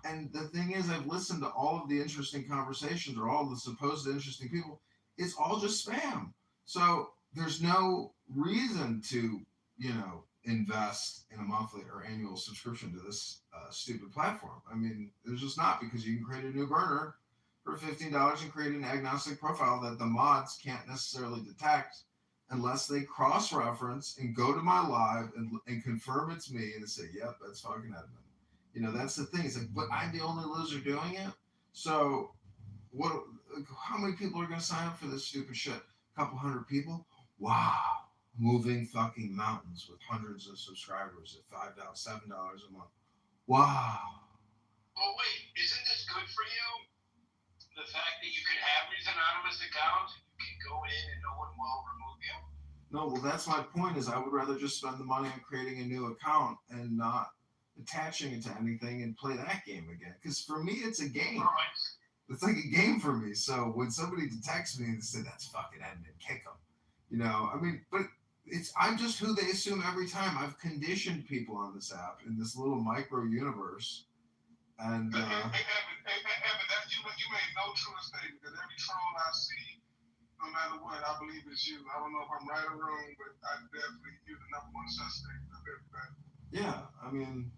And the thing is, I've listened to all of the interesting conversations or all of the supposed interesting people. It's all just spam. So there's no reason to, invest in a monthly or annual subscription to this stupid platform. I mean, there's just not, because you can create a new burner for $15 and create an agnostic profile that the mods can't necessarily detect unless they cross-reference and go to my live and confirm it's me and say, yep, that's fucking Edmund. That's the thing. It's like, but I'm the only loser doing it. So how many people are going to sign up for this stupid shit? A couple hundred people? Wow. Moving fucking mountains with hundreds of subscribers at $5, $7 a month. Wow. Well, wait, isn't this good for you? The fact that you can have these anonymous accounts, you can go in and no one will remove you. No, well, that's my point. Is I would rather just spend the money on creating a new account and not attaching it to anything and play that game again. Because for me, it's a game. Right. It's like a game for me. So when somebody detects me and say that's fucking Edmund, kick them. I mean, but I'm just who they assume every time. I've conditioned people on this app in this little micro universe. And Evan, you made no true statement, because every troll I see, no matter what, I believe it's you. I don't know if I'm right or wrong, but I definitely you're the number one suspect of everybody. Yeah, I mean,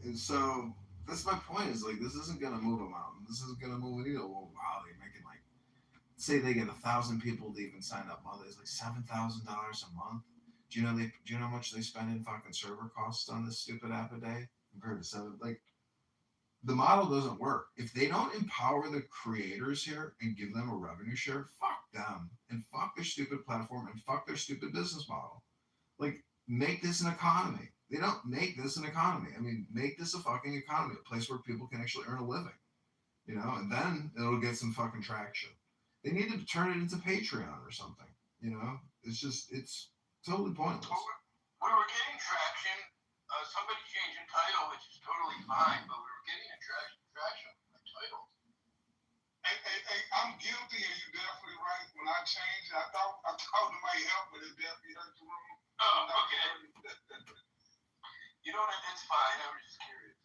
and so that's my point. Is like, this isn't gonna move a mountain. This isn't gonna move a needle. Well, wow, they're making like, say they get 1,000 people to even sign up monthly. It's like $7,000 a month. Do you know how much they spend in fucking server costs on this stupid app a day compared to the model doesn't work. If they don't empower the creators here and give them a revenue share, fuck them and fuck their stupid platform and fuck their stupid business model. Like, make this an economy. They don't make this an economy. I mean, make this a fucking economy, a place where people can actually earn a living, and then it'll get some fucking traction. They need to turn it into Patreon or something, it's totally pointless. We were getting traction. Somebody changing title, which is totally fine, but we were getting traction with the title. Hey, I'm guilty, and you're definitely right. When I changed, I thought it might help, but it definitely hurt the room. Oh, okay. It's fine. I was just curious.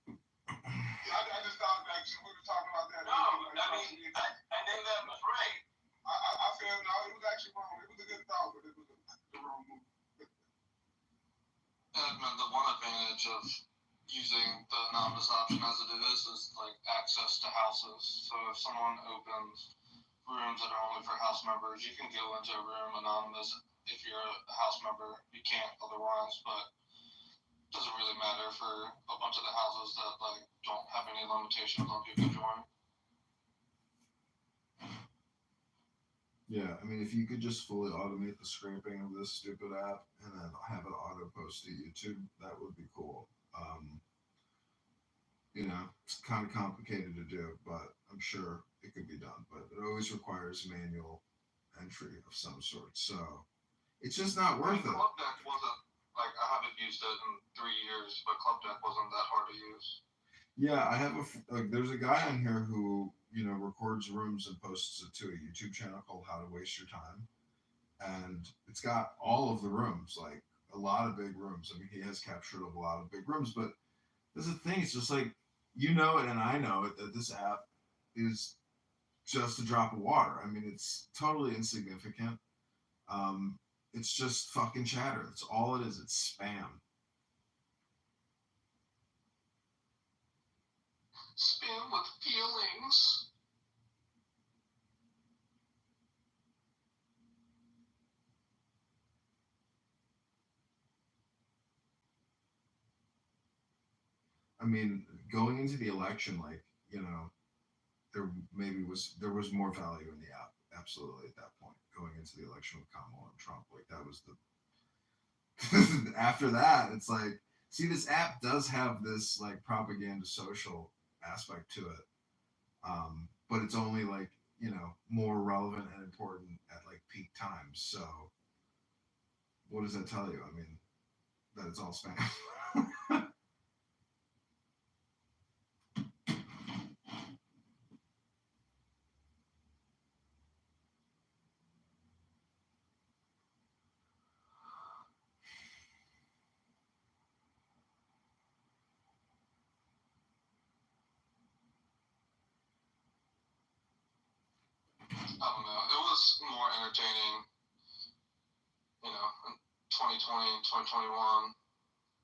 I just thought we were talking about that. No, I think that was right. I feel no, it was actually wrong. It was a good thought, but it was the wrong move. Edmund, the one advantage of using the anonymous option as it is like access to houses. So if someone opens rooms that are only for house members, you can go into a room anonymous if you're a house member. You can't otherwise, but it doesn't really matter for a bunch of the houses that don't have any limitations on who can join. Yeah, I mean, if you could just fully automate the scraping of this stupid app and then have it auto post to YouTube, that would be cool. It's kind of complicated to do, but I'm sure it could be done. But it always requires manual entry of some sort, so it's just not worth it. Club Deck wasn't I haven't used it in 3 years, but Club Deck wasn't that hard to use. Yeah, I have there's a guy on here who records rooms and posts it to a YouTube channel called How to Waste Your Time, and it's got all of the rooms, like a lot of big rooms. I mean, he has captured a lot of big rooms, but there's a thing. It's just like, it and I know it, that this app is just a drop of water. I mean, it's totally insignificant. it's just fucking chatter. That's all it is. It's spam. Spam with feelings. I mean, going into the election, like, there was more value in the app. Absolutely, at that point, going into the election with Kamala and Trump, like that was the. After that, it's like, see, this app does have this like propaganda social aspect to it, but it's only like more relevant and important at like peak times. So, what does that tell you? I mean, that it's all spam. I don't know. It was more entertaining, in 2020, 2021.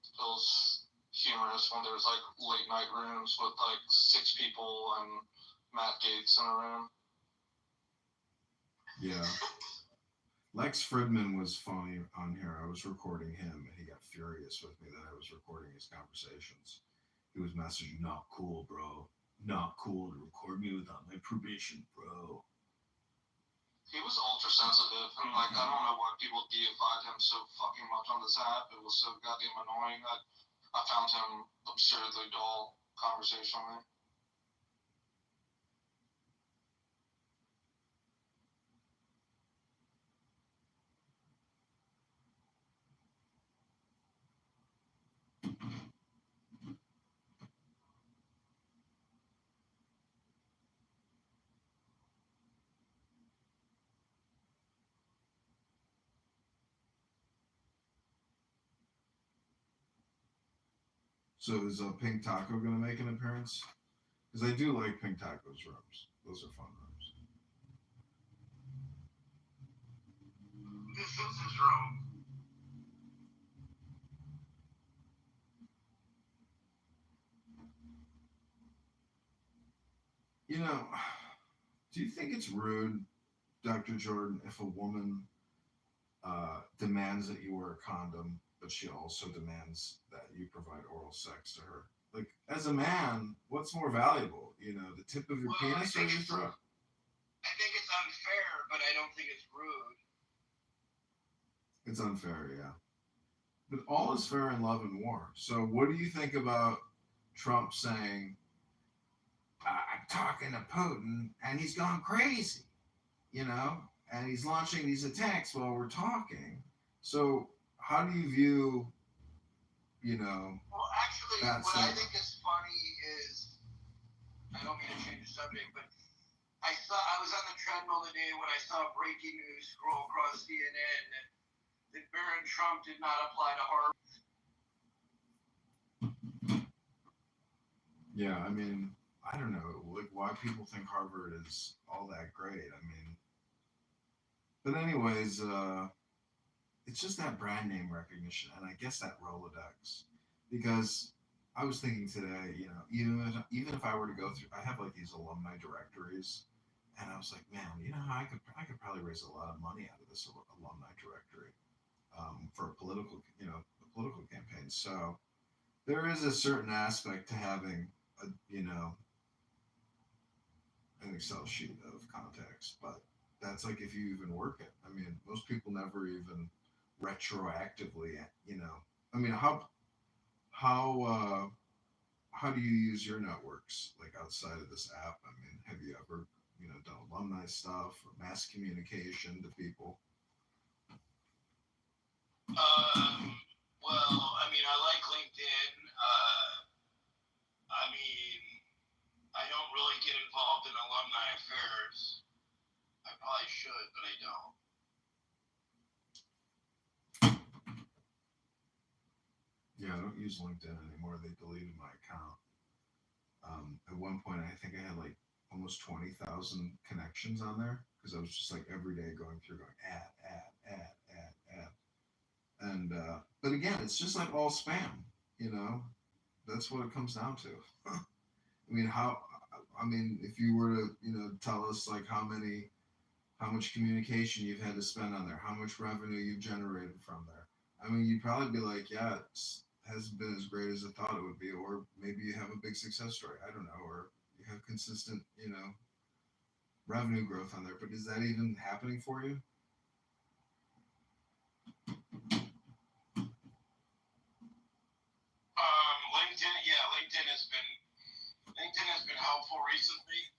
It was humorous when there was like late night rooms with like 6 people and Matt Gaetz in a room. Yeah. Lex Fridman was funny on here. I was recording him, and he got furious with me that I was recording his conversations. He was messaging, "Not cool, bro. Not cool to record me without my permission, bro." He was ultra sensitive, and like I don't know why people deified him so fucking much on this app. It was so goddamn annoying that I found him absurdly dull conversationally. So is Pink Taco gonna make an appearance? Because I do like Pink Taco's rooms. Those are fun rooms. This is his room. Do you think it's rude, Dr. Jordan, if a woman demands that you wear a condom, but she also demands that you provide oral sex to her? Like, as a man, what's more valuable? The tip of your penis or your throat? I think it's unfair, but I don't think it's rude. It's unfair, yeah. But all is fair in love and war. So, what do you think about Trump saying, "I'm talking to Putin, and he's gone crazy," and he's launching these attacks while we're talking? So, how do you view, Well, actually, that what I statement? think is funny is, I don't mean to change the subject, but I was on the treadmill today when I saw breaking news scroll across CNN that Barron Trump did not apply to Harvard. Yeah, I mean, I don't know, like why people think Harvard is all that great. I mean, but anyways, it's just that brand name recognition, and I guess that Rolodex, because I was thinking today, even if I were to go through, I have like these alumni directories, and I was like, man, I could probably raise a lot of money out of this alumni directory, for a political campaign. So there is a certain aspect to having a an Excel sheet of contacts, but that's like if you even work it. I mean, most people never even retroactively, I mean, how how do you use your networks like outside of this app? I mean, have you ever done alumni stuff or mass communication to people? Well, I mean, I like LinkedIn. I mean, I don't really get involved in alumni affairs. I probably should, but I don't. Yeah, I don't use LinkedIn anymore. They deleted my account. At one point, I think I had like almost 20,000 connections on there because I was just like every day going through, going ad, ad, ad, ad, ad. And but again, it's just like all spam. You know, that's what it comes down to. I mean, how? I mean, if you were to, tell us like how much communication you've had to spend on there, how much revenue you've generated from there. I mean, you'd probably be like, yeah, it hasn't been as great as I thought it would be, or maybe you have a big success story. I don't know, or you have consistent, revenue growth on there. But is that even happening for you? LinkedIn has been helpful recently.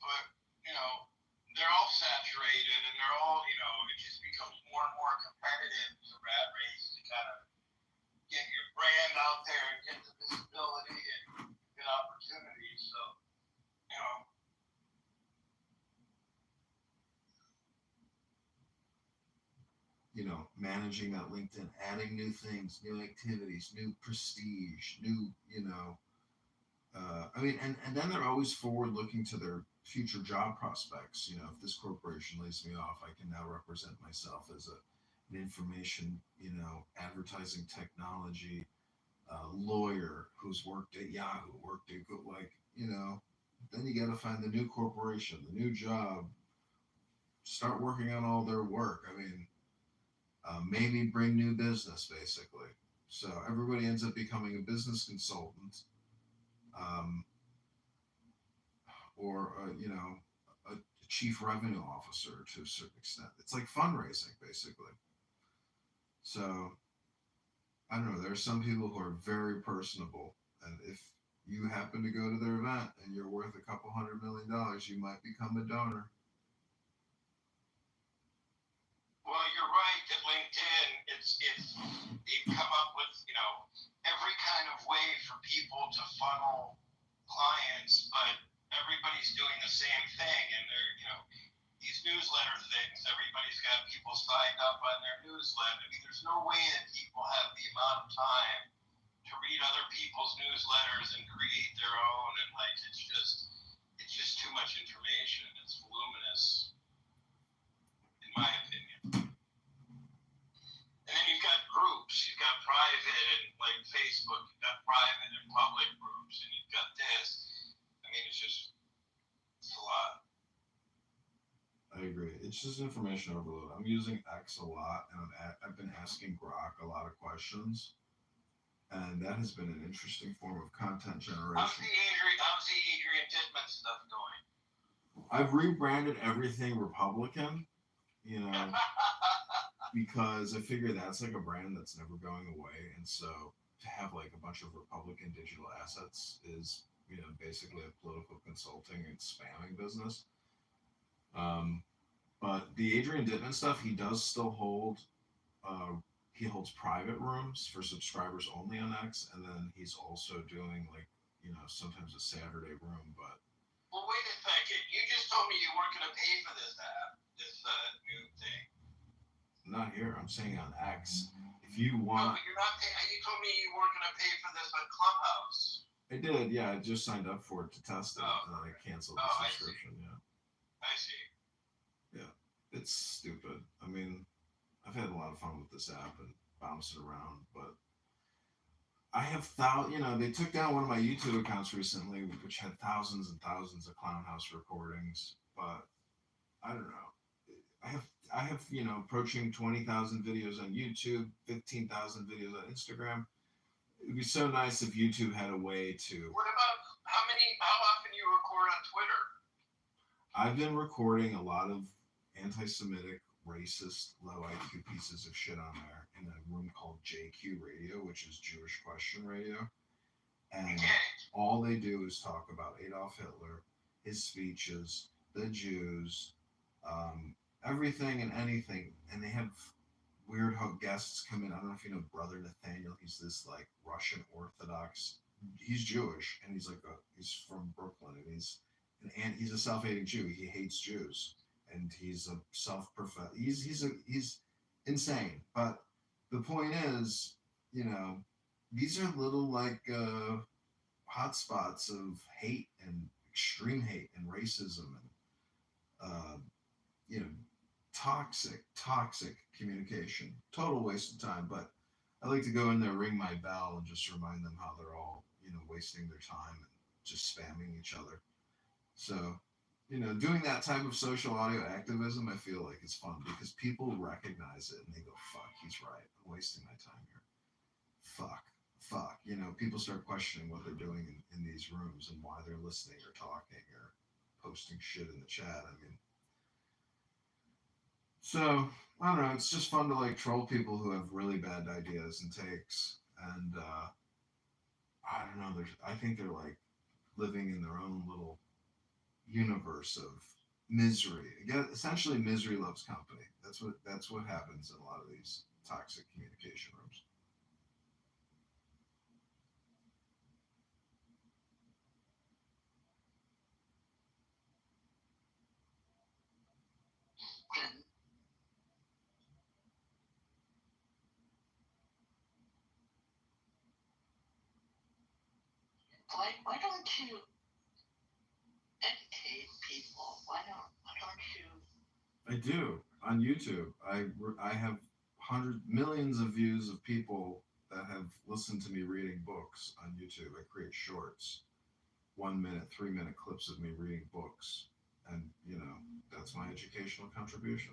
But they're all saturated and they're all, it just becomes more and more competitive. It's a rat race to kind of get your brand out there and get the visibility and get opportunities. So, you know, Managing that LinkedIn, adding new things, new activities, new prestige, new, I mean, and then they're always forward looking to their future job prospects. If this corporation lays me off, I can now represent myself as an information, advertising technology lawyer who's worked at Yahoo, worked at Good, then you got to find the new corporation, the new job, start working on all their work. I mean, maybe bring new business, basically. So everybody ends up becoming a business consultant, um, or a chief revenue officer to a certain extent. It's like fundraising, basically. So I don't know. There are some people who are very personable, and if you happen to go to their event and you're worth a couple $100 million, you might become a donor. well, you're right that LinkedIn, they've come up with, every kind of way for people to funnel clients, but everybody's doing the same thing, and they're, these newsletter things, everybody's got people signed up on their newsletter. I mean, there's no way that people have the amount of time to read other people's newsletters and create their own, and like, it's just too much information. It's voluminous, in my opinion. And then you've got groups, you've got private and like Facebook, you've got private and public groups, and you've got this. I mean, it's a lot. I agree. It's just information overload. I'm using X a lot, and I've been asking Grok a lot of questions, and that has been an interesting form of content generation. How's the Adrian Titman stuff going? I've rebranded everything Republican, because I figure that's like a brand that's never going away, and so to have like a bunch of Republican digital assets is, basically a political consulting and spamming business. But the Adrian Dittman stuff, he does still hold. He holds private rooms for subscribers only on X, and then he's also doing like, sometimes a Saturday room. But well, wait a second. You just told me you weren't going to pay for this app, this new thing. Not here. I'm saying on X. If you want, no, you're not paying. You told me you weren't going to pay for this on Clubhouse. I did. Yeah, I just signed up for it to test it, and then I canceled the subscription. I see. Yeah, it's stupid. I mean, I've had a lot of fun with this app and bouncing around, but I have they took down one of my YouTube accounts recently, which had thousands and thousands of Clown House recordings, but I don't know. I have approaching 20,000 videos on YouTube, 15,000 videos on Instagram. It'd be so nice if YouTube had a way to. What about how often you record on Twitter? I've been recording a lot of anti-Semitic, racist, low IQ pieces of shit on there in a room called JQ Radio, which is Jewish Question Radio. And all they do is talk about Adolf Hitler, his speeches, the Jews, everything and anything. And they have weird guests come in. I don't know if you know Brother Nathaniel. He's this like Russian Orthodox. He's Jewish, and he's from Brooklyn, and he's a self-hating Jew. He hates Jews, and he's a self-professed. He's insane. But the point is, these are little like hot spots of hate and extreme hate and racism, and toxic communication. Total waste of time. But I like to go in there, ring my bell, and just remind them how they're all, wasting their time and just spamming each other. So, doing that type of social audio activism, I feel like it's fun because people recognize it and they go, fuck, he's right. I'm wasting my time here. Fuck. People start questioning what they're doing in these rooms and why they're listening or talking or posting shit in the chat. I mean, so I don't know. It's just fun to like troll people who have really bad ideas and takes. And I don't know. I think they're like living in their own little universe of misery. Again, essentially, misery loves company. That's what happens in a lot of these toxic communication rooms. Why don't you educate people? Why don't you? I do on YouTube. I have millions of views of people that have listened to me reading books on YouTube. I create shorts, 1 minute, 3 minute clips of me reading books, and that's my educational contribution.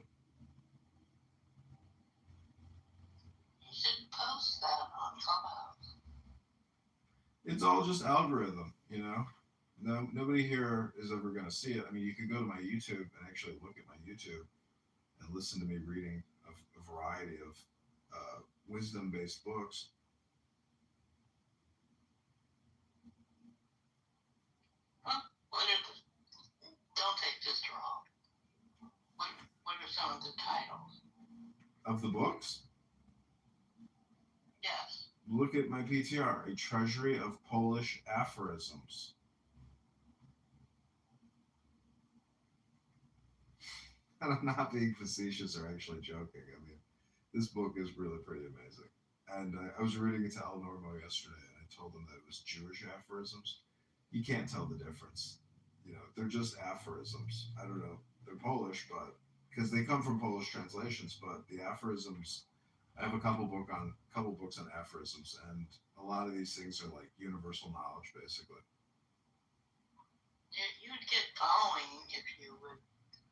You should post that on Clubhouse. It's all just algorithm, No, nobody here is ever going to see it. I mean, you can go to my YouTube and actually look at my YouTube and listen to me reading a variety of wisdom-based books. Don't take this wrong. What are some of the titles of the books? Yes. Look at my PTR, a treasury of Polish aphorisms. And I'm not being facetious or actually joking. I mean, this book is really pretty amazing. And I was reading it to Al Normo yesterday, and I told him that it was Jewish aphorisms. You can't tell the difference. They're just aphorisms. I don't know. They're Polish, but because they come from Polish translations, but the aphorisms. I have a couple books on aphorisms, and a lot of these things are like universal knowledge, basically. You'd get following if you would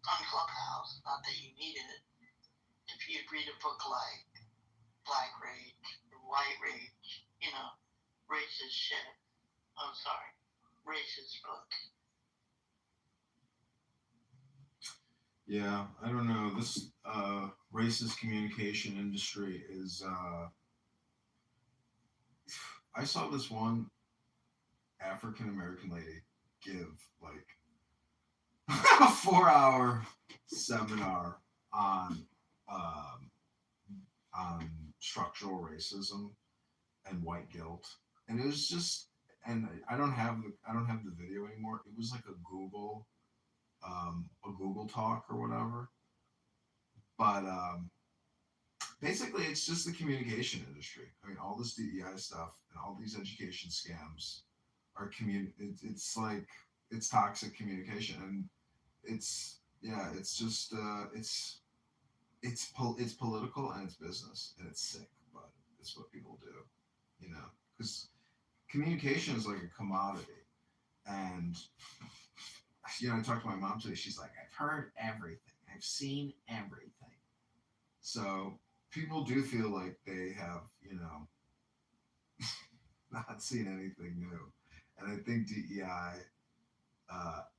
on Clubhouse. Not that you needed it. If you'd read a book like Black Rage, White Rage, racist shit. I'm sorry, racist book. Yeah, I don't know. This racist communication industry is. I saw this one African American lady give like a 4-hour seminar on structural racism and white guilt, and it was just. And I don't have the video anymore. It was like a Google talk or whatever. But basically, it's just the communication industry. I mean, all this DEI stuff and all these education scams are it's like it's toxic communication, and it's just it's political and it's business and it's sick, but it's what people do, because communication is like a commodity, and I talked to my mom today. She's like, I've heard everything. I've seen everything. So people do feel like they have, not seen anything new. And I think DEI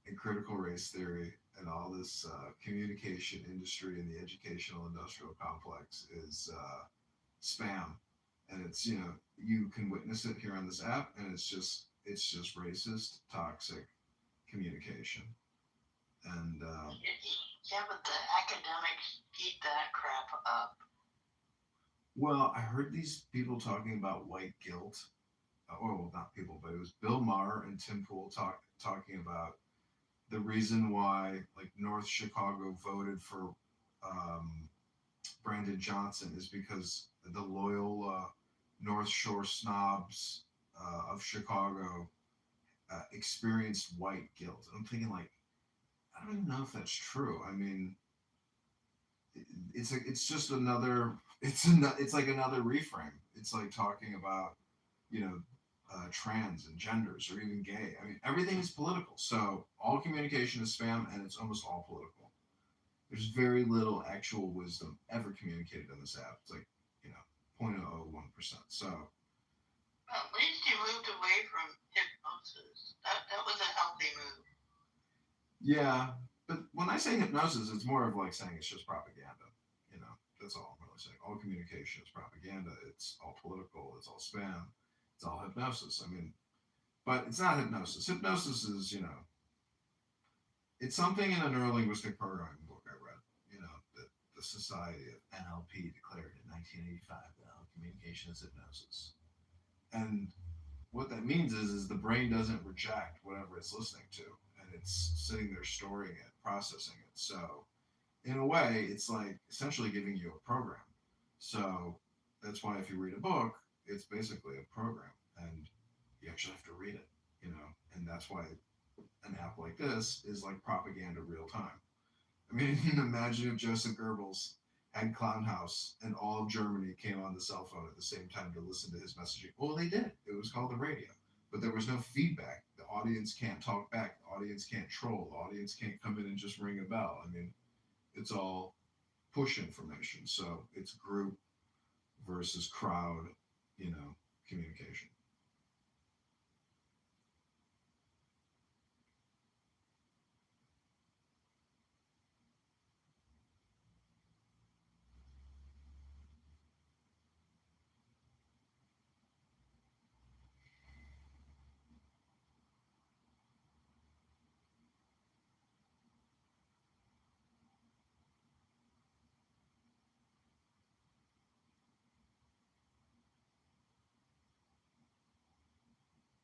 and critical race theory and all this communication industry and the educational industrial complex is spam. And it's, you can witness it here on this app, and it's just racist, toxic communication. And yeah, but the academics eat that crap up. Well, I heard these people talking about white guilt. Well, not people, but it was Bill Maher and Tim Pool talking about the reason why, like, North Chicago voted for Brandon Johnson is because the loyal North Shore snobs of Chicago experienced white guilt. And I'm thinking, like, I don't even know if that's true. I mean, it's just another it's like another reframe. It's like talking about, you know, trans and genders or even gay. I mean, everything is political. So all communication is spam, and it's almost all political. There's very little actual wisdom ever communicated on this app. It's like, you know, 0.001%. So At least you moved away from hypnosis. That was a healthy move. yeah, but when I say hypnosis, it's more of like saying it's just propaganda. You know, that's all I'm really saying. All communication is propaganda. It's all political. It's all spam. It's all hypnosis. I mean, but it's not hypnosis. Hypnosis is, you know, it's something in a neurolinguistic programming book I read. You know, that the Society of NLP declared in 1985 that all communication is hypnosis. And what that means is the brain doesn't reject whatever it's listening to, and it's sitting there storing it, processing it. So in a way, it's like essentially giving you a program. So that's why if you read a book, it's basically a program, and you actually have to read it, you know. And that's why an app like this is like propaganda real time. I mean, imagine if Joseph Goebbels had Clown House and all of Germany came on the cell phone at the same time to listen to his messaging. Well, they did. It was called the radio. But there was no feedback. The audience can't talk back. The audience can't troll. The audience can't come in and just ring a bell. I mean, it's all push information. So it's group versus crowd, you know, communication.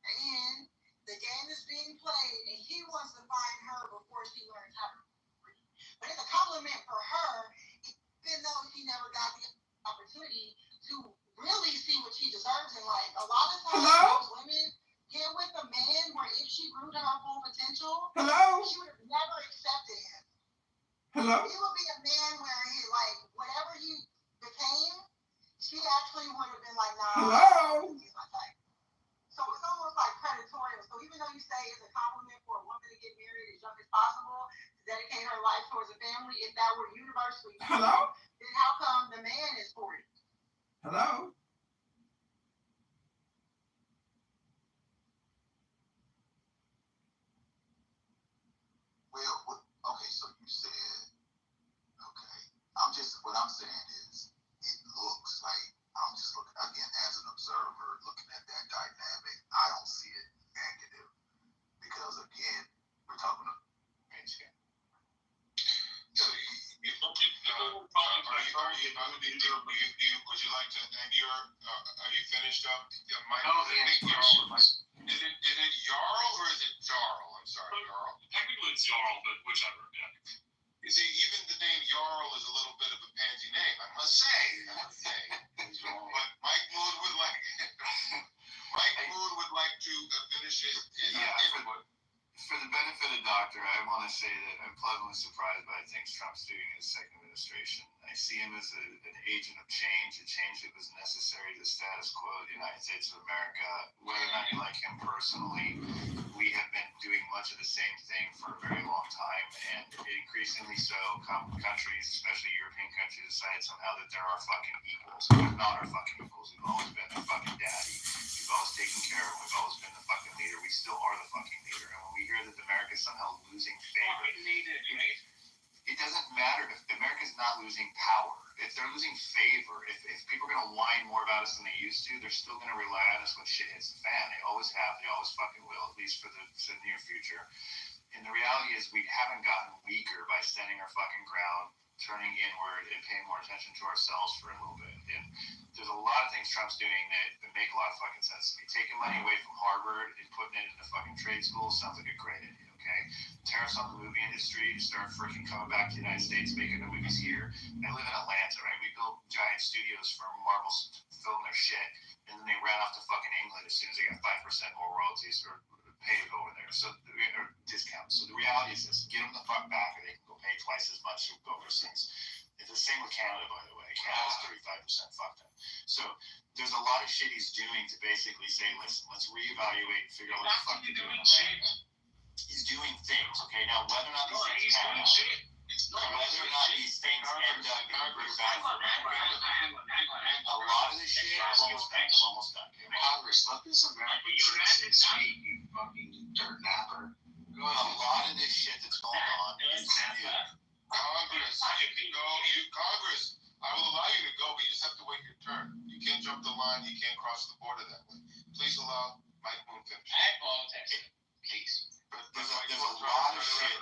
And the game is being played, and he wants to find her before she learns how to read. But it's a compliment for her, even though she never got the opportunity to really see what she deserves in life. A lot of times, those women get with a man where if she grew to her full potential, she would have never accepted him. He would be a man where he, like, whatever he became, she actually would have been like, nah. He's my type. So it's almost like predatory. So even though you say it's a compliment for a woman to get married as young as possible, to dedicate her life towards a family, if that were universally true, then how come the man is 40? Hello? Well, okay, so you said, okay. What I'm saying is, it looks like, I'm just looking, again, as an observer, looking at that dynamic, I don't see it negative. Because, again, we're talking about, So would you like to end your, are you finished up? Is it Jarl or is it Jarl? I'm sorry, Jarl. Technically it's Jarl, but whichever, yeah. You see, even the name Jarl is a little bit of a pansy name, I must say. But Mike Mood would like to finish his input. For the benefit of Doctor, I want to say that I'm pleasantly surprised by things Trump's doing in his second administration. I see him as an agent of change, a change that was necessary to the status quo of the United States of America. Whether or not you like him personally, we have been doing much of the same thing for a very long time, and increasingly so, countries, especially European countries, decide somehow that they're our fucking equals. We're not our fucking equals. We've always been their fucking daddy. We've always taken care of them. We've always been the fucking leader. We still are the fucking leader. And when we hear that America's somehow losing favor, it doesn't matter if America's not losing power. If they're losing favor, if people are going to whine more about us than they used to, they're still going to rely on us when shit hits the fan. They always have. They always fucking will, at least for the near future. And the reality is we haven't gotten weaker by standing our fucking ground, turning inward, and paying more attention to ourselves for a little bit. And there's a lot of things Trump's doing that make a lot of fucking sense to me. Taking money away from Harvard and putting it into fucking trade schools sounds like a great idea, okay? Tariffs on the movie industry to start freaking coming back to the United States, making the movies here. I live in Atlanta, right? We built giant studios for Marvel to film their shit, and then they ran off to fucking England as soon as they got 5% more royalties or paid over there, or discounts. So the reality is this: get them the fuck back, or they can go pay twice as much to go overseas. It's the same with Canada, by the way. Canada's 35% fucked up. So there's a lot of shit he's doing to basically say, listen, let's reevaluate and figure out what the fuck to do. He's doing things, okay? Now, whether or not these things pan out, whether or not these things end up being good or bad for America, a lot of this shit, I'm almost done. Congress, let this American citizen speak, you fucking dirt napper. A lot of this shit that's going on is new. Congress, you can go. Congress, I will allow you to go, but you just have to wait your turn. You can't jump the line. You can't cross the border that way. Please allow Mike Moon to finish. Please. There's a lot of shit.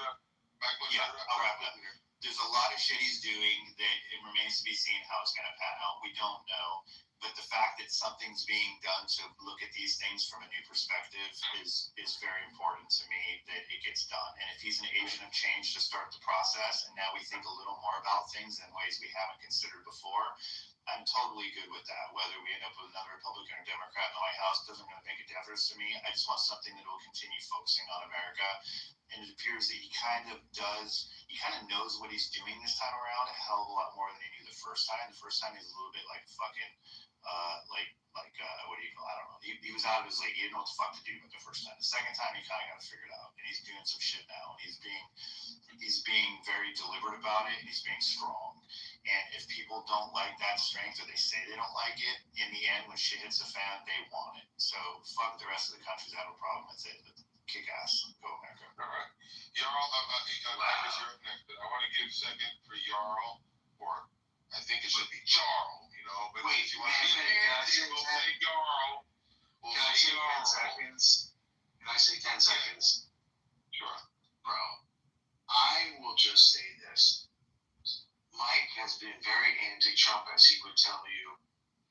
Yeah, I'll wrap it up here. There's a lot of shit he's doing that it remains to be seen how it's going to pan out. We don't know. But the fact that something's being done to look at these things from a new perspective is very important to me, that it gets done. And if he's an agent of change to start the process, and now we think a little more about things in ways we haven't considered before, I'm totally good with that. Whether we end up with another Republican or Democrat in the White House doesn't really make a difference to me. I just want something that will continue focusing on America. And it appears that he kind of knows what he's doing this time around a hell of a lot more than he knew the first time. The first time he was a little bit like fucking, what do you call, I don't know. He was out of his league. He didn't know what the fuck to do with the first time. The second time he kind of got it figured out. And he's doing some shit now. And he's being very deliberate about it. And he's being strong. And if people don't like that strength, or they say they don't like it, in the end, when shit hits the fan, they want it. So fuck the rest of the countries that have a problem with it. Kick ass. Go America. All right. Jarl, Congress, you're up next. But I want to give a second for Jarl, or I think it should be Jarl, you know. But wait, if you want to be fancy, we'll say Jarl. Can I say 10 seconds? Can I say 10 seconds? Sure. Bro, I will just say this. Mike has been very anti-Trump, as he would tell you,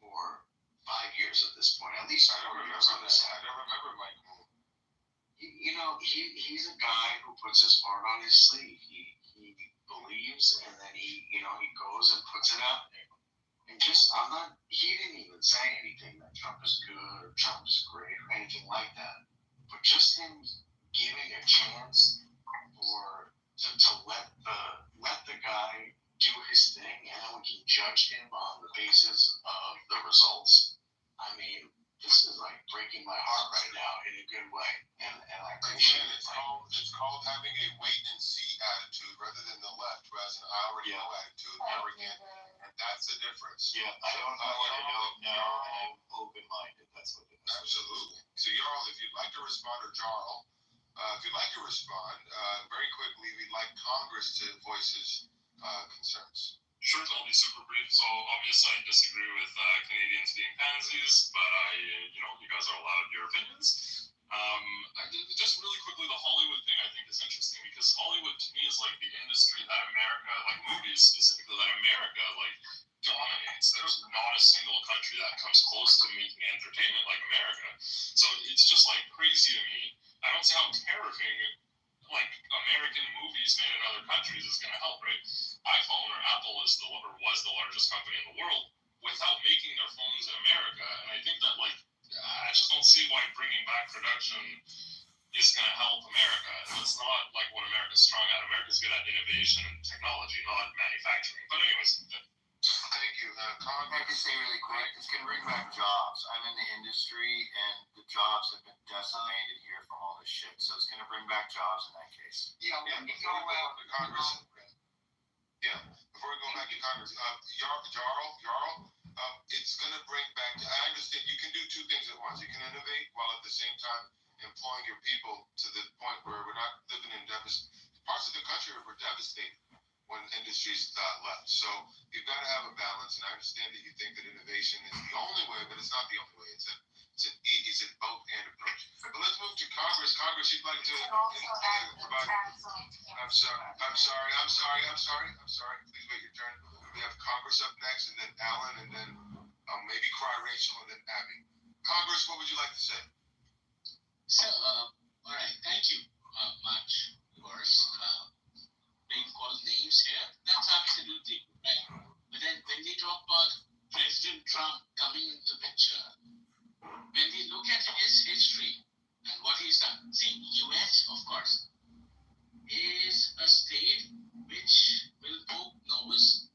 for 5 years at this point. At least 4 years on this side. I don't remember Mike Moon. You know, he's a guy who puts his heart on his sleeve. He believes, and then he goes and puts it out there. And he didn't even say anything that Trump is good or Trump is great or anything like that. But just him giving a chance to let the guy do his thing, and then we can judge him on the basis of the results. I mean, this is like breaking my heart right now in a good way, and I appreciate it. It's called having a wait and see attitude rather than the left, who has an I already know attitude, arrogant, and that's the difference. Yeah, I don't know what I don't know, and I'm open-minded. That's what it is. Absolutely. So Jarl, if you'd like to respond, or Jarl, if you'd like to respond, very quickly, we'd like Congress to voice his concerns. Sure, I'll be super brief. So obviously I disagree with Canadians being pansies, but you guys are allowed your opinions. Just really quickly, the Hollywood thing I think is interesting, because Hollywood to me is like the industry that America, like movies specifically, that America like dominates. There's not a single country that comes close to making entertainment like America. So it's just like crazy to me. I don't see how terrifying like American movies made in other countries is going to help, right? iPhone or Apple was the largest company in the world without making their phones in America, and I think that like I just don't see why bringing back production is going to help America. It's not like what America's strong at. America's good at innovation and technology, not manufacturing. But anyways. Thank you. I can say really quick, it's going to bring back jobs. I'm in the industry, and the jobs have been decimated here from all this shit. So it's going to bring back jobs in that case. Before we go back to Congress, Jarl, it's going to bring back. I understand you can do two things at once. You can innovate while at the same time employing your people to the point where we're not living in parts of the country were devastated when industries left. So you've got to have a balance, and I understand that you think that innovation is the only way, but it's not the only way. It's a both and approach. But let's move to Congress. Congress, you'd like to provide. I'm sorry. Please wait your turn. We have Congress up next, and then Alan, and then maybe Cry Rachel, and then Abby. Congress, what would you like to say? So, all right, thank you much, of course. Being called names here, that's absolutely right. But then when we talk about President Trump coming into the picture, when we look at his history and what he's done, see, US, of course, is a state which will poke nose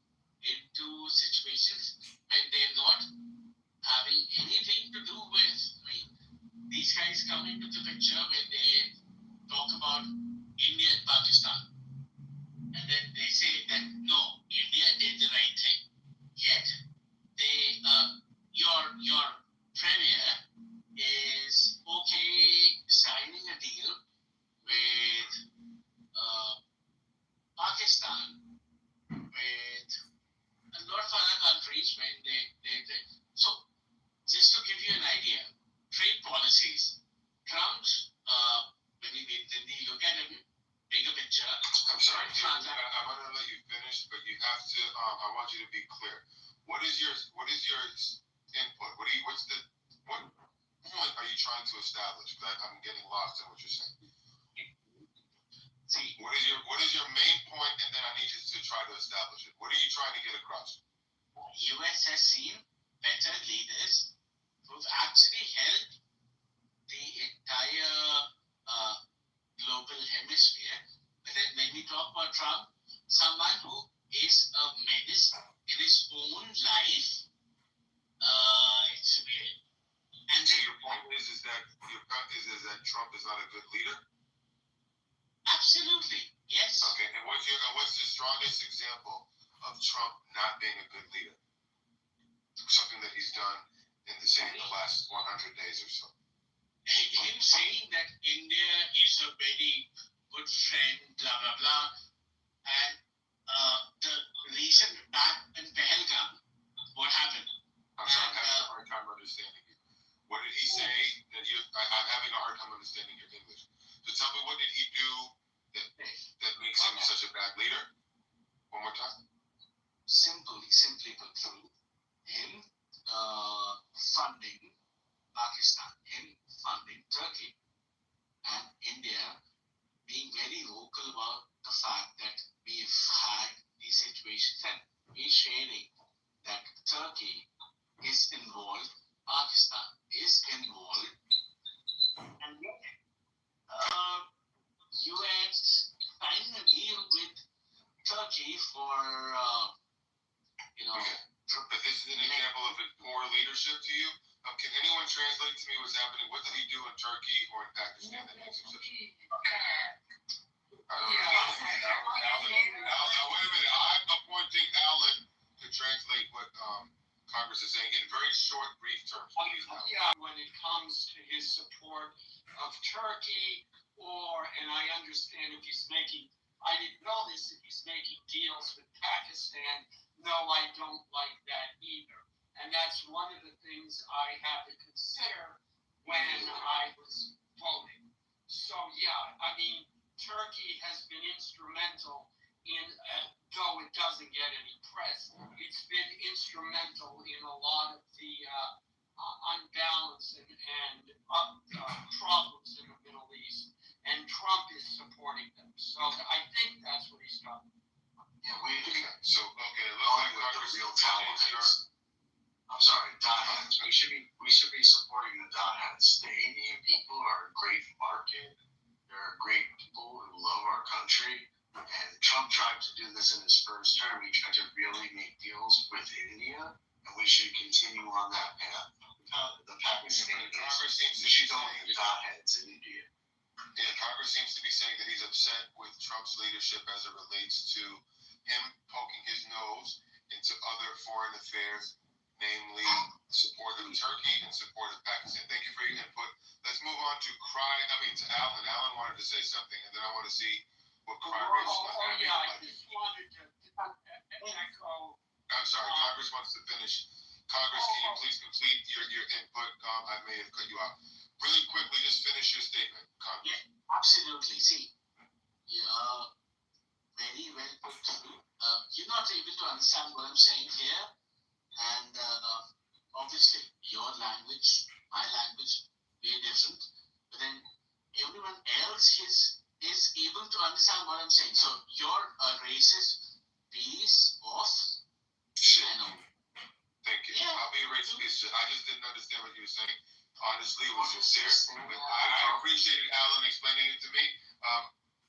these guys come into the picture when they talk about India and Pakistan. And then they say that no, India did the right thing. Yet, your premier is okay signing a deal with Pakistan, with a lot of other countries when they so just to give you an idea, trade policies, Trump's when you look at a bigger picture. I'm sorry, I'm gonna let you finish, but you have to. I want you to be clear. What is your input? What point are you trying to establish? I'm getting lost in what you're saying. See, what is your main point, and then I need you to try to establish it. What are you trying to get across? U.S. has seen better leaders who've actually helped the entire global hemisphere. But then when we talk about Trump, someone who is a menace in his own life, it's weird. And so your point is that Trump is not a good leader? Absolutely, yes. Okay, and what's the strongest example of Trump not being a good leader? Something that he's done in the last 100 days or so. Him saying that India is a very good friend, blah blah blah, and the recent attack in Pahalgam, what happened? I'm sorry, I'm having a hard time understanding you. What did he say that I'm having a hard time understanding your English. So tell me, what did he do that makes him such a bad leader? One more time. Simply put through, him funding Pakistan, him funding Turkey, and India being very vocal about the fact that we've had these situations and we're sharing that Turkey is involved, Pakistan is involved, and yet US signed a deal with Turkey for But this is an example of poor leadership to you. Can anyone translate to me what's happening? What did he do in Turkey or in Pakistan that makes him such a... I don't know. Alan, wait a minute. I'm appointing Alan to translate what Congress is saying in very short, brief terms. When it comes to his support of Turkey, and I understand if he's making, I didn't know this, if he's making deals with Pakistan, no, I don't like that either. And that's one of the things I had to consider when I was voting. So, yeah, I mean, Turkey has been instrumental in, though it doesn't get any press, it's been instrumental in a lot of the unbalance and problems in the Middle East. And Trump is supporting them. So I think that's what he's done. Yeah, it looks like Congress real talent. I'm sorry, Donheads. We should be supporting the Donheads. The Indian people are a great market. They're great people who love our country. And Trump tried to do this in his first term. He tried to really make deals with India, and we should continue on that path. The Pakistanis, we should go with the Donheads in India. Yeah, Congress seems to be saying that he's upset with Trump's leadership as it relates to him poking his nose into other foreign affairs, namely support of Turkey and support of Pakistan. Thank you for your input. Let's move on to Alan. Alan wanted to say something, and then I want to see what Congress I just wanted to echo. I'm sorry, Congress wants to finish. Congress, can you please complete your input? I may have cut you off. Really quickly, just finish your statement, Congress. Yeah, absolutely. See, very well put through. You're not able to understand what I'm saying here, and obviously your language, my language, very different. But then everyone else is able to understand what I'm saying. So you're a racist piece of shit. Thank you. Yeah. I'll be a racist piece of shit. I just didn't understand what you were saying. Honestly, it was sincere. I appreciated Alan explaining it to me.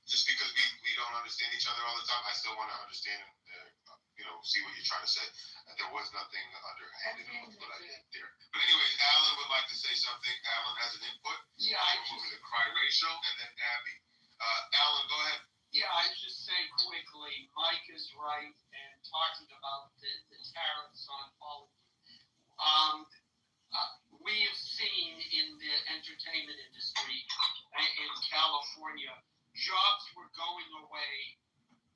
Just because we don't understand each other all the time, I still want to understand and see what you're trying to say. There was nothing underhanded with what I did there. But anyways, Alan would like to say something. Alan has an input. entertainment industry in California. Jobs were going away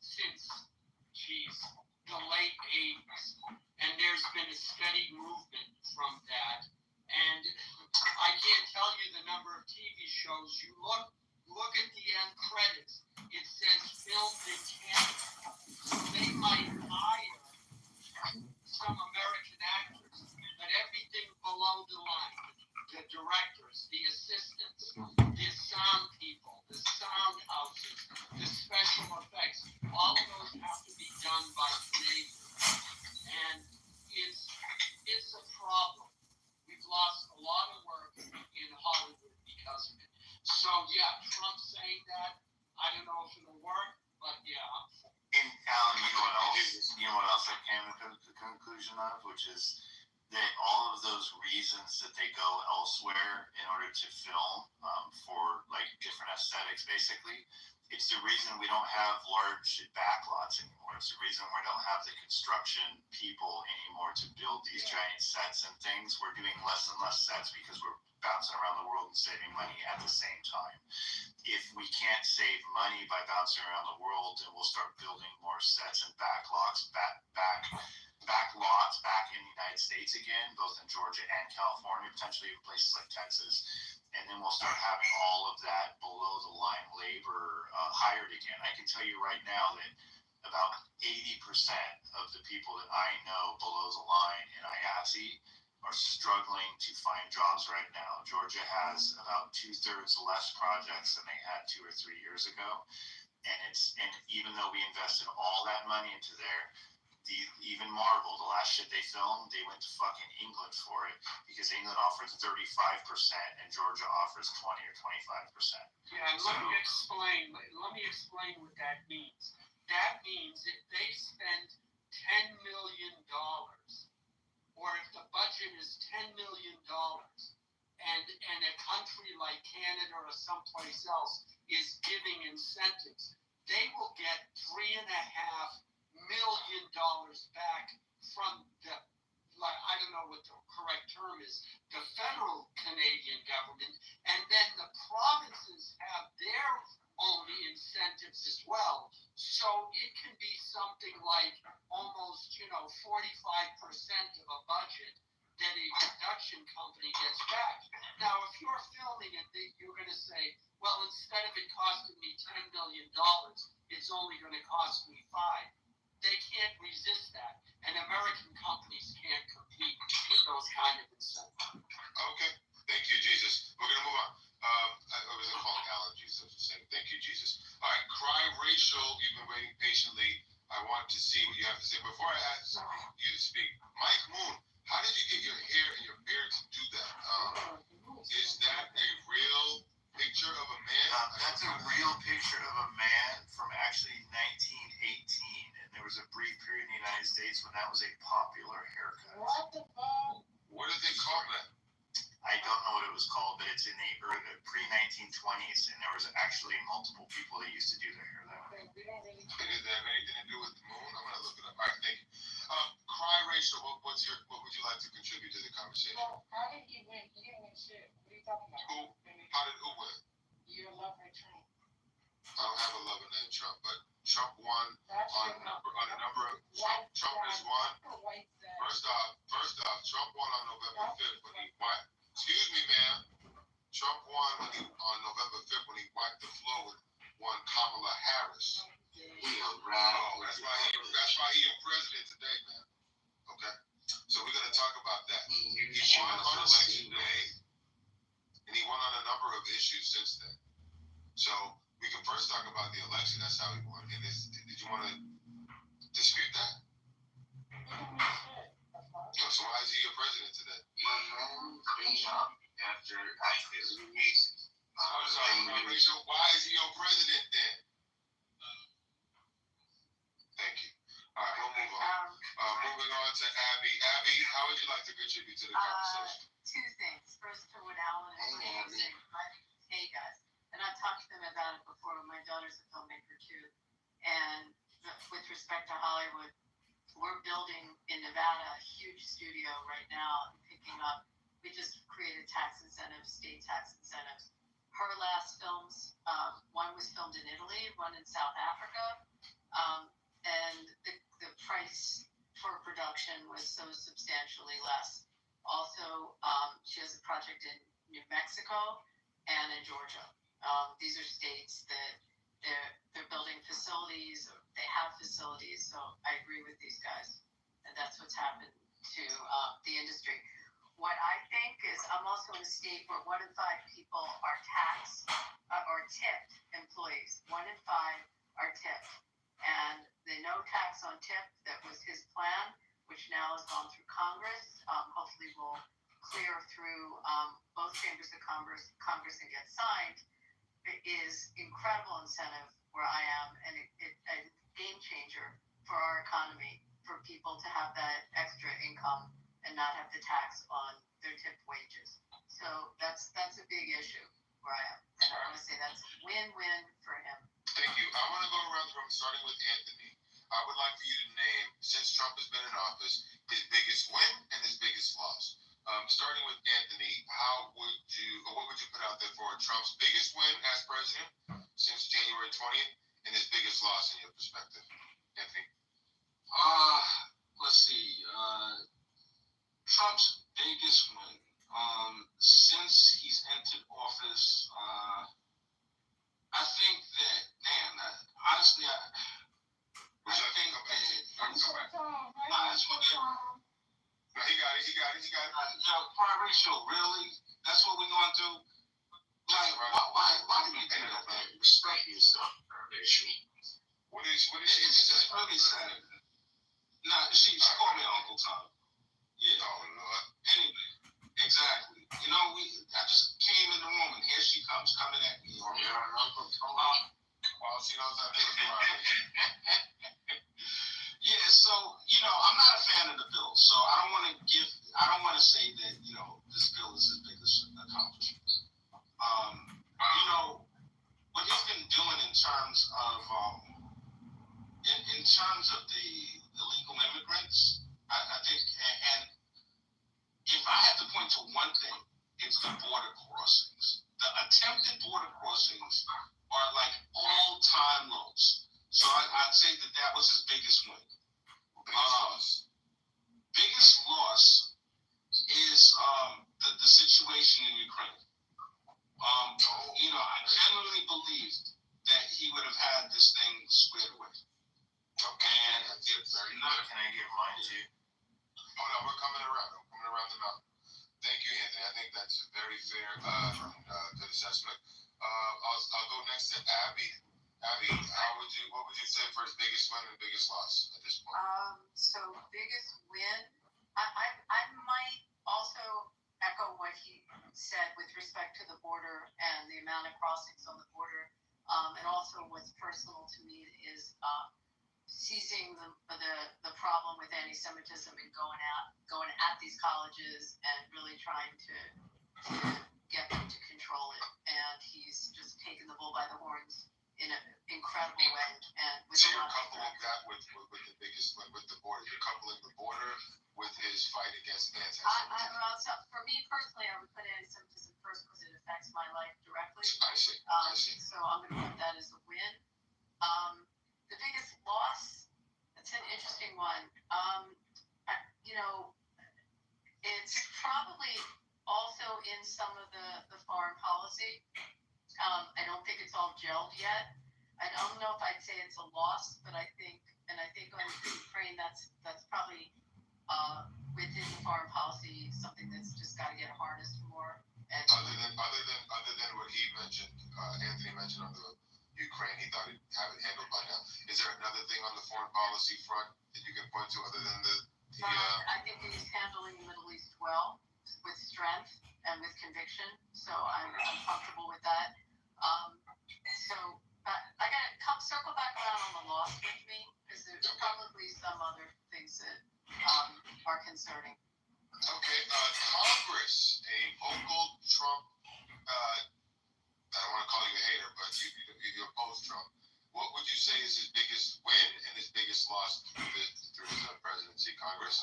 since, the late 80s. And there's been a steady movement from that. And I can't tell you the number of TV shows. You look at the end credits. It says filmed in Canada. So they might hire some American actors, but everything below the line, the directors, the assistants, the sound people, the sound houses, the special effects, all of those have to be done by Canadians. And it's a problem. We've lost a lot of work in Hollywood because of it. So yeah, Trump saying that, I don't know if it'll work, but yeah, I'm for it. And Alan, you know what else I came to the conclusion of, which is that all of those reasons that they go elsewhere in order to film for like different aesthetics, basically, it's the reason we don't have large backlots anymore. It's the reason we don't have the construction people anymore to build these giant sets and things. We're doing less and less sets because we're bouncing around the world and saving money at the same time. If we can't save money by bouncing around the world, then we'll start building more sets and backlots back in the United States again, both in Georgia and California, potentially even places like Texas. And then we'll start having all of that below the line labor hired again. I can tell you right now that about 80% of the people that I know below the line in IATSE are struggling to find jobs right now. Georgia has about 2/3 less projects than they had 2 or 3 years ago. And even though we invested all that money into there, even Marvel, the last shit they filmed, they went to fucking England for it because England offers 35% and Georgia offers 20 or 25%. Yeah, and let me explain what that means. That means if they spend $10 million, or if the budget is $10 million, and a country like Canada or someplace else is giving incentives, they will get $3.5 million back from the, like, I don't know what the correct term is, the federal Canadian government, and then the provinces have their own incentives as well. So it can be something like almost, 45% of a budget that a production company gets back. Now, if you're filming it, you're going to say, well, instead of it costing me $10 million, it's only going to cost me $5 million. They can't resist that, and American companies can't compete with those kind of incentives. Okay, thank you, Jesus. We're gonna move on. I was gonna call Alan Jesus. Saying thank you, Jesus. All right, Cry Rachel, you've been waiting patiently. I want to see what you have to say before I ask you to speak. Mike Moon, how did you get your hair and your beard to do that? Is that a real picture of a man? That's a real picture of a man from actually 1918. There was a brief period in the United States when that was a popular haircut. What the fuck? What did they call that? I don't know what it was called, but it's in the pre-1920s, and there was actually multiple people that used to do their hair that way. Did it have anything to do with the moon? I'm gonna look it up. All right, thank you. Cry Rachel, what would you like to contribute to the conversation? No, how did he win? He didn't win shit. What are you talking about? How did who win? You love her Trump. I don't have a lover named Trump, but Trump won on a number of Trump has won. First off, Trump won on November 5th when he wiped. Excuse me, ma'am. Trump won on November 5th when he wiped the floor with one Kamala Harris. That's why he your president today, man. Okay, so we're gonna talk about that. He won on election day, and he won on a number of issues since then. So we can first talk about the election. That's how he won. And did you want to dispute that? So why is he your president today? After his week. I'm sorry, Rachel. Why is he your president then? Thank you. All right, we'll move on. Moving on to Abby. Abby, how would you like to contribute to the conversation? Two things. First, to what Alan and Wayne were saying. Hey, guys. And I've talked to them about it before. My daughter's a filmmaker, too. And with respect to Hollywood, we're building in Nevada a huge studio right now, picking up we just created tax incentives, state tax incentives. Her last films, one was filmed in Italy, one in South Africa, and the price for production was so substantially less. Also, she has a project in New Mexico and in Georgia. These are states that they're building facilities, or they have facilities. So I agree with these guys, and that's what's happened to the industry. What I think is, I'm also in a state where 1 in 5 people are taxed or tipped employees. 1 in 5 are tipped, and the no tax on tip, that was his plan, which now has gone through Congress. Hopefully will clear through both chambers of Congress and get signed. It is incredible incentive where I am, and a game changer for our economy, for people to have that extra income and not have the tax on their tipped wages. So that's a big issue where I am. And I want to say that's win-win for him. Thank you. I want to go around the room, starting with Anthony. I would like for you to name, since Trump has been in office, his biggest win and his biggest loss. Starting with Anthony, what would you put out there for Trump's biggest win as president since January 20th and his biggest loss in your perspective? Anthony? Let's see. Trump's biggest win since he's entered office. I think that, honestly, I think that. He got it. Prime ratio, really? That's what we're gonna do? Like, why do we do that, man? Respect yourself, prime ratio. What is she? It's just really sad. Nah, she called me Uncle Tom. Yeah. Oh, Lord. Anyway, exactly. You know, I just came in the room and here she comes coming at me. Uncle Tom. Well, she knows how to do it. Yeah, so, I'm not a fan of the bill, so I don't want to say that, this bill is his biggest accomplishment. What he's been doing in terms of, the illegal immigrants, I think, and if I had to point to one thing, it's the border crossings. The attempted border crossings are like all-time lows. So I'd say that was his biggest win. Biggest loss is the situation in Ukraine. I genuinely believed that he would have had this thing squared away. Okay. And it's not. Can I give mine too? Oh no, we're coming around. I'm coming around the mountain. Thank you, Anthony. I think that's a very fair good assessment. I'll go next to Abby. Abby, what would you say for his biggest win and biggest loss at this point? So biggest win, I might also echo what he said with respect to the border and the amount of crossings on the border. And also what's personal to me is seizing the problem with anti-Semitism and going at these colleges and really trying to get them to control it. And he's just taken the bull by the horns in an incredible way. And with so you're coupling that with the biggest win with the border. You're coupling the border with his fight against anti-Semitism. For me personally, I would put anti-Semitism first because it affects my life directly. I see. So I'm going to put that as a win. The biggest loss, that's an interesting one. It's probably also in some of the foreign policy. I don't think it's all gelled yet. I don't know if I'd say it's a loss, but I think on Ukraine, that's probably within foreign policy something that's just got to get harnessed more. And other than what he mentioned, Anthony mentioned on the Ukraine, he thought he'd have it handled by now. Is there another thing on the foreign policy front that you can point to other than the I think he's handling the Middle East well, with strength and with conviction. So I'm comfortable with that. I got to circle back around on the loss with me, because there's probably some other things that are concerning. Okay, Congress, a vocal Trump, I don't want to call you a hater, but you oppose Trump. What would you say is his biggest win and his biggest loss through his presidency, Congress?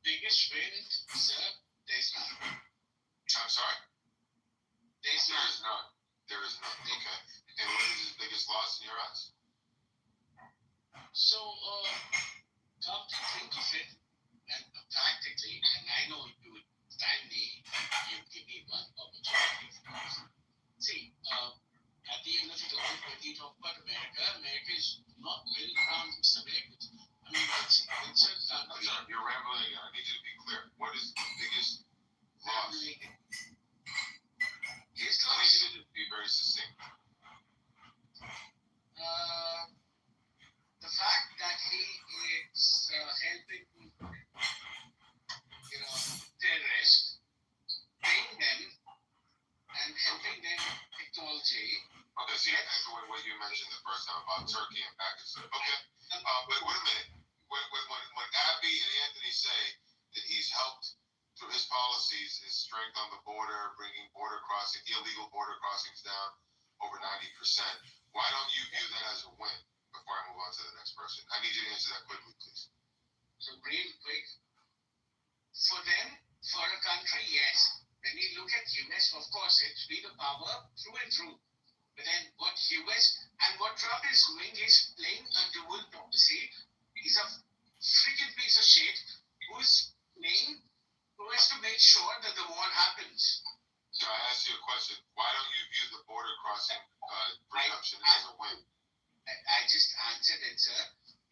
Biggest biggest win, sir, there's none. I'm sorry? There's There none. is none. There is none. Okay. And what is his biggest loss in your eyes? So, come to think of it, and practically, and I know you would time me and you give me one opportunity. See, at the end of it all, when you talk about America, America is not built around just Americans. I mean, it's a I'm country. sorry, you're rambling again. I need you to be clear. What is the biggest loss? His I loss. need you to be very succinct. The fact that he is helping, terrorists, paying them and helping them technology. Okay, so you're echoing what you mentioned the first time about Turkey and Pakistan. Okay, but wait a minute. When Abby and Anthony say that he's helped through his policies, his strength on the border, bringing illegal border crossings down over 90%, why don't you view that as a win? Before I move on to the next person, I need you to answer that quickly, please. So real quick, for them, for a country, yes. When you look at US, of course, it's been a power through and through. But then what US and what Trump is doing is playing a dual policy. He's a freaking piece of shit who has to make sure that the war happens. So I ask you a question. Why don't you view the border crossing presumption as a win? I just answered it, sir.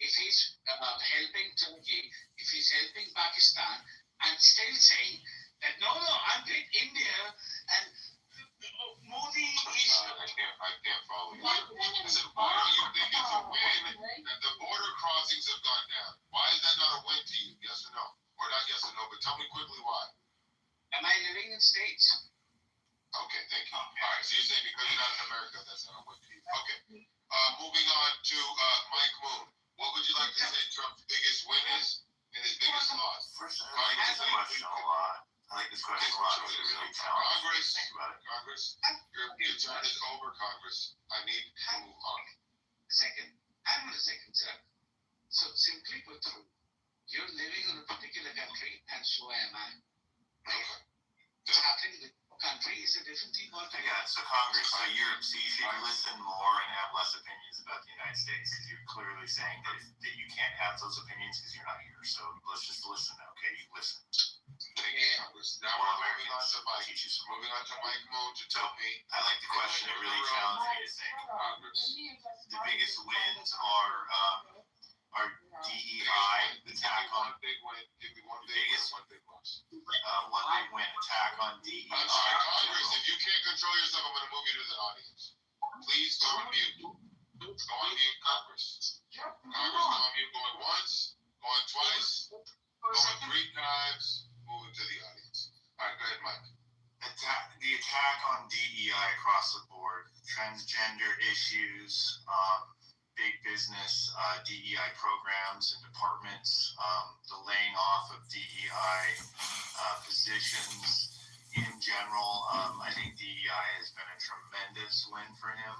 If he's helping Turkey, if he's helping Pakistan, I'm still saying that no, I'm with India and Modi is. I can't follow you. I said, why don't you think it's a win that the border crossings have gone down? Why is that not a win to you? Yes or no? Or not yes or no, but tell me quickly why. Am I living in States? Okay, thank you. All right, so you're saying because you're not in America, that's not a win to you. Okay. Moving on to Mike Moon. What would you like to say Trump's biggest win is and his biggest loss? I like this question a lot. I like this question a lot. It's really challenging. Congress, Think about it. Congress, your turn is over, Congress. I need to move on. I'm on a second, sir. So simply put through, you're living in a particular country and so am I. Right? What's happening with your country is a different thing altogether. Yeah, so Congress, so you should listen more and have less opinions about the United States because you're clearly saying that you can't have those opinions because you're not here. So let's just listen, okay? You listen. Thank you, Congress. Now we're moving on to Mike. Moving on to Mike Moon to tell me. I like the question. It really challenged me to think. Congress. The biggest wins are DEI, attack on. Big win. Give me one big biggest win, one big loss. One big win, attack on DEI. I'm sorry, Congress. If you can't control yourself, I'm going to move you to the audience. Please go on mute. Go on mute, Congress. Congress, go on mute. Going once, going twice, going 3 times, moving to the audience. All right, go ahead, Mike. The attack on DEI across the board, transgender issues, big business, DEI programs and departments, the laying off of DEI positions in general. I think DEI has been a tremendous win for him.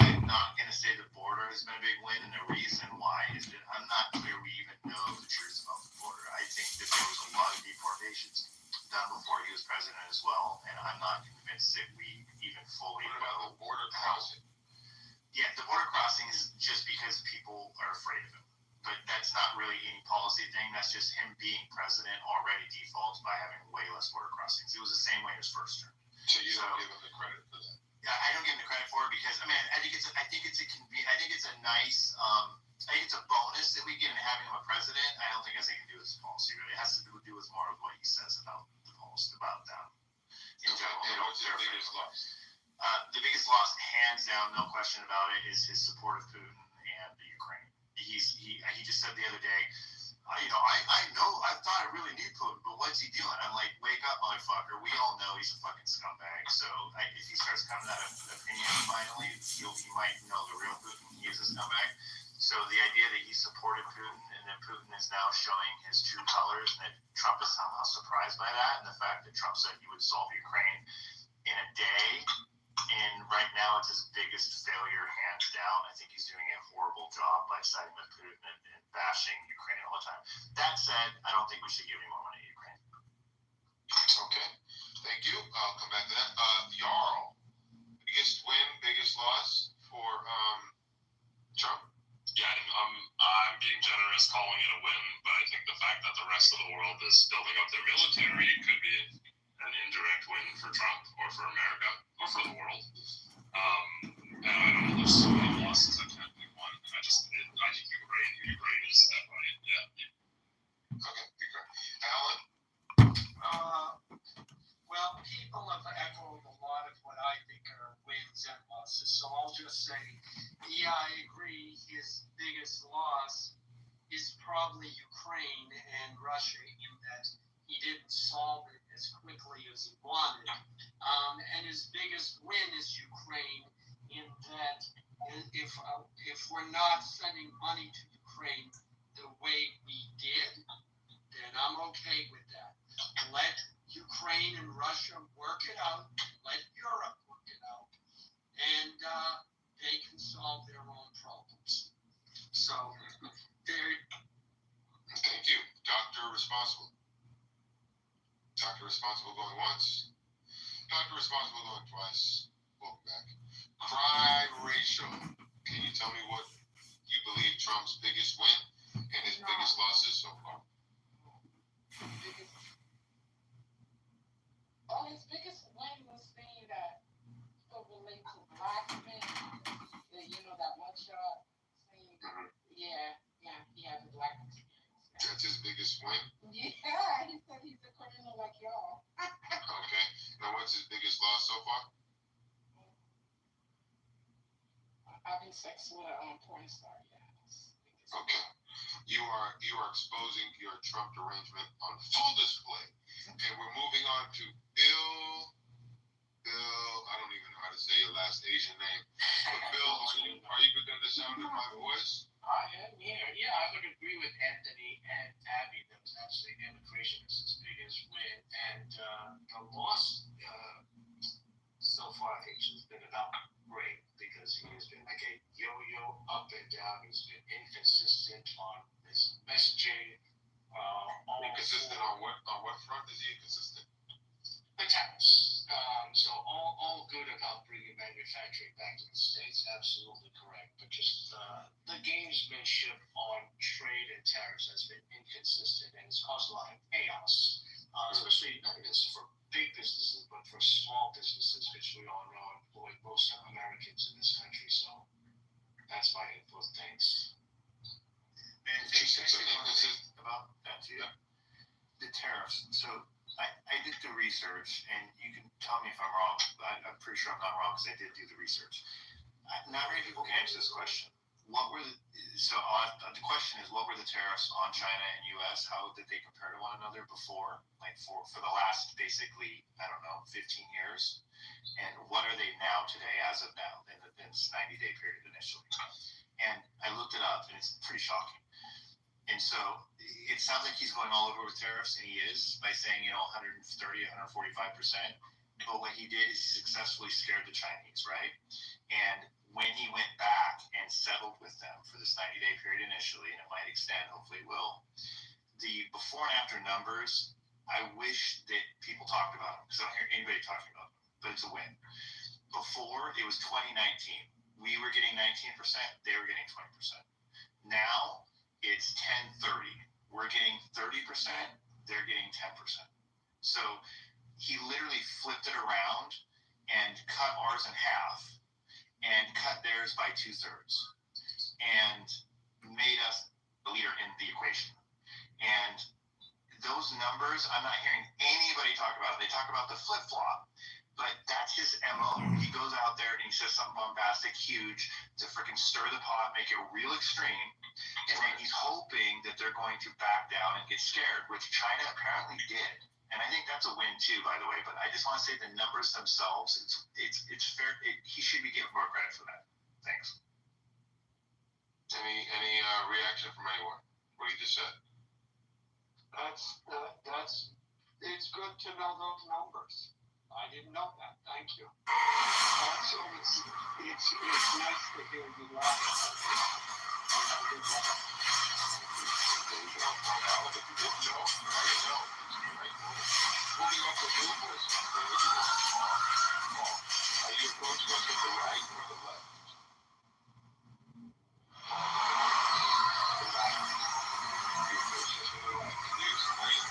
I'm not going to say the border has been a big win, and the reason why is that I'm not clear we even know the truth about the border. I think that there was a lot of deportations done before he was president as well, and I'm not convinced that we even fully know. The border crossing. Yeah, the border crossing is just because people are afraid of him. But that's not really any policy thing. That's just him being president already defaults by having way less border crossings. It was the same way in his first term. So you don't give him the credit for that? Yeah, I don't give him the credit for it because I think it's a nice I think it's a bonus that we get in having him a president. I don't think it has anything to do with his policy. Really, it has to do with more of what he says about the policy about them in general. And what's your biggest loss? The biggest loss, hands down, no question about it, is his support of Putin and the Ukraine. He just said the other day, I thought I really knew Putin, but what's he doing? I'm like, wake up, motherfucker. We all know he's a fucking scumbag. So if he starts coming to that opinion finally, he might know the real Putin. He is a scumbag. So the idea that he supported Putin and then Putin is now showing his true colors and that Trump is somehow surprised by that, and the fact that Trump said he would solve Ukraine in a day in right now it's his biggest failure, hands down. I think he's doing a horrible job by siding with Putin and bashing Ukraine all the time. That said, I don't think we should give any more money to Ukraine. Okay, thank you. I'll come back to that. Jarl, biggest win, biggest loss for Trump? Yeah, I'm being generous calling it a win, but I think the fact that the rest of the world is building up their military could be an indirect win for Trump or for America or for the world. And I don't know, there's so many losses, I can't pick one. I think Ukraine is definitely, yeah. Okay, Ukraine. Alan? Well, people have echoed a lot of what I think are wins and losses, so I'll just say, yeah, I agree. His biggest loss is probably Ukraine and Russia in that he didn't solve it as quickly as he wanted. And his biggest win is Ukraine in that if we're not sending money to Ukraine the way we did, then I'm okay with that. Let Ukraine and Russia work it out. Let Europe work it out. And they can solve their own problems. So, thank you. Dr. Responsible. Dr. Responsible going once. Dr. Responsible going twice. Welcome back. Cry ratio. Can you tell me what you believe Trump's biggest win and his biggest losses so far? His biggest win was saying that people relate to black men. That one shot saying, yeah, he has a black experience. That's his biggest win? Yeah, he said he's a criminal like y'all. Okay. Now, what's his biggest loss so far? Having sex with a porn star, yeah. Okay. You are exposing your Trump derangement on full display. And we're moving on to Bill, I don't even know how to say your last Asian name. But Bill, are you within the sound of my voice? I am here. Yeah, I would agree with Anthony and Abby that was actually immigration is his biggest win. And the loss so far, I think has been about great because he has been like a yo-yo up and down. He's been inconsistent on his messaging. Inconsistent on what front is he inconsistent? The tariffs. So all good about bringing manufacturing back to the States. Absolutely correct. But just the gamesmanship on trade and tariffs has been inconsistent and it's caused a lot of chaos, especially not even for big businesses, but for small businesses, which we all know employ most Americans in this country. So that's my input. Thanks. And inconsistent about that too. Yeah. The tariffs. So I did the research, and you can tell me if I'm wrong. I'm pretty sure I'm not wrong because I did do the research. Not many people can answer this question. The question is, what were the tariffs on China and U.S.? How did they compare to one another before, like for the last basically, 15 years? And what are they now today, as of now, in this 90-day period initially? And I looked it up, and it's pretty shocking. And so it sounds like he's going all over with tariffs, and he is, by saying, 130, 145%. But what he did is he successfully scared the Chinese, right? And when he went back and settled with them for this 90-day period initially, and it might extend, hopefully it will, the before and after numbers, I wish that people talked about them, because I don't hear anybody talking about them, but it's a win. Before, it was 2019. We were getting 19%, they were getting 20%. Now, it's 10-30. We're getting 30%, they're getting 10%. So he literally flipped it around and cut ours in half and cut theirs by 2/3 and made us the leader in the equation. And those numbers, I'm not hearing anybody talk about it. They talk about the flip-flop, but that's his MO. He goes out there and he says something bombastic, huge, to freaking stir the pot, make it real extreme, and then he's hoping that they're going to back down and get scared, which China apparently did. And I think that's a win too, by the way. But I just want to say the numbers themselves, it's fair. He should be given more credit for that. Thanks. Any reaction from anyone? What you just said? It's good to know those numbers. I didn't know that. Thank you. So it's nice to hear you laugh. Moving on to new voice. Are you approaching us with the right or the left? The right. You're approaching us with the right. Can you explain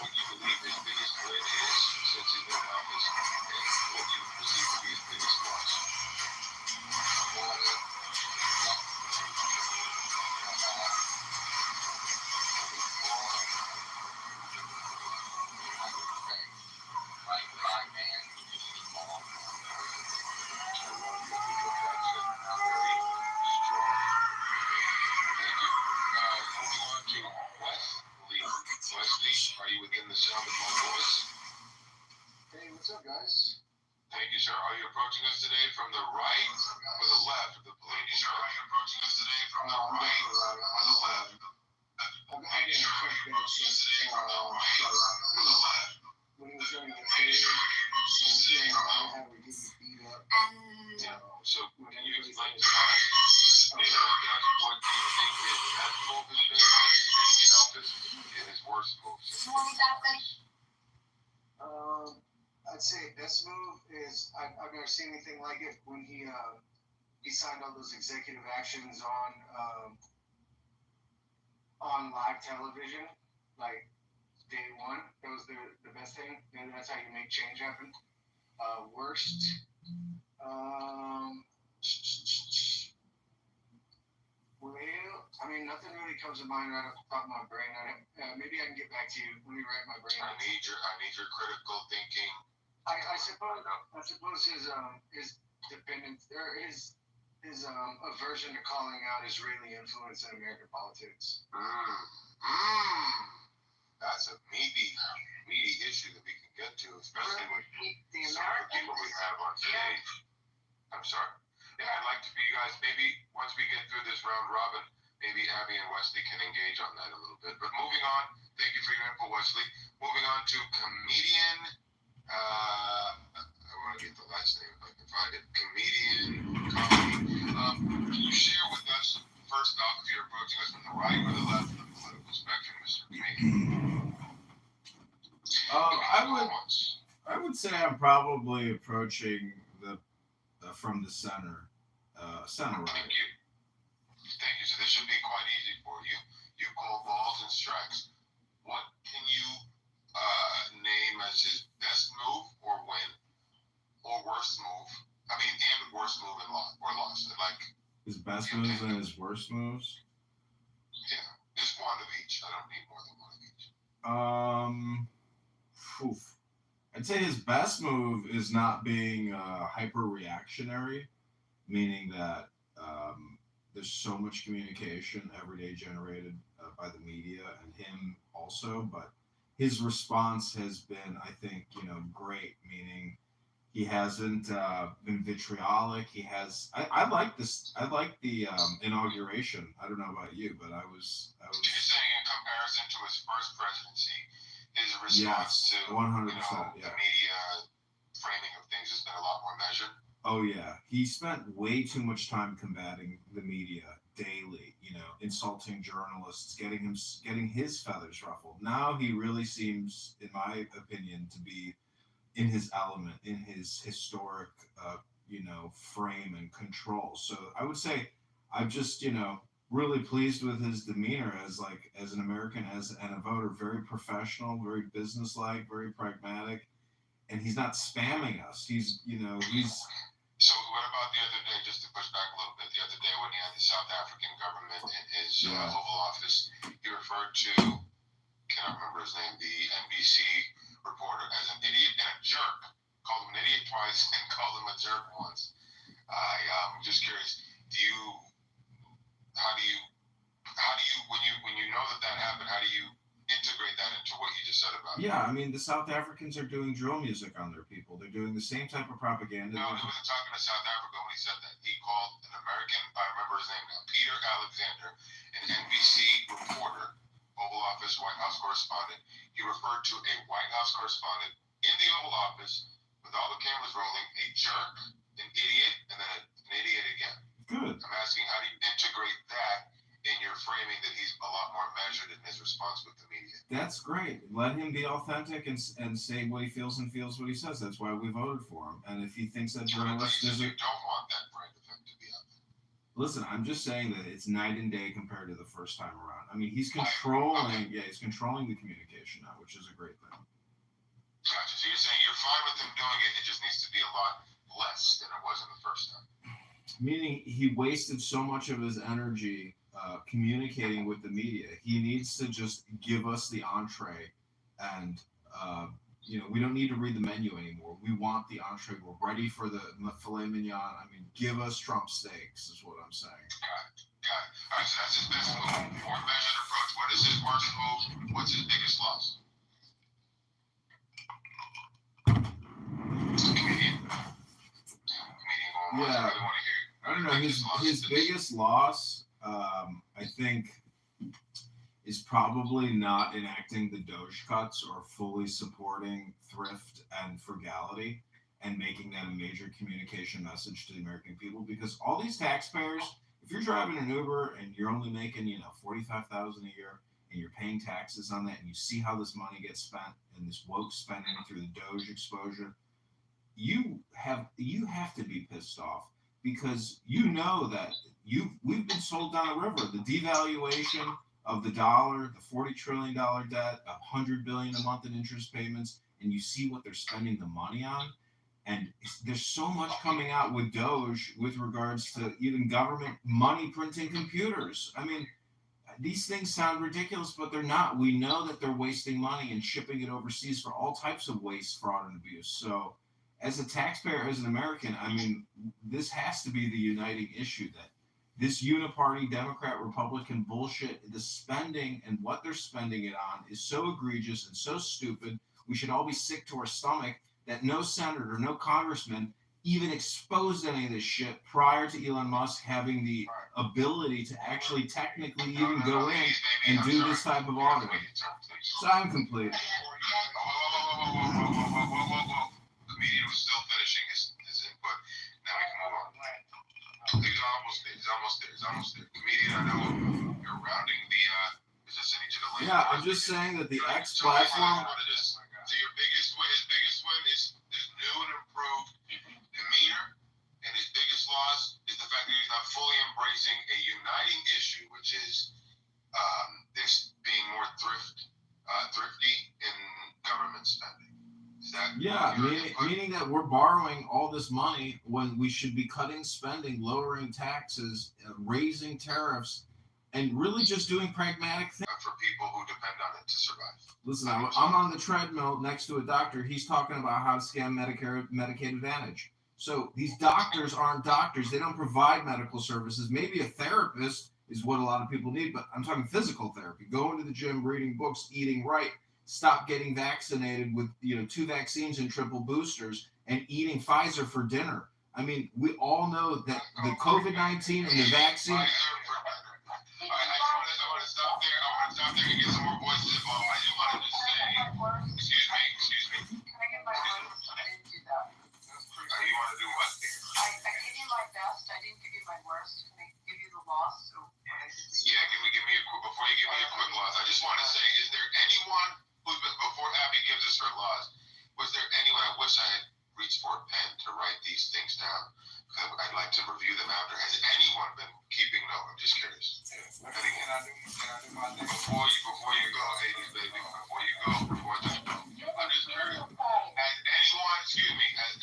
what you believe his biggest win is since he's been in office, and what you perceive to be his biggest loss? Are you within the sound of my voice? Hey, what's up, guys? Thank you, sir. Are you approaching us today from the right or the left of the police? Sir, are you approaching us today from the right or the left? I'm getting a quick basis. When he was young, he how we get beat up. So, can you explain to us, what you think his best move has been since being in office and his worst move? I'd say best move is I've never seen anything like it when he signed all those executive actions on live television, like day one. That was the best thing. And that's how you make change happen. Worst. Well, I mean, nothing really comes to mind right off the top of my brain. Maybe I can get back to you when you write my brain. I need your critical thinking. I suppose his dependence or his aversion to calling out is really influencing American politics. That's a meaty issue that we can get to, especially with some of the people we have on stage. I'm sorry. Yeah, I'd like to be, you guys, maybe once we get through this round robin, maybe Abby and Wesley can engage on that a little bit. But moving on, thank you for your info, Wesley. Moving on to comedian, I want to get the last name if I can find it. Comedian, comedy. Can you share with us, first off, if you're approaching us from the right or the left of the political spectrum, Mr. Comedian? I would say I'm probably approaching from the center right. Thank you. So this should be quite easy for you. You call balls and strikes. What can you name as his best move or win or worst move? I mean, and worst move and loss. Like his best moves and his worst moves. Yeah, just one of each. I don't need more than one of each. I'd say his best move is not being hyper reactionary, meaning that there's so much communication every day generated by the media and him also, but his response has been, I think, great, meaning he hasn't been vitriolic. I like this. I like the inauguration. I don't know about you, but I was. You're saying in comparison to his first presidency, his response to 100%, the media framing of things has been a lot more measured. Oh yeah, he spent way too much time combating the media daily, insulting journalists, getting his feathers ruffled. Now he really seems, in my opinion, to be in his element, in his historic, frame and control. So I would say I'm just, really pleased with his demeanor as an American, and a voter. Very professional, very businesslike, very pragmatic, and he's not spamming us. He's. So what about the other day, just to push back a little bit, the other day when he had the South African government in his Oval Office, he referred to, cannot remember his name, the NBC reporter as an idiot and a jerk. Called him an idiot twice and called him a jerk once. I'm just curious, how do you, when you know that happened, how do you integrate that into what you just said about it? Yeah, I mean, the South Africans are doing drill music on their people. They're doing the same type of propaganda. No, he wasn't talking to South Africa when he said that. He called an American, I remember his name now, Peter Alexander, an NBC reporter, Oval Office, White House correspondent. He referred to a White House correspondent in the Oval Office with all the cameras rolling, a jerk, an idiot and then an idiot again. Good. I'm asking, how do you integrate that in your framing that he's a lot more measured in his response with the media? That's great. Let him be authentic and say what he feels and feels what he says. That's why we voted for him. And if he thinks that journalist You is don't want that brand of him to be out there. listen, I'm just saying that it's night and day compared to the first time around. I mean, he's controlling, he's controlling the communication now, which is a great thing. Gotcha. So you're saying you're fine with him doing it. It just needs to be a lot less than it was in the first time. Meaning he wasted so much of his energy communicating with the media. He needs to just give us the entree, and we don't need to read the menu anymore. We want the entree. We're ready for the filet mignon. I mean, give us Trump steaks is what I'm saying. Got it. All right, so that's his best move. More measured approach. What is his worst move? What's his biggest loss? Comedian. Yeah. I don't know. His biggest loss, I think, is probably not enacting the Doge cuts or fully supporting thrift and frugality and making that a major communication message to the American people. Because all these taxpayers, if you're driving an Uber and you're only making, $45,000 a year and you're paying taxes on that, and you see how this money gets spent and this woke spending through the Doge exposure, you have to be pissed off. Because that we've been sold down a river. The devaluation of the dollar, the $40 trillion debt, $100 billion a month in interest payments, and you see what they're spending the money on. And there's so much coming out with Doge with regards to even government money printing computers. I mean, these things sound ridiculous, but they're not. We know that they're wasting money and shipping it overseas for all types of waste, fraud, and abuse. So, as a taxpayer, as an American, I mean, this has to be the uniting issue, that this uniparty Democrat-Republican bullshit, the spending and what they're spending it on is so egregious and so stupid. We should all be sick to our stomach that no senator, no congressman even exposed any of this shit prior to Elon Musk having the ability to actually technically even go in and do this type of auditing. So I'm complete. Comedian was still finishing his input. Now we can move on. He's almost there. Comedian, I know you're rounding the. Just need you to land. Yeah, I'm just saying that the X platform. So his biggest win is new and improved demeanor, and his biggest loss is the fact that he's not fully embracing a uniting issue, which is this being more thrifty in government spending. Meaning that we're borrowing all this money when we should be cutting spending, lowering taxes, raising tariffs, and really just doing pragmatic things. For people who depend on it to survive. Listen, I'm on the treadmill next to a doctor. He's talking about how to scam Medicaid Advantage. So these doctors aren't doctors. They don't provide medical services. Maybe a therapist is what a lot of people need, but I'm talking physical therapy. Going to the gym, reading books, eating right. Stop getting vaccinated with 2 vaccines and triple boosters and eating Pfizer for dinner. I mean, we all know that the COVID-19 and the vaccine. I want to stop there and get some more voices involved. I do want to just say, excuse me. Can I get my worst? I didn't do that. You want to do what? I gave you my best. I didn't give you my worst. Can I give you the loss? Yeah, give me a quick, before you give me a quick loss, I just want to say, is there anyone who's been, before Abby gives us her loss, was there anyone, I wish I had reached for a pen to write these things down, because I'd like to review them after. Has anyone been keeping note? I'm just curious. Can I do my thing? Before you go, ladies, baby, I'm just curious. Has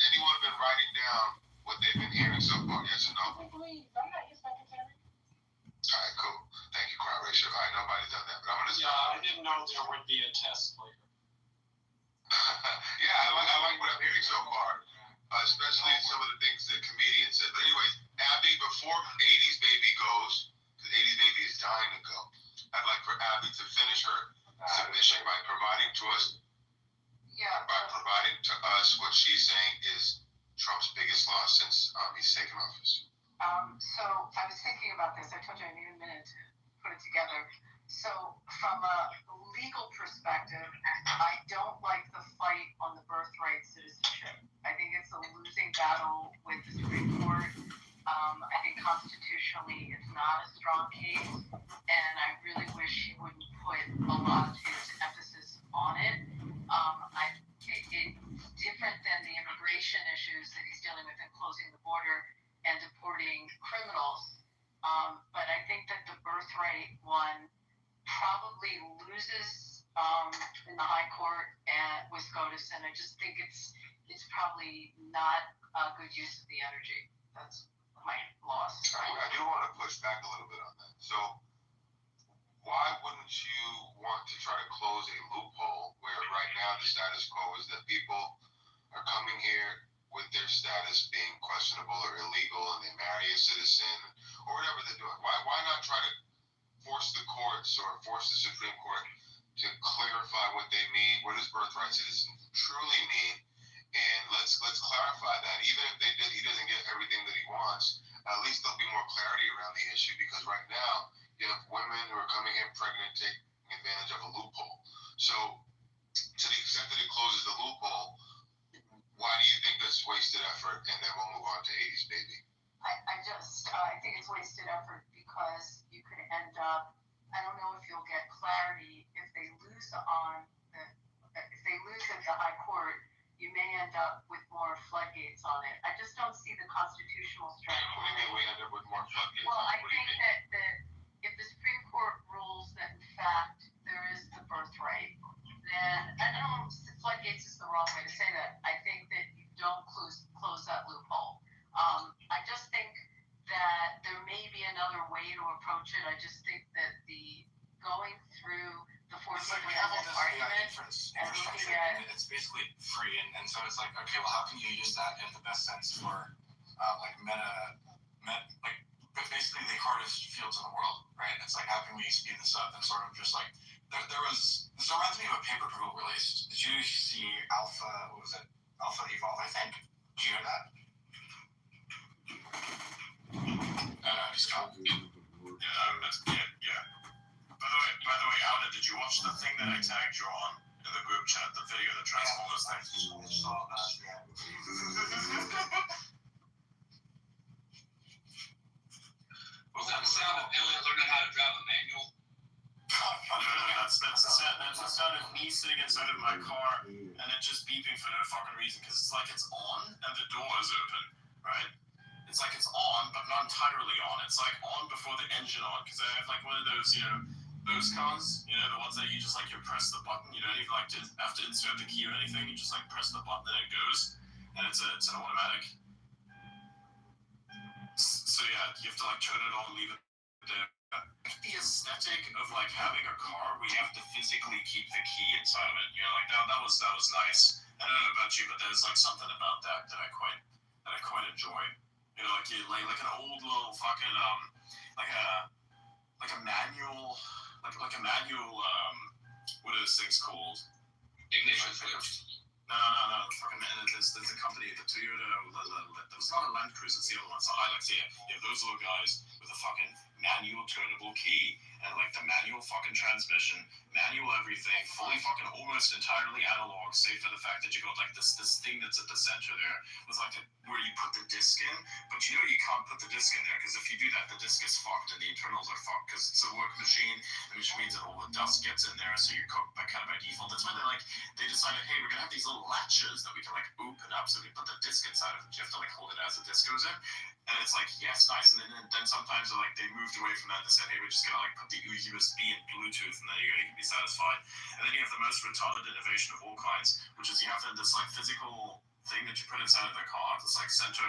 anyone been writing down what they've been hearing so far? Yes or no? Please, I'm not your secretary. All right, cool. Thank you, crowd ratio. All right, nobody's done that, but I'm gonna. Yeah, I didn't know there would be a test later. Yeah, I like what I'm hearing so far, especially some of the things that comedians said. But anyways, Abby, before 80s baby goes, because 80s baby is dying to go, I'd like for Abby to finish her submission by providing to us what she's saying is Trump's biggest loss since he's taken office. So I was thinking about this. I told you I need a minute to put it together. So from a legal perspective, I don't like the fight on the birthright citizenship. I think it's a losing battle with the Supreme Court. I think constitutionally it's not a strong case, and I really wish he wouldn't put a lot of his emphasis on it. It's different than the immigration issues that he's dealing with in closing the border and deporting criminals. But I think that the birthright one probably loses in the high court and with SCOTUS, and I just think it's probably not a good use of the energy. That's my loss. I do want to push back a little bit on that. So why wouldn't you want to try to close a loophole where right now the status quo is that people are coming here with their status being questionable or illegal and they marry a citizen or whatever they're doing? Why not try to force the courts or force the Supreme Court to clarify what they mean, what does birthright citizen truly mean, and let's clarify that. Even if he doesn't get everything that he wants, at least there'll be more clarity around the issue, because right now you have women who are coming in pregnant taking advantage of a loophole. So to the extent that it closes the loophole, why do you think that's wasted effort? And then we'll move on to 80s baby. I think it's wasted effort because you could end up, I don't know if you'll get clarity if they lose at the high court, you may end up with more floodgates on it. I just don't see the constitutional strength. What do you mean we end up with more floodgates? Well, I think that if the Supreme Court rules that in fact there is the birthright, then I don't know, floodgates is the wrong way to say that. I think that you don't close that loophole. I just think that there may be another way to approach it. I just think that the going through the 14th Amendment argument and looking at it's basically free, and so it's like, okay, well, how can you use that in the best sense for basically the hardest fields in the world, right? It's like, how can we speed this up and sort of just like this reminds me of a paper Google released. Did you see Alpha Evolve, I think? Did you hear that? Scott. Yeah. By the way, Alan, did you watch the thing that I tagged you on in the group chat, the video, the Transformers thing? Was that the sound of Elliot learning how to drive a manual? No, that's the sound of me sitting inside of my car and it just beeping for no fucking reason, because it's like it's on and the door is open, right? It's like it's on, but not entirely on. It's like on before the engine on, because I have like one of those, those cars, the ones that you just like, you press the button, you don't even like to have to insert the key or anything, you just like press the button and it goes, and it's an automatic. So yeah, you have to like turn it on, leave it there. The aesthetic of like having a car where you have to physically keep the key inside of it, like that was nice. I don't know about you, but there's like something about that I quite enjoy. Like an old little fucking like a manual what are those things called? Ignition switch. No. Fucking, there's a company, the Toyota. There's not a Land Cruiser, it's the other one. It's a Hilux. Yeah, those little guys with a fucking manual turnable key and like the manual fucking transmission, manual everything, fully fucking almost entirely analog, save for the fact that you got like this thing that's at the center there with like where you put the disc in, but you can't put the disc in there, because if you do that, the disc is fucked and the internals are fucked, because it's a work machine, which means that all the dust gets in there, so you're cooked by default. That's why they decided, hey, we're gonna have these little latches that we can like open up, so we put the disc inside of it. You have to like hold it as the disc goes in, and it's like, yes, nice. And then sometimes they moved away from that. They said, hey, we're just gonna like put the USB and Bluetooth, and then you can be satisfied. And then you have the most retarded innovation of all kinds, which is you have this like physical thing that you put inside of the car, this like center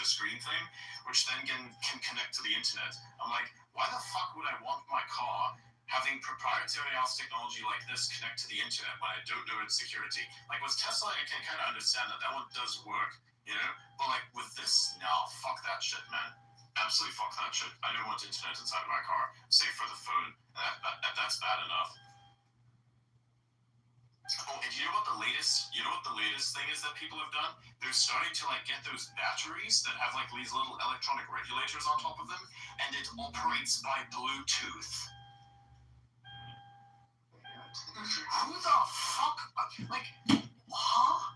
screen thing, which then can connect to the internet. I'm like, why the fuck would I want my car having proprietary ass technology like this connect to the internet when I don't know its security? Like with Tesla, I can kind of understand that one does work, but like with this, no, fuck that shit, man. Absolutely fuck that shit. I don't want internet inside of my car, save for the phone. That's bad enough. Oh, and you know what the latest thing is that people have done? They're starting to like get those batteries that have like these little electronic regulators on top of them, and it operates by Bluetooth. Who the fuck? Like, huh?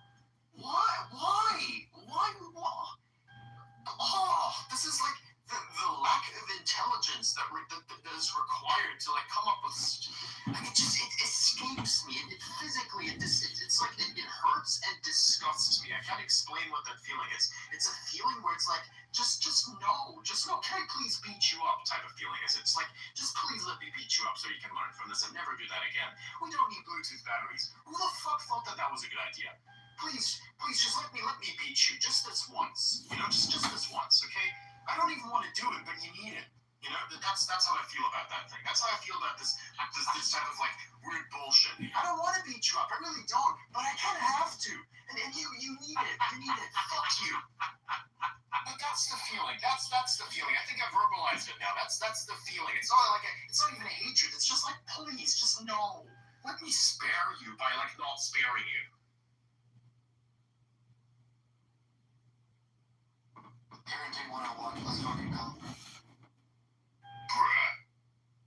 Why? It's a feeling where it's like, just no. Can I please beat you up type of feeling. It's like, just please let me beat you up so you can learn from this and never do that again. We don't need Bluetooth batteries. Who the fuck thought that was a good idea? Please, just let me beat you just this once. Just this once, okay? I don't even want to do it, but you need it. That's how I feel about that thing. That's how I feel about this type of like weird bullshit. I don't want to beat you up. I really don't, but I kind of have to. And you need it. You need it. Fuck you. But that's the feeling. That's the feeling. I think I've verbalized it now. That's the feeling. It's not even a hatred. It's just like, please, just no. Let me spare you by like not sparing you. Parenting 101. Let's fucking go. Bruh.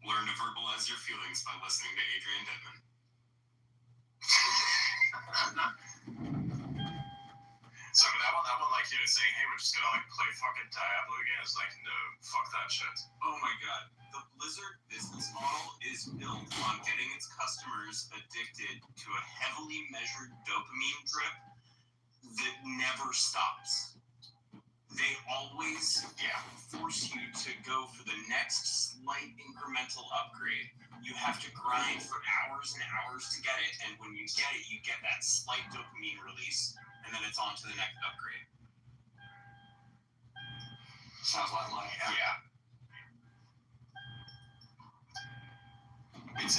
Learn to verbalize your feelings by listening to Adrian Denman. So that one, like, saying, hey, we're just gonna like play fucking Diablo again, is like, no, fuck that shit. Oh my god, the Blizzard business model is built on getting its customers addicted to a heavily measured dopamine drip that never stops. They always force you to go for the next slight incremental upgrade. You have to grind for hours and hours to get it, and when you get it, you get that slight dopamine release, and then it's on to the next upgrade. Sounds like money. Yeah. It's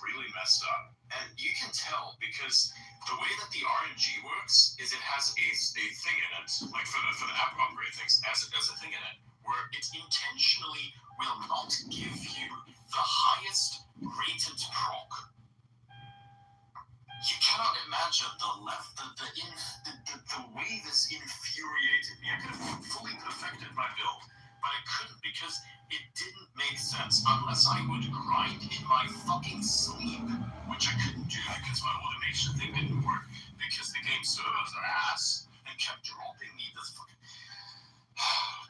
really messed up, and you can tell because the way that the RNG works is it has a thing in it, like for the upgrade things, as a thing in it, where it intentionally will not give you the highest rated proc. You cannot imagine the way this infuriated me. I could have fully perfected my build, but I couldn't because it didn't make sense unless I would grind in my fucking sleep, which I couldn't do because my automation thing didn't work because the game servers are ass and kept dropping me this fucking.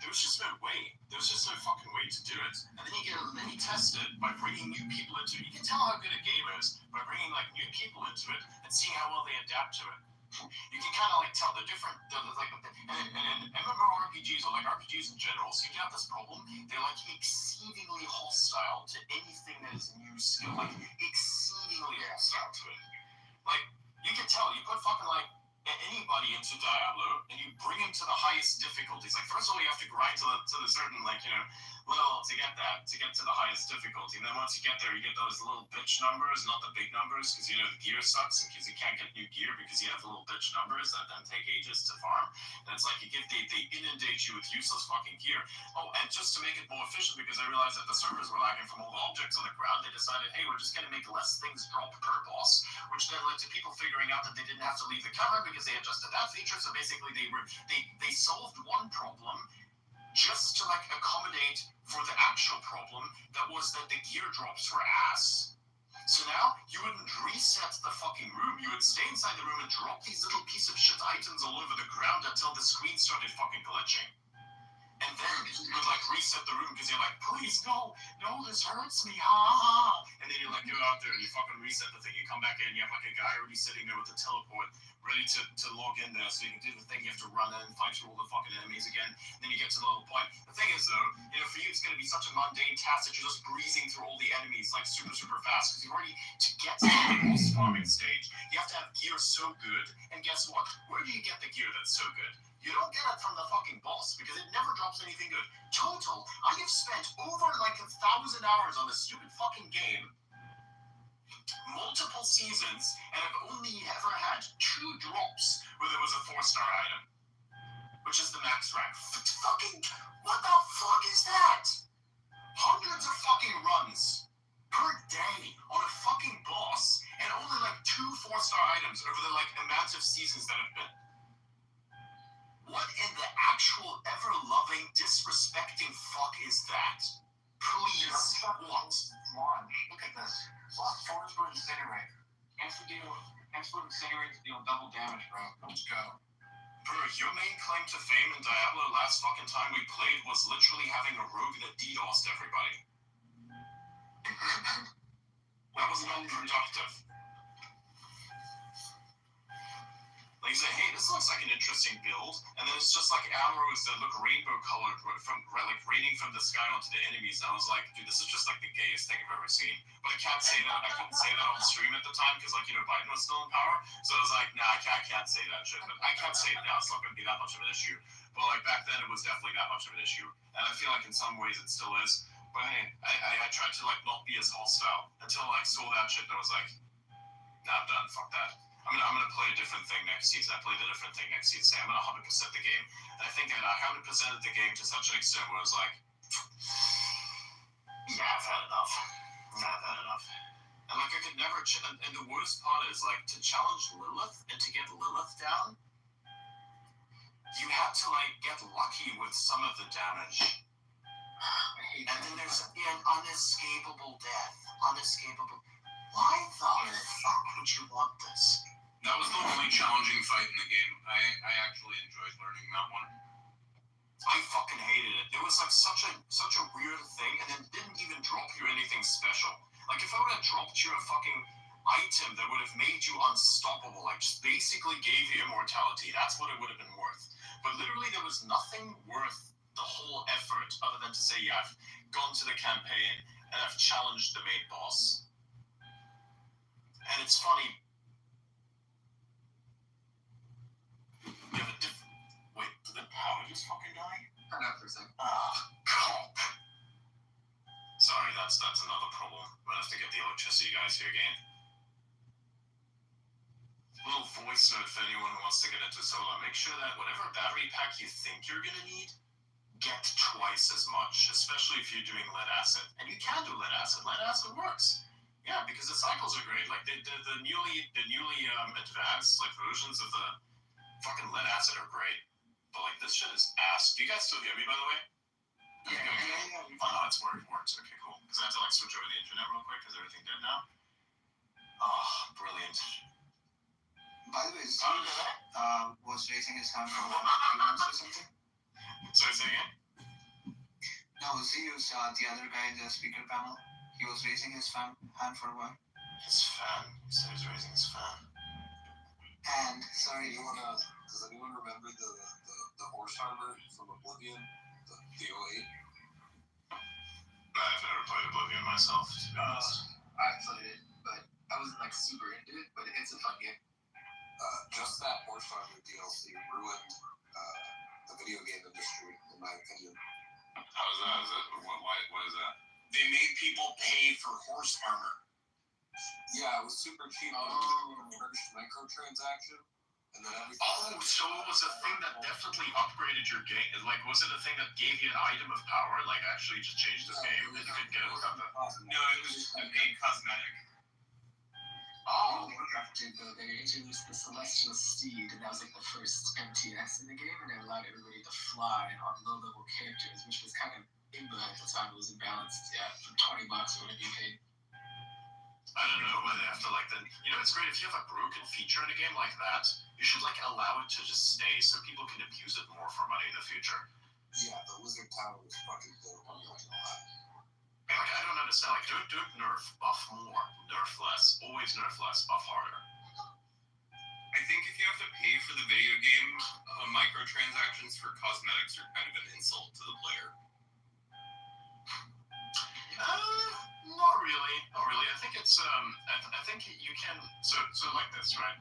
There was just no way. There was just no fucking way to do it. And then you test it by bringing new people into it. You can tell how good a game is by bringing like new people into it and seeing how well they adapt to it. You can kind of like tell the different, and MMORPGs or like RPGs in general seem to have this problem. They're like exceedingly hostile to anything that is new skill, like exceedingly hostile to it. Like you can tell, you put fucking like anybody into Diablo and you bring him to the highest difficulties. Like first of all, you have to grind to the certain level to get to the highest difficulty. And then once you get there, you get those little bitch numbers, not the big numbers, because the gear sucks and because you can't get new gear because you have the little bitch numbers that then take ages to farm. And it's like they inundate you with useless fucking gear. Oh, and just to make it more efficient, because I realized that the servers were lagging from all the objects on the ground, they decided, hey, we're just gonna make less things drop per boss, which then led to people figuring out that they didn't have to leave the cover because they adjusted that feature. So basically they solved one problem just to like accommodate for the actual problem that was that the gear drops were ass. So now you wouldn't reset the fucking room, you would stay inside the room and drop these little piece of shit items all over the ground until the screen started fucking glitching. And then you would like reset the room because you're like, please no, this hurts me, and then you like go out there and you fucking reset the thing. You come back in, you have like a guy already sitting there with the teleport ready to log in there so you can do the thing. You have to run in and fight through all the fucking enemies again. Then you get to the little point. The thing is though, for you it's gonna be such a mundane task that you're just breezing through all the enemies like super fast because you've already, to get to the boss farming stage, you have to have gear so good. And guess what? Where do you get the gear that's so good? You don't get it from the fucking boss because it never drops anything good. Total, I have spent over like 1,000 hours on this stupid fucking game, multiple seasons, and I've only ever had 2 drops where there was a 4-star item, which is the max rank. Fucking, what the fuck is that? Hundreds of fucking runs per day on a fucking boss, and only like 2 4-star items over the like amount of seasons that have been. What in the actual ever-loving, disrespecting fuck is that? Please, what? Look at this. Lost Forge for Incinerator. Absolute Incinerator deal double damage, bro. Let's go. Bro, your main claim to fame in Diablo last fucking time we played was literally having a rogue that DDoSed everybody. That was not productive. Like you say, hey, this looks like an interesting build, and then it's just like arrows that look rainbow colored from like raining from the sky onto the enemies. And I was like, dude, this is just like the gayest thing I've ever seen. But I can't say that. I couldn't say that on stream at the time because like Biden was still in power. So I was like, nah, I can't say that shit. But I can't say it now. It's not going to be that much of an issue. But like back then, it was definitely that much of an issue, and I feel like in some ways it still is. But hey, I tried to like not be as hostile until I saw that shit and I was like, nah, I'm done. Fuck that. I'm gonna play a different thing next season. I played a different thing next season. I'm gonna 100% the game. And I think that I 100% the game to such an extent where I was like, yeah, I've had enough. And like I could never. And the worst part is like to challenge Lilith and to get Lilith down, you have to like get lucky with some of the damage. And then there's an unescapable death. Why the fuck would you want this? That was the only challenging fight in the game. I actually enjoyed learning that one. I fucking hated it. It was like such a weird thing, and it didn't even drop you anything special. Like if I would have dropped you a fucking item that would have made you unstoppable, like just basically gave you immortality, that's what it would have been worth. But literally there was nothing worth the whole effort other than to say, yeah, I've gone to the campaign and I've challenged the main boss. And it's funny. You have a different. Wait, did the power just fucking die? Turn out for a second. Cock. Sorry, that's another problem. We'll have to get the electricity guys here again. Little voice note for anyone who wants to get into solar. Make sure that whatever battery pack you think you're gonna need, get twice as much, especially if you're doing lead acid. And you can do lead acid. Lead acid works. Yeah, because the cycles are great. Like the newly advanced like versions of the fucking lead acid are great. But like this shit is ass. Do you guys still hear me by the way? Yeah. Oh no, it's works. Okay, cool. Because I have to like switch over the internet real quick because everything dead now. Oh, brilliant. By the way, Steve was raising his hand for one. You want to say something? Sorry, say again? No, Zeus, the other guy in the speaker panel, he was raising his hand for one. His fan? He said he was raising his fan. And, sorry, does anyone remember the horse armor from Oblivion? The 08? I've never played Oblivion myself, to be honest. I played it, but I wasn't like super into it, but it's a fun game. Just that horse armor DLC ruined the video game industry, in my opinion. How is that? What is that? They made people pay for horse armor. Yeah, it was super cheap. First microtransaction, and then everything. Oh, so it was a thing that definitely upgraded your game. Like, was it a thing that gave you an item of power? Like, actually just changed the game, and you could get it without that? No, it was just a paid cosmetic. Oh. They introduced the Celestial Steed, and that was like the first MTS in the game, and it allowed everybody to fly on low-level characters, which was kind of imba at the time. It was imbalanced. Yeah, for $20 or whatever you paid. I don't know whether after like the, it's great if you have a broken feature in a game like that, you should like allow it to just stay so people can abuse it more for money in the future. Yeah, the Lizard Tower was fucking dope. I'm not gonna lie. And like I don't understand, like don't nerf, buff more, nerf less, always nerf less, buff harder. I think if you have to pay for the video game, microtransactions for cosmetics are kind of an insult to the player. Not really. I think it's I think you can so like this, right?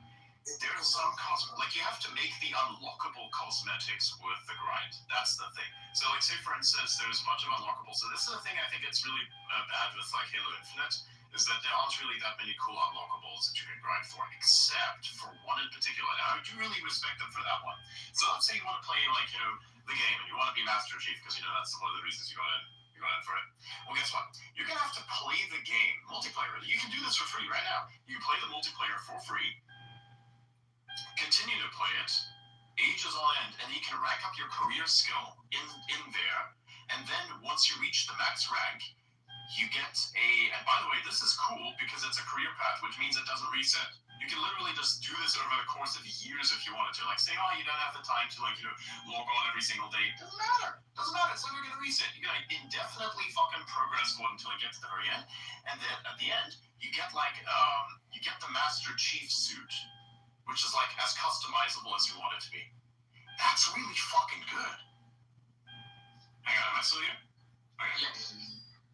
There's some like you have to make the unlockable cosmetics worth the grind. That's the thing. So like say for instance there's a bunch of unlockables. So this is the thing I think it's really bad with like Halo Infinite is that there aren't really that many cool unlockables that you can grind for, except for one in particular. And I do really respect them for that one. So let's say you want to play like the game and you want to be Master Chief because that's one of the reasons you got in for it. Well, guess what? You're gonna have to play the game multiplayer. You can do this for free right now. You play the multiplayer for free. Continue to play it, ages on end, and you can rank up your career skill in there. And then once you reach the max rank, you get and by the way, this is cool because it's a career path, which means it doesn't reset. You can literally just do this over the course of years if you wanted to. Like say, oh, you don't have the time to log on every single day. Doesn't matter. It's never gonna reset. You're gonna indefinitely fucking progress forward until you get to the very end. And then at the end, you get the Master Chief suit. which is like as customizable as you want it to be. That's really fucking good. Hang on, am I still here? Okay. Yeah.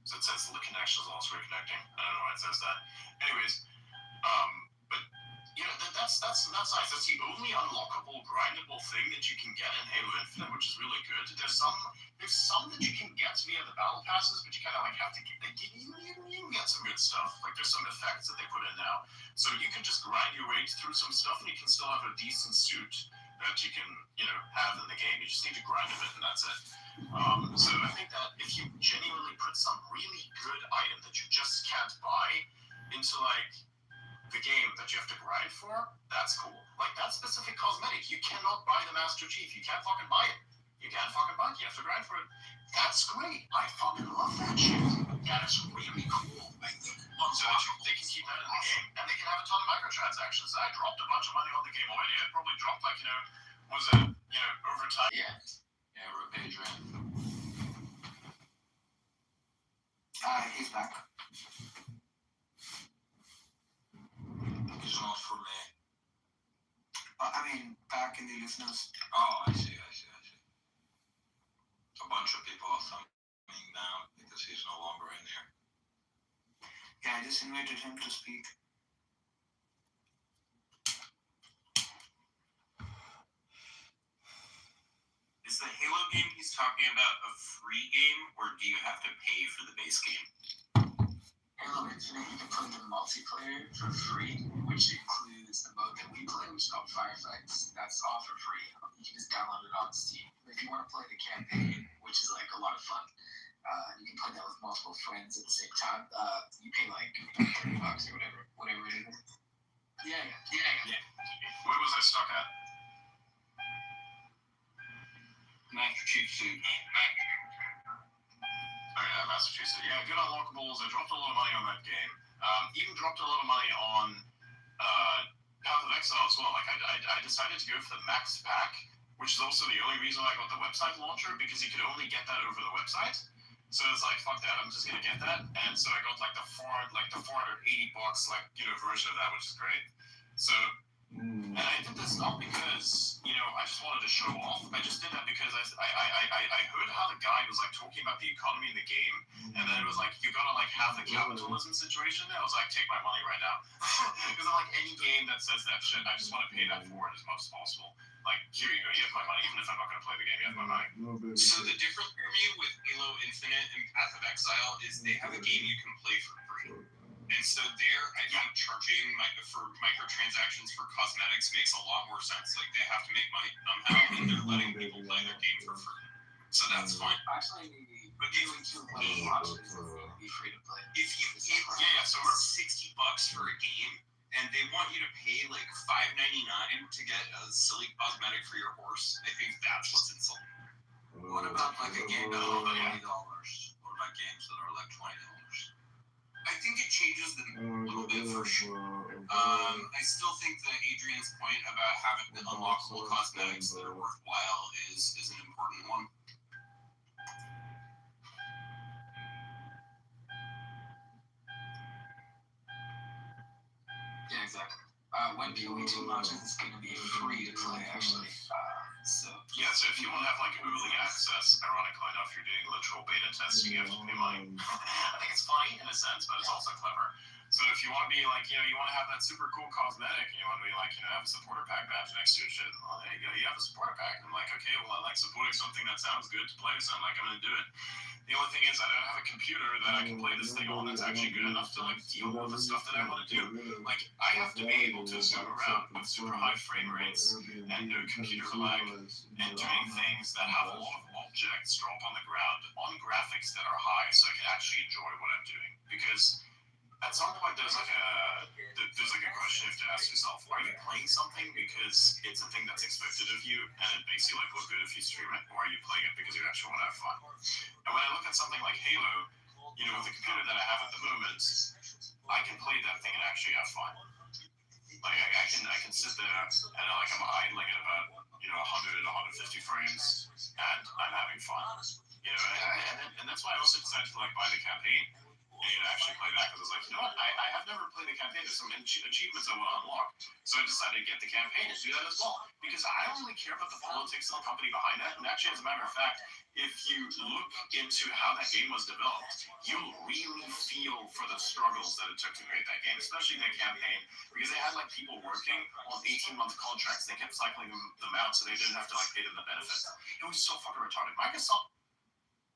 So it says the connection is also reconnecting. I don't know why it says that. Anyways, but yeah, that's nice. That's the only unlockable, grindable thing that you can get in Halo Infinite, which is really good. There's some that you can get via the battle passes, but you kind of like have to get. You can get some good stuff. Like there's some effects that they put in now, so you can just grind your way through some stuff, and you can still have a decent suit that you can have in the game. You just need to grind a bit, and that's it. So I think that if you genuinely put some really good item that you just can't buy into like the game that you have to grind for, that's cool. Like that specific cosmetic, you cannot buy the Master Chief. You can't fucking buy it. You can't fucking buy it. You have to grind for it. That's great. I fucking love that shit. That is really cool. I think so they can keep that in the game, and they can have a ton of microtransactions. I dropped a bunch of money on the game already. I probably dropped like was it over time? Yeah, Adrian. He's back. He's not for me. I mean, back in the listeners. Oh, I see. A bunch of people are thumbing down because he's no longer in here. Yeah, I just invited him to speak. Is the Halo game he's talking about a free game, or do you have to pay for the base game? Halo Infinite, you can play the multiplayer for free, which includes the mode that we play, which is called Firefights. That's all for free. You can just download it on Steam. If you want to play the campaign, which is like a lot of fun, you can play that with multiple friends at the same time. You pay like $30 or whatever it is. Yeah. Where was I stuck at? Master Chief suit. Oh yeah, Massachusetts. Yeah, good unlockables. I dropped a lot of money on that game. Even dropped a lot of money on Path of Exile as well. Like I decided to go for the max pack, which is also the only reason I got the website launcher, because you could only get that over the website. So it's like, fuck that, I'm just gonna get that. And so I got like the $480 version of that, which is great. So and I did this not because I just wanted to show off. I just did that because I heard how the guy was like talking about the economy in the game, and then it was like, you gotta like have the capitalism situation. And I was like, take my money right now, because I'm like, any game that says that shit, I just want to pay that forward as much as possible. Like, here you go, you have my money. Even if I'm not gonna play the game, you have my money. So the difference for me with Halo Infinite and Path of Exile is they have a game you can play for free. And so there, I think charging for microtransactions for cosmetics makes a lot more sense. Like, they have to make money somehow, and they're letting people play their game for free. So that's fine. Actually, but doing two options be free to play. If you pay so $60 for a game, and they want you to pay like $5.99 to get a silly cosmetic for your horse, I think that's what's insulting. What about like a game that's $20, or like games that are like $20? I think it changes them a little bit for sure. I still think that Adrian's point about having the unlockable cosmetics that are worthwhile is an important one. Yeah, exactly. When PoE2 launches, it's going to be free to play, actually. So if you want to have like early access, ironically enough, you're doing literal beta testing, you have to pay money. I think it's funny in a sense, but it's also clever. So if you want to be like, you want to have that super cool cosmetic, and you want to be like, have a supporter pack badge next to your shit, well, there you go, you have a supporter pack. And I'm like, okay, well, I like supporting something that sounds good to play, so I'm like, I'm going to do it. The only thing is, I don't have a computer that I can play this thing on that's actually good enough to like deal with the stuff that I want to do. Like, I have to be able to zoom around with super high frame rates and no computer lag, and doing things that have a lot of objects drop on the ground on graphics that are high, so I can actually enjoy what I'm doing. Because at some point there's like a question you have to ask yourself: are you playing something because it's a thing that's expected of you and it makes you like look good if you stream it, or are you playing it because you actually want to have fun? And when I look at something like Halo, with the computer that I have at the moment, I can play that thing and actually have fun. Like I can sit there and like I'm idling at about 100 150 frames and I'm having fun. And that's why I also decided to like buy the campaign. to actually play that because I was like, you know what, I have never played the campaign. There's some achievements I want to unlock. So I decided to get the campaign and do that as well. Because I don't really care about the politics of the company behind that. And actually, as a matter of fact, if you look into how that game was developed, you'll really feel for the struggles that it took to create that game, especially that campaign, because they had like people working on 18-month contracts. They kept cycling them out so they didn't have to like pay them the benefits. It was so fucking retarded. Microsoft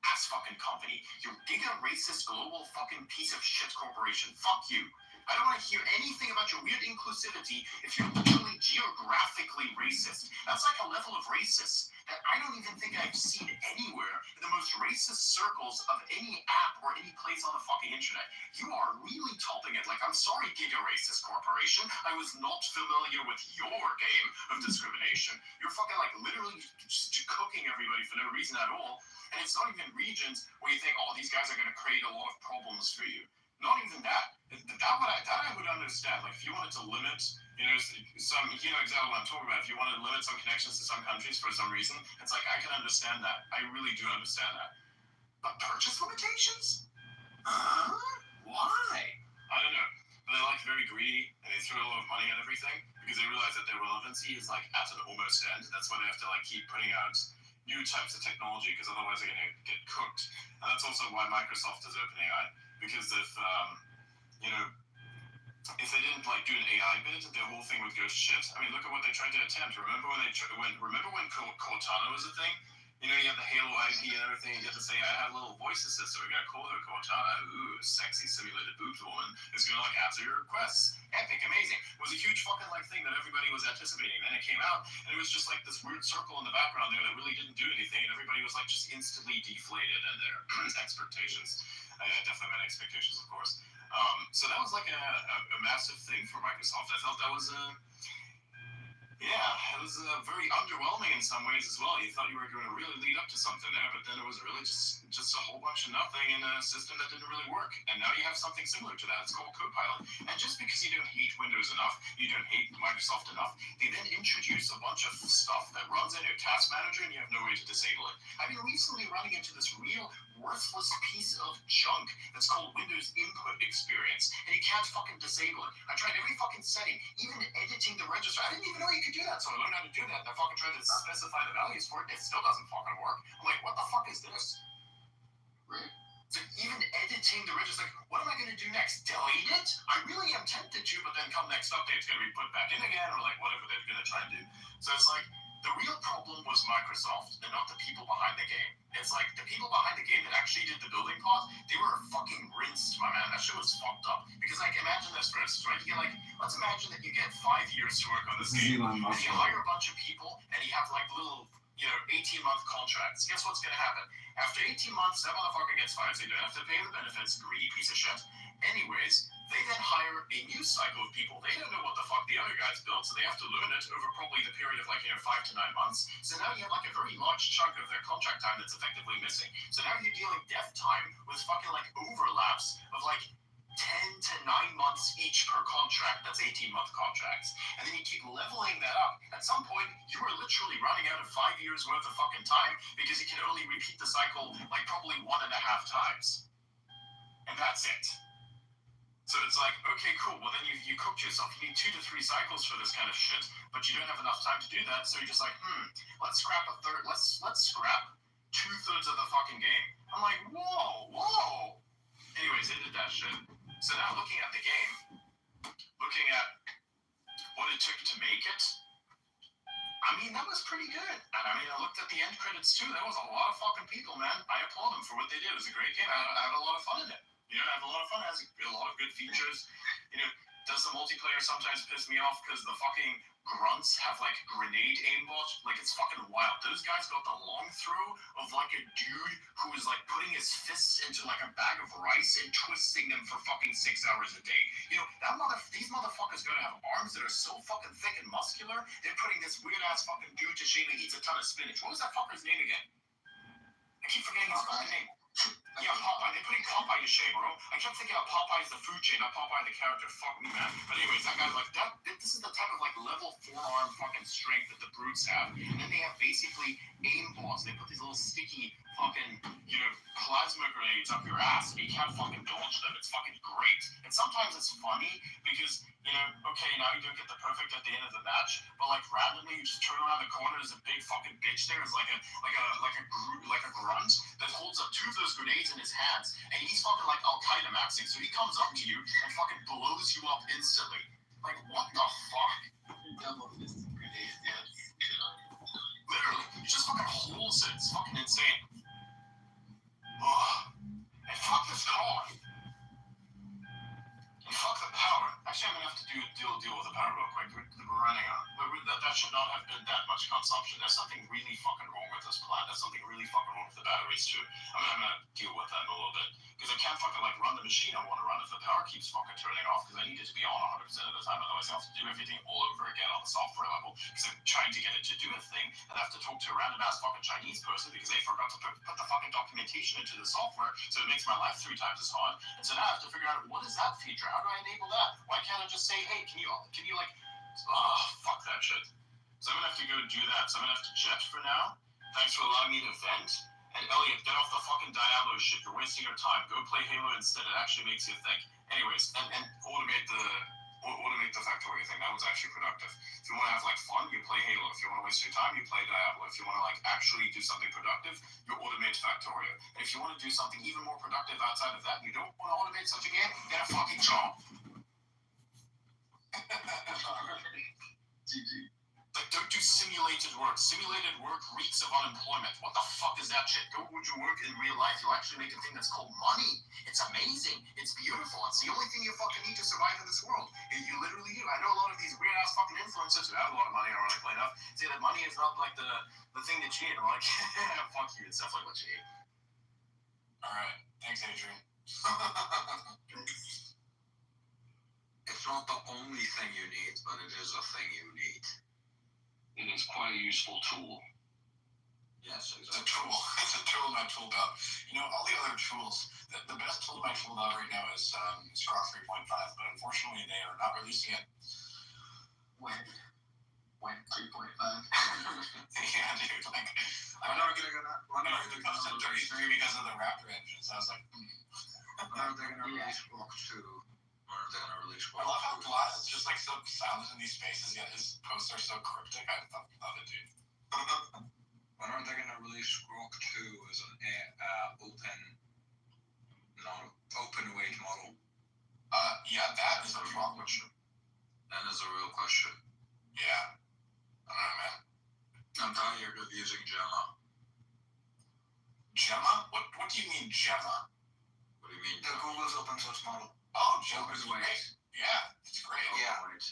ass fucking company. You giga racist global fucking piece of shit corporation. Fuck you. I don't want to hear anything about your weird inclusivity if you're literally geographically racist. That's like a level of racist that I don't even think I've seen anywhere in the most racist circles of any app or any place on the fucking internet. You are really topping it. Like, I'm sorry, Giga Racist Corporation. I was not familiar with your game of discrimination. You're fucking like literally just cooking everybody for no reason at all. And it's not even regions where you think, oh, these guys are going to create a lot of problems for you. Not even that. That I would understand. Like, if you wanted to limit, some, exactly what I'm talking about. If you wanted to limit some connections to some countries for some reason, it's like, I can understand that. I really do understand that. But purchase limitations? Why? I don't know. But they're like very greedy, and they throw a lot of money at everything because they realize that their relevancy is like at an almost end. That's why they have to like keep putting out new types of technology because otherwise they're going to get cooked. And that's also why Microsoft is OpenAI, because if they didn't like do an AI bit, their whole thing would go to shit. I mean, look at what they tried to attempt. Remember when Cortana was a thing? You have the Halo IP and everything. You get to say, I have a little voice assistant. We're gonna call her Cortana. Ooh, sexy simulated boobs woman is gonna like answer your requests. Epic, amazing. It was a huge fucking like thing that everybody was anticipating. Then it came out, and it was just like this weird circle in the background there that really didn't do anything, and everybody was like just instantly deflated in their expectations. Definitely met expectations, of course. So that was like a massive thing for Microsoft. I felt that was it was very underwhelming in some ways as well. You thought you were going to really lead up to something there, but then it was really just a whole bunch of nothing in a system that didn't really work. And now you have something similar to that. It's called Copilot. And just because you don't hate Windows enough, you don't hate Microsoft enough, they then introduce a bunch of stuff that runs in your task manager and you have no way to disable it. I mean, recently running into this real worthless piece of junk that's called Windows Input Experience, and you can't fucking disable it. I tried every fucking setting, even editing the register. I didn't even know you could do that, so I learned how to do that. And I fucking tried to specify the values for it, and it still doesn't fucking work. I'm like, what the fuck is this? Right? So even editing the register, like, what am I going to do next? Delete it? I really am tempted to, but then come next update, it's going to be put back in again, or like whatever they're going to try and do. So it's like, the real problem was Microsoft and not the people behind the game. It's like the people behind the game that actually did the building part, they were fucking rinsed, my man. That shit was fucked up. Because like, imagine this, for instance, right? You get like, let's imagine that you get 5 years to work on this game, and you hire a bunch of people, and you have like little, 18-month contracts. Guess what's gonna happen? After 18 months, that motherfucker gets fired, so you don't have to pay the benefits, greedy piece of shit. Anyways, they then hire a new cycle of people. They don't know what the fuck the other guys built, so they have to learn it over probably the period of 5 to 9 months. So now you have like a very large chunk of their contract time that's effectively missing. So now you're dealing dev time with fucking like overlaps of like 10 to 9 months each per contract. That's 18-month contracts. And then you keep leveling that up. At some point, you are literally running out of 5 years worth of fucking time because you can only repeat the cycle like probably 1.5 times. And that's it. So it's like, okay, cool. Well, then you cooked yourself. You need 2 to 3 cycles for this kind of shit, but you don't have enough time to do that. So you're just like, let's scrap a third. Let's scrap 2/3 of the fucking game. I'm like, whoa. Anyways, they did that shit. So now looking at the game, looking at what it took to make it, I mean, that was pretty good. And I mean, I looked at the end credits too. There was a lot of fucking people, man. I applaud them for what they did. It was a great game. I had a lot of fun in it. I have a lot of fun. It has a lot of good features. Does the multiplayer sometimes piss me off because the fucking grunts have like grenade aimbot? Like, it's fucking wild. Those guys got the long throw of like a dude who is like putting his fists into like a bag of rice and twisting them for fucking 6 hours a day. These motherfuckers gotta have arms that are so fucking thick and muscular. They're putting this weird ass fucking dude to shame that eats a ton of spinach. What was that fucker's name again? I keep forgetting his fucking name. Yeah, Popeye. They're putting Popeye to shame, bro. I kept thinking of Popeye as the food chain, not Popeye the character. Fuck me, man. But anyways, that guy's like that. This is the type of like level 4-arm fucking strength that the brutes have, and then they have basically aimbots. They put these little sticky fucking plasma grenades up your ass, and you can't fucking dodge them. It's fucking great. And sometimes it's funny because okay, now you don't get the perfect at the end of the match, but like randomly you just turn around the corner, there's a big fucking bitch there. It's like a grunt that holds up 2 of those grenades in his hands, and he's fucking like Al-Qaeda maxing, so he comes up to you and fucking blows you up instantly. Like, what the fuck? Double fisted grenades, yes. Literally, he just fucking holds it. It's fucking insane. Ugh. And fuck this car. And fuck the power. Actually, I'm gonna have to deal with the power real quick. We're running out. That should not have been that much consumption. There's something really fucking wrong with this plant. There's something really fucking wrong with the batteries too. I'm gonna deal with that in a little bit. Because I can't fucking like run the machine I want to run if the power keeps fucking turning off, because I need it to be on 100% of the time. Otherwise I have to do everything all over again on the software level, because I'm trying to get it to do a thing, and I have to talk to a random ass fucking Chinese person because they forgot to put the fucking documentation into the software, so it makes my life 3 times as hard. And so now I have to figure out, what is that feature? How do I enable that? Why can't I just say, hey, can you like, fuck that shit. So I'm gonna have to go do that. So I'm gonna have to jet for now. Thanks for allowing me to vent. And Elliot, get off the fucking Diablo shit. You're wasting your time. Go play Halo instead. It actually makes you think. Anyways, and automate the Factorio thing. That was actually productive. If you want to have like fun, you play Halo. If you want to waste your time, you play Diablo. If you want to like actually do something productive, you automate Factorio. And if you want to do something even more productive outside of that, and you don't want to automate such a game, get a fucking job. Like, don't do simulated work. Simulated work reeks of unemployment. What the fuck is that shit? Go would you work in real life? You'll actually make a thing that's called money. It's amazing. It's beautiful. It's the only thing you fucking need to survive in this world. You literally do. I know a lot of these weird ass fucking influencers who have a lot of money, ironically enough, say that money is not like the thing that you need. I'm like, fuck you. It's definitely what you need. Alright. Thanks, Adrian. It's not the only thing you need, but it is a thing you need. It is quite a useful tool. Yes, It's a tool. It's a tool in my tool belt. All the other tools, the best tool in my tool belt right now is Grok 3.5, but unfortunately they are not releasing it. When 3.5? Yeah, dude. Like, when are it comes to 33 because of the Raptor engines, I was like, When are they gonna release Grok 2? When are they gonna release Grok 2? I love how Glass is just like so silent in these spaces, yet his posts are so cryptic. I fucking love it, dude. When are they gonna release Grok 2 as an open weight model? Yeah, that is a real question. That is a real question. Yeah. I don't know, man. I'm tired of using Gemma. Gemma? What do you mean, Gemma? What do you mean? The Google's open source model. Oh, Gemma's Open weight. great. Yeah, it's great. Yeah. Weight.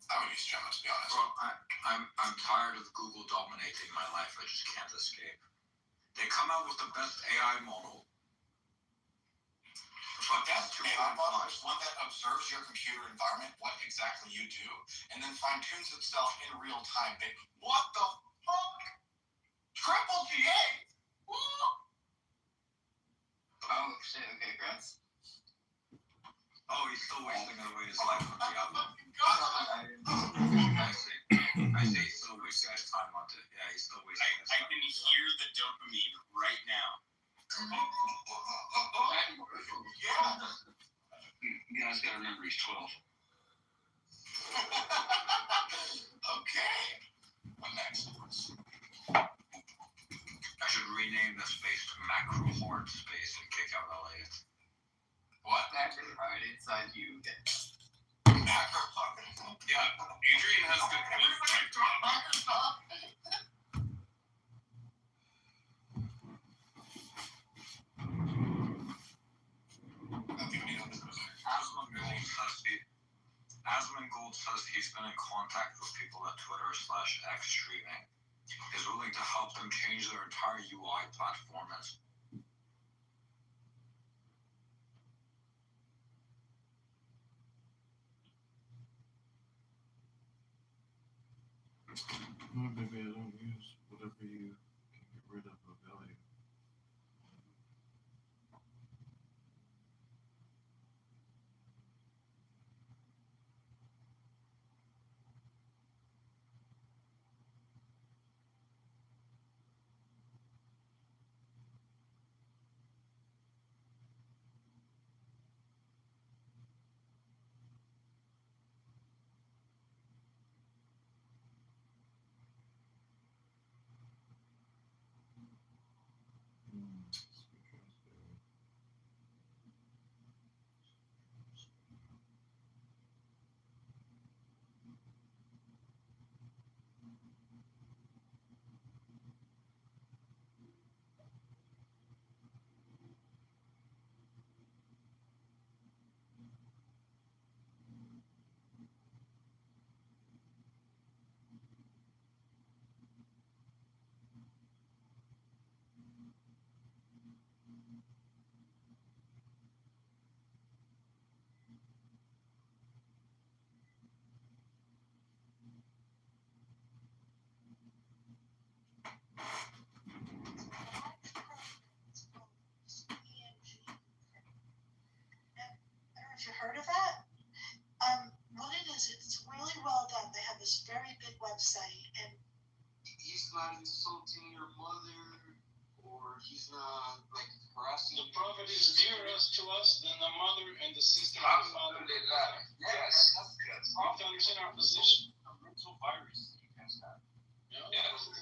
I would use Gemma, to be honest. Bro, I'm tired of Google dominating my life. I just can't escape. They come out with the best AI model. But that AI model is one that observes your computer environment, what exactly you do, and then fine-tunes itself in real time. What the fuck? Triple GA? Oh, shit, okay, congrats. Oh, he's still wasting away his life on Diablo. I see. He's still wasting his time on it. Yeah, he's still wasting his time. I can hear the dopamine right now. Yeah. You guys gotta remember he's 12. Okay. What next? I should rename this space to Macro Horde Space and kick out Elliot. What? Macro right inside you. Macro Horde? Yeah, Adrian has good points. Asmongold says he's been in contact with people at Twitter/X streaming. He's willing to help them change their entire UI platform. Maybe I don't use whatever you can get rid of value. this very big website, and he's not insulting your mother, or he's not like harassing. The prophet is dearer to us than the mother and the sister and the father. Yes. You have to understand our position. A mental virus you guys have. Yeah.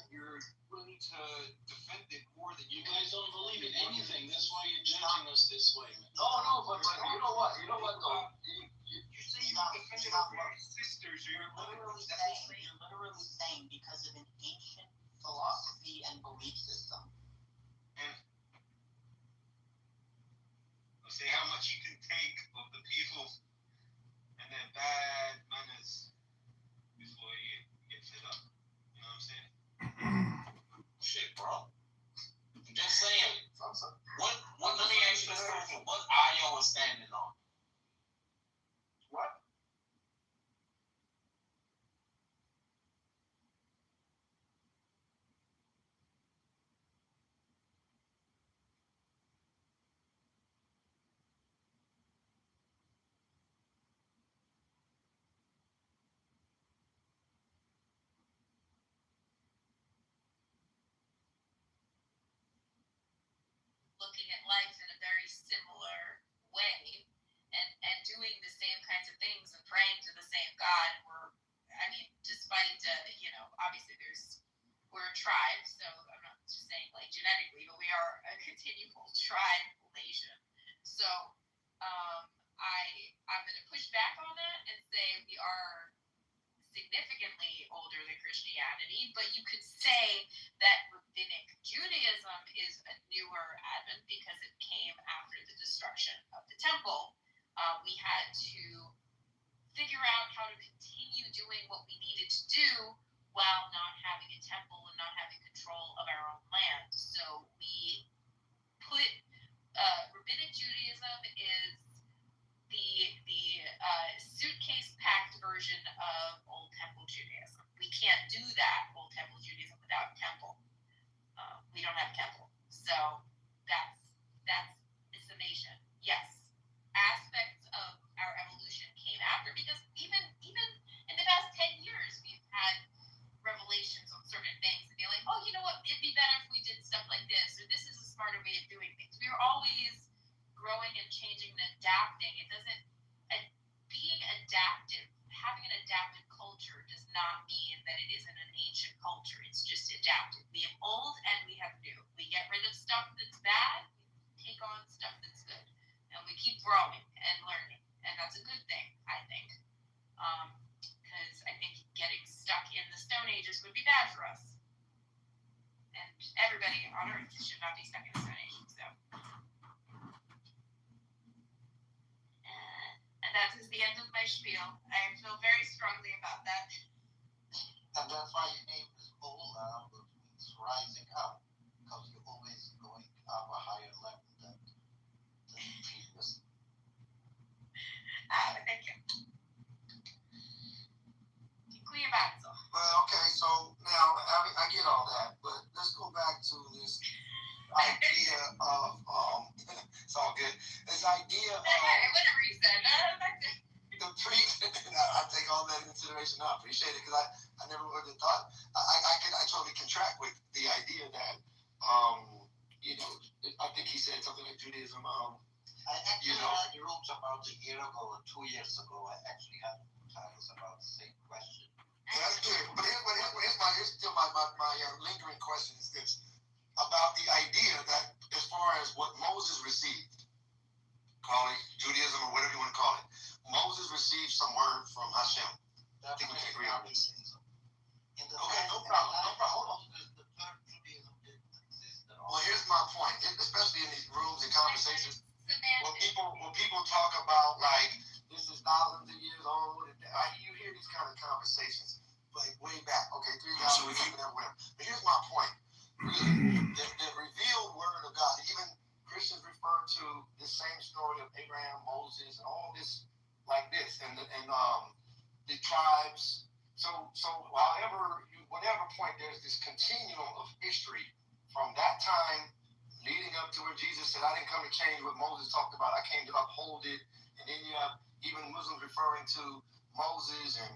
You're willing to defend it more than You guys don't believe in anything. That's why you're judging us this way. No, but you know what? You know what though? You say you defended our very sisters. You're literally saying because of an ancient philosophy and belief system. Let's see how much you can take of the people and their bad manners before you get fed up. You know what I'm saying? Shit, bro. Just saying. What? Let me ask you this question. What Io is standing on? What? Looking at life in a very similar way and doing the same kinds of things and praying to the same God. Despite, obviously we're a tribe, so I'm not just saying like genetically, but we are a continual tribal nation. So I'm going to push back on that and say we are significantly older than Christianity, but you could say that Rabbinic Judaism is a newer advent because it came after the destruction of the temple. We had to figure out how to continue doing what we needed to do while not having a temple and not having control of our own land. So we put Rabbinic Judaism is the suitcase packed version of Old Temple Judaism. We can't do that Old Temple Judaism without a temple. We don't have a temple. So that's the summation. Yes, aspects of our evolution came after, because even in the past 10 years we've had revelations on certain things and be like, oh, you know what, it'd be better if we did stuff like this, or this is a smarter way of doing things. We are always growing and changing and adapting. It doesn't, being adaptive, having an adaptive culture does not mean that it isn't an ancient culture. It's just adaptive. We have old and we have new. We get rid of stuff that's bad, we take on stuff that's good, and we keep growing and learning, and that's a good thing, I think. Because I think getting stuck in the Stone Ages would be bad for us, and everybody on Earth should not be stuck in the Stone Ages. So. And that is the end of my spiel. I feel very strongly about that. And that's why your name is Ola, which means rising up, because you're always going up a higher level than the previous. Thank you. Dziękuję bardzo. Well, okay, so now I get all that, but let's go back to this idea of it's all good. This idea of whatever you said. The I take all that into consideration. I appreciate it, because I never would have thought. I totally contract with the idea that I think he said something like Judaism. I actually had the rooms about a year ago or 2 years ago. I actually had titles about the same question. That's good. But here's still my lingering question is this. About the idea that as far as what Moses received, call it Judaism or whatever you want to call it, Moses received some word from Hashem. I think we can agree on this. Okay, no problem. Hold on. The third Judaism didn't exist at all. Well, here's my point, especially in these rooms and conversations, when people talk about like this is thousands of years old, and you hear these kind of conversations like way back. Okay, 3,000 years ago, whatever. But here's my point. The revealed word of God, even Christians refer to the same story of Abraham, Moses, and all this like this, and the tribes. So whatever point, there's this continuum of history from that time leading up to where Jesus said, I didn't come to change what Moses talked about, I came to uphold it. And then you have even Muslims referring to Moses and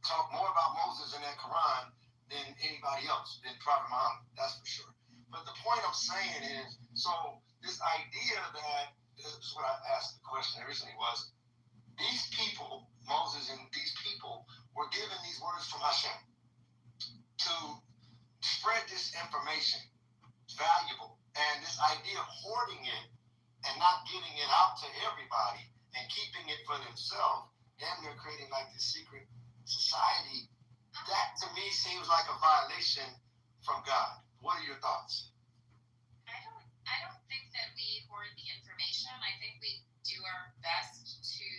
talk more about Moses in that Quran than anybody else, than Prophet Muhammad. That's for sure. But the point I'm saying is, so this idea that, this is what I asked the question originally was, these people, Moses and these people, were given these words from Hashem to spread this information. It's valuable. And this idea of hoarding it and not getting it out to everybody and keeping it for themselves, then they're creating like this secret society. That to me seems like a violation from God. What are your thoughts? I don't think that we hoard the information. I think we do our best to,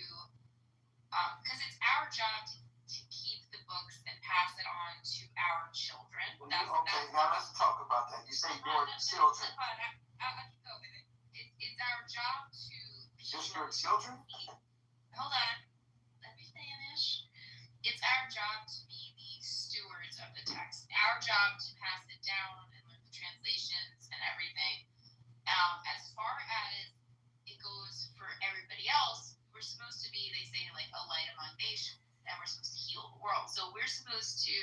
because it's our job to keep the books and pass it on to our children. Now let's talk about that. You say your children. I'll keep going with it. It's our job to. Just your children? Hold on. Let me finish. It's our job to be the stewards of the text. Our job to pass it down and learn the translations and everything. As far as it goes for everybody else, we're supposed to be, they say, like a light among nations, and we're supposed to heal the world. So we're supposed to,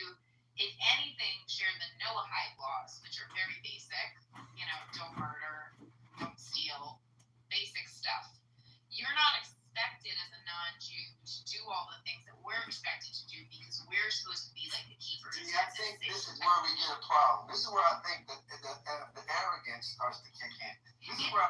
if anything, share the Noahide laws, which are very basic. You know, don't murder, don't steal, basic stuff. You're not expected as a non-Jew to do all the things that we're expected to do because we're supposed to be like the keepers. See, I think this is where we get a problem. This is where I think that the arrogance starts to kick in. This is where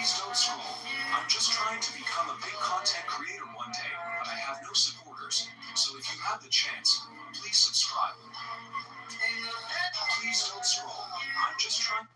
Please don't scroll. I'm just trying to become a big content creator one day, but I have no supporters. So if you have the chance, please subscribe. Please don't scroll. I'm just trying.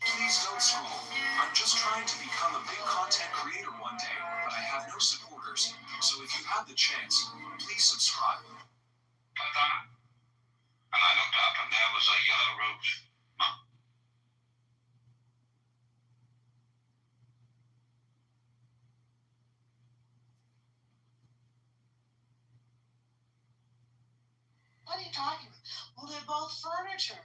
Please don't scroll. I'm just trying to become a big content creator one day, but I have no supporters. So if you have the chance, please subscribe. And I looked up and there was a yellow roach. What are you talking about? Well, they're both furniture.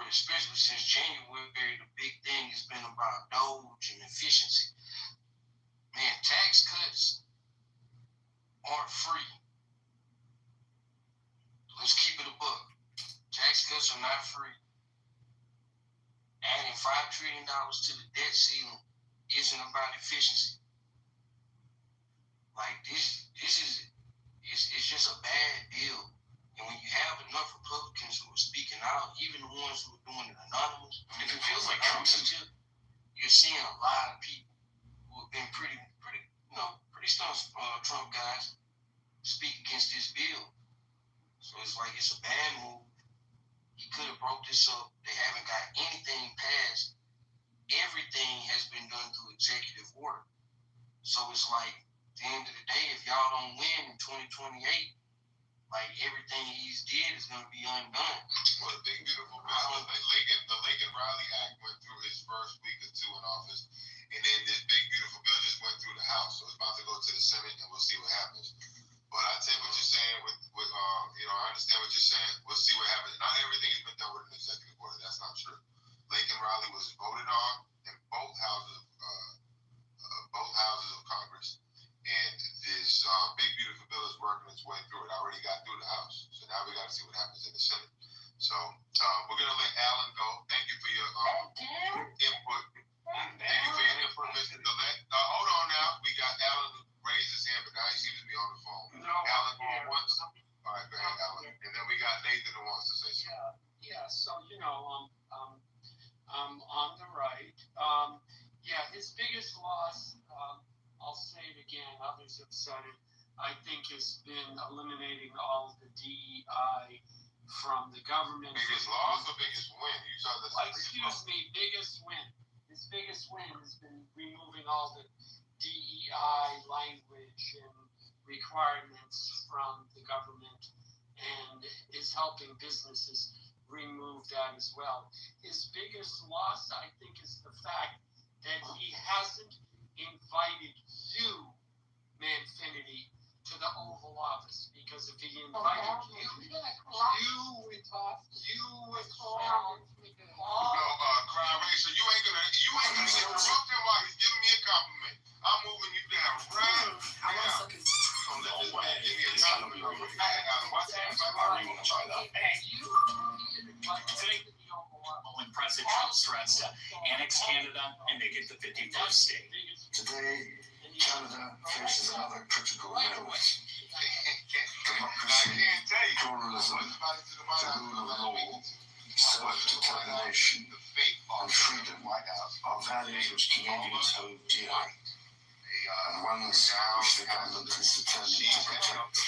especially since January, the big thing has been about Doge and efficiency. Man, tax cuts aren't free. Let's keep it a buck. Tax cuts are not free. Adding $5 trillion to the debt ceiling isn't about efficiency. Like this is it's just a bad deal. And when you have enough Republicans who are speaking out, even the ones who are doing it anonymous, if it feels like you're seeing a lot of people who have been pretty staunch Trump guys speak against this bill. So it's like it's a bad move. He could have broke this up. They haven't got anything passed. Everything has been done through executive order. So it's like, at the end of the day, if y'all don't win in 2028, like everything he's did is going to be undone. Well, the big beautiful bill, the Lincoln Riley Act went through his first week or two in office, and then the big beautiful bill just went through the House. So it's about to go to the Senate, and we'll see what happens. But I take what you're saying with I understand what you're saying. We'll see what happens. Not everything has been done with an executive order. That's not true. Lincoln Riley was voted on in both houses of Congress, and this big beautiful bill is working its way through. It already got through the House, so now we got to see what happens in the Senate. So we're gonna let Alan go. Thank you for your input. Thank you for your input, Mr. Dillette. Hold on now. We got Alan who raised his hand, but now he seems to be on the phone. Alan going once. All right, go ahead, Alan. And then we got Nathan who wants to say something. Yeah. So on the right. His biggest loss, I'll say it again, others have said it, I think has been eliminating all the DEI from the government. Biggest loss or biggest win? You saw this. Excuse me, biggest win. His biggest win has been removing all the DEI language and requirements from the government, and is helping businesses remove that as well. His biggest loss, I think, is the fact that he hasn't invited you, Manfinity, to the Oval Office. Because if he invited you would talk. Crowd racer, you ain't gonna interrupt him while he's giving me a compliment. I'm moving you down right now. When President Trump threats to annex Canada and make it the 51st state. Today, Canada faces another critical moment. Democracy, pluralism, the rule of law, self-determination, and freedom are values which Canadians hold dear, and ones which the government is determined to protect.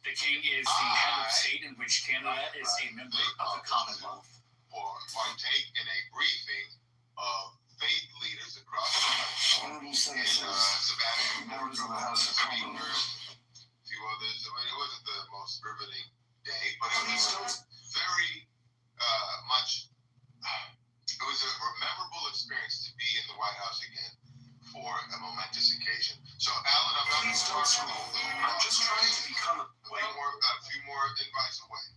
The King is the head of state in which Canada is a member of the Commonwealth. For partake in a briefing of faith leaders across the country. Honorable senators, members of the House of Commons, a few others. I mean, it wasn't the most riveting day, but it was very much. It was a memorable experience to be in the White House again for a momentous occasion. So, Alan, I'm just trying to become a few more invites away.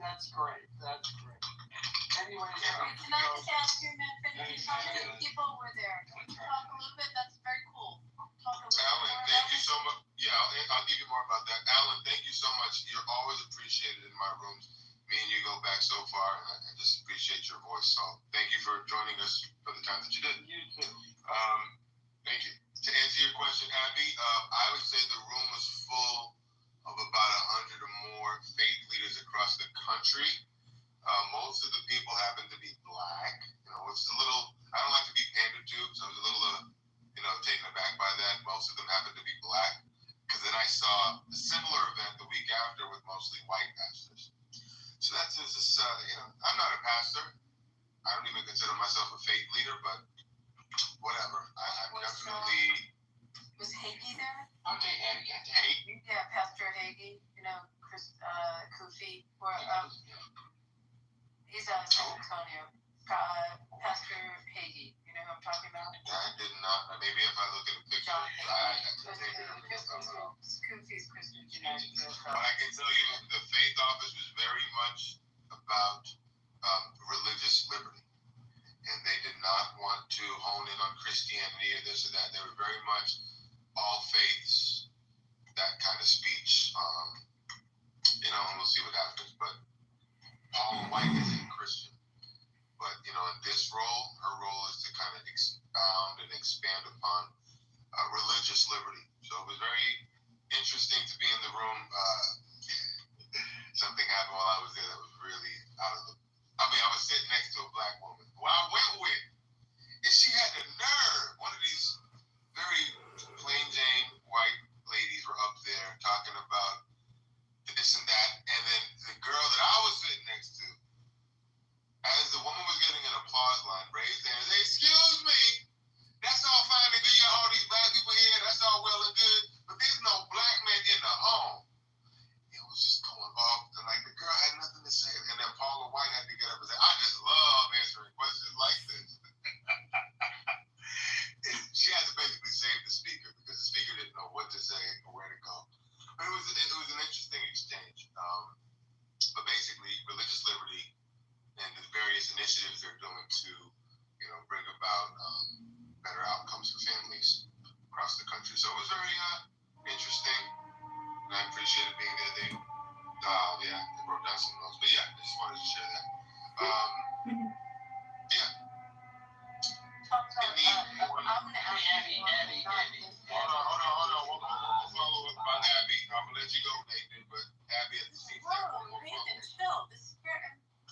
That's great. Anyway, can I just ask you, Manfinity, how many people were there? Can we talk a little bit? That's very cool. Alan, thank you so much. Yeah, I'll give you more about that. Alan, thank you so much. You're always appreciated in my rooms. Me and you go back so far, and I just appreciate your voice. So thank you for joining us for the time that you did. You too. Thank you. To answer your question, Abby, I would say the room was full of about 100 or more faith leaders across the country. Most of the people happen to be black, which is a little, I don't like to be pandered to, so I was a little, taken aback by that. Most of them happen to be black, because then I saw a similar event the week after with mostly white pastors. So that's just, I'm not a pastor. I don't even consider myself a faith leader, but whatever. I'm definitely. Was Hagee there? Okay, Hagee. Yeah, Pastor Hagee. Chris Kufi. He's out of San Antonio. Pastor Hagee. You know who I'm talking about? I did not. Maybe if I look at a picture. Kufi's Christian United. But I can tell you, the faith office was very much about Christianity or this or that. They were very much all faiths, that kind of speech. You know, and we'll see what happens. But Paula White is a Christian. But, you know, in this role, her role is to kind of expound and expand upon religious liberty. So it was very interesting to be in the room. Something happened while I was there that was really out of the... I mean, I was sitting next to a black woman who I went with, and she had the nerve. One of these very plain Jane white ladies were up there talking about this and that, and then the girl that I was sitting next to, as the woman was getting an applause line, raised their hand and said, "Excuse me, that's all fine and good. You got all these black people here. That's all well and good, but there's no black men in the home." It was just going off, and like the girl had nothing to say, and then Paula White had to get up and say, "I just love answering questions like this." And she had to basically save the speaker because the speaker didn't know what to say or where to go. But it was an interesting exchange. But basically, religious liberty and the various initiatives they're doing to, you know, bring about better outcomes for families across the country. So it was very interesting, and I appreciated being there. They wrote down some notes. But yeah, I just wanted to share that. Yeah. Abby. Hold on. One more follow up about Abby. I'm gonna let you go, Nathan. But Abby at the scene. Nathan, chill. This is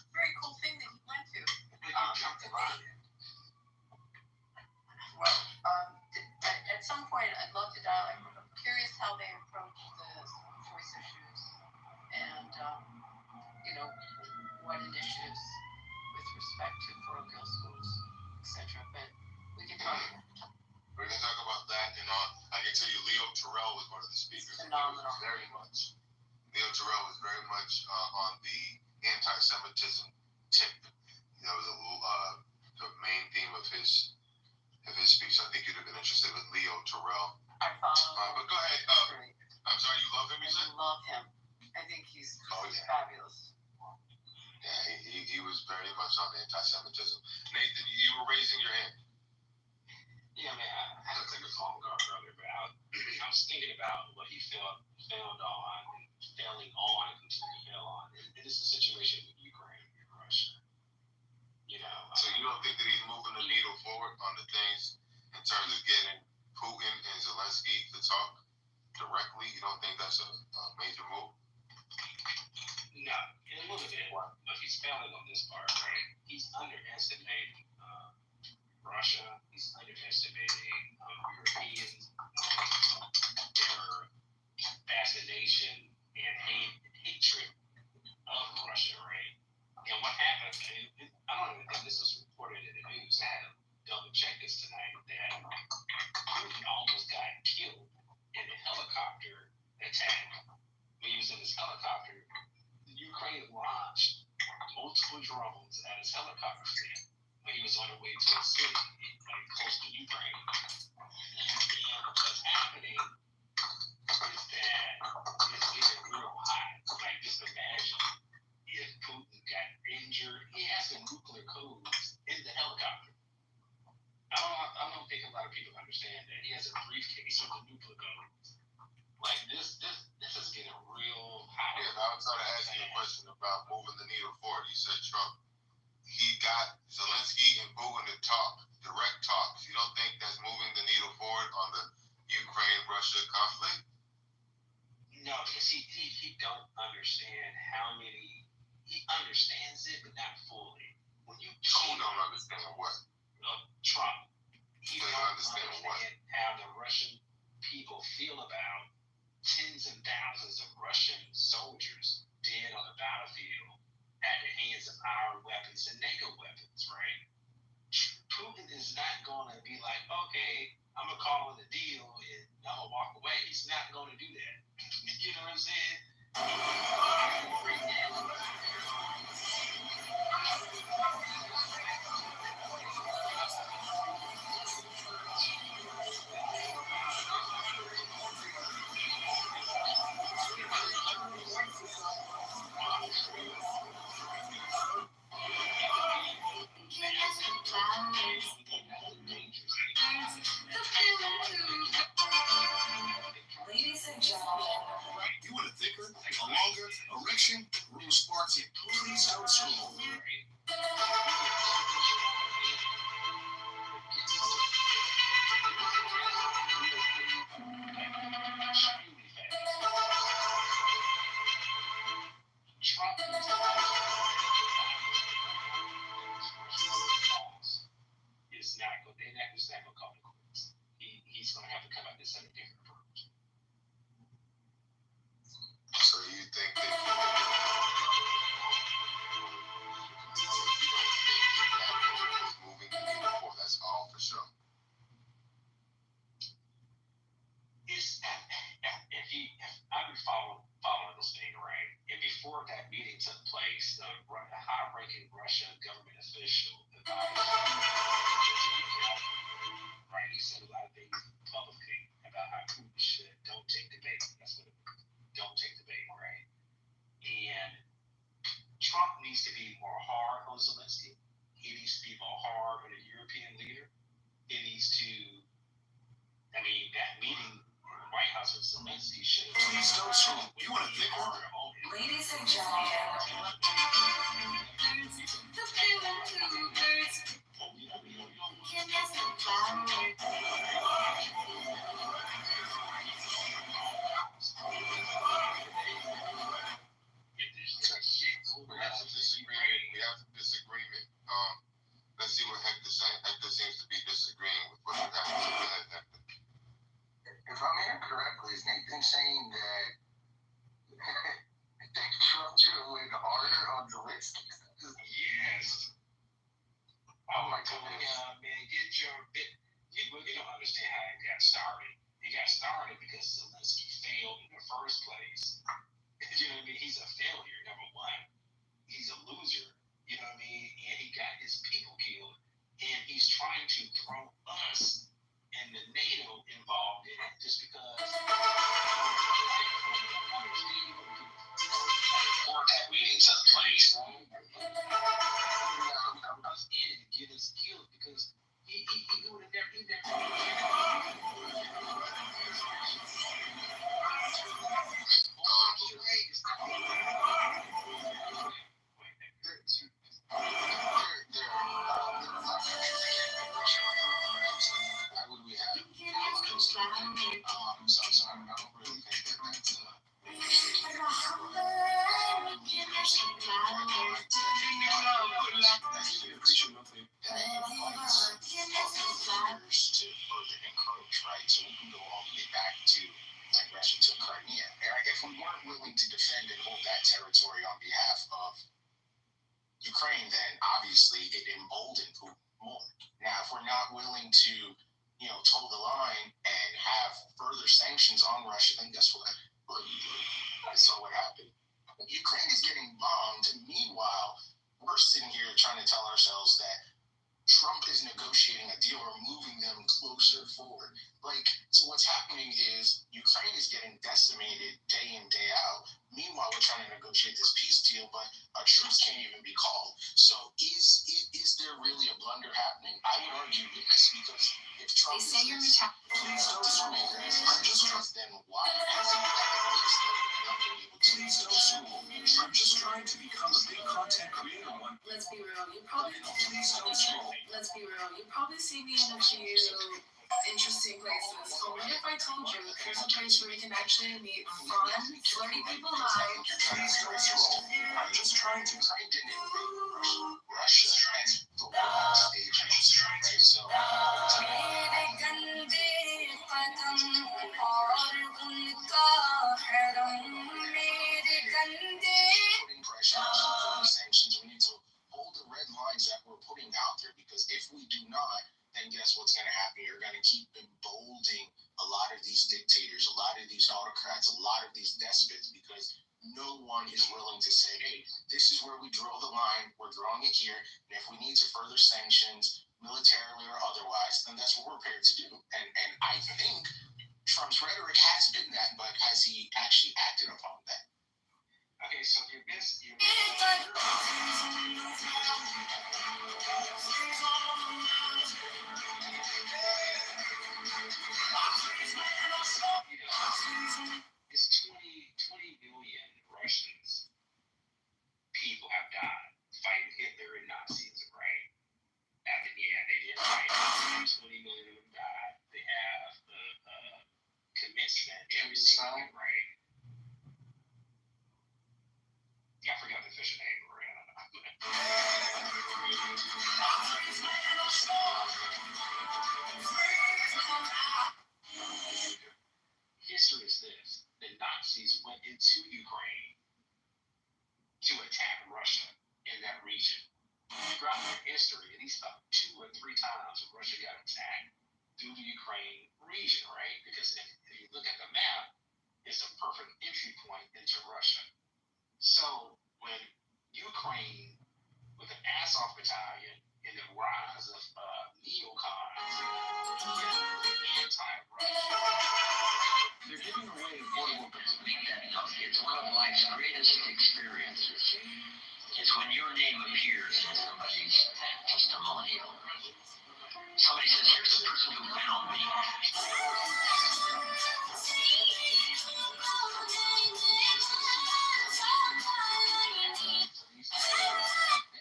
very cool thing that you went to. Well, at some point, I'd love to dialogue. I'm curious how they approach the choice issues and, you know, what initiatives with respect to parochial schools, etc. But we can talk. We're going to talk about that, and I can tell you Leo Terrell was one of the speakers. Phenomenal. Leo Terrell was very much on the anti-Semitism tip. That was the main theme of his speech. So I think you'd have been interested with Leo Terrell. I follow him. But go ahead. I'm sorry, you love him, you said? I love him. I think he's fabulous. Yeah, he was very much on the anti-Semitism. Nathan, you were raising your hand. Yeah, man, I had to take a phone call earlier, but I was thinking about what he failed on, failing on, and continuing to fail on. It is a situation with Ukraine and Russia. You know. So you don't think that he's moving the needle forward on the things in terms of getting Putin and Zelensky to talk directly? You don't think that's a major move? No, a little bit, but he's failing on this part, right? He's underestimating Russia. He's underestimating Europeans, their fascination and hatred of Russia, right? And what happened, I don't even think this was reported in the news. I had to double check this tonight, that Putin almost got killed in a helicopter attack. When he was in his helicopter, Ukraine launched multiple drones at his helicopter fleet when he was on the way to a city like close to Ukraine. And what's happening is that it's getting real hot. Like, just imagine if Putin got injured. He has some nuclear codes in the helicopter. I don't think a lot of people understand that. He has a briefcase with the nuclear codes. Like, this is getting real hot. Yeah, I was trying to ask you a question about moving the needle forward. You said Trump, he got Zelensky and Putin to talk, direct talks. You don't think that's moving the needle forward on the Ukraine-Russia conflict? No, because he don't understand how many. He understands it, but not fully. When you don't understand what? Trump. He doesn't don't understand what? How the Russian people feel about tens and thousands of Russian soldiers dead on the battlefield at the hands of our weapons and NATO weapons, right? Putin is not going to be like, okay, I'm going to call it a deal and I'm going to walk away. He's not going to do that. You know what I'm saying? he's going to have to come at this at a different approach. So you think that moving the needle for that's all for sure. I've been following this thing, right? And before that meeting took place, the high-ranking Russian government official advised, right? He said a lot of things publicly about how Putin should don't take the bait. That's what it was. Don't take the bait, right? And Trump needs to be more hard on Zelensky. He needs to be more hard on a European leader. He needs to, that meeting White House with Zelensky should have. Please don't scroll. You want to think harder? Ladies and gentlemen, We have a disagreement. Let's see what Hector's saying. Hector seems to be disagreeing with what you have to say. If I'm hearing correctly, is Nathan saying that Trump should have went harder on Zelensky? Yes. Oh my God, man, get your bit. You don't understand how it got started. It got started because Zelensky failed in the first place. You know what I mean? He's a failure, number one. He's a loser, you know what I mean? And he got his people killed. And he's trying to throw us and the NATO involved in it just because before that meeting took place, I was in it to get us killed because he would have never, Why would we have constructive? So I don't really think that that's to further encroach, right? So we can go all the way back to like Russia took Crimea. And if we weren't willing to defend and hold that territory on behalf of Ukraine, then obviously it emboldened Putin more. Now, if we're not willing to, toe the line and have further sanctions on Russia, then guess what? I saw what happened. Ukraine is getting bombed, and meanwhile, we're sitting here trying to tell ourselves that Trump is negotiating a deal or moving them closer forward. So what's happening is Ukraine is getting decimated day in, day out. Meanwhile, we're trying to negotiate this peace deal, but a truce can't even be called. So is there really a blunder happening? I would argue yes, because if Trump is this, please don't scroll. I'm just trying, then why has he Please don't scroll. I'm just trying to become a big content creator one. let's be real, you probably Please don't scroll. let's be real, you probably see me in a few interesting places. But what if I told you there's a place where you can actually meet fun, flirty people live? Please don't scroll. I'm just trying to Ukraine didn't invade Russia as the world stage industry, right? So putting pressure on sanctions, we need to hold the red lines that we're putting out there, because if we do not, then guess what's going to happen? You're going to keep emboldening a lot of these dictators, a lot of these autocrats, a lot of these despots, because no one is willing to say, hey, this is where we draw the line, we're drawing it here, and if we need to further sanctions, militarily or otherwise, then that's what we're prepared to do. And I think Trump's rhetoric has been that, but has he actually acted upon that? okay, so you missed. It's 20 million Russians. People have died fighting Hitler and Nazism, right? They did fight. 20 million of them died. They have commencement every single year, right? Yeah, I forgot the official name, times Russia got attacked through the Ukraine region, right? Because if you look at the map, it's a perfect entry point into Russia. So when Ukraine, with the Azov battalion and the rise of neocons, anti-Russian, They're giving away affordable It's one of life's greatest experiences. It's when your name appears in somebody's testimonial. Somebody says, here's the person who found me.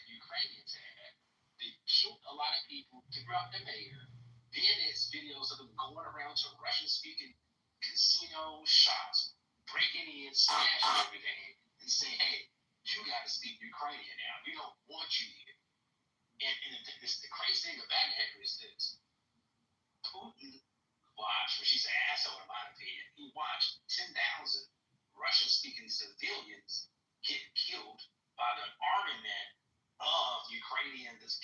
Ukrainians had. They killed a lot of people, threw out the mayor. Then it's videos of them going around to Russian-speaking casino shops, breaking in, smashing everything, and saying, hey, you got to speak Ukrainian now. We don't want you here. And the crazy thing about it is this. Putin watched, which he's an asshole in my opinion, he watched 10,000 Russian-speaking civilians get killed by the armament of Ukrainian this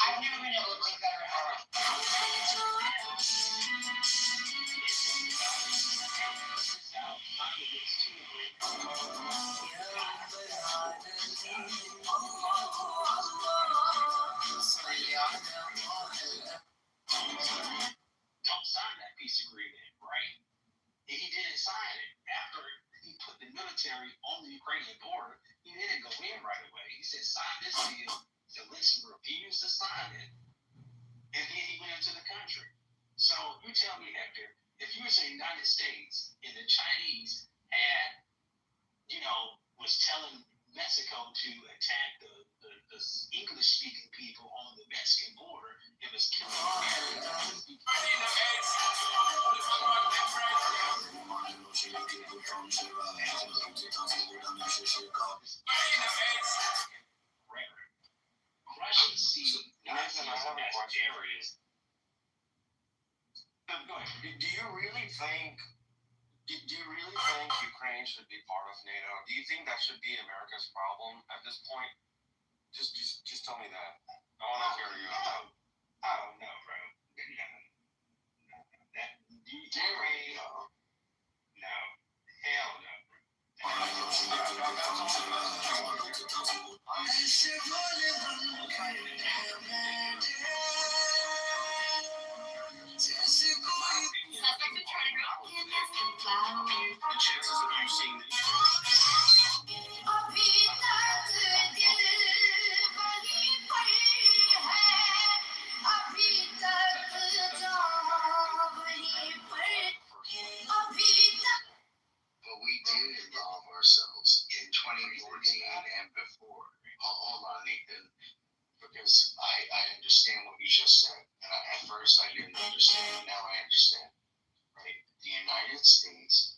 I've never been able to blink better in my life. Don't sign that peace agreement, right? And he didn't sign it after he put the military on the Ukrainian border. He didn't go in right away. He said, sign this deal. Zelensky refused to sign it. And then he went into the country. So you tell me, Hector, if you was in the United States and the Chinese had, was telling Mexico to attack the English-speaking people on the Mexican border, it was killing Russians see Nathan, I have a question. areas. Go ahead. Do you really think Ukraine should be part of NATO? Do you think that should be America's problem at this point? Just tell me that. I want to hear you on that. I don't know, bro. No. That Jerry, no. Hell no. The chances of you seeing But we did involve ourselves in 2014 and before. Hold on, Nathan, because I understand what you just said. And at first I didn't understand, now I understand. Right? The United States,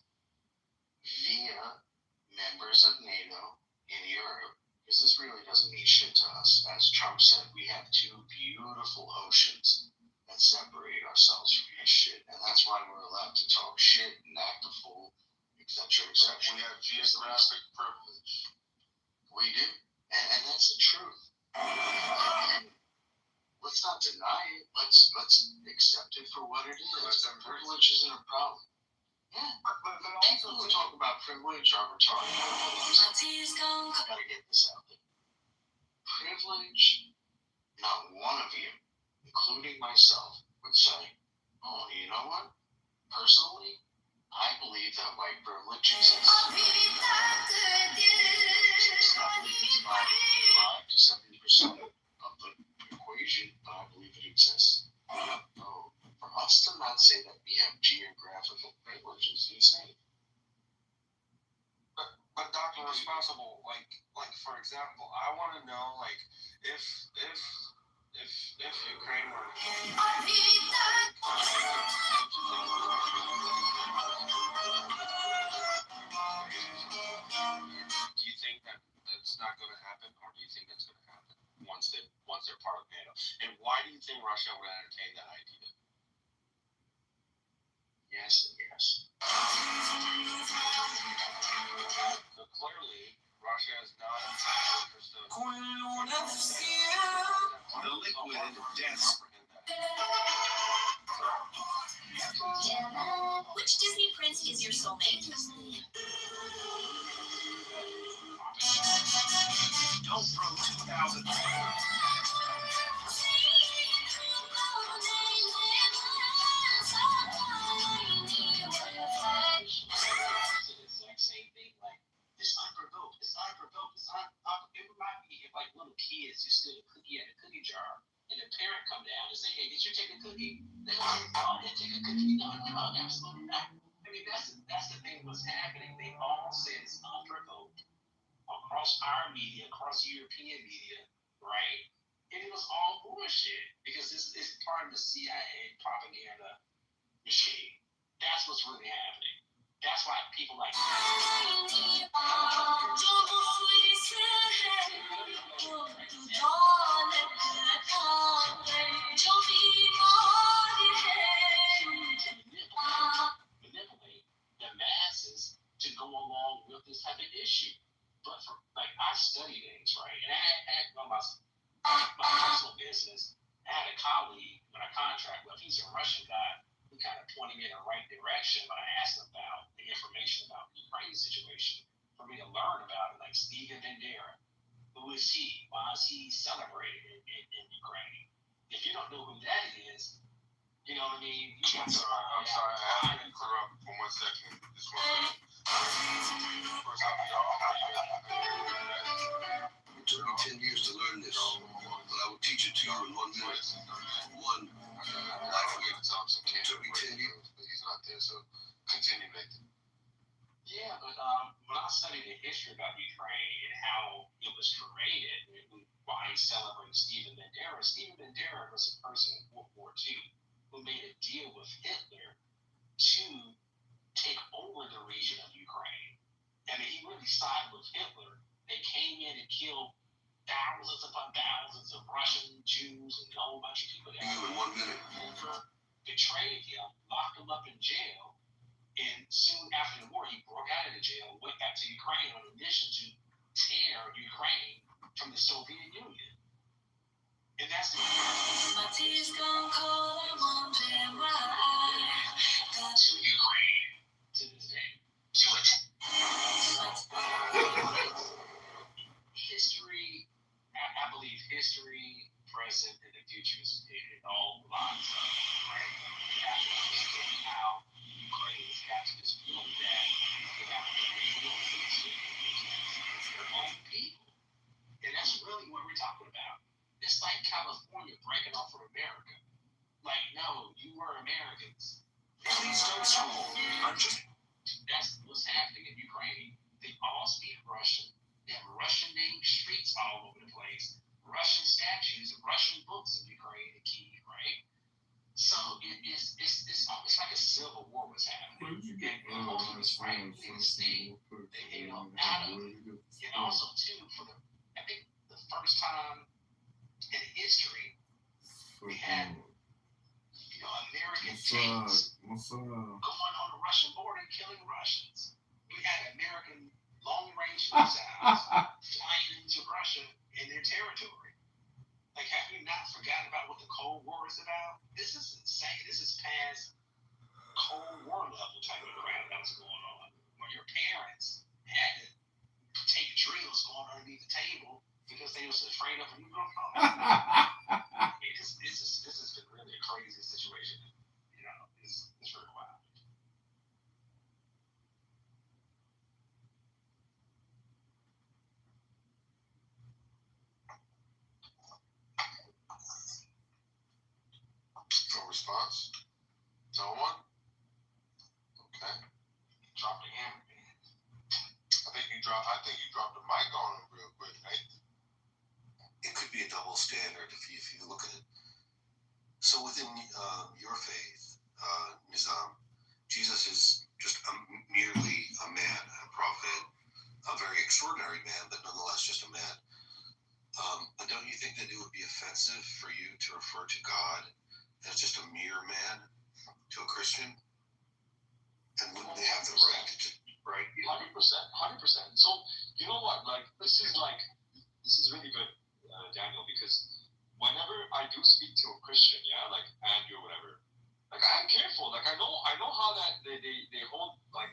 via members of NATO in Europe, because this really doesn't mean shit to us. As Trump said, we have two beautiful oceans that separate ourselves from this shit. And that's why we're allowed to talk shit and act a fool, etc., etc. We have geographic privilege. We do. And that's the truth. And let's not deny it. Let's accept it for what it is. Privilege isn't a problem. Yeah. But people who talk about privilege are retarded. I gotta get this out there. Privilege, not one of you, including myself, would say, oh, you know what? Personally, I believe that white privilege exists. It's about 5 to 70% of the equation, but I believe it exists. So for us to not say that we have geographical privilege is insane. But Dr. Responsible, like for example, I want to know, like, if Ukraine were do you think that that's not going to happen, or do you think that's going to happen once they're part of NATO? And why do you think Russia would entertain that idea? Yes and yes. The liquid death. Which Disney prince is your soulmate? Don't throw 2,000. Same thing, like it's unprovoked. It might be if like little kids you stood a cookie at a cookie jar and the parent come down and say, "Hey, did you take a cookie?" They go, "Oh, I didn't take a cookie." No, absolutely not. I mean, that's the thing. What's happening? They all say it's unprovoked across our media, across European media, right? And it was all bullshit because this is part of the CIA propaganda machine. That's what's really happening. That's why people like manipulate the masses to go along with this type of issue. But for like I study things, right? And I had my personal business. I had a colleague when I contract with, he's a Russian guy. He kind of pointed me in the right direction when I asked him about the information about the Ukraine situation for me to learn about it, like Steven Bandera. Who is he? Why is he celebrated in Ukraine? If you don't know who that is, you know what I mean? I'm sorry. I have to interrupt for 1 second. Just 1 second. First off, It took me 10 years to learn this, but I will teach it to you in 1 minute. It took me 10 years. But he's not there, so continue, Nathan. Yeah, but when I studied the history about Ukraine and how it was created, and why he celebrates Steven Bandera was a person in World War II who made a deal with Hitler to take over the region of Ukraine. I mean, he really sided with Hitler. They came in and killed thousands upon thousands of Russian Jews and a whole bunch of people there. You in 1 minute. Betrayed him, locked him up in jail, and soon after the war, he broke out of the jail, went back to Ukraine on a mission to tear Ukraine from the Soviet Union. And that's the to Ukraine to this day. To it. History, I believe history, present, and the future it all lines up, right? You have to understand how Ukraine has got to this point that they have to rebuild their own people. And that's really what we're talking about. It's like California breaking off from America. Like, no, you were Americans. Please don't scroll. That's what's happening in Ukraine. They all speak Russian. They have Russian named streets all over the place. Russian statues, Russian books in Ukraine and Kyiv, right? So it's like a civil war was happening. And most of us frankly stayed, out of it. And also too, I think the first time in history we had American tanks going on the Russian border and killing Russians. We had American long-range missiles flying into Russia in their territory. Like, have you not forgotten about what the Cold War is about? This is insane. This is past Cold War level type of crap that was going on. When your parents had to take drills going underneath the table because they was afraid of a nuclear bomb. This has been really a crazy situation. You know, it's really wild. No response? No one? Okay. Drop the hammer, man. I think you dropped the mic on him real quick, Nathan. It could be a double standard if you look at it. So within your faith, Nizam, Jesus is just merely a man, a prophet, a very extraordinary man, but nonetheless just a man. But don't you think that it would be offensive for you to refer to God as just a mere man to a Christian? And wouldn't they have the right to just, right? 100%. So, you know what? Like, this is really good, Daniel.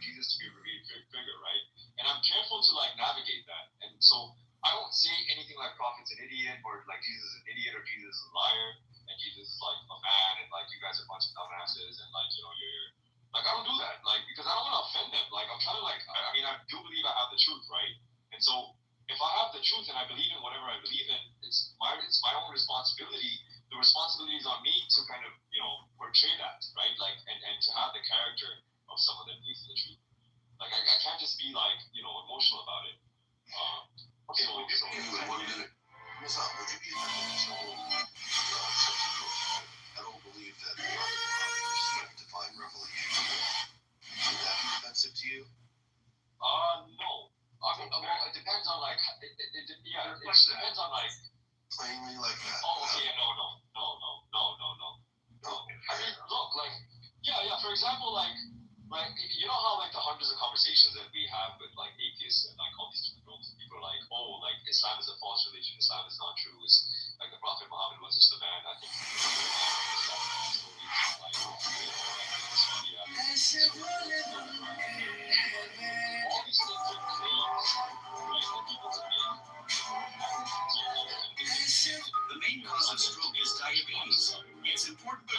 Jesus to be a revealed figure, right? And I'm careful to like navigate that. And so I don't say anything like prophet's an idiot or like Jesus is an idiot or Jesus is a liar and Jesus is like a man and like you guys are a bunch of dumbasses and like you're like I don't do that like because I don't want to offend them. Like I'm trying to like I mean I do believe I have the truth, right? And so if I have the truth and I believe in whatever I believe in, it's my own responsibility. The responsibility is on me to kind of portray that, right? Like and to have the character of someone that believes in the truth. Like I can't just be like emotional about it. Okay, so, anyway, 1 minute. Nizam, would you be I don't believe that the prophet is divine revelation. Would that be offensive to you? No. I mean, well, it depends on like it depends on like plainly like that. Oh, okay, no. I mean, look, like, yeah. For example, like you know how like the hundreds of conversations that we have with like atheists and like all these different groups, and people are like, oh, like Islam is a false religion, Islam is not true, it's like the Prophet Muhammad was just a man. I think all these things are claims, right, that people can make. The main cause of stroke is diabetes. It's important to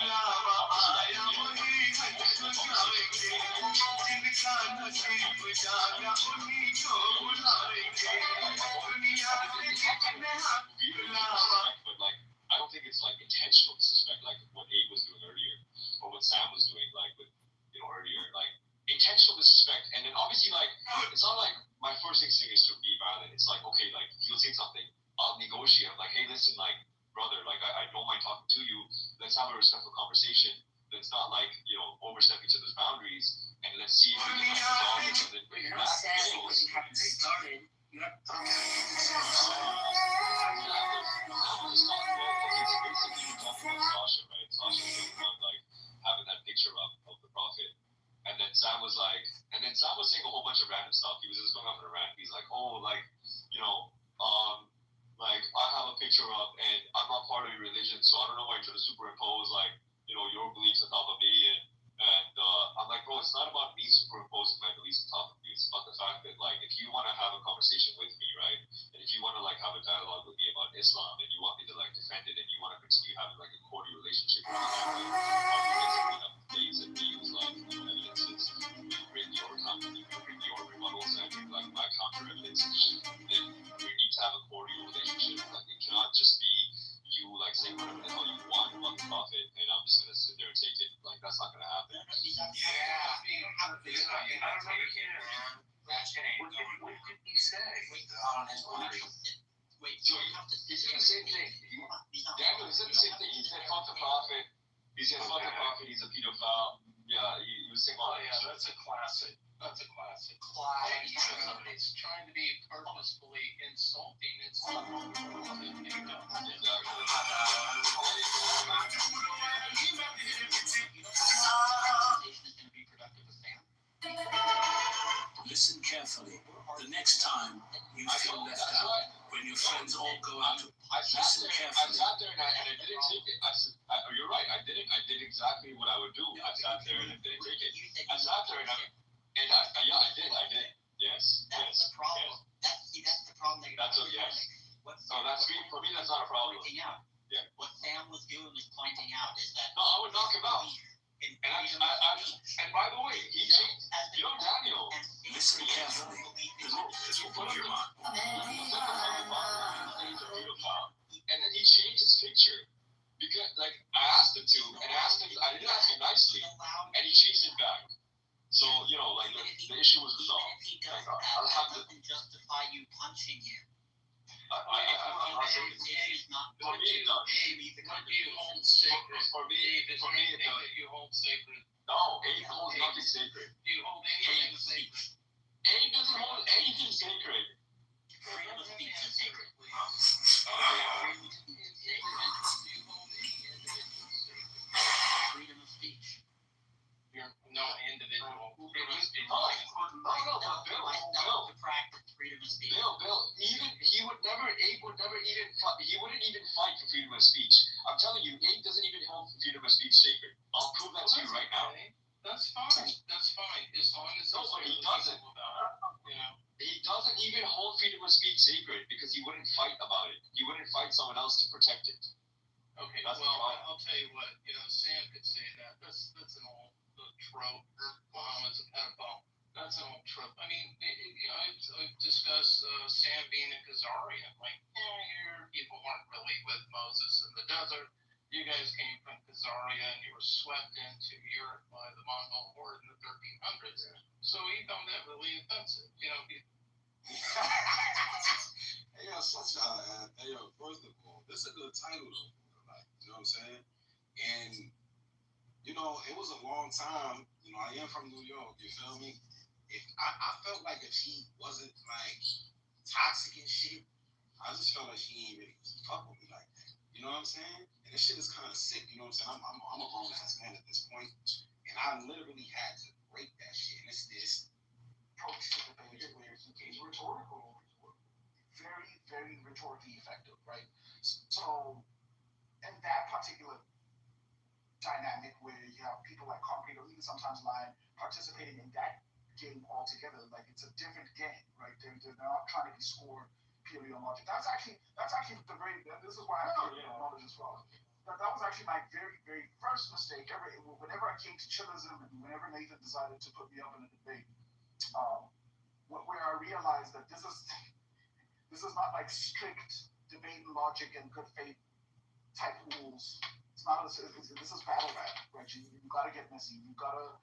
but like I don't think it's like intentional disrespect like what Abe was doing earlier or what Sam was doing like with earlier, like intentional disrespect. And then obviously like it's not like my first instinct is to be violent. It's like okay, like he'll say something, I'll negotiate. I'm like, hey, listen, like brother, like I don't mind talking to you. Let's have a respectful conversation. Let's not like overstep each other's boundaries, and let's see if we can resolve it. And then You're not sad because you haven't started. You have Sasha, right? Sasha was like having that picture of the prophet. And then Sam was saying a whole bunch of random stuff. He was just going off on a rant. He's like, oh, like, like I have a picture up and I'm not part of your religion, so I don't know why you're trying to superimpose like, your beliefs on top of me. And I'm like, bro, it's not about me superimposing my beliefs on top of you. It's about the fact that like if you want to have a conversation with me, right? And if you want to like have a dialogue with me about Islam and you want me to like defend it and you want to continue having like a cordial relationship with me, things and views like evidences, you bring your rebuttals and I bring like my counter evidence, then we need to have a cordial relationship. Like it cannot just be you like saying whatever the hell you want about the prophet and I'm just gonna sit there and take it. Like that's not gonna happen. What did you say? Wait, so he said the same thing. Daniel, he said the same thing. He said fuck the prophet. He said fuck the prophet, he's a pedophile. Yeah, he was saying all that. Yeah, that's a classic. Somebody's trying to be purposefully insulting. It's not listen carefully. The next time you feel left out, when your friends all go out to listen carefully. I sat there and I didn't take it. You're right. I did exactly what I would do. I sat there and I didn't take it. I sat there and I did. Yes. That's the problem. Yes. That's the problem. That's for me. That's not a problem. Pointing out. Yeah. What Sam was doing was pointing out is that. No, I would knock him out. And by the way, he changed. Daniel. Listen carefully. This will blow your mind. And then he changed his picture because, like, I asked him to, and I didn't ask him nicely, and he changed it back. So like the issue was resolved. If he does that, that doesn't justify you punching him. For me, it does. you hold sacred. For me, it does. You hold sacred. No, Abe holds nothing sacred. You hold anything sacred. Abe doesn't hold anything sacred. Freedom of speech is sacred. Freedom of speech. You're no individual. Freedom of speech. No, Bill. To practice freedom of speech. Bill, Abe wouldn't even fight for freedom of speech. I'm telling you, Abe doesn't even hold freedom of speech sacred. I'll prove that to you right now. That's fine. As long as is No, but he doesn't. You know. He doesn't even hold freedom of speech sacred because he wouldn't fight about it. He wouldn't fight someone else to protect it. Okay, That's well, the problem. I'll tell you what. You know, Sam could say that. That's an old trope. Muhammad's a pedophile. That's an old trope. I mean, you know, I've discussed Sam being a Khazarian. Like, your people weren't really with Moses in the desert. You guys came from Khazaria and you were swept into Europe by the Mongol horde in the 1300s. So he found that really offensive. You know, Hey, yo, first of all, this is a good title, though. Like, you know what I'm saying? And, you know, it was a long time. You know, I am from New York, you feel me? I felt like if he wasn't, like, toxic and shit, I just felt like he ain't really fuck with me like that. You know what I'm saying? And this shit is kind of sick, you know what I'm saying? I'm a grown ass man at this point, and I literally had to break that shit. And it's this approach to debate where he's rhetorical, very, very rhetorically effective, right? So, in that particular dynamic where you have people like Concrete or even sometimes Lion participating in that game altogether, like it's a different game, right? They're not trying to be scored purely on logic. That's actually the very, this is why I feel knowledge is wrong. That was actually my very, very first mistake ever. Whenever I came to chillism and whenever Nathan decided to put me up in a debate, where I realized that this is not like strict debate and logic and good faith type rules. It's not. This is battle rap, right? You gotta get messy. You gotta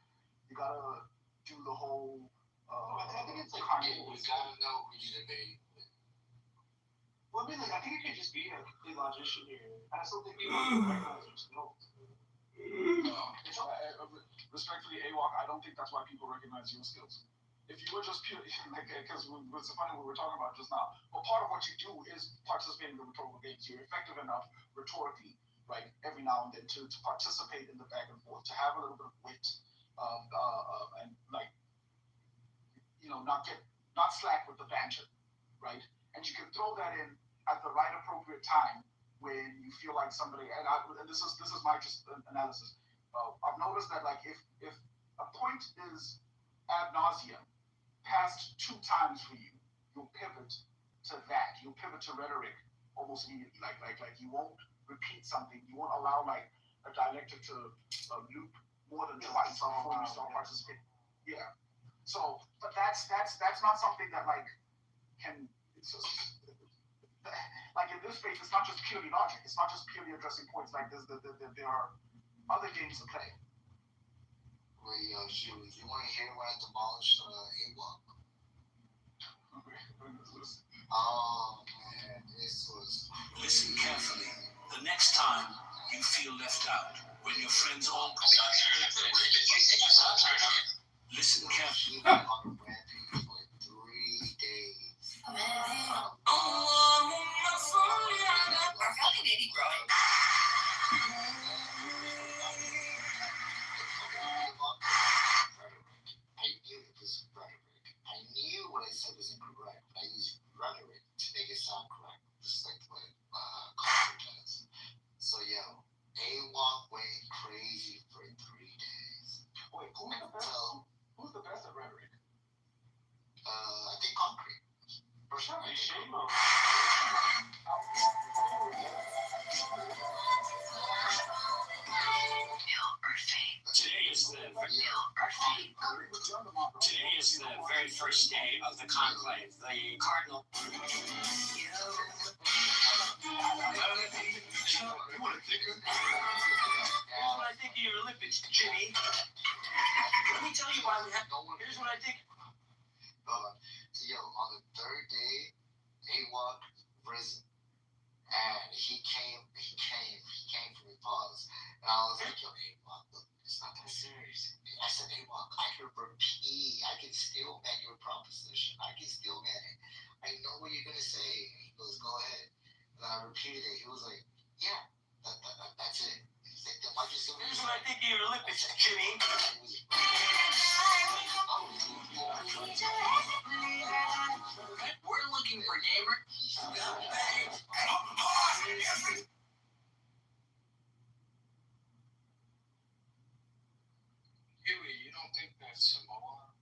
do the whole. I think it's like you gotta know who you debate. Well, I mean, like, I think you could just be a complete logician here. I still think you recognize your skills. Respectfully, AWOC, I don't think that's why people recognize your skills. If you were just pure, like, because it's funny what we were talking about just now, but part of what you do is participate in the rhetorical games. You're effective enough rhetorically, right, every now and then to participate in the back and forth, to have a little bit of wit, and like, you know, not slack with the banter, right? And you can throw that in at the right appropriate time when you feel like somebody. And this is my just analysis. I've noticed that like if a point is ad nauseum passed 2 times for you, you'll pivot to that. You'll pivot to rhetoric almost immediately. Like you won't repeat something. You won't allow like a dialectic to loop more than twice before you start participating. Yeah. So, but that's not something that like can. It's just, like in this space, it's not just purely logic. It's not just purely addressing points. Like there are other games to play. Wait, you want to hear when I demolished AWOC? Oh man, this was. Listen carefully. The next time you feel left out, when your friends all. Listen carefully. On a rampage for 3 days. Our fucking baby growing. I knew it was rhetoric. I knew what I said was incorrect. I used rhetoric to make it sound correct, just like what Congressman does. So AWOC went crazy for 3 days. Wait, who's the best at rhetoric? I think Concrete. For sure. Shame on. Today is the very first day of the conclave. The cardinal. You want to think of? Here's what I think of your Olympics, Jimmy. Let me tell you why we have. Here's what I think. So on the 3rd day, AWOC risen, and he came for me, pause, and I was like, AWOC, look, it's not that serious. I said, AWOC, I can repeat, I can still man your proposition, I can still man it. I know what you're gonna say. He goes, go ahead. And I repeated it. He was like, yeah, that's it. He's like, then why'd you say? Here's what I think of your Olympics, Jimmy. We're looking for gamers. Huey, you don't think that Samoa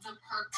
The perk.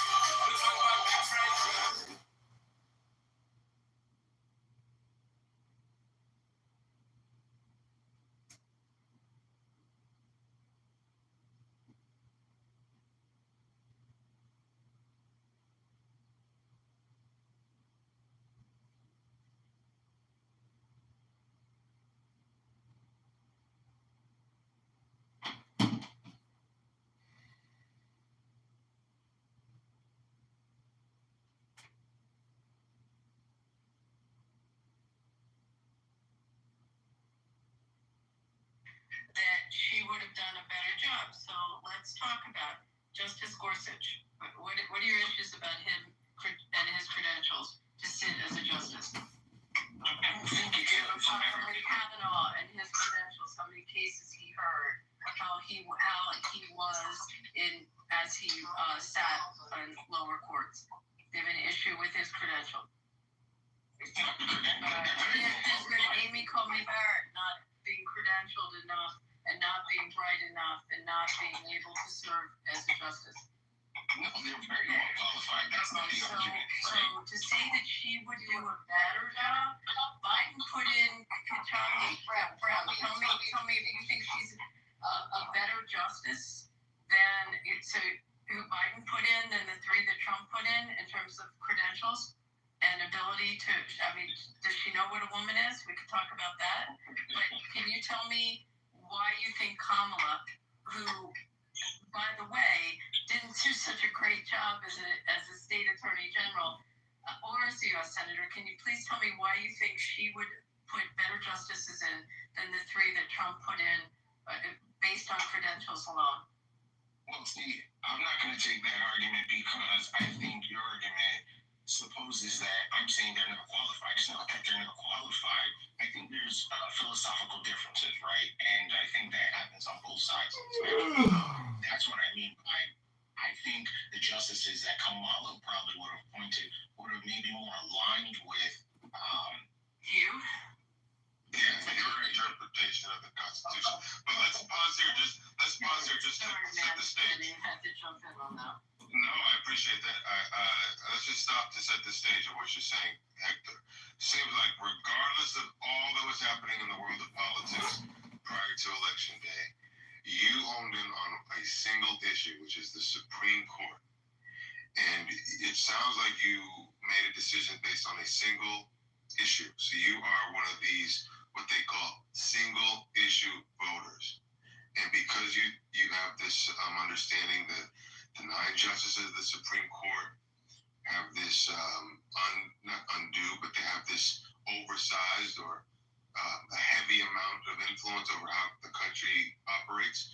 That she would have done a better job. So let's talk about Justice Gorsuch. What are your issues about him and his credentials to sit as a justice? I don't think it is. Kavanaugh and his credentials, how many cases he heard, how he was in as he sat on lower courts. They have an issue with his credential. Amy Coney Barrett not being credentialed enough and not being bright enough and not being able to serve as a justice. No, they're very well qualified. That's not the argument. So to say that she would do a better job, Biden put in Ketanji Brown. Tell me if you think she's a better justice than who Biden put in than the three that Trump put in terms of credentials and ability to. I mean, does she know what a woman is? We could talk about that. But can you tell me why you think Kamala, who, by the way, didn't do such a great job as a state attorney general or as a U.S. senator, can you please tell me why you think she would put better justices in than the three that Trump put in based on credentials alone? Well, see, I'm not going to take that argument because I think your argument supposes that I'm saying they're not qualified. It's not that they're not qualified. I think there's philosophical differences, right? And I think that happens on both sides. That's what I mean by I think the justices that Kamala probably would have appointed would have maybe more aligned with you. Yeah, your interpretation of the Constitution. But let's pause here just to set the stage. You had to jump in on that. No, I appreciate that. Let's just stop to set the stage of what you're saying, Hector. Seems like regardless of all that was happening in the world of politics prior to Election Day, you honed in on a single issue, which is the Supreme Court. And it sounds like you made a decision based on a single issue. So you are one of these, what they call single issue voters. And because you have this understanding that the 9 justices of the Supreme Court have this, not undue, but they have this oversized or a heavy amount of influence over how the country operates.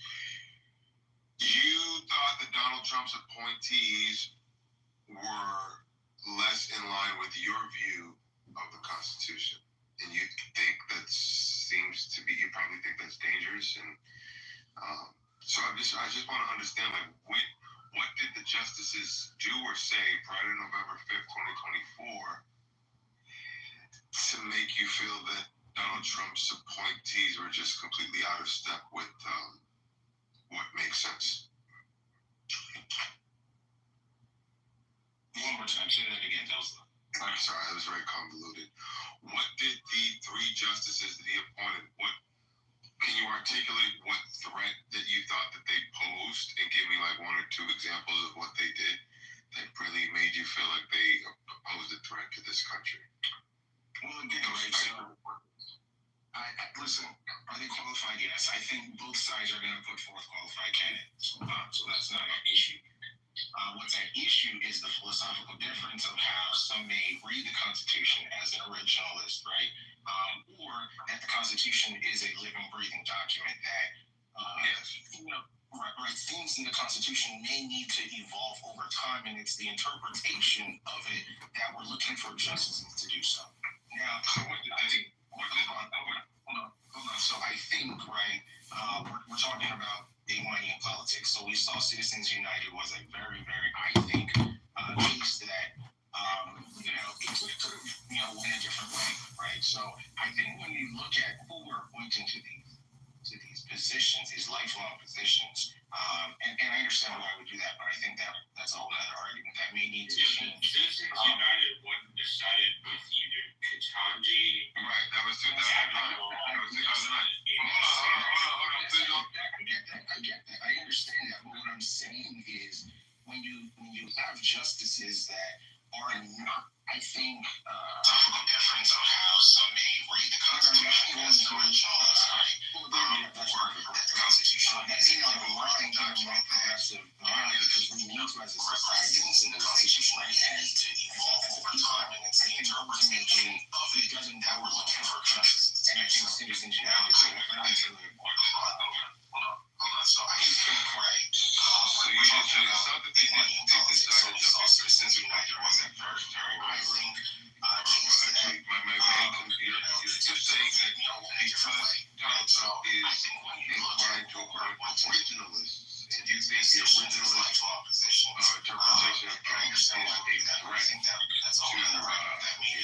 You thought that Donald Trump's appointees were less in line with your view of the Constitution. And you think that seems to be, you probably think that's dangerous. And so I just want to understand, like, what did the justices do or say prior to November 5th, 2024 to make you feel that Donald Trump's appointees were just completely out of step with what makes sense? One more time, say that again. I'm sorry, that was very convoluted. What did the 3 justices that he appointed, can you articulate what threat that you thought that they posed and give me like 1 or 2 examples of what they did that really made you feel like they posed a threat to this country? Well, again, right, so listen, are they qualified? Yes. I think both sides are going to put forth qualified candidates. So that's not an issue. What's at issue is the philosophical difference of how some may read the Constitution as an originalist, right? Or that the Constitution is a living, breathing document that, things in the Constitution may need to evolve over time, and it's the interpretation of it that we're looking for justices to do so. Now, hold on. So I think, right, we're talking about big money in politics. So we saw Citizens United was a very, very, I think, case that, it could have, went a different way, right? So I think when you look at who we're pointing to these positions, these lifelong positions. And I understand why I would do that, but I think that's a whole other argument that may need to change. Citizens United wasn't decided with either Katanji. Right, that was 2009. That was 2009. Hold on. Please don't. I get that. I understand that. But what I'm saying is, when you have justices that are not, I think, the difference of how some may read the Constitution as an original, or that the Constitution is in the line more progressive because we need to, as a society, the Constitution has to evolve over time, and it's the interpretation of it that we're looking for consensus. And I think Citizens United is a very good Hold on. So I think, right. So you just say it's not that they decided to Citizens United was at first very rising. Actually, my main computer is just saying that because Donald Trump is inclined to appoint originalists, and you think the originalist interpretation of Trump is a threat that's all to our country.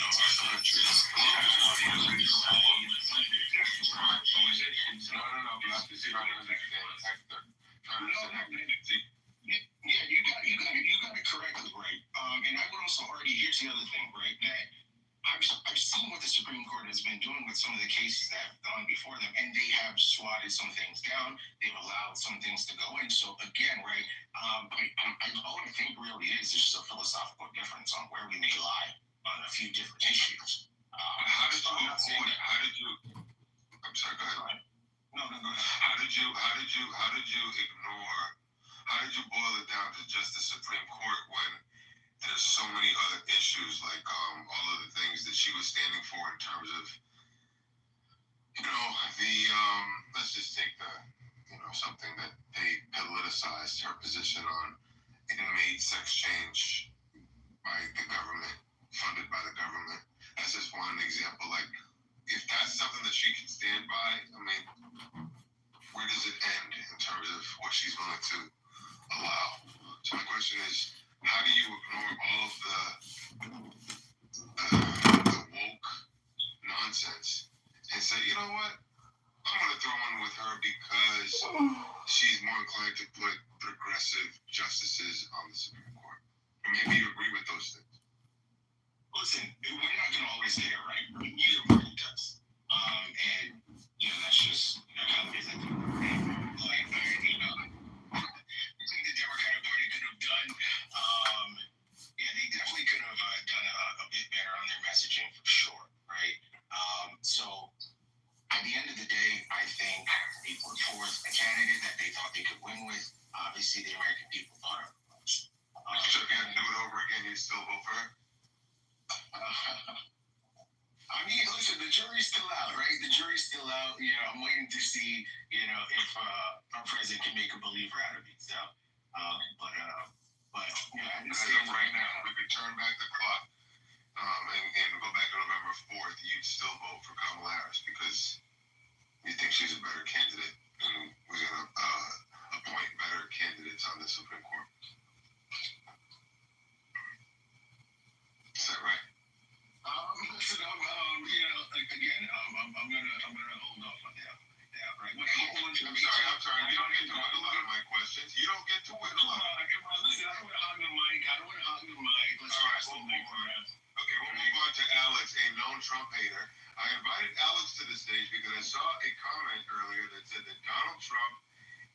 Yeah, you got it correctly, right? And I would also argue, here's the other thing, right? That I've seen what the Supreme Court has been doing with some of the cases that have gone before them, and they have swatted some things down. They've allowed some things to go in. So again, right? All I think really is just a philosophical difference on where we may lie on a few different issues. How did you? I'm sorry. Go ahead. No, go ahead. How did you ignore? How did you boil it down to just the Supreme Court when there's so many other issues, like all of the things that she was standing for in terms of, the let's just take something that they politicized her position on inmate sex change by the government, funded by the government. That's just one example. Like, if that's something that she can stand by, I mean, where does it end in terms of what she's willing to allow? So my question is, how do you ignore all of the woke nonsense and say, you know what, I'm going to throw in with her because she's more inclined to put progressive justices on the Supreme Court? Or maybe you agree with those things. Listen, we're not going to always get it right. Neither party does. And, that's just how it is. Like, the Democratic Party could have done, they definitely could have done a bit better on their messaging for sure, right? So at the end of the day, I think they put forth a candidate that they thought they could win with. Obviously, the American people thought otherwise. So if you had to do it over again, you'd still vote for her? I mean, listen, the jury's still out, right? The jury's still out. I'm waiting to see, if our president can make a believer out of me. So, but I just say right now, we could turn back the clock and go back to November 4th. You'd still vote for Kamala Harris because you think she's a better candidate, and we're gonna appoint better candidates on the Supreme Court. Is that right? I'm gonna hold off on that. Right? I'm sorry. You don't get to win a lot of my questions. You don't get to win a lot. Listen, I don't want to hog the mic. Let's try something for that. Okay, we'll move on to Alex, a known Trump hater. I invited Alex to the stage because I saw a comment earlier that said that Donald Trump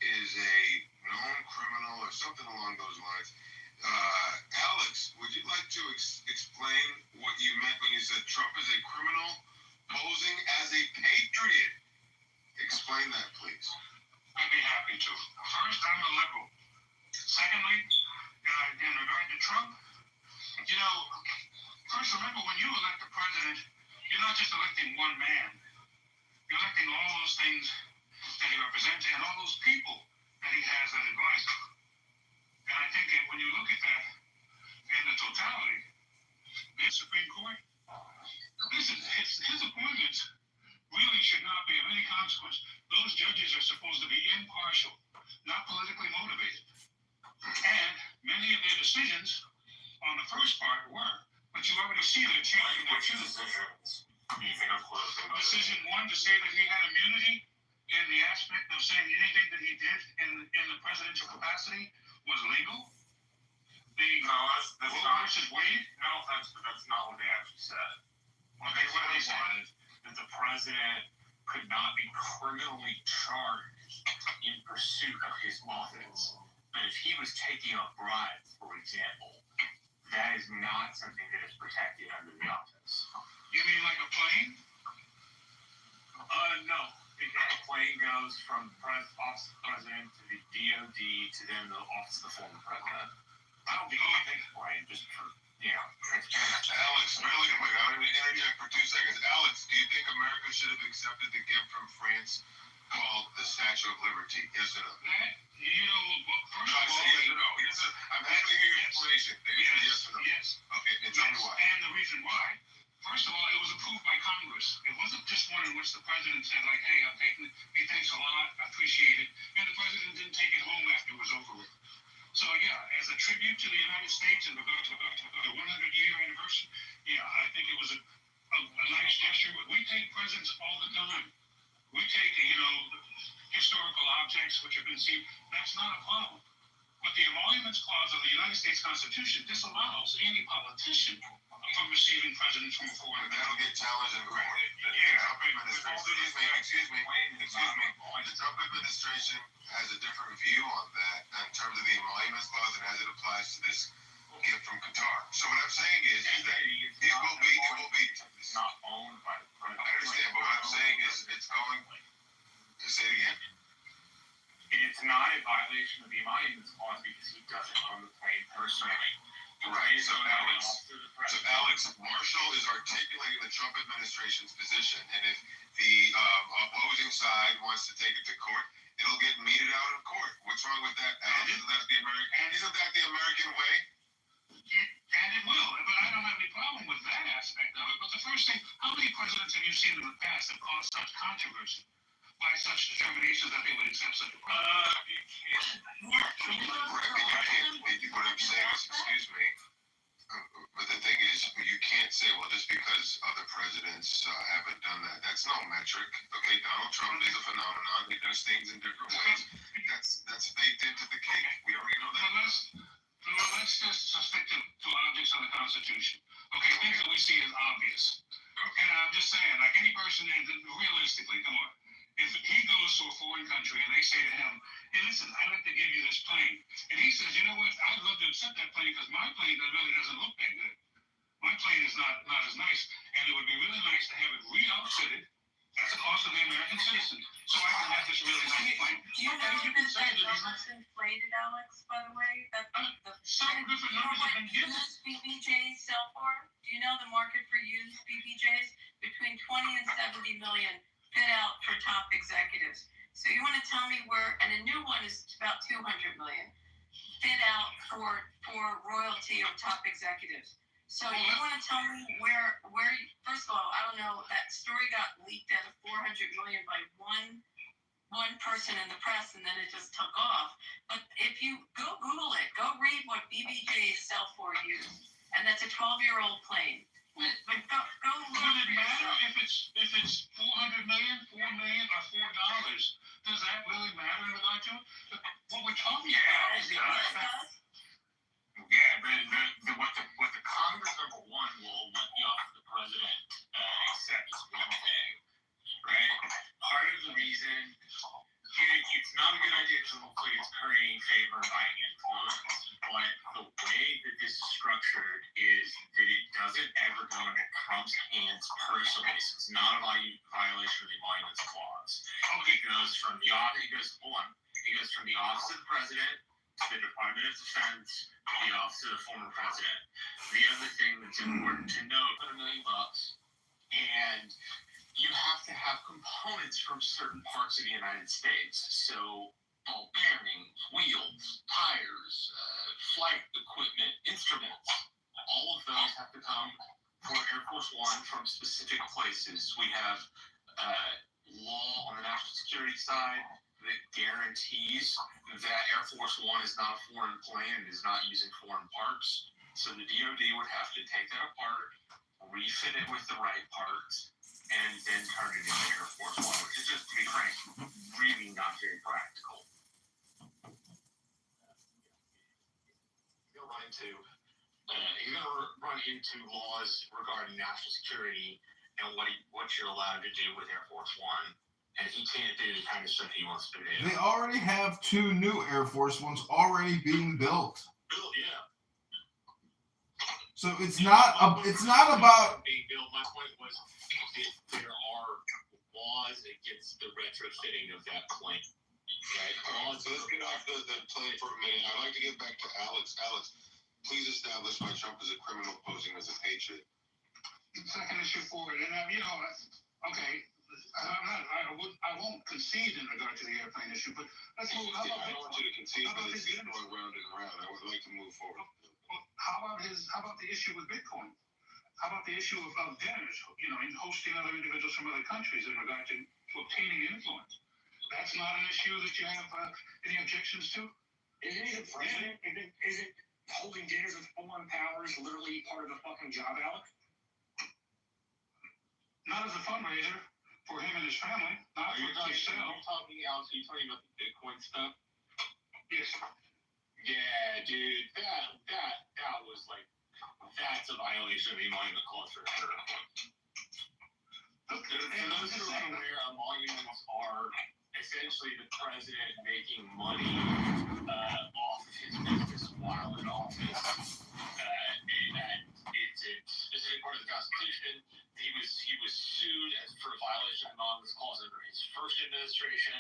is a known criminal or something along those lines. Alex, would you like to explain what you meant when you said Trump is a criminal posing as a patriot? Explain that, please. I'd be happy to. First, I'm a liberal. Secondly, in regard to Trump, first remember when you elect a president, you're not just electing one man. You're electing all those things that he represents and all those people that he has that advise him. And I think that when you look at that in the totality, the Supreme Court, listen, his appointments really should not be of any consequence. Those judges are supposed to be impartial, not politically motivated. And many of their decisions on the first part were, but you already see they're changing their tune. Decision one to say that he had immunity in the aspect of saying anything that he did in the presidential capacity was legal? That's Roe not. versus Wade? No, that's not what they actually said. Okay, what did they say? Was that the president could not be criminally charged in pursuit of his office. But if he was taking a bribe, for example, that is not something that is protected under the office. You mean like a plane? No. Because the plane goes from the office of the president to the DOD to then the office of the former president. I don't think you can take a plane just for, transparency. Alex, really quick, I'm going to interject for 2 seconds. Alex, do you think America should have accepted the gift from France called the Statue of Liberty? Yes or no? First No, I of said all, yes or no. I'm happy to hear your explanation. The answer is yes or no. Yes. Okay, and tell me why. And the reason why, first of all, it was approved by Congress. It wasn't just one in which the president said, like, hey, I'm taking it. Hey, thanks a lot. I appreciate it. And the president didn't take it home after it was over with. So, yeah, as a tribute to the United States in regard to the 100-year anniversary, yeah, I think it was a nice gesture. We take presents all the time. We take, historical objects which have been seen. That's not a problem. But the Emoluments Clause of the United States Constitution disallows any politician from receiving presents from a foreign That'll country. get challenged in court. Excuse me. The Trump administration has a different view on that in terms of the Emoluments Clause and as it applies to this gift from Qatar. So what I'm saying is that it will be. It's not owned by the president. I understand, but what I'm saying is it's going. Say it again. It's not a violation of the Emoluments Clause because he doesn't own the plane personally. Right. So Alex, Marshall is articulating the Trump administration's position, and if the opposing side wants to take it to court, it'll get meted out in court. What's wrong with that, Alex? Isn't that the American way? And it will, but I don't have any problem with that aspect of it. But the first thing, how many presidents have you seen in the past that caused such controversy by such determinations that they would accept such a problem? What I'm saying is, excuse me, but the thing is, you can't say, well, just because other presidents haven't done that. That's no metric. Okay, Donald Trump is a phenomenon. He does things in different ways. That's baked into the cake. We already know that. Let's just stick to objects of the Constitution. Okay, things that we see as obvious. And I'm just saying, like any person, realistically, come on. If he goes to a foreign country and they say to him, hey, listen, I'd like to give you this plane. And he says, you know what, I'd love to accept that plane because my plane really doesn't look that good. My plane is not as nice. And it would be really nice to have it re-outfitted at the cost of the American citizen. So I can have this really nice plane. Do you know that number's inflated, Alex, by the way? Several different numbers have been given. Used BBJs sell for? Do you know the market for used BBJs? Between 20 and 70 million. Fit out for top executives. So you want to tell me where, and a new one is about 200 million. Fit out for royalty or top executives. So you want to tell me where? First of all, I don't know. That story got leaked out of 400 million by one person in the press, and then it just took off. But if you go Google it, go read what BBJs sell for used, and that's a 12-year-old plane. But go look. Does it matter if it's 400 million, $4 million, or $4? Does that really matter in regard to it? What we're talking about is the aspect. Yeah, what the Congress, number one, will let the president accept is one thing, right? Part of the reason it's not a good idea because it looks like it's currying favor by influence, but the way that this is structured is that it doesn't ever go into Trump's hands personally, so it's not a violation of the Emoluments Clause. It goes from the office of the president to the Department of Defense to the office of the former president. The other thing that's important to note, $100 million, and you have to have components from certain parts of the United States. So ball bearings, wheels, tires, flight equipment, instruments, all of those have to come for Air Force One from specific places. We have law on the national security side that guarantees that Air Force One is not a foreign plane and is not using foreign parts. So the DoD would have to take that apart, refit it with the right parts, and then turn it into Air Force One, which is just, to be frank, into laws regarding national security and what you're allowed to do with Air Force One, and he can't do the kind of stuff he wants to do. They already have 2 new Air Force Ones already being built. Yeah. So it's not about being built. My point was that there are laws against the retrofitting of that plane. Right. All right. So let's get off the plane for a minute. I'd like to get back to Alex. Alex, please establish why Trump is a criminal posing as a patriot. Second issue forward, and okay, I won't concede in regard to the airplane issue, but let's move. I don't want you to concede, but it's going round and round. I would like to move forward. How about the issue with Bitcoin? How about the issue of debtors, in hosting other individuals from other countries in regard to obtaining influence? That's not an issue that you have any objections to? Isn't holding dinners with foreign powers literally part of the fucking job, Alex? Not as a fundraiser for him and his family. Not for himself. Are you talking about the Bitcoin stuff? Yes. Yeah, dude, that was like, that's a violation of the emolument clause for sure. For those who are unaware, emoluments are essentially the president making money off of his business while in office. And it's a specific part of the Constitution. He was sued for a violation of the emoluments clause under his first administration.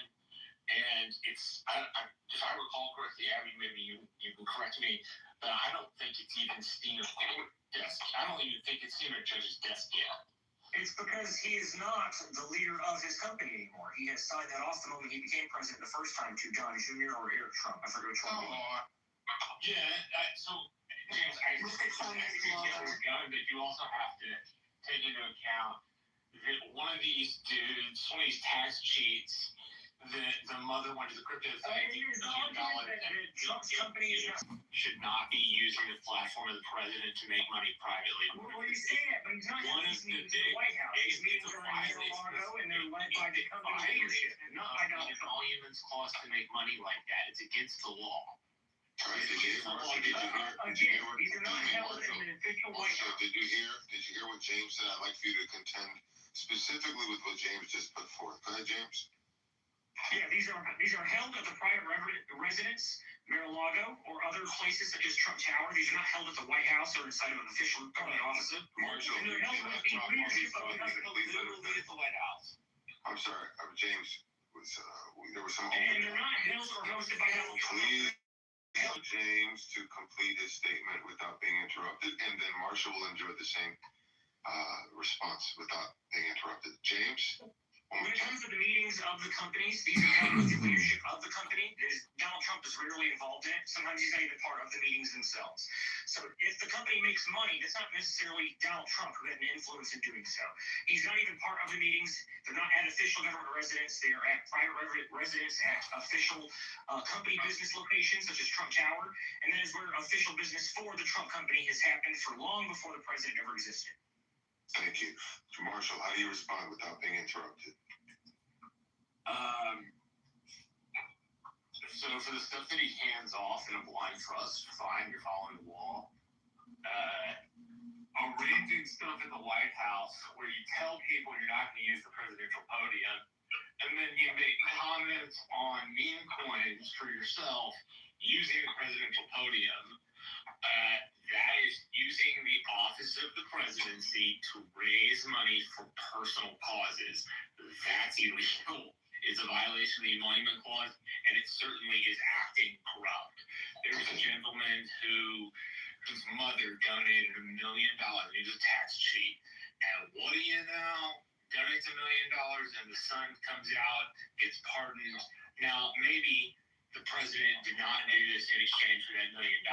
And it's, if I recall correctly, Abby, maybe you can correct me, but I don't think it's even seen a court desk. I don't even think it's seen a judge's desk yet. It's because he is not the leader of his company anymore. He has signed that off the moment he became president the first time to John Jr. or Eric Trump. I forget which one. Yeah, so, James, I think we're done, but you also have to take into account that one of these dudes, one of these tax cheats, the mother went to the crypto thing, $1 million. Trump's company should not be using the platform of the president to make money privately. Well, you say that, but he's not using it in the White House. He's meetings are in Mar-a-Lago, and they're led by the company leadership, and not by Donald Trump. Emoluments clause to make money like that. It's against the law. Did you hear what These are not held in an official White House. Did you hear what James said? I'd like for you to contend specifically with what James just put forth. Go ahead, James. Yeah, these are held at the private residence, Mar-a-Lago, or other places such as Trump Tower. These are not held at the White House or inside of an official government office. Marshall, and they're held at the leadership of the government, literally at the White House. I'm sorry, James. There was some. And they're not held or hosted by Donald Trump. Please allow James to complete his statement without being interrupted, and then Marshall will enjoy the same response without being interrupted. James. When it comes to the meetings of the companies, these are held with the leadership of the company. Donald Trump is rarely involved in it. Sometimes he's not even part of the meetings themselves. So if the company makes money, that's not necessarily Donald Trump who had an influence in doing so. He's not even part of the meetings. They're not at official government residence. They are at private residence at official company business locations such as Trump Tower. And that is where official business for the Trump company has happened for long before the president ever existed. Thank you. Marshall, how do you respond without being interrupted? So for the stuff that he hands off in a blind trust, fine, you're following the law. Arranging stuff at the White House where you tell people you're not going to use the presidential podium, and then you make comments on meme coins for yourself using the presidential podium. That is using the office of the presidency to raise money for personal causes. That's illegal. It's a violation of the emolument clause, and it certainly is acting corrupt. There was a gentleman whose mother donated $1 million. He was a tax cheat. And what do you know? Donates $1 million, and the son comes out, gets pardoned. Now, maybe the president did not do this in exchange for that $1 million,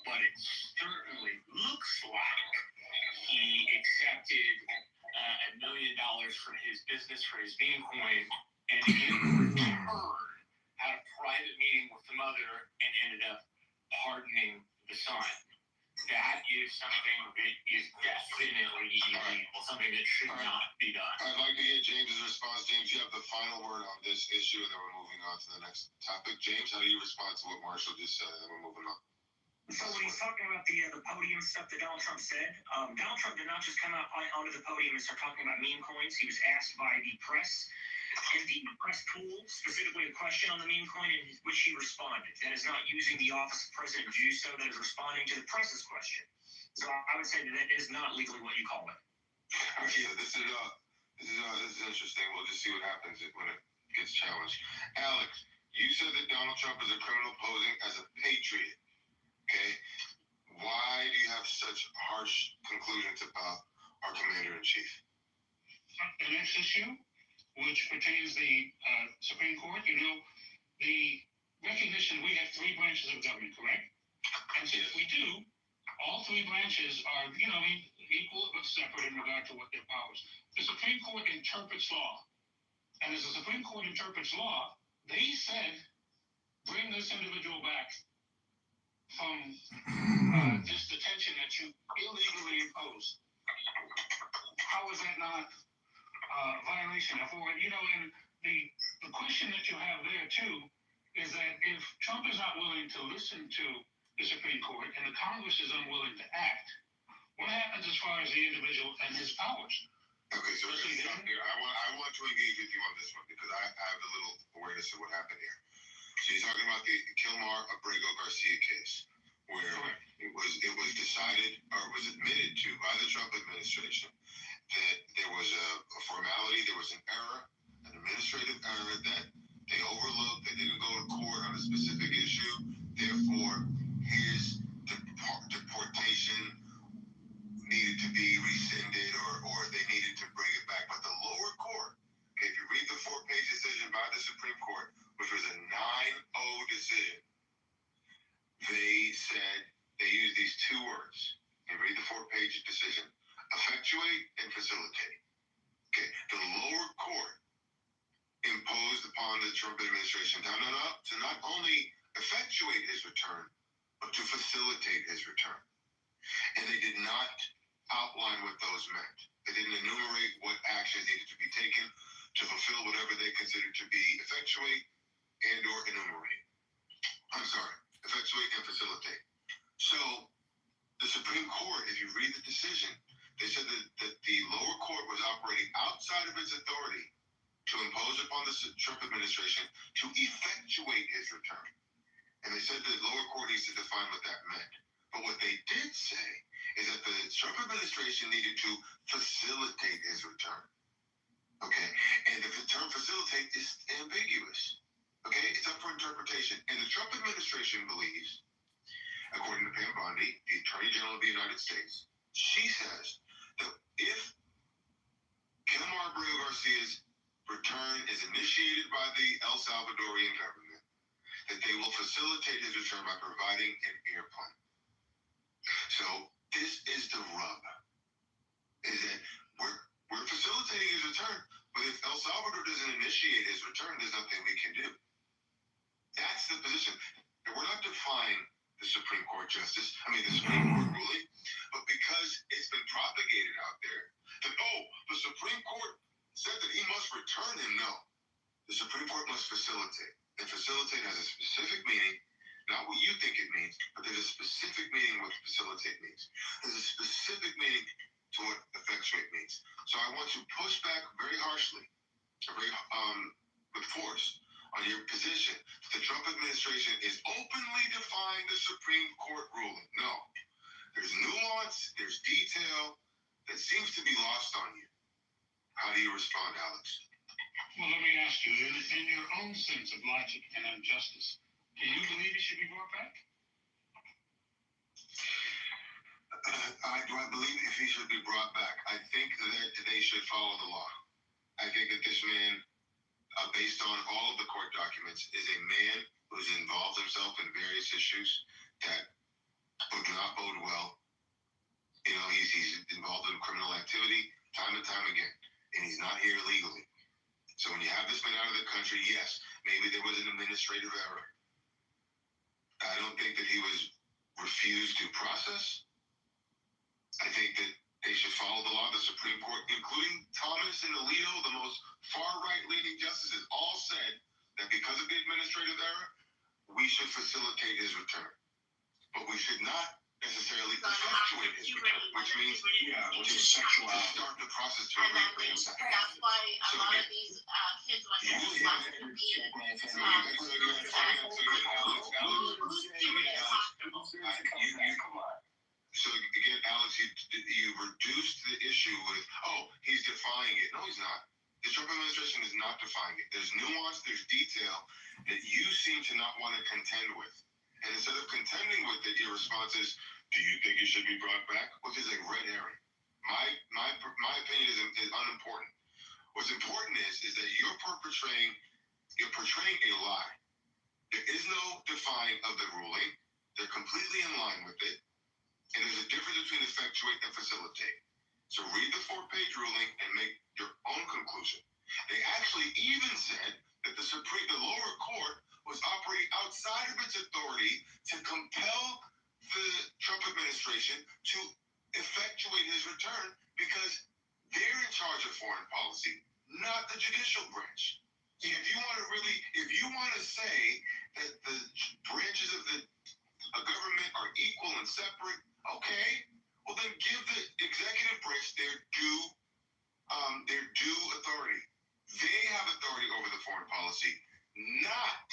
but it certainly looks like he accepted $1 million for his business, for his meme coin, and in return had a private meeting with the mother and ended up pardoning the son. That is something that is definitely illegal, something that should not be done. I'd like to hear James's response. James, you have the final word on this issue, and then we're moving on to the next topic. James, how do you respond to what Marshall just said, and then we're moving on? So when he's talking about the podium stuff that Donald Trump said, Donald Trump did not just come out onto the podium and start talking about meme coins. He was asked by the press and the press pool specifically a question on the meme coin, in which he responded. That is not using the office of president to do so. That is responding to the press's question. So I would say that is not legally what you call it. Okay, this is interesting. We'll just see what happens when it gets challenged. Alex, you said that Donald Trump is a criminal posing as a patriot. Okay, why do you have such harsh conclusions about our commander-in-chief? The next issue, which pertains the Supreme Court, the recognition we have three branches of government, correct? And since we do, all three branches are, equal but separate in regard to what their powers. The Supreme Court interprets law. And as the Supreme Court interprets law, they said, bring this individual back from this detention that you illegally imposed. How is that not violation of and the question that you have there too is that if Trump is not willing to listen to the Supreme Court and the Congress is unwilling to act, what happens as far as the individual and his powers? Okay, so I want to engage with you on this one because I have a little awareness of what happened here. So you're talking about the Kilmar Abrego Garcia case, where it was decided or it was admitted to by the Trump administration that there was a formality, there was an error, an administrative error that they overlooked. They didn't go to court on a specific issue. Therefore, his deportation needed to be rescinded or they needed to bring it back. But the lower court, okay, if you read the 4-page decision by the Supreme Court, which was a 9-0 decision, they said, they used these two words. You read the 4-page decision, effectuate and facilitate. Okay, the lower court imposed upon the Trump administration to not only effectuate his return, but to facilitate his return. And they did not outline what those meant. They didn't enumerate what actions needed to be taken to fulfill whatever they considered to be effectuate and or enumerate. Effectuate and facilitate. So the Supreme Court, if you read the decision, they said that the lower court was operating outside of its authority to impose upon the Trump administration to effectuate his return. And they said the lower court needs to define what that meant. But what they did say is that the Trump administration needed to facilitate his return. Okay? And if the term facilitate is ambiguous, okay, it's up for interpretation. And the Trump administration believes, according to Pam Bondi, the Attorney General of the United States, she says that if Kilmar Abrego Garcia's return is initiated by the El Salvadorian government, that they will facilitate his return by providing an airplane. So this is the rub, is that we're facilitating his return, but if El Salvador doesn't initiate his return, there's nothing we can do. That's the position. And we're not defying the Supreme Court the Supreme Court ruling, but because it's been propagated out there that, the Supreme Court said that he must return him. No. The Supreme Court must facilitate. And facilitate has a specific meaning, not what you think it means, but there's a specific meaning what facilitate means. There's a specific meaning to what effectuate means. So I want to push back very harshly, with force, on your position that the Trump administration is openly defying the Supreme Court ruling. No. There's nuance, there's detail that seems to be lost on you. How do you respond, Alex? Well, let me ask you, in your own sense of logic and injustice, do you believe he should be brought back? Do I believe if he should be brought back? I think that they should follow the law. I think that this man, based on all of the court documents, is a man who's involved himself in various issues that would not bode well. He's involved in criminal activity time and time again, and he's not here illegally. So when you have this man out of the country, yes, maybe there was an administrative error. I don't think that he was refused due process. I think that they should follow the law. The Supreme Court, including Thomas and Alito, the most far-right leaning justices, all said that because of the administrative error, we should facilitate his return. but we should not necessarily effectuate his return, which means to start the process to erase the consent. That's why a lot of these kids when they're supposed to be So again, Alex, you reduced the issue with, oh, he's defying it. No, he's not. The Trump administration is not defying it. There's nuance, there's detail that you seem to not want to contend with. And instead of contending with it, your response is, do you think it should be brought back? Which is a red herring. My opinion is unimportant. What's important is that you're portraying a lie. There is no defying of the ruling. They're completely in line with it. And there's a difference between effectuate and facilitate. So read the 4-page ruling and make your own conclusion. They actually even said that the lower court was operating outside of its authority to compel the Trump administration to effectuate his return because they're in charge of foreign policy, not the judicial branch. So if you want to say that the branches of the government are equal and separate, okay, well then give the executive branch their due authority. They have authority over the foreign policy, not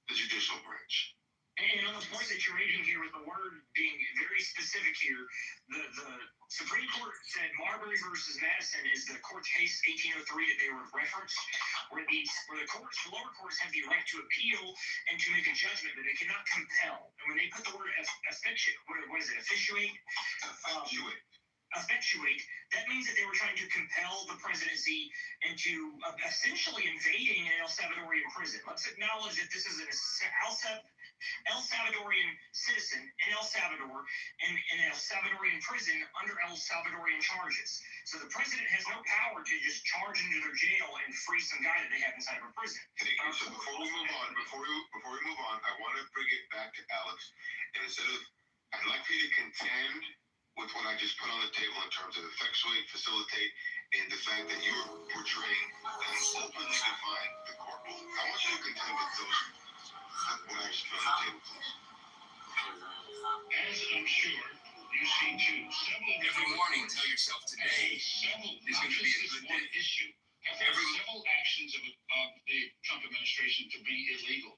the judicial branch. And on the point that you're making here with the word being very specific here, the Supreme Court said Marbury versus Madison is the court case 1803 that they were referenced, where the lower courts have the right to appeal and to make a judgment, but they cannot compel. And when they put the word effectuate, effectuate, that means that they were trying to compel the presidency into essentially invading an El Salvadorian prison. Let's acknowledge that this is an El Salvadorian citizen in El Salvador in an El Salvadorian prison under El Salvadorian charges. So the president has no power to just charge into their jail and free some guy that they have inside of a prison. So before we move on, I want to bring it back to Alex. And I'd like for you to contend with what I just put on the table in terms of effectuate, facilitate, and the fact that you're portraying and openly defying the court rule. I want you to contend with those. What I just put on the table, please. As I'm sure you see too, Every morning, tell yourself today is going to be a good day. Several actions of the Trump administration to be illegal.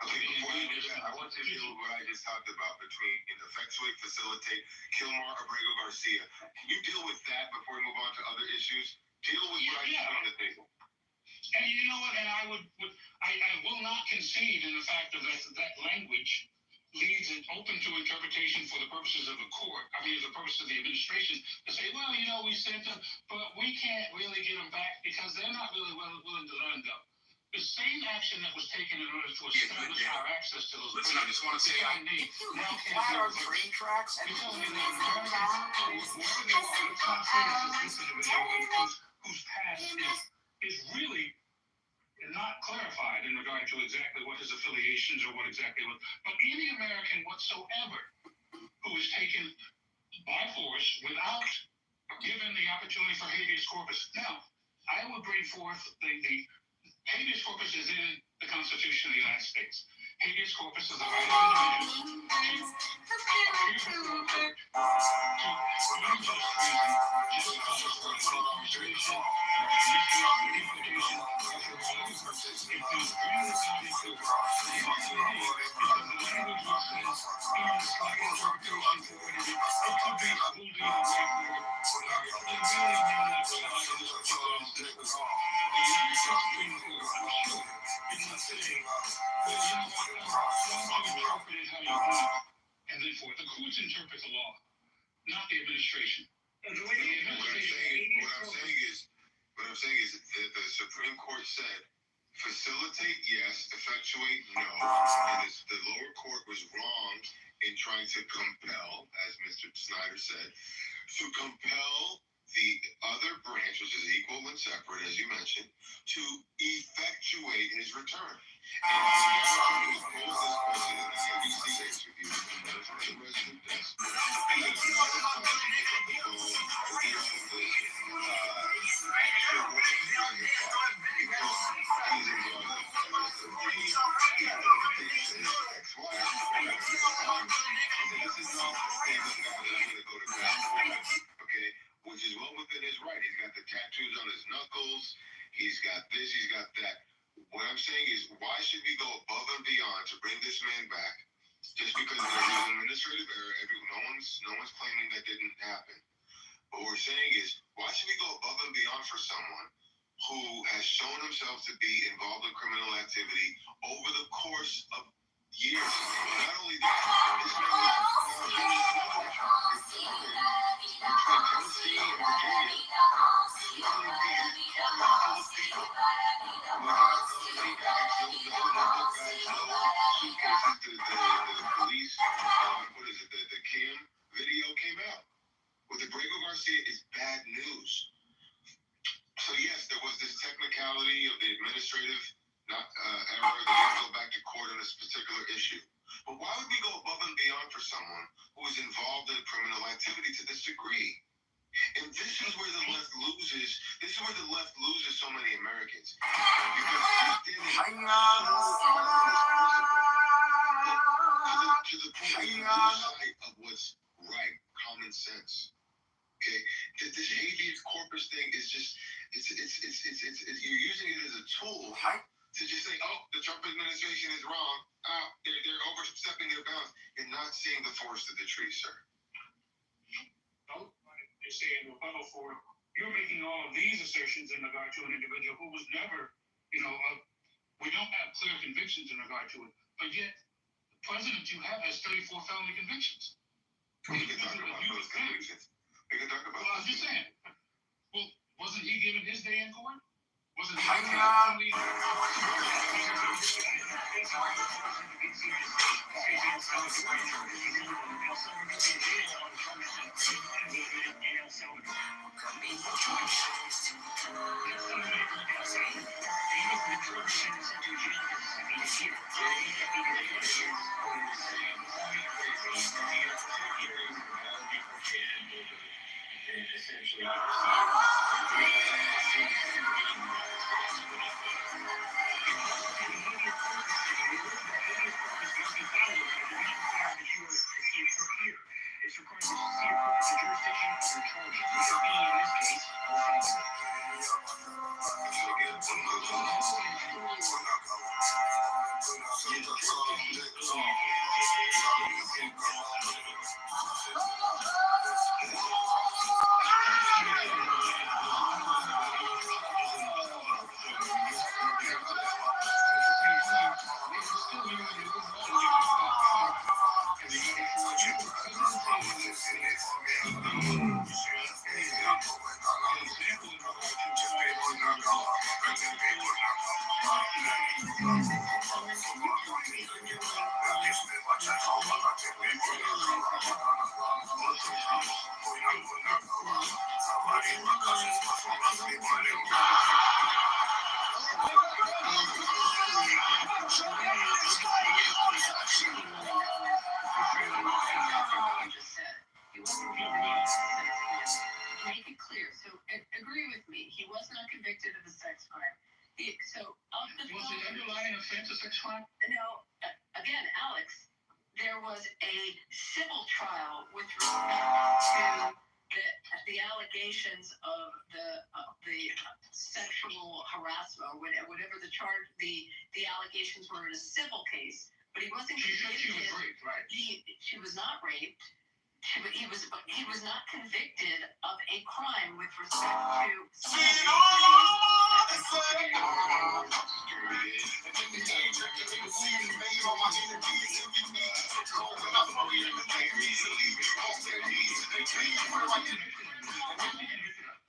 Okay, before you do that, I want to deal with what I just talked about between effectuate, facilitate, Kilmar, Abrego, Garcia. Can you deal with that before we move on to other issues? Deal with what I just put on the table. And you know what? And I will not concede in the fact of that language leaves it open to interpretation for the purposes of the court. The purposes of the administration to say, well, we sent them, but we can't really get them back because they're not really willing to let them go. The same action that was taken in order to establish our access to those. Listen, I just want to say, flat on train tracks and whose past is really not clarified in regard to exactly what his affiliations or what exactly was. But any American whatsoever who is taken by force without given the opportunity for habeas corpus. Now, I would bring forth the habeas corpus is in the Constitution of the United States. Habeas corpus is the right of individuals to appear before a court to unjust reason justify for incarceration or deportation or for other purposes. If you bring the body to because the language which says in slight interpretation for what it is, it could be a whole deal of way forward. It really may not apply in this particular instance. The United States Supreme Court is not saying, well, you know what, don't you interpret it how you want, and then forth. The courts interpret the law, not the administration. What I'm saying is that the Supreme Court said, facilitate, yes, effectuate, no. And the lower court was wrong in trying to compel, as Mr. Snyder said, to compel the other branch, which is equal and separate, as you mentioned, to effectuate his return. And the government posed this question in the ABC interview, the president does. He's got this, he's got that. What I'm saying is, why should we go above and beyond to bring this man back? Just because there was an administrative error, no one's claiming that didn't happen. What we're saying is, why should we go above and beyond for someone who has shown himself to be involved in criminal activity over the course of years? Not only that, this man was Tennessee and Virginia. The police, the cam video came out. With the Grego Garcia is bad news. So yes, there was this technicality of the administrative error that didn't go back to court on this particular issue. But why would we go above and beyond for someone who is involved in criminal activity to this degree? And this is where the left loses. This is where the left loses so many Americans. Because to the point where you lose sight of what's right, common sense. Okay, this habeas corpus thing is just you're using it as a tool to just say, oh, the Trump administration is wrong. They're overstepping their bounds. You're not seeing the forest of the tree, sir. No, they say in rebuttal for you're making all of these assertions in regard to an individual who was never, we don't have clear convictions in regard to it, but yet the president you have has 34 felony convictions. We can talk about those convictions. We can talk about. Well, I'm just saying. Well, wasn't he given his day in court? Wasn't he given Make it clear. So agree with me. He was not convicted of a sex crime. Was the underlying offense a sex crime? No. Again, Alex, there was a civil trial with respect to the allegations of the sexual harassment, or whatever the charge, the allegations were in a civil case, but he wasn't convicted. She was raped, right? She was not raped. He was not convicted of a crime with respect to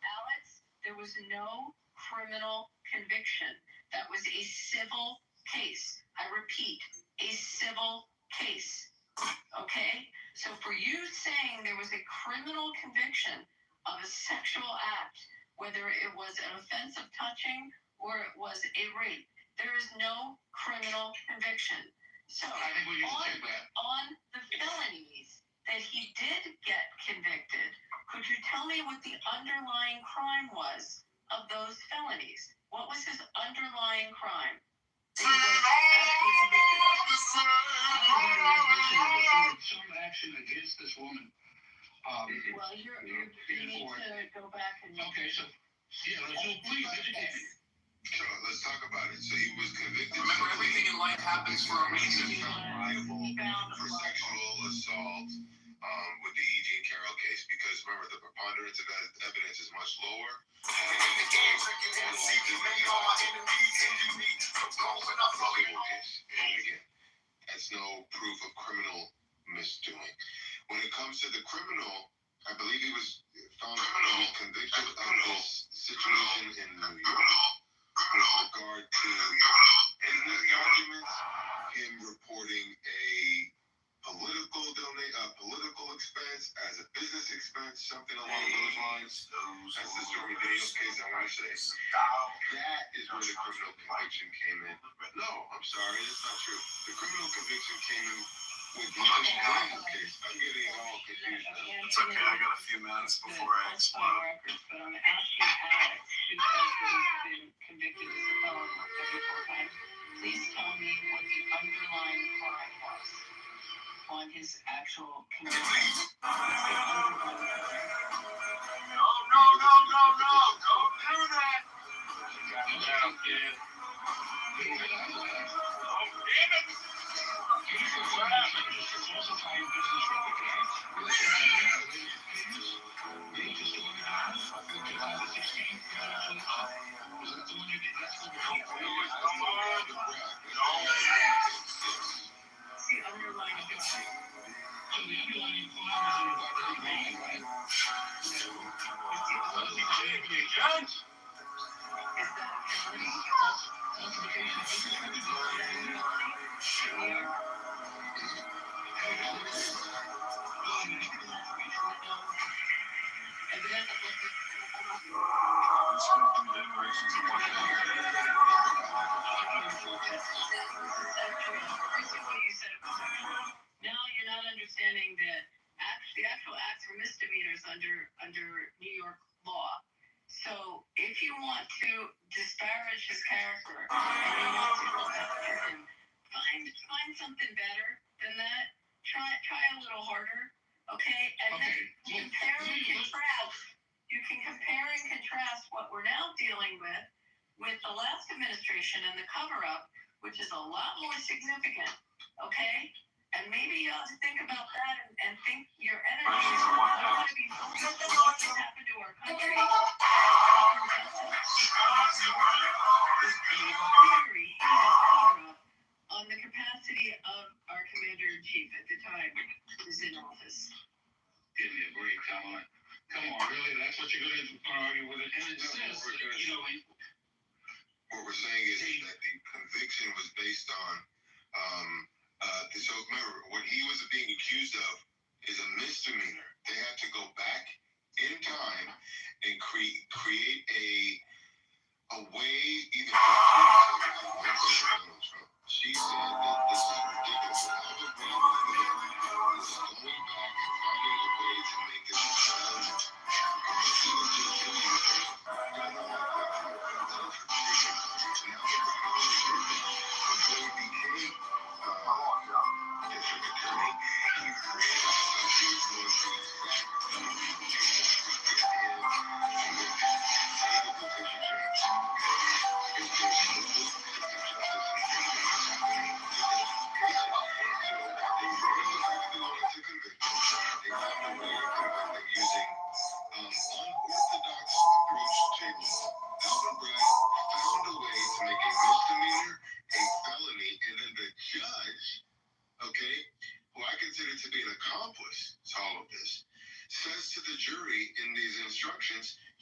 Alex, there was no criminal conviction. That was a civil case. I repeat, a civil case. Okay? So for you saying there was a criminal conviction of a sexual act, whether it was an offense of touching or it was a rape, there is no criminal conviction. So on the felonies that he did get convicted, could you tell me what the underlying crime was of those felonies? What was his underlying crime? Some action against this woman. Well, you need to go back and. Okay, so yeah, so please educate me. happens for a reason. He found liable for sexual assault with the E.G. and Carroll case because remember the preponderance of evidence is much lower. That's no proof of criminal misdoing. When it comes to the criminal, I believe he was found convicted of this situation in New York with regard to documents, him reporting a political expense as a business expense, something along those lines. That's the Stormy Daniels case, I want to say. That is where the criminal conviction came in. No, I'm sorry, that's not true. The criminal conviction came in with the Daniels case. I'm getting it all confused now. It's okay, I got a few minutes before I explode. But I'm asking Alex, who says that he's been convicted as a felon 74 times, please tell me what the underlying crime was on his actual conviction. No, No, don't do that. Yeah, kid. Oh, damn it. Now you're not understanding that the actual acts are misdemeanors under New York law. So if you want to disparage his character and you want to go after him, find something better than that. Try a little harder, okay? And then compare and contrast. You can compare and contrast what we're now dealing with the last administration and the cover-up, which is a lot more significant, okay? And maybe you ought to think about that and think your energy is going to be focused on what can happen to our country. On the capacity of our commander-in-chief at the time who was in office. Give me a break, come on. Come on, really? That's what you're going to argue with it? And it says, what we're saying is that the conviction was based on, so remember, what he was being accused of is a misdemeanor. They had to go back in time and create a way, either she said that this is ridiculous. Alvin Bragg was going back and finding a way to make this a challenge. Because he was just doing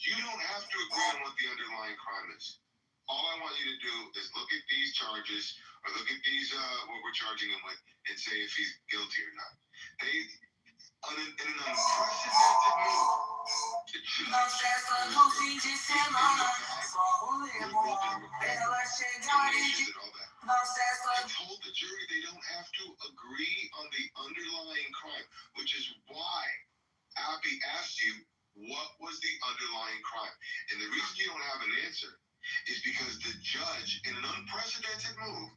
you don't have to agree on what the underlying crime is. All I want you to do is look at these charges or look at these what we're charging him with and say if he's guilty or not. They in an unprecedented move. I told the jury they don't have to agree on the underlying crime, which is why Abby asked you what was the underlying crime. And the reason you don't have an answer is because the judge, in an unprecedented move,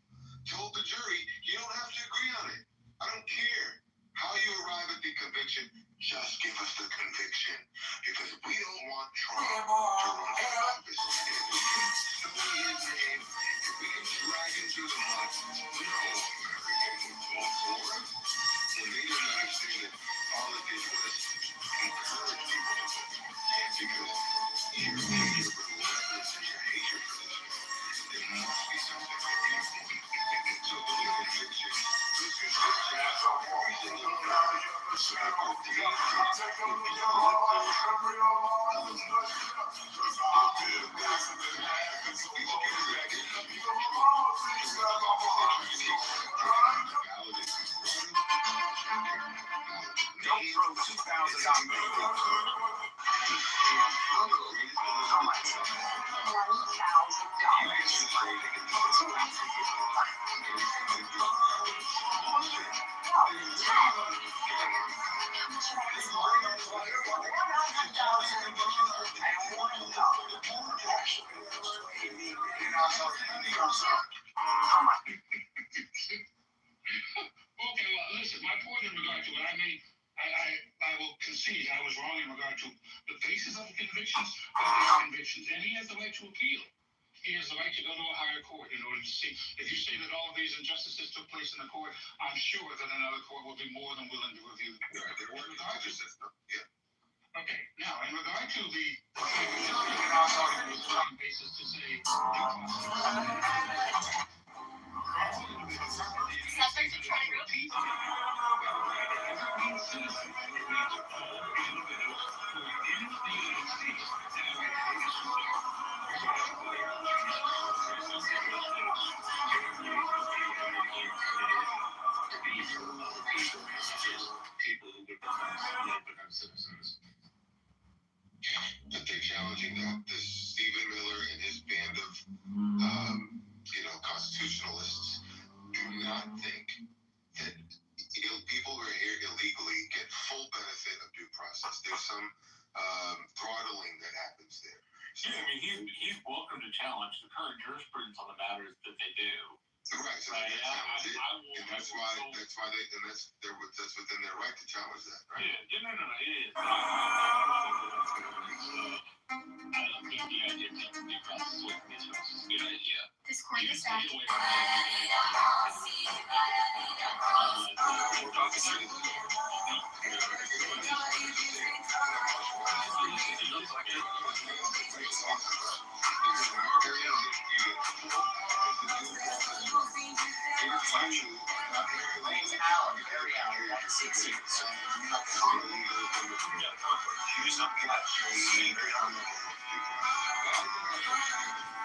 told the jury you don't have to agree on it. I don't care how you arrive at the conviction, just give us the conviction. Because we don't want Trump to run for office. And if we can sully his name, if we can drag him through the mud, no. Don't throw Okay, well, listen, my point in regard to it, I will concede I was wrong in regard to the basis of the convictions, but they are convictions, and he has the right to appeal. He has the right to go to a higher court in order to see. If you say that all of these injustices took place in the court, I'm sure that another court will be more than willing to review them. Okay, now, in regard to the basis to say people who become citizens. But they're challenging that this Stephen Miller and his band of, constitutionalists do not think that people who are here illegally get full benefit of due process. There's some throttling that happens there. So, yeah, I mean, he's welcome to challenge the current jurisprudence on the matters that they do. Right, so Right, that's within their right to challenge that, right? Yeah, no, it is. I don't think the idea of taking due process away from these folks is a good idea. This court is back.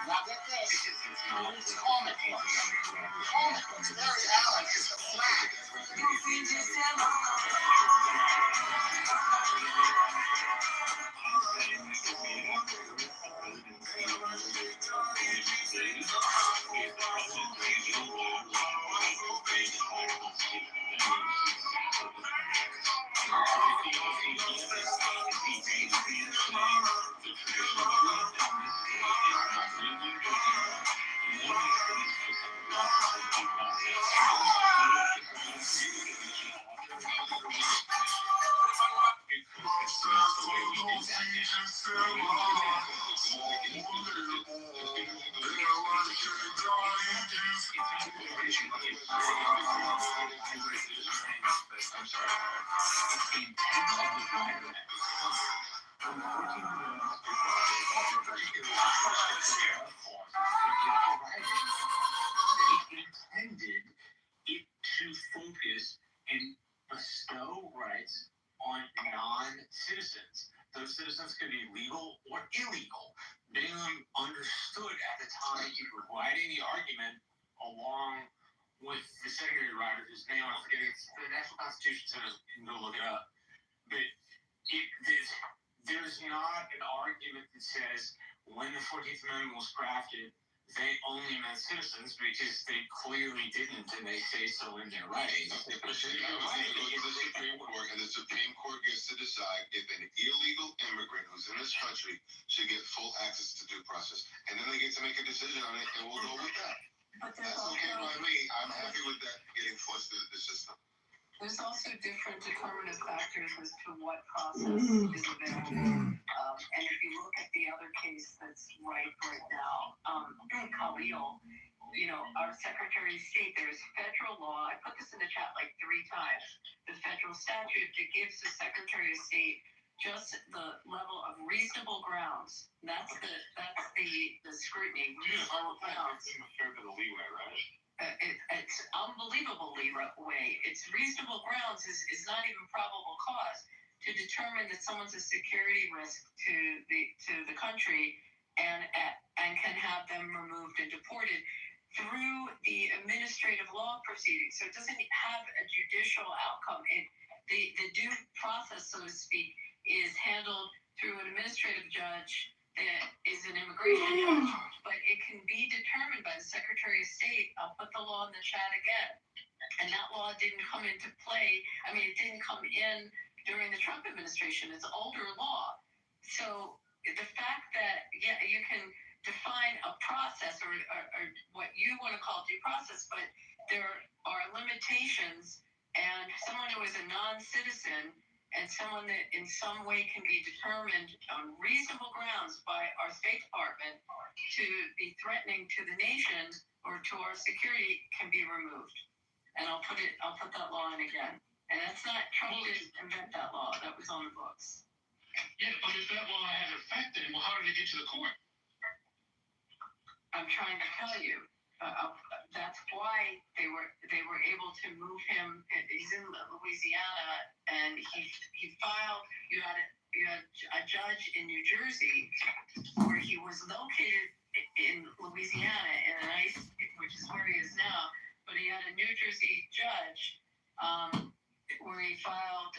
Now get this. It's comic book. It's very Alex. It's a flag. Intended it to focus and bestow rights on non-citizens. Those citizens could be legal or illegal. Balaam understood at the time he was writing the argument along with the secondary writer, whose name I'm forgetting. The National Constitution says you can go look it up. But there's not an argument that says when the 14th Amendment was crafted, they only meant citizens, because they clearly didn't, and they say so in their writings. The Supreme Court, and the Supreme Court gets to decide if an illegal immigrant who's in this country should get full access to due process. And then they get to make a decision on it, and we'll go with that. That's okay by me. I'm happy with that getting forced through the system. There's also different determinative factors as to what process is available. And if you look at the other case that's right now, Khalil, our Secretary of State, there's federal law. I put this in the chat like 3 times. The federal statute that gives the Secretary of State just the level of reasonable grounds. That's the scrutiny. If I were playing, I'd give him a fair bit of leeway, right? It's unbelievable leeway. It's reasonable grounds is not even probable cause to determine that someone's a security risk to the country and can have them removed and deported through the administrative law proceeding. So it doesn't have a judicial outcome. The due process, so to speak, is handled through an administrative judge that is an immigration judge, but it can be determined by the Secretary of State. I'll put the law in the chat again. And that law didn't come into play. I mean, it didn't come in during the Trump administration. It's older law. So the fact that, you can define a process or what you want to call due process, but there are limitations, and someone who is a non-citizen and someone that in some way can be determined on reasonable grounds by our State Department to be threatening to the nation or to our security can be removed. And I'll put that law in again. And that's not, Trump didn't invent that law. That was on the books. Yeah, but if that law had effect, then well, how did it get to the court? I'm trying to tell you. That's why they were able to move him. He's in Louisiana, and he filed. You had a judge in New Jersey where he was located in Louisiana in an ICE, which is where he is now. But he had a New Jersey judge where he filed.